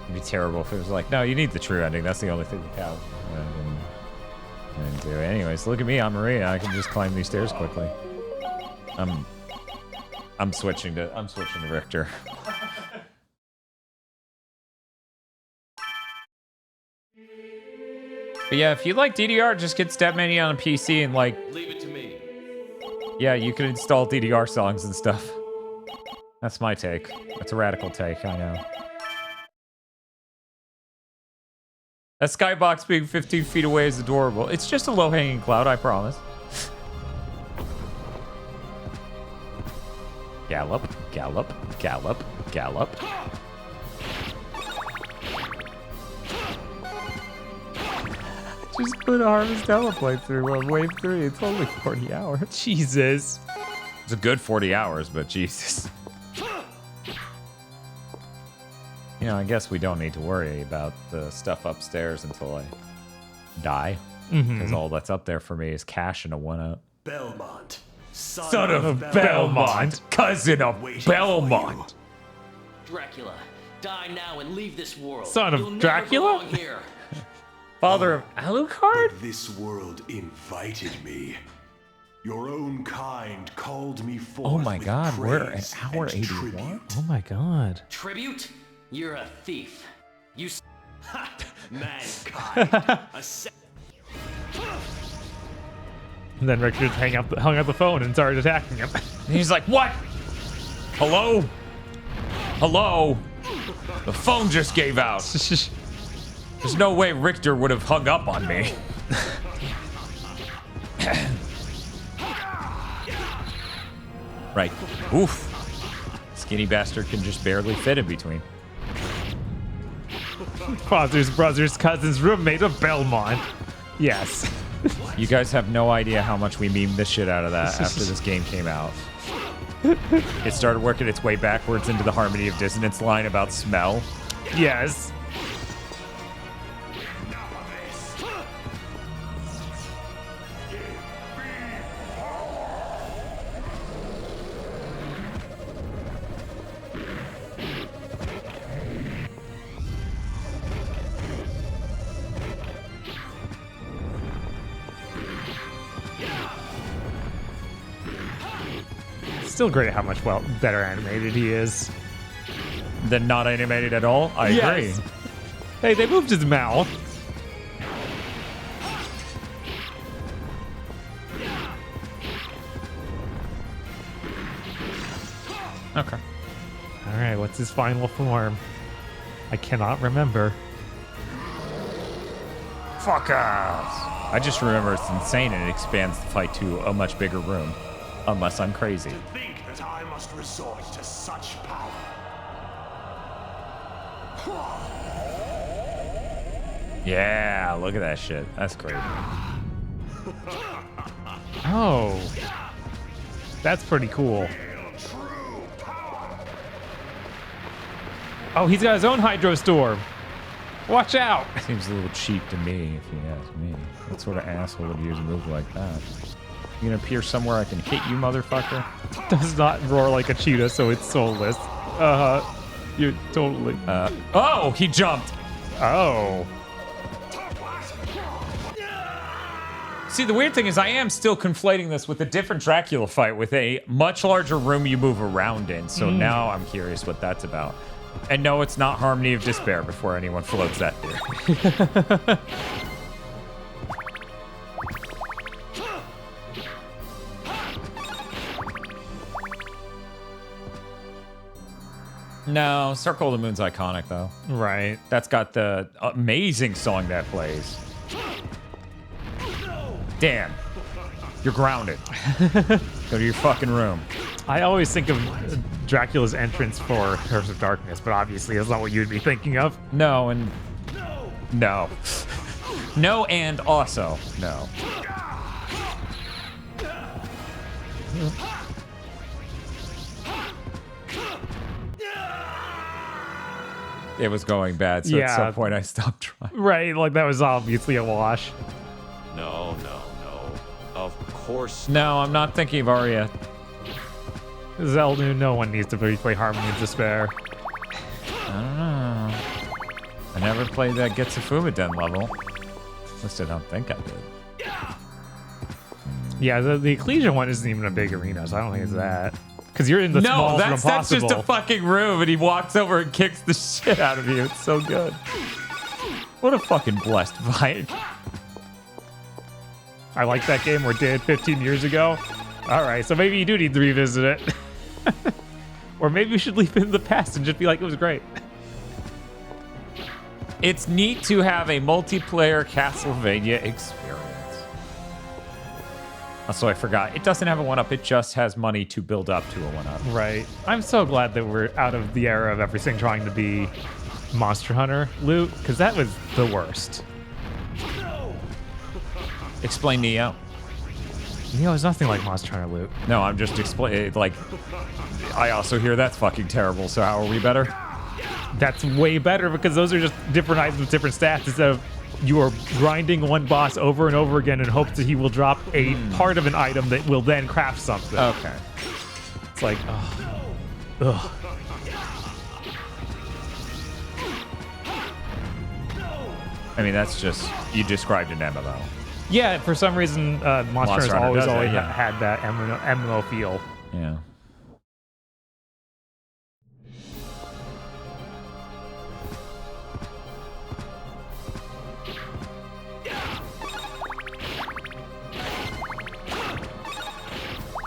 It'd be terrible if it was like, no, you need the true ending. That's the only thing you have. I didn't do it. Anyways, look at me. I'm Maria. I can just climb these stairs quickly. I'm switching to Richter. But yeah, if you like DDR, just get Stepmania on a PC and like... Leave it to me. Yeah, you can install DDR songs and stuff. That's my take. That's a radical take, I know. That skybox being 15 feet away is adorable. It's just a low-hanging cloud, I promise. Gallop, gallop, gallop, gallop. Just put a Harvestella playthrough on Wave 3. It's only 40 hours. Jesus. It's a good 40 hours, but Jesus. You know, I guess we don't need to worry about the stuff upstairs until I die. Because all that's up there for me is cash and a 1-up. Belmont, Son of Belmont, cousin of Belmont. Dracula, die now and leave this world. Son of You'll never Dracula? belong here. Father of Alucard? This world invited me. Your own kind called me forth. Oh my with god, we're at praise hour and 81? tribute. Oh my god. Tribute? You're a thief. You. Ha! Mankind. And then Richard hung up the phone and started attacking him. And he's like, what? Hello? Hello? The phone just gave out. There's no way Richter would have hung up on me. Right. Oof. Skinny bastard can just barely fit in between. Father's brother's cousin's roommate of Belmont. Yes. You guys have no idea how much we memed the shit out of that after this game came out. It started working its way backwards into the Harmony of Dissonance line about smell. Yes. Still great how much better animated he is. Than not animated at all? I agree. Hey, they moved his mouth. Okay. All right, what's his final form? I cannot remember. Fuck us. I just remember it's insane and it expands the fight to a much bigger room. Unless I'm crazy. To think that I must resort to such power. Yeah, look at that shit. That's great. Oh. That's pretty cool. Oh, he's got his own Hydro Storm. Watch out. Seems a little cheap to me, if you ask me. What sort of asshole would use a move like that? You gonna appear somewhere I can hit you, motherfucker? Does not roar like a cheetah, so it's soulless. You're totally. Oh, he jumped. Oh. See, the weird thing is I am still conflating this with a different Dracula fight with a much larger room you move around in. So now I'm curious what that's about. And no, it's not Harmony of Despair before anyone floats that theory. No, Circle of the Moon's iconic, though. Right. That's got the amazing song that plays. Damn. You're grounded. Go to your fucking room. I always think of Dracula's entrance for Curse of Darkness, but obviously that's not what you'd be thinking of. No, and... No. No, and also no. It was going bad, so at some point I stopped trying. Right, like that was obviously a wash. No, no, no. Of course. No, I'm not thinking of Arya. Zelda, no one needs to replay Harmony of Despair. I don't know. I never played that Getsufuma level. At least I don't think I did. Yeah, the Ecclesia one isn't even a big arena, so I don't think it's that. Because you're in the small from that's Impossible. just a fucking room, and he walks over and kicks the shit out of you. It's so good. What a fucking blessed fight. I like that game we did 15 years ago. All right, so maybe you do need to revisit it. Or maybe we should leave it in the past and just be like, it was great. It's neat to have a multiplayer Castlevania experience. Also, I forgot, it doesn't have a 1-up, it just has money to build up to a 1-up. Right. I'm so glad that we're out of the era of everything trying to be Monster Hunter loot, because that was the worst. Explain Neo. Neo is nothing like Monster Hunter loot. No, I'm just explaining, like, I also hear that's fucking terrible, so how are we better? That's way better because those are just different items with different stats instead of you are grinding one boss over and over again in hopes that he will drop a part of an item that will then craft something. Okay. It's like, ugh. I mean, that's just, you described an MMO. Yeah, for some reason, Monster Hunter's Hunter always does it, yeah. had that MMO feel. Yeah.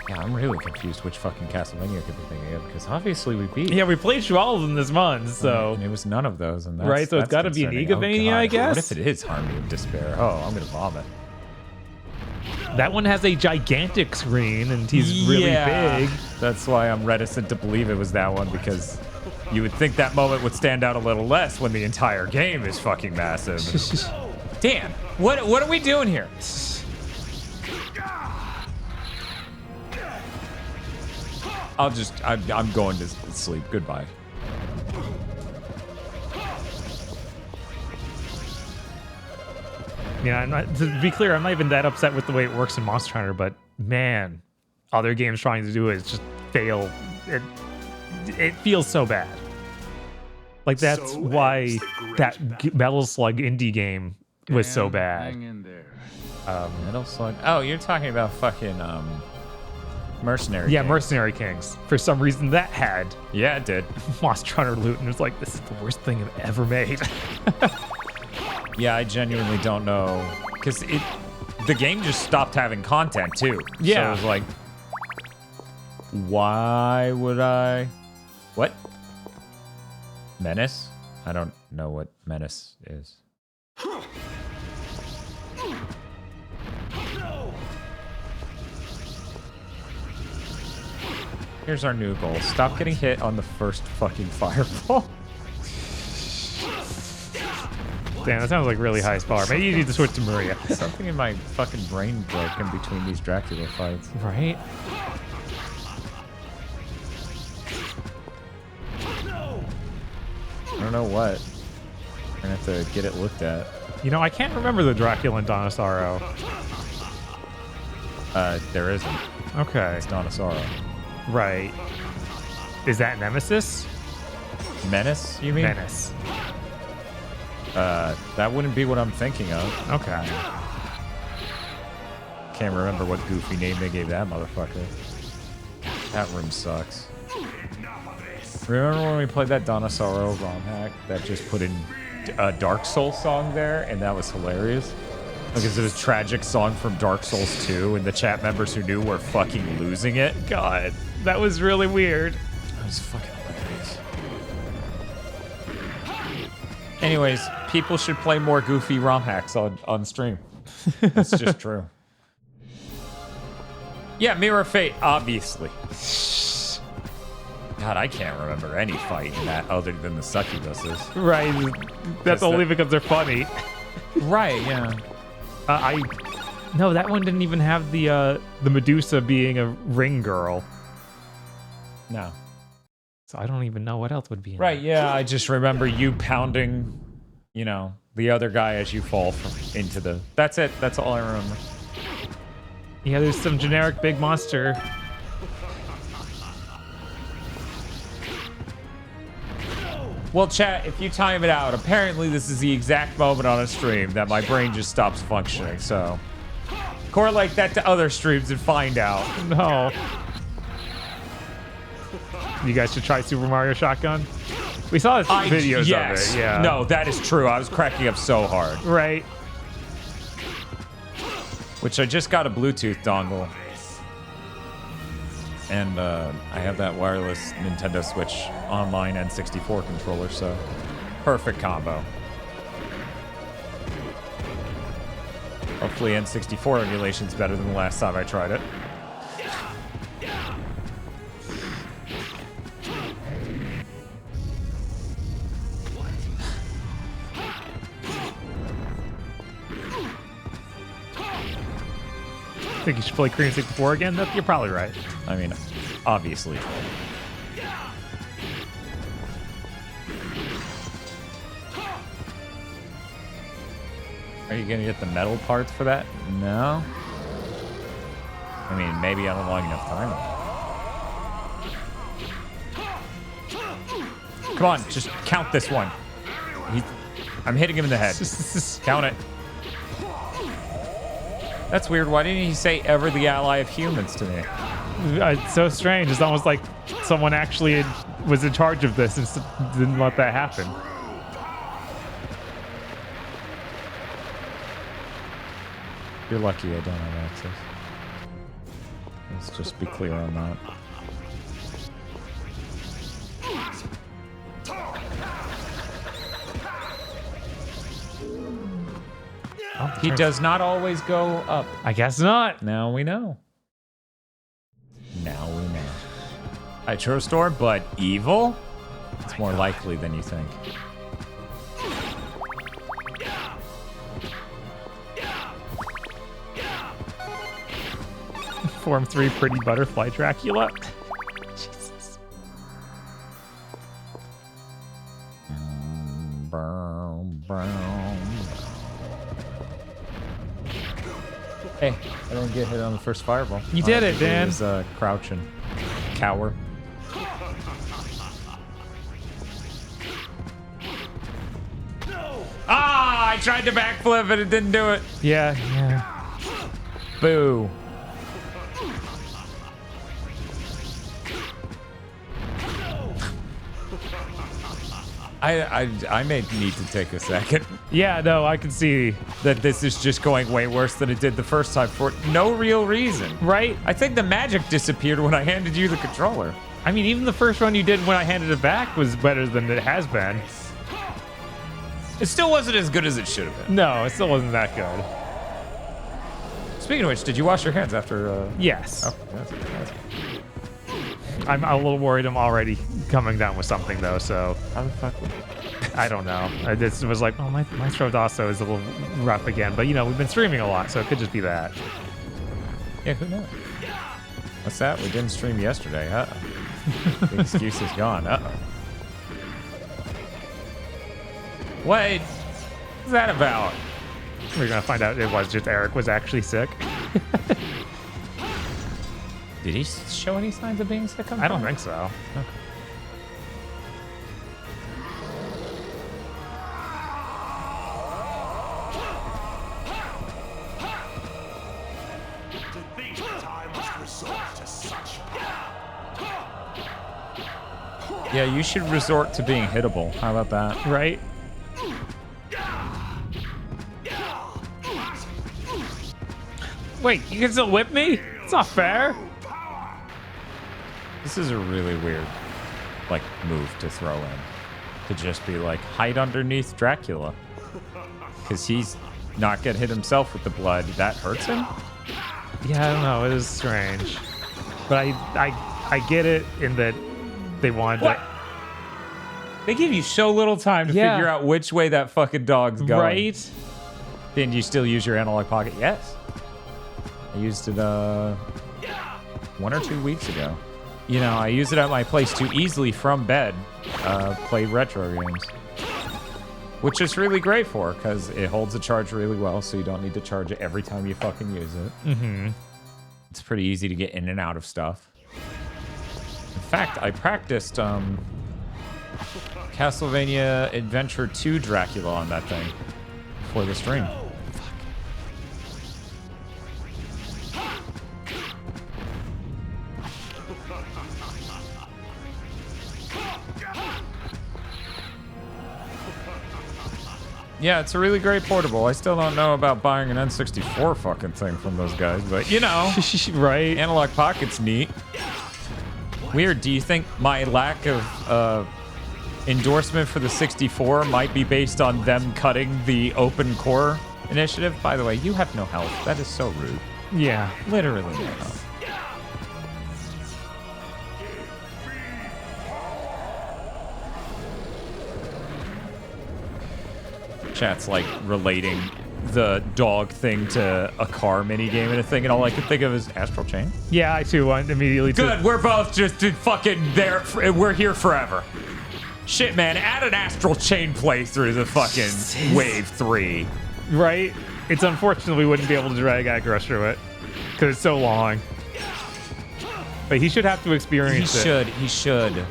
Yeah, I'm really confused which fucking Castlevania could be thinking of, because obviously we beat. Yeah, we played through all of them this month, so. And it was none of those, and that's, right, so it's got to be an GigaBoots, I guess? What if it is Harmony of Despair? Oh, I'm gonna vomit. That one has a gigantic screen, and he's really big. That's why I'm reticent to believe it was that one, because you would think that moment would stand out a little less when the entire game is fucking massive. Dan, what are we doing here? I'm going to sleep. Goodbye. Yeah, to be clear, I'm not even that upset with the way it works in Monster Hunter, but man, other games trying to do it just fail. It feels so bad. Like, that's So why that Metal Slug indie game was so bad. Hang in there. Metal Slug. Oh, you're talking about fucking Mercenary Yeah, Kings. Mercenary Kings. For some reason, that had Yeah, it did. Monster Hunter loot, and it's like, this is the worst thing I've ever made. Yeah, I genuinely don't know, because the game just stopped having content too. Yeah. So it was like, why would I? What? Menace? I don't know what Menace is. Here's our new goal. Stop getting hit on the first fucking fireball. Damn, that sounds like really high spar. Maybe you need to switch to Maria. Something in my fucking brain broke in between these Dracula fights. Right? I don't know what. We're gonna have to get it looked at. You know, I can't remember the Dracula and Donosaro. There isn't. Okay. It's Donosaro. Right. Is that Nemesis? Menace, you mean? Menace. That wouldn't be what I'm thinking of. Okay. Can't remember what goofy name they gave that motherfucker. That room sucks. Remember when we played that Donosaro ROM hack that just put in a Dark Souls song there, and that was hilarious? Because it was a tragic song from Dark Souls 2, and the chat members who knew were fucking losing it. God, that was really weird. That was fucking hilarious. Anyways, people should play more goofy ROM hacks on stream. That's just true. Yeah, Mirror of Fate, obviously. God, I can't remember any fight in that other than the succubuses. Right. That's only because they're funny. Right, yeah. No, that one didn't even have the Medusa being a ring girl. No. So I don't even know what else would be in Right, yeah, I just remember you pounding, you know, the other guy as you fall into the... That's it, that's all I remember. Yeah, there's some generic big monster. Well, chat, if you time it out, apparently this is the exact moment on a stream that my brain just stops functioning, so... Correlate that to other streams and find out. No. You guys should try Super Mario Shotgun. We saw videos of it, yeah. No, that is true. I was cracking up so hard. Right. Which I just got a Bluetooth dongle. And I have that wireless Nintendo Switch online N64 controller, so perfect combo. Hopefully N64 emulation's better than the last time I tried it. Think you should play Korean 64 again? You're probably right. I mean, obviously. Are you gonna get the metal parts for that? No. I mean, maybe I don't long enough time. Come on, just count this one. I'm hitting him in the head. Count it. That's weird. Why didn't he say ever the ally of humans to me? It's so strange. It's almost like someone actually was in charge of this and didn't let that happen. You're lucky I don't have access. Let's just be clear on that. Oh, he does not always go up. I guess not. Now we know. Now we know. A true store, but evil? It's more likely than you think. Form 3 pretty butterfly Dracula. Jesus. Hey, I didn't get hit on the first fireball. You did it, Dan. He was crouching. Cower. Ah! I tried to backflip and it didn't do it. Yeah. Boo. I may need to take a second. Yeah, no, I can see that this is just going way worse than it did the first time for no real reason. Right? I think the magic disappeared when I handed you the controller. I mean, even the first one you did when I handed it back was better than it has been. It still wasn't as good as it should have been. No, it still wasn't that good. Speaking of which, did you wash your hands after? Yes. Oh, that's I'm a little worried I'm already coming down with something, though, so... How the fuck? I don't know. I just was like, oh, my throat also is a little rough again. But, you know, we've been streaming a lot, so it could just be that. Yeah, who knows? What's that? We didn't stream yesterday. Uh-oh. The excuse is gone. Uh-oh. Wait. What's that about? We're going to find out it was just Eric was actually sick. Did he show any signs of being sick? I don't think so. Okay. To think that I must resort to such Yeah, you should resort to being hittable. How about that? Right? Wait, you can still whip me? It's not fair. This is a really weird, like, move to throw in. To just be like, hide underneath Dracula. Because he's not gonna hit himself with the blood. That hurts him? Yeah, I don't know. It is strange. But I get it in that they wanted What? to... They give you so little time to figure out which way that fucking dog's going. Right? Then you still use your analog pocket? Yes. I used it 1 or 2 weeks ago. You know, I use it at my place to easily from bed play retro games. Which is really great for, because it holds the charge really well, so you don't need to charge it every time you fucking use it. Mm-hmm. It's pretty easy to get in and out of stuff. In fact, I practiced Castlevania Adventure 2 Dracula on that thing for the stream. Yeah, it's a really great portable. I still don't know about buying an N64 fucking thing from those guys, but you know. Right. Analog Pocket's neat. Weird, do you think my lack of endorsement for the 64 might be based on them cutting the open core initiative? By the way, you have no health. That is so rude. Yeah. Literally no health. Chat's like relating the dog thing to a car minigame and a thing, and all I could think of is Astral Chain. Yeah, I too went immediately to... Good, we're both just fucking there. We're here forever. Shit, man, add an Astral Chain playthrough to fucking Wave 3. Right? It's unfortunate we wouldn't be able to drag Agros through it because it's so long. But he should have to experience it. He should.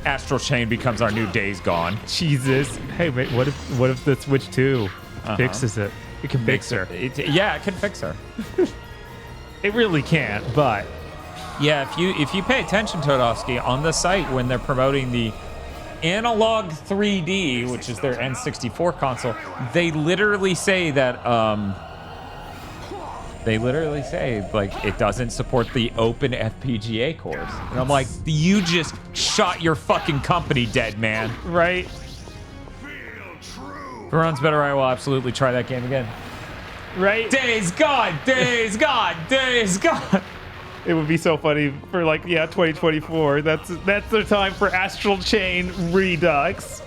Astral Chain becomes our new Days Gone. Jesus. Hey, wait, what if the Switch 2 fixes it? It can fix her. Yeah, it can fix her. It really can't, but yeah, if you pay attention, Todovsky, on the site when they're promoting the Analog 3D, which is their N64 console, they literally say that like it doesn't support the open FPGA cores. And I'm like, you just shot your fucking company dead, man. Right? If it runs better, I will absolutely try that game again. Right? Days Gone! Days Gone! Days Gone! It would be so funny for 2024. That's the time for Astral Chain Redux.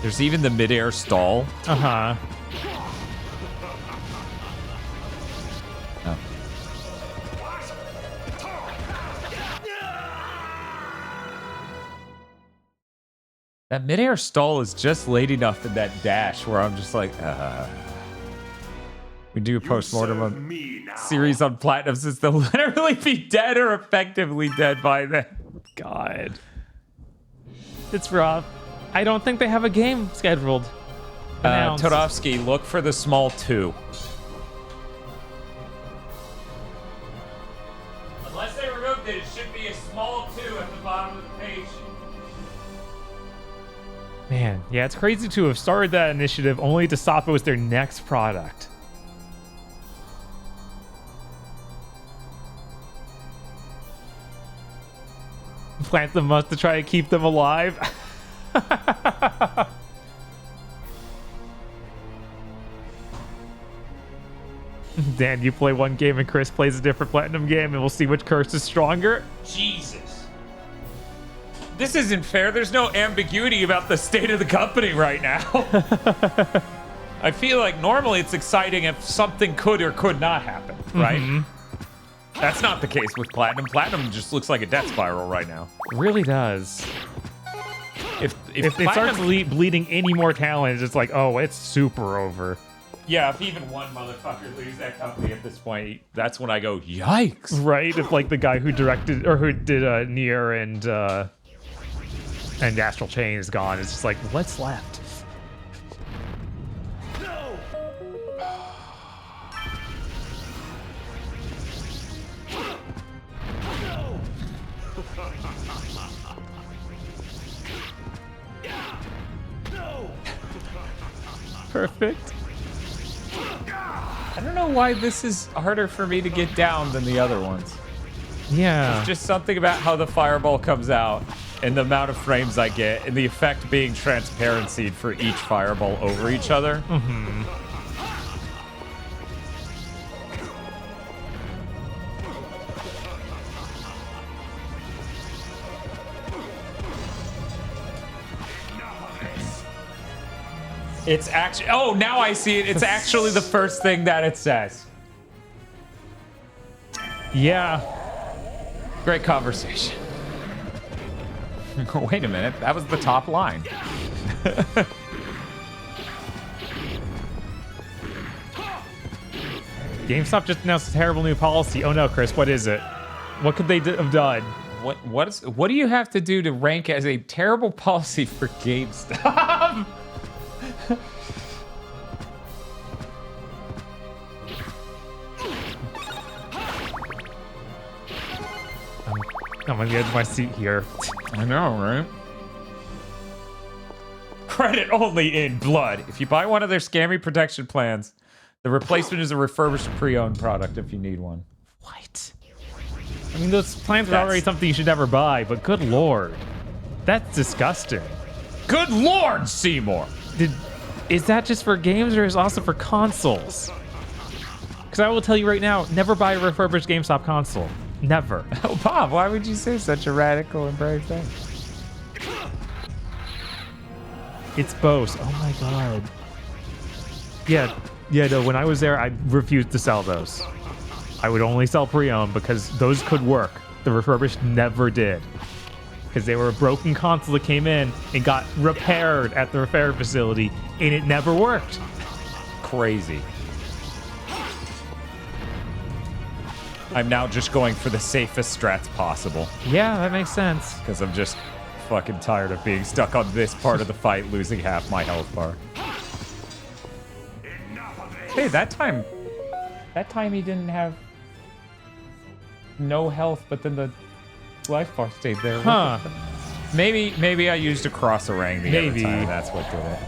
There's even the midair stall. Uh-huh. Oh. That midair stall is just late enough in that dash where I'm just like, we do a post-mortem on series on Platinum since they'll literally be dead or effectively dead by then. God. It's rough. I don't think they have a game scheduled. Todovsky, look for the small 2. Unless they removed it, it should be a small 2 at the bottom of the page. Man, yeah, it's crazy to have started that initiative only to stop it with their next product. Plant them up to try to keep them alive. Dan, you play one game and Chris plays a different Platinum game and we'll see which curse is stronger. Jesus. This isn't fair. There's no ambiguity about the state of the company right now. I feel like normally it's exciting if something could or could not happen, right? Mm-hmm. That's not the case with Platinum. Platinum just looks like a death spiral right now. It really does. If it Platinum starts bleeding any more talent, it's like, oh, it's super over. Yeah, if even one motherfucker leaves that company at this point, that's when I go, yikes. Right? If like the guy who directed or who did Nier and Astral Chain is gone, it's just like, what's left? No! No! Perfect. I don't know why this is harder for me to get down than the other ones. Yeah. It's just something about how the fireball comes out and the amount of frames I get and the effect being transparency for each fireball over each other. Mm-hmm. It's actually, oh, now I see it. It's actually the first thing that it says. Yeah. Great conversation. Wait a minute, that was the top line. GameStop just announced a terrible new policy. Oh no, Chris, what is it? What could they have done? What do you have to do to rank as a terrible policy for GameStop? I'm on the edge of my seat here. I know, right? Credit only in blood. If you buy one of their scammy protection plans, the replacement is a refurbished pre-owned product if you need one. What? I mean, those plans are already something you should never buy, but good lord. That's disgusting. Good lord, Seymour! Is that just for games or is it also for consoles? Because I will tell you right now, never buy a refurbished GameStop console. Never. Oh, Bob, why would you say such a radical and brave thing? It's Bose. Oh my god. Yeah, no, when I was there, I refused to sell those. I would only sell pre-owned because those could work. The refurbished never did. because they were a broken console that came in and got repaired at the repair facility, and it never worked. Crazy. I'm now just going for the safest strats possible. Yeah, that makes sense. Because I'm just fucking tired of being stuck on this part of the fight, losing half my health bar. Hey, that time he didn't have no health, but then the life bar stayed there. Huh. Maybe I used a cross orang the other time. That's what did it.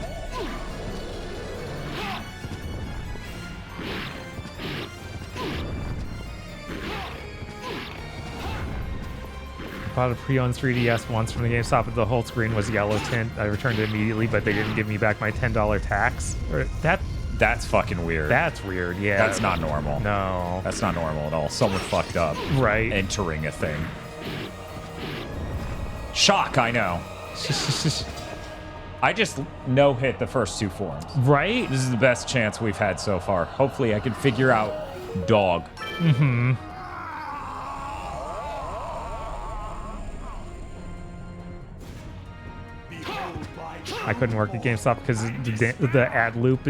Bought a pre-owned 3DS once from the GameStop, but the whole screen was yellow tint. I returned it immediately, but they didn't give me back my $10 tax. That's fucking weird. That's weird, yeah. That's not normal. No. That's not normal at all. Someone fucked up. Right. Entering a thing. Shock, I know. I just no-hit the first 2 forms. Right? This is the best chance we've had so far. Hopefully I can figure out dog. Mm-hmm. I couldn't work at GameStop because the ad loop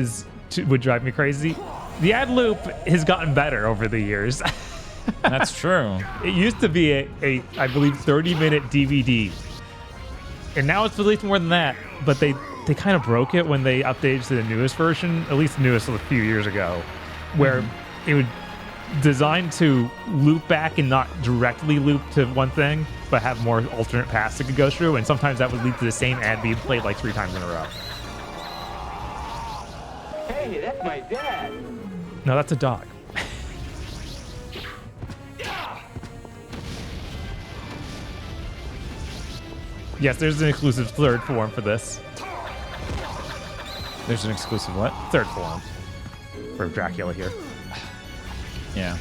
would drive me crazy. The ad loop has gotten better over the years. That's true. It used to be a I believe, 30-minute DVD. And now it's released more than that. But they kind of broke it when they updated to the newest version, at least the newest a few years ago, where it would designed to loop back and not directly loop to one thing, but have more alternate paths it could go through, and sometimes that would lead to the same ad being played like 3 times in a row. Hey, that's my dad. No, that's a dog. Yes, there's an exclusive 3rd form for this. There's an exclusive what? 3rd form for Dracula here. Yeah.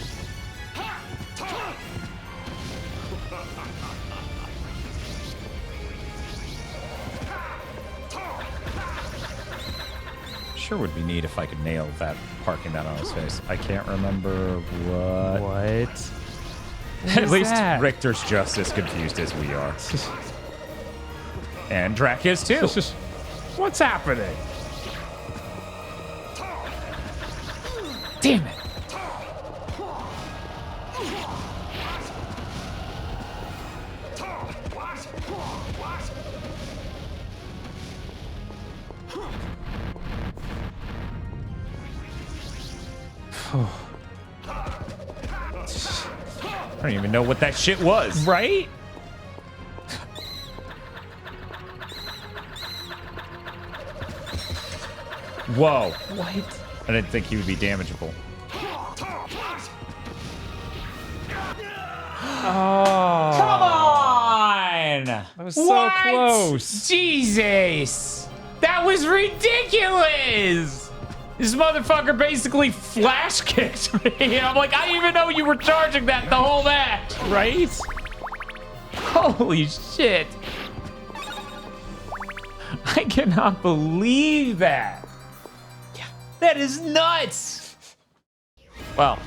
Sure would be neat if I could nail that, parking that on his face. I can't remember what. What? At least Richter's just as confused as we are. And Drac is too. What's happening? Damn it. I don't even know what that shit was. Right? Whoa. What? I didn't think he would be damageable. Oh. Come on! That was so close. Jesus! That was ridiculous! This motherfucker basically flash kicked me. I'm like, I didn't even know you were charging that the whole match. Right? Holy shit. I cannot believe that. Yeah. That is nuts. Well.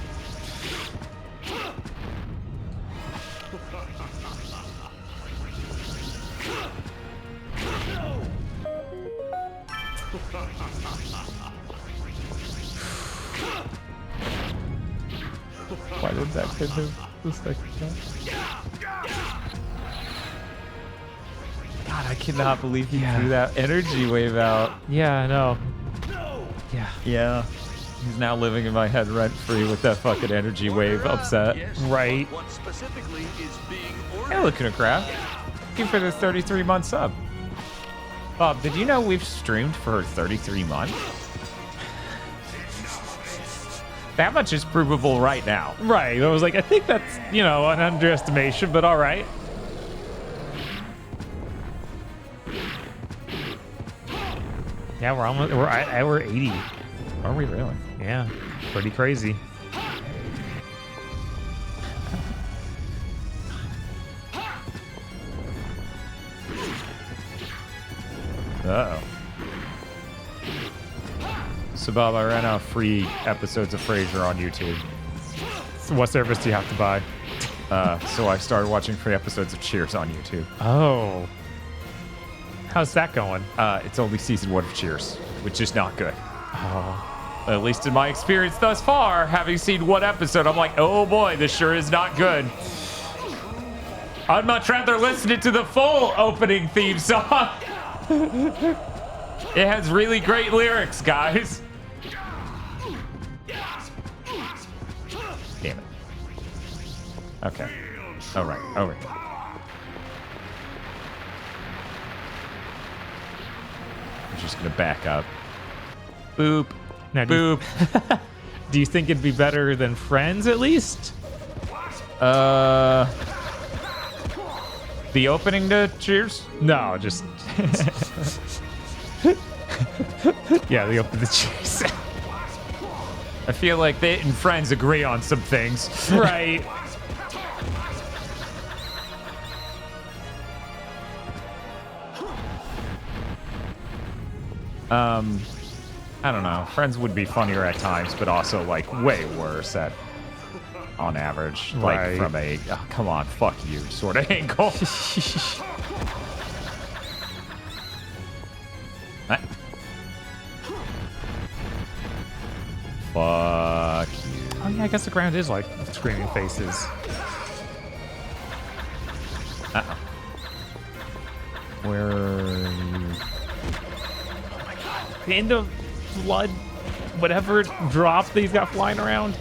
Why did that hit him the second time? God, I cannot believe he threw that energy wave out. Yeah, I know. Yeah. Yeah. He's now living in my head rent-free with that fucking energy wave upset. Right. What specifically is being ordered? Hey, looking at crap. Thank you for the 33-month sub. Bob, did you know we've streamed for 33 months? That much is provable right now. Right. I was like, I think that's, you know, an underestimation, but all right. Yeah, we're almost, we're 80. Are we really? Yeah. Pretty crazy. Uh-oh. So, Bob, I ran out of free episodes of Frasier on YouTube. So what service do you have to buy? So I started watching 3 episodes of Cheers on YouTube. Oh. How's that going? It's only season 1 of Cheers, which is not good. Oh. At least in my experience thus far, having seen 1 episode, I'm like, oh boy, this sure is not good. I'd much rather listen to the full opening theme song. It has really great lyrics, guys. Damn it. Okay. All right. Over here. I'm just gonna back up. Boop. Now, Boop. Do you think it'd be better than Friends at least? The opening to Cheers? No, just yeah, the opening to Cheers. I feel like they and Friends agree on some things. Right. I don't know. Friends would be funnier at times, but also like way worse at on average. Like Right. from a oh, come on, fuck you sort of angle. Fuck you. Oh yeah, I guess the ground is like screaming faces. Uh-oh. Where are you? In the blood, whatever drop that he's got flying around.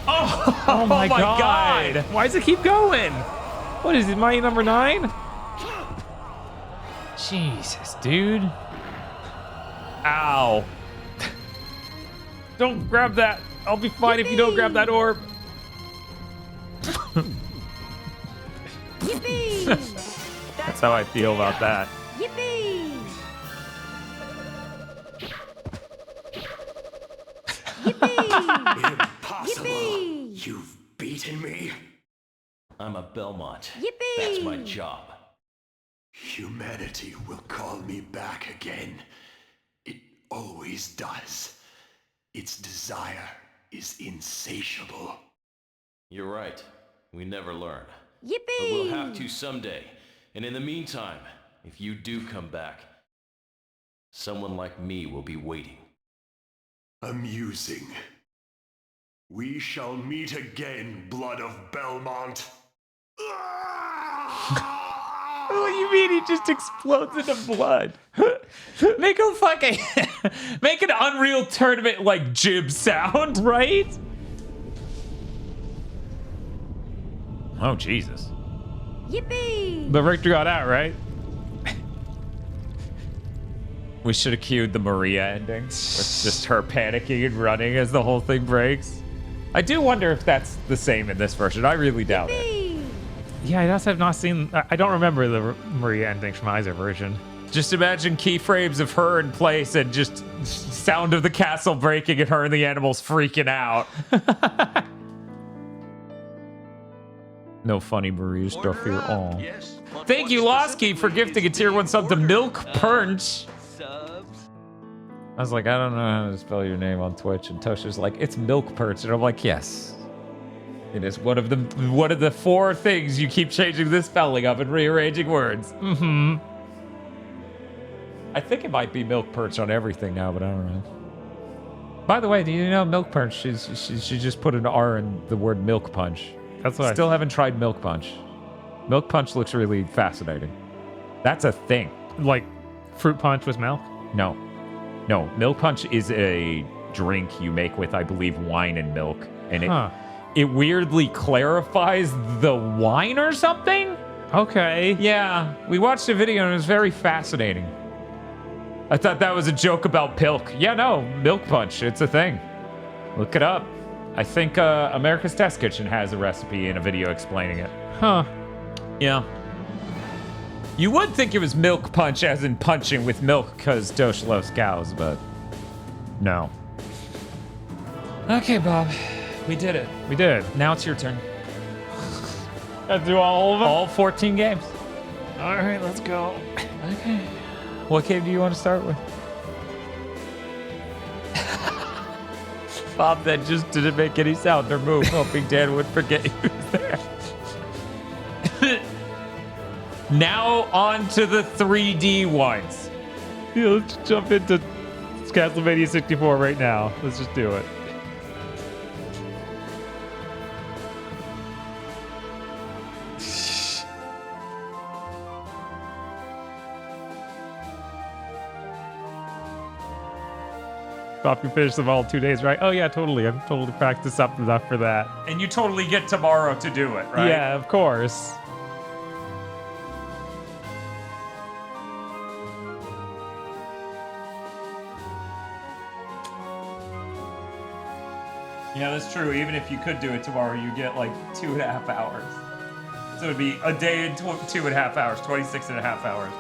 Oh my my God. God. Why does it keep going? What is it, my number 9? Jesus, dude. Ow. Don't grab that. I'll be fine if you don't grab that orb. Yippee! That's how I feel about that. Yippee! Impossible. Yippee! You've beaten me. I'm a Belmont. Yippee! That's my job. Humanity will call me back again. It always does. Its desire is insatiable. You're right. We never learn. Yippee! But we'll have to someday. And in the meantime, if you do come back, someone like me will be waiting. Amusing. We shall meet again, blood of Belmont. What do you mean he just explodes into blood? Make a fucking make an Unreal Tournament like jib sound, right? Oh Jesus. Yippee! The Richter got out, right? We should have cued the Maria ending. It's just her panicking and running as the whole thing breaks. I do wonder if that's the same in this version. I really doubt it. Yeah, I just have not seen. I don't remember the Maria ending from either version. Just imagine keyframes of her in place and just sound of the castle breaking and her and the animals freaking out. No funny Maria stuff here. Oh. Thank you, Losky, for gifting a tier 1 sub to Milk Punch. I was like, I don't know how to spell your name on Twitch, and Tosha's like, it's Milk Perch, and I'm like, yes, it is one of the 4 things you keep changing the spelling of and rearranging words. Mm-hmm. I think it might be Milk Perch on everything now, but I don't know. By the way, do you know Milk Punch? She just put an R in the word Milk Punch. That's what Still haven't tried Milk Punch. Milk Punch looks really fascinating. That's a thing. Like fruit punch with milk? No. No, Milk Punch is a drink you make with, I believe, wine and milk. And it weirdly clarifies the wine or something? Okay. Yeah, we watched a video and it was very fascinating. I thought that was a joke about Pilk. Yeah, no, Milk Punch, it's a thing. Look it up. I think America's Test Kitchen has a recipe and a video explaining it. Huh. Yeah. You would think it was Milk Punch as in punching with milk because Dosh loves cows, but no. Okay, Bob. We did it. We did. Now it's your turn. Let's do all of them? All 14 games. All right, let's go. Okay. What game do you want to start with? Bob then just didn't make any sound or move, hoping Dan would forget he was there. Now on to the 3D ones. Yeah, let's jump into Castlevania 64 right now. Let's just do it. Bob can finish them all in 2 days, right? Oh yeah, totally. I'm totally practiced up enough for that. And you totally get tomorrow to do it, right? Yeah, of course. Yeah, that's true. Even if you could do it tomorrow, you get like 2.5 hours. So it'd be a day and 2.5 hours, 26.5 hours.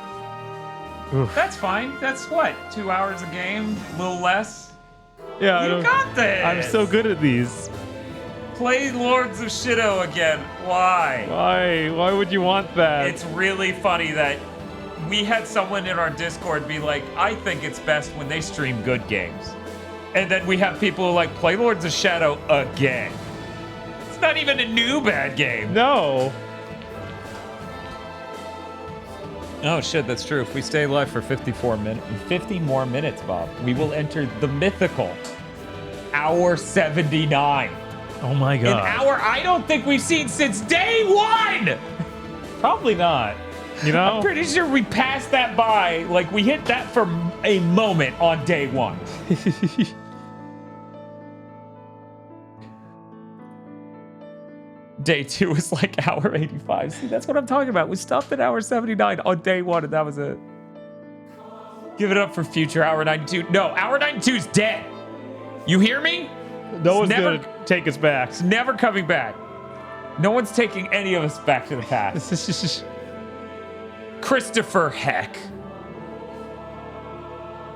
Oof. That's fine. That's what? 2 hours a game? A little less? Yeah, You got this! I'm so good at these. Play Lords of Shadow again. Why? Why? Why would you want that? It's really funny that we had someone in our Discord be like, I think it's best when they stream good games. And then we have people who like, play Lords of Shadow again. It's not even a new bad game. No. Oh shit, that's true. If we stay live for 50 more minutes, Bob, we will enter the mythical hour 79. Oh my god. An hour I don't think we've seen since day one. Probably not. You know? I'm pretty sure we passed that by. Like we hit that for a moment on day one. Day 2 is like hour 85. See, that's what I'm talking about. We stopped at hour 79 on day 1, and that was it. Give it up for future hour 92. No, hour 92 is dead. You hear me? No one's gonna take us back. It's never coming back. No one's taking any of us back to the past. Christopher Heck.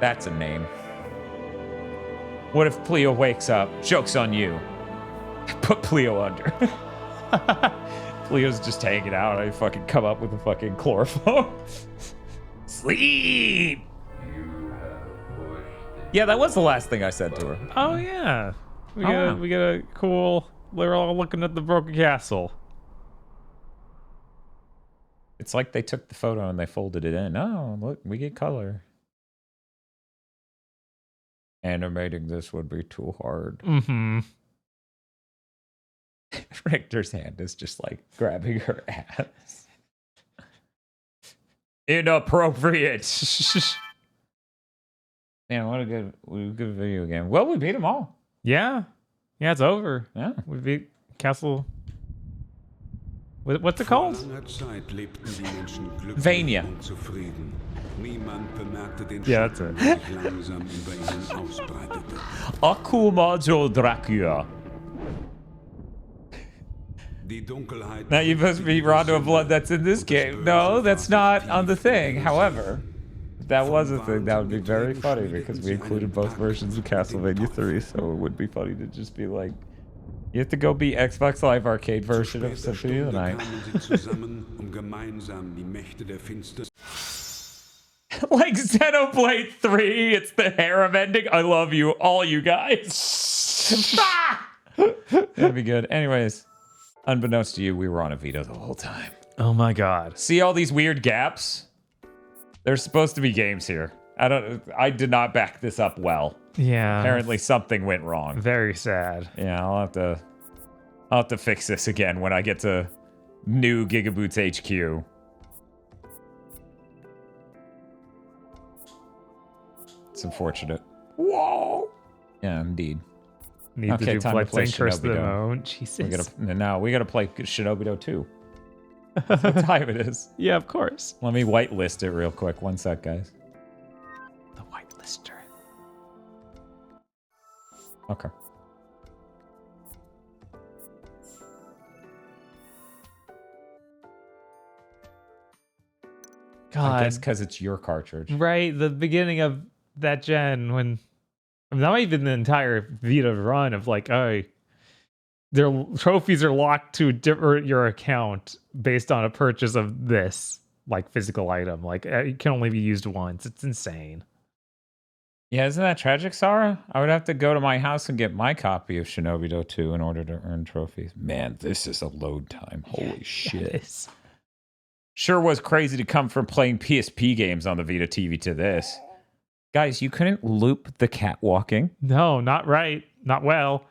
That's a name. What if Pleo wakes up? Joke's on you. Put Pleo under. Pleo's just hanging out. I fucking come up with a fucking chloroform. Sleep! Yeah, that was the last thing I said to her. Oh yeah. We got a cool, we're all looking at the broken castle. It's like they took the photo and they folded it in. Oh, look, we get color. Animating this would be too hard. Mm-hmm. Richter's hand is just like grabbing her ass. Inappropriate. Man, what a good video game. Well, we beat them all. Yeah. Yeah, it's over. Yeah. We beat Castle. What's it called? Vania. Yeah, that's it. Akumajo Dracula. Now you must be Rondo of Blood that's in this game. No, that's not on the thing. However, if that was a thing, that would be very funny because we included both versions of Castlevania 3, so it would be funny to just be like, you have to go be Xbox Live Arcade version of Symphony of the Night. Like Xenoblade 3, it's the harem ending. I love you, all you guys. That'd be good. Anyways. Unbeknownst to you, we were on a Vita the whole time. Oh my god. See all these weird gaps? There's supposed to be games here. I did not back this up well. Yeah. Apparently something went wrong. Very sad. Yeah, I'll have to fix this again when I get to new GigaBoots HQ. It's unfortunate. Whoa! Yeah, indeed. Need to do Bloodstained Curse of the Moon. Jesus. We gotta play Shinobi 2. That's what time it is. Yeah, of course. Let me whitelist it real quick. One sec, guys. The whitelister. Okay. God. I guess because it's your cartridge. Right, the beginning of that gen when... not even the entire Vita run of like, oh, their trophies are locked to your account based on a purchase of this like physical item. Like it can only be used once. It's insane. Yeah, isn't that tragic, Sarah? I would have to go to my house and get my copy of Shinobi 2 in order to earn trophies. Man, this is a load time. Holy shit. Sure was crazy to come from playing PSP games on the Vita TV to this. Guys, you couldn't loop the cat walking? No, not right. Not well.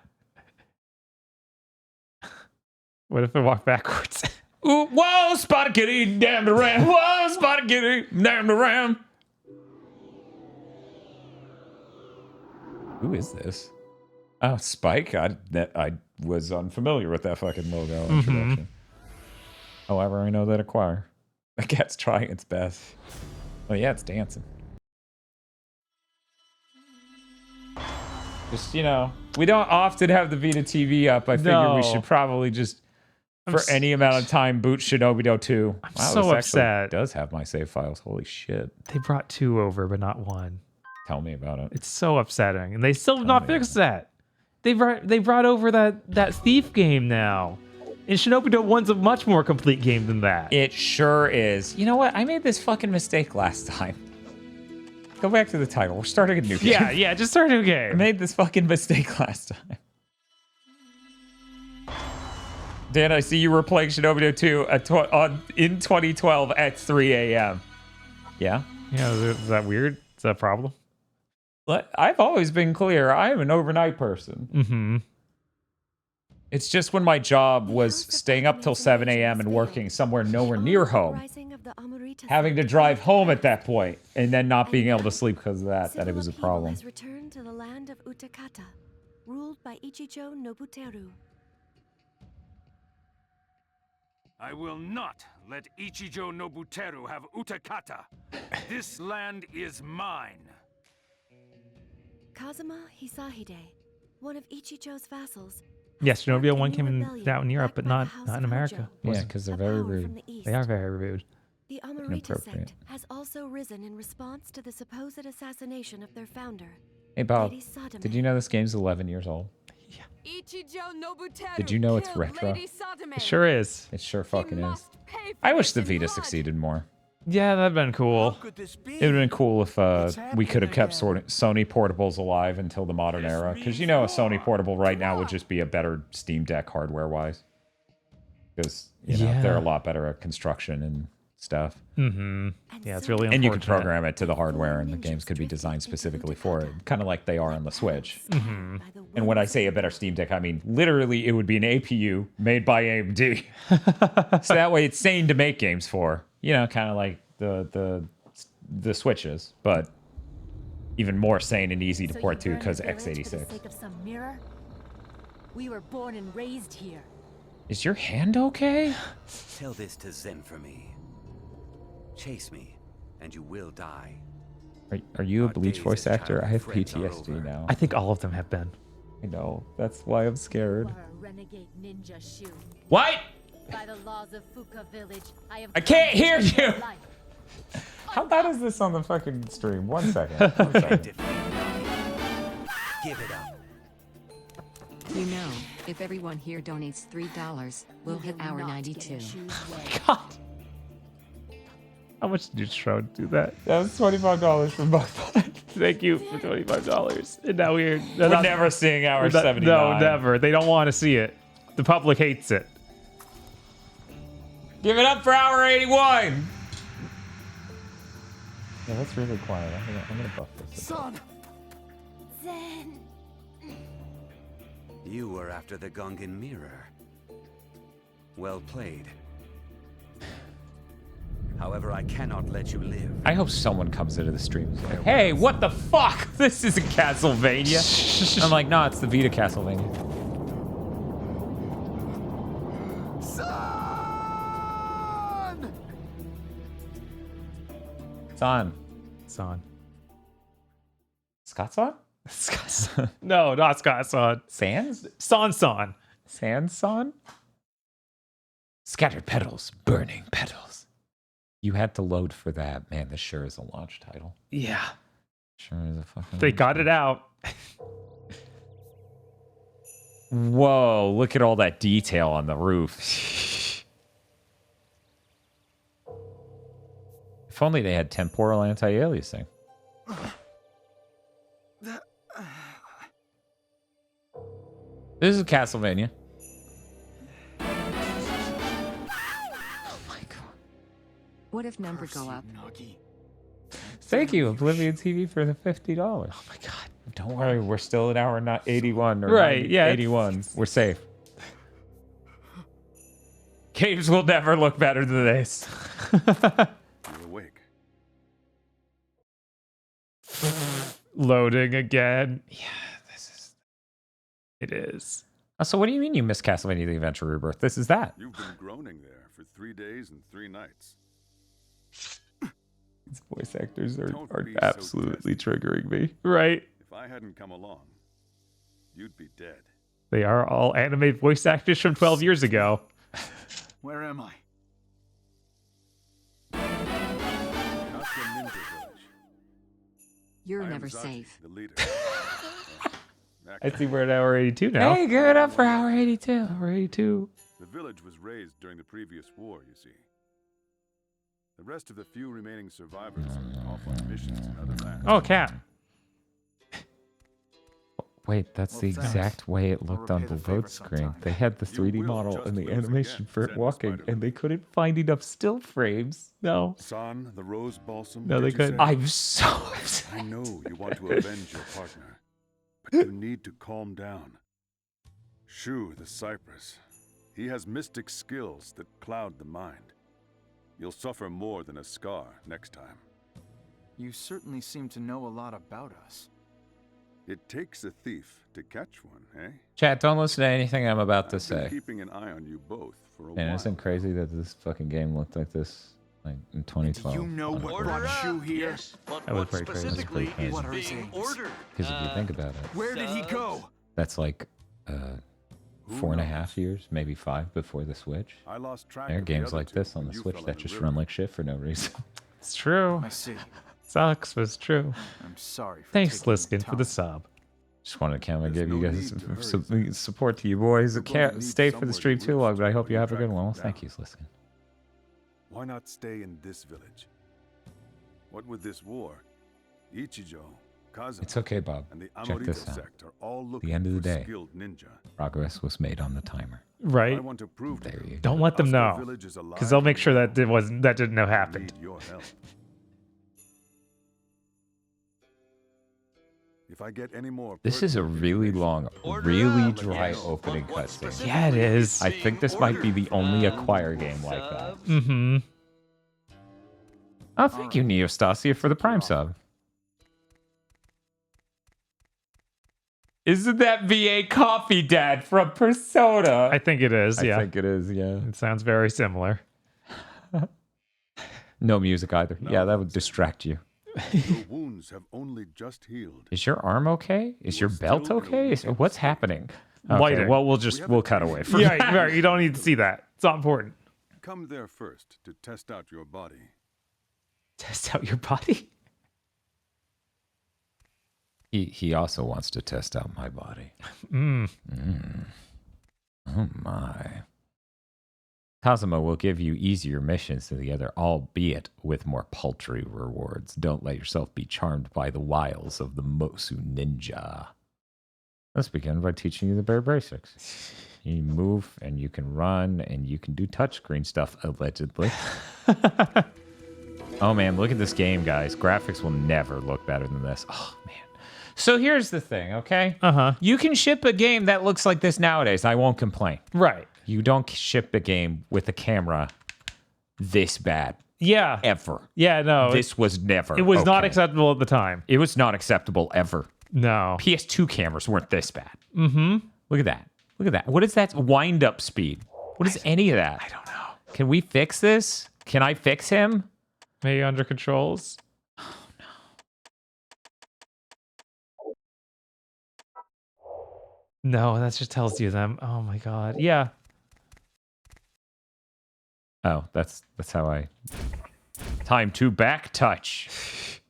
What if it walked backwards? Ooh, whoa, spotted kitty, damn the ram. Whoa, spotted kitty, damn the ram. Who is this? Oh, Spike. I was unfamiliar with that fucking logo introduction. However, I know that a choir. The cat's trying its best. Oh yeah, it's dancing. Just, you know, we don't often have the Vita TV up. I figure we should probably just, for any amount of time, boot Shinobi 2. I'm so upset. It does have my save files. Holy shit. They brought 2 over, but not 1. Tell me about it. It's so upsetting, and they still have not fixed that. They brought over that thief game now, and Shinobi 1's a much more complete game than that. It sure is. You know what? I made this fucking mistake last time. Go back to the title. We're starting a new game. Yeah, just start a new game. I made this fucking mistake last time. Dan, I see you were playing Shinobi 2 in 2012 at 3 a.m. Yeah? Yeah, is that weird? Is that a problem? I've always been clear. I am an overnight person. Mm-hmm. It's just when my job was staying up till 7 a.m. and working somewhere nowhere near home, having to drive home at that point, and then not being able to sleep because of that it was a problem. Has returned to the land of Utakata, ruled by Ichijo Nobuteru. I will not let Ichijo Nobuteru have Utakata. This land is mine. Kazuma Hisahide, one of Ichijo's vassals. Yes, Shinobi 1 came out in Europe, but not in America. Yeah, because they're very rude. They are very rude. The Amrita sect has also risen in response to the supposed assassination of their founder. Hey, Bob, did you know this game's 11 years old? Did you know it's retro? It sure is. It sure fucking is. I wish the Vita succeeded more. Yeah, that'd been cool. It would have been cool if we could have kept Sony portables alive until the modern era. Because, you know, a Sony portable right now would just be a better Steam Deck hardware-wise. Because, you know, they're a lot better at construction and stuff. Mm-hmm. Yeah, it's really important. And you could program it to the hardware, and the games could be designed specifically for it. Kind of like they are on the Switch. Mm-hmm. And when I say a better Steam Deck, I mean literally it would be an APU made by AMD. So that way it's sane to make games for. You know, kind of like the Switches, but even more sane and easy to port to because x86. We were born and raised here. Is your hand okay? Tell this to Zen for me. Chase me, and you will die. Are you a Bleach voice actor? I have PTSD now. I think all of them have been. I know. That's why I'm scared. You are a renegade ninja Shu. What? By the laws of Fuka Village, I can't hear you! How bad is this on the fucking stream? 1 second. 1 second. Give it up. You know, if everyone here donates $3, we'll hit hour 92. God. How much did you Shroud do that? That was $25 from both. Thank you for $25. And now we're never seeing hour 79. No, never. They don't want to see it. The public hates it. Give it up for hour 81. Yeah, that's really quiet. I'm gonna buff this. Son. Zen. You were after the Gungan mirror. Well played. However, I cannot let you live. I hope someone comes into the stream and is like, hey, what the fuck? This isn't Castlevania. I'm like, no, it's the Vita Castlevania. Son. Son. Scott's on? Scott's No, not Scott's on. Sans? Son. Sans son? Scattered petals, burning petals. You had to load for that. Man, this sure is a launch title. Yeah. Sure is a fucking... They got it out. Whoa, look at all that detail on the roof. If only they had temporal anti-aliasing. This is Castlevania. What if number go up? Thank you, Oblivion TV, for the $50. Oh my god. Don't worry, we're still at hour not 81 or Right, 90, yeah, 81. We're safe. Caves will never look better than this. You're awake. Loading again. Yeah, it is. So what do you mean you missed Castlevania The Adventure Rebirth? This is that. You've been groaning there for 3 days and 3 nights. These voice actors are Don't be absolutely triggering me. Right. If I hadn't come along, you'd be dead. They are all anime voice actors from 12 years ago. Where am I? Not the ninja village. You're I am never Zaki, safe. the leader. I see we're at hour 82 now. Hey, give it up for hour 82. Hour 82. The village was razed during the previous war, you see. The rest of the few remaining survivors are off on missions in other lands. Oh, cat. Wait, that's the exact way it looked on the load screen. They had the 3D model and the animation for it walking, and they couldn't find enough still frames. No. Son, the rose balsam. No, they did you couldn't. say? I'm so upset. I know you want to avenge your partner, but you need to calm down. Shu, the cypress. He has mystic skills that cloud the mind. You'll suffer more than a scar next time. You certainly seem to know a lot about us. It takes a thief to catch one, eh? Chat, don't listen to anything I'm about to I've been say. keeping an eye on you both for a Man, while. isn't it crazy that this fucking game looked like this like in 2012? You know what brought Shu here? That was pretty crazy. That's pretty crazy. What are his aims? Because if you think about it, Where did he go? that's like 4.5 years, maybe 5 before the Switch. I lost track There are of the games other like two this on when the you Switch fell that in the just river. run like shit for no reason. It's true. I see. Sucks, but it's true. I'm sorry. For Thanks, taking Liskin, for the time. sub. Just wanted to come and There's give you no guys need to hurry, some support to you boys. You're going Can't to need stay for the somewhere stream to too long, rest but I hope when you you have a track good one. them Well, thank down. you, Liskin. Why not stay in this village? What with this war, Ichijo, Kazuma, It's okay, Bob. and the Check Amorito this out. sect are all At looking the end of the for day, skilled ninja. progress was made on the timer. Right. I want to prove to There them you go. Don't let them Oscar know. Village is alive Because they'll make and sure that well. that didn't know I happened. need your help. If I get any more, This is a pertinent really information, long, really dry opening cutscene. Yeah, it is. I think this might be the only Acquire game like that. Mm-hmm. Oh, thank you, Neostasia, for the Prime sub. Isn't that VA Coffee Dad from Persona? I think it is, yeah. I think it is, yeah. It sounds very similar. No music either. Yeah, that would distract you. Your wounds have only just healed. Is your arm okay? Is your belt okay? What's happening? Okay, Lighting. well, we'll cut away from Yeah, that. right, you don't need to see that. It's not important. Come there first to test out your body. Test out your body? He also wants to test out my body. Mm. Oh my. Kazuma will give you easier missions than the other, albeit with more paltry rewards. Don't let yourself be charmed by the wiles of the Mosu Ninja. Let's begin by teaching you the bare basics. You move, and you can run, and you can do touchscreen stuff, allegedly. Oh man, look at this game, guys. Graphics will never look better than this. Oh man. So here's the thing, okay? Uh-huh. You can ship a game that looks like this nowadays. I won't complain. Right. You don't ship a game with a camera this bad. Yeah. Ever. Yeah, no. This was never. It was not okay. acceptable at the time. It was not acceptable ever. No. PS2 cameras weren't this bad. Mm-hmm. Look at that. Look at that. What is that wind-up speed? What is any of that? I don't know. Can we fix this? Can I fix him? Maybe under controls? No, that just tells you them. Oh my god. Yeah. Oh, that's how I... Time to back touch.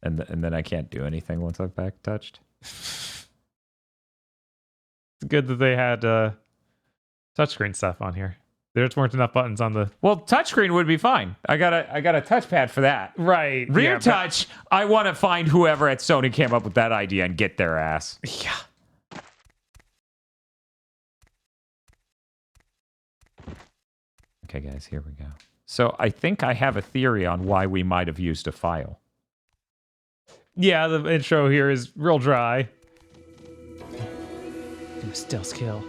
And then I can't do anything once I've back touched. It's good that they had touchscreen stuff on here. There just weren't enough buttons on the... Well, touchscreen would be fine. I got a touchpad for that. Right. Rear yeah, touch, I want to find whoever at Sony came up with that idea and get their ass. Yeah. Okay, guys, here we go. So I think I have a theory on why we might have used a file. Yeah, the intro here is real dry. Do a stealth kill.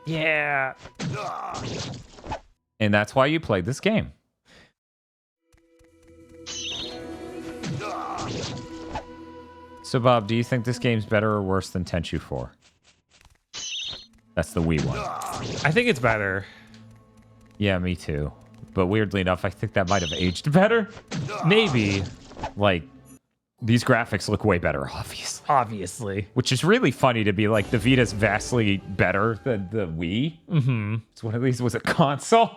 Yeah. And that's why you played this game. So, Bob, do you think this game's better or worse than Tenchu 4? That's the Wii one. I think it's better. Yeah, me too. But weirdly enough, I think that might have aged better. Maybe. Like, these graphics look way better, obviously. Obviously. Which is really funny to be like, the Vita's vastly better than the Wii. Mm-hmm. It's one of these was a console.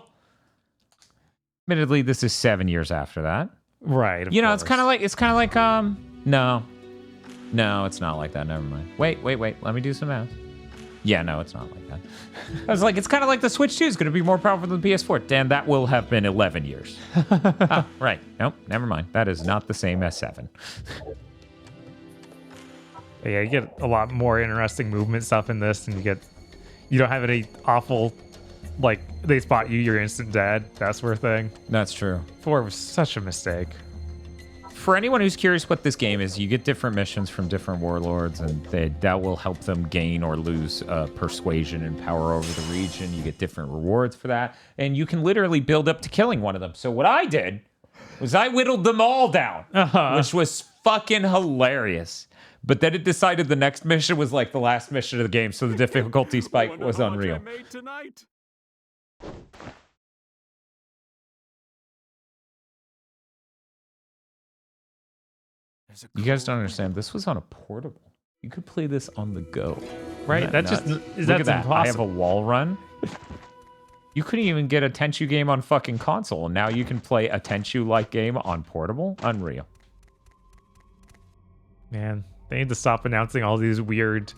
Admittedly, this is 7 years after that. Right. You know, it's kind of like, no, it's not like that. Never mind. Wait. Let me do some math. Yeah, no, it's not like that. I was like, it's kind of like the Switch 2 is going to be more powerful than the PS4. Dan, that will have been 11 years. Oh, right. Nope, never mind. That is not the same as 7. Yeah, you get a lot more interesting movement stuff in this, and you don't have any awful, like, they spot you, you're instant dead, that sort of thing. That's true. 4 was such a mistake. For anyone who's curious what this game is, you get different missions from different warlords, and that will help them gain or lose persuasion and power over the region. You get different rewards for that, and you can literally build up to killing one of them. So what I did was I whittled them all down, which was fucking hilarious. But then it decided the next mission was like the last mission of the game, so the difficulty spike was unreal. You guys don't understand. This was on a portable. You could play this on the go. Right? That's Impossible. I have a wall run. You couldn't even get a Tenchu game on fucking console, and now you can play a Tenchu-like game on portable? Unreal. Man, they need to stop announcing all these weird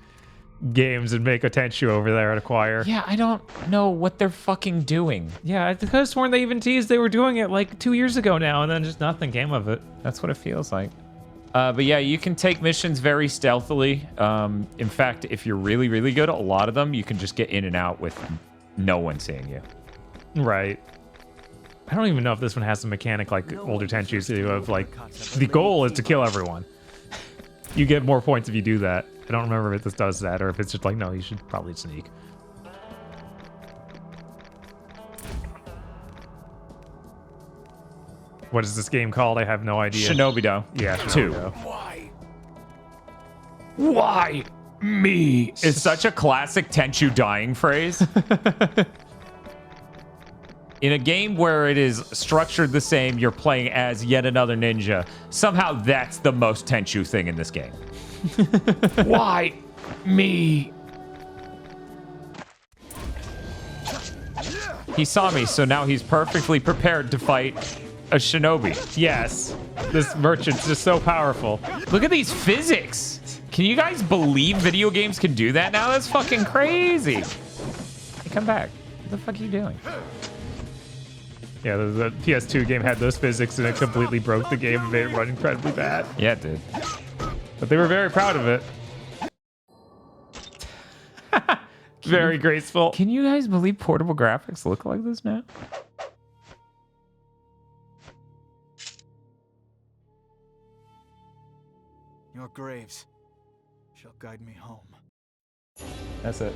games and make a Tenchu over there at Acquire. Yeah, I don't know what they're fucking doing. Yeah, I could have sworn they even teased they were doing it like 2 years ago now, and then just nothing came of it. That's what it feels like. But yeah, you can take missions very stealthily. In fact, if you're really, really good at a lot of them, you can just get in and out with no one seeing you. Right. I don't even know if this one has a mechanic like older Tenchus do of like, the goal is to kill everyone. You get more points if you do that. I don't remember if this does that or if it's just like, no, you should probably sneak. What is this game called? I have no idea. Shinobi-Do. Yeah, 2. Why me? It's such a classic Tenchu dying phrase. In a game where it is structured the same, you're playing as yet another ninja. Somehow that's the most Tenchu thing in this game. Why me? He saw me, so now he's perfectly prepared to fight a shinobi. Yes. This merchant's just so powerful. Look at these physics. Can you guys believe video games can do that now? That's fucking crazy. Hey, come back. What the fuck are you doing? Yeah, the PS2 game had those physics and it completely broke the game and made it run incredibly bad. Yeah, it did. But they were very proud of it. Very graceful. Can you guys believe portable graphics look like this now? Your graves shall guide me home. That's it.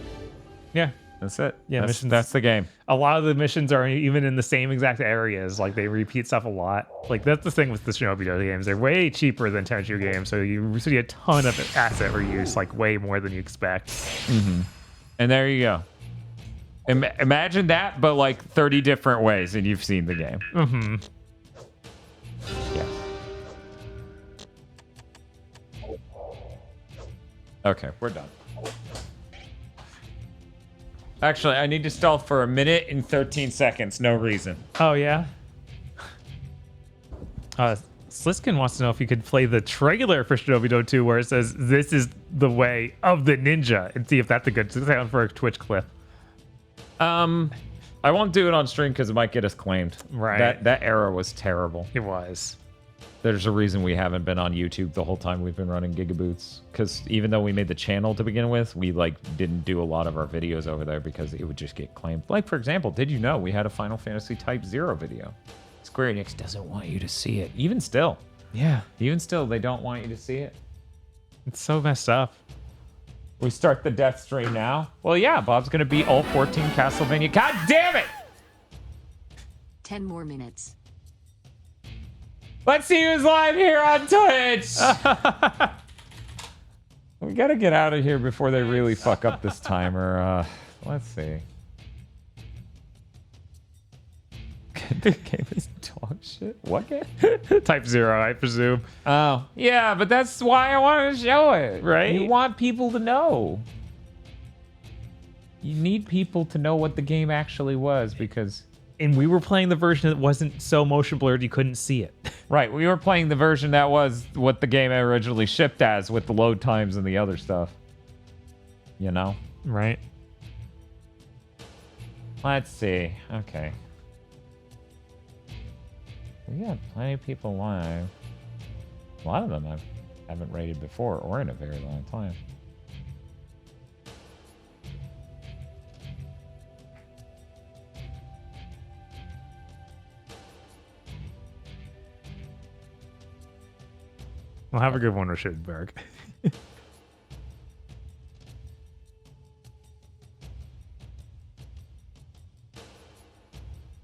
Yeah. That's it. Yeah, missions. That's the game. A lot of the missions are even in the same exact areas. Like, they repeat stuff a lot. Like, that's the thing with the Shinobi-Do games. They're way cheaper than Tenchu games, so you see a ton of asset reuse, like, way more than you expect. Mm-hmm. And there you go. Imagine that, but, like, 30 different ways, and you've seen the game. Mm-hmm. Yeah. Okay, we're done. Actually, I need to stall for a minute and 13 seconds. No reason. Oh, yeah? Sliskin wants to know if you could play the trailer for Shinobi-Do 2 where it says, "This is the way of the ninja," and see if that's a good sound for a Twitch clip. I won't do it on stream because it might get us claimed. Right. That era was terrible. It was. There's a reason we haven't been on YouTube the whole time we've been running GigaBoots. Because even though we made the channel to begin with, we like didn't do a lot of our videos over there because it would just get claimed. Like, for example, did you know we had a Final Fantasy Type 0 video? Square Enix doesn't want you to see it. Even still. Yeah. Even still, they don't want you to see it. It's so messed up. We start the death stream now. Well, yeah, Bob's going to beat all 14 Castlevania. God damn it! 10 more minutes. Let's see who's live here on Twitch. We got to get out of here before they really fuck up this timer. Let's see. The game is dog shit. What game? Type 0, I presume. Oh, yeah, but that's why I wanted to show it. Right? You want people to know. You need people to know what the game actually was because... And we were playing the version that wasn't so motion blurred you couldn't see it. Right, we were playing the version that was what the game originally shipped as with the load times and the other stuff. You know? Right. Let's see. Okay. We got plenty of people live. A lot of them I haven't rated before or in a very long time. Well, have a good one, Rashidberg.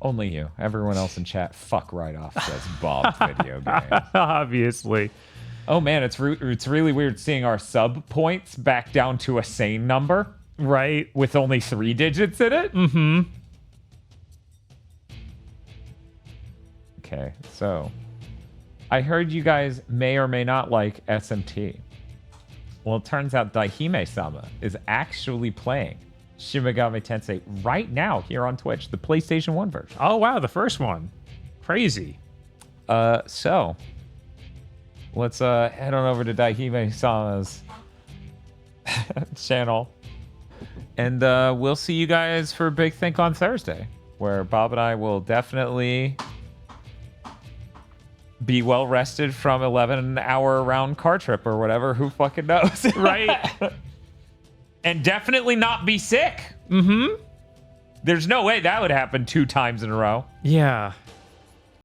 Only you. Everyone else in chat, fuck right off, says Bob's video game. Obviously. Oh man, it's really weird seeing our sub points back down to a sane number. Right. With only 3 digits in it. Mm-hmm. Okay, so... I heard you guys may or may not like SMT. Well, it turns out Daihime-sama is actually playing Shin Megami Tensei right now here on Twitch, the PlayStation 1 version. Oh, wow, the first one. Crazy. So, let's head on over to Daihime-sama's channel. And we'll see you guys for Big Think on Thursday, where Bob and I will definitely... be well rested from 11-hour round car trip or whatever. Who fucking knows? Right. And definitely not be sick. Mm-hmm. There's no way that would happen 2 times in a row. Yeah.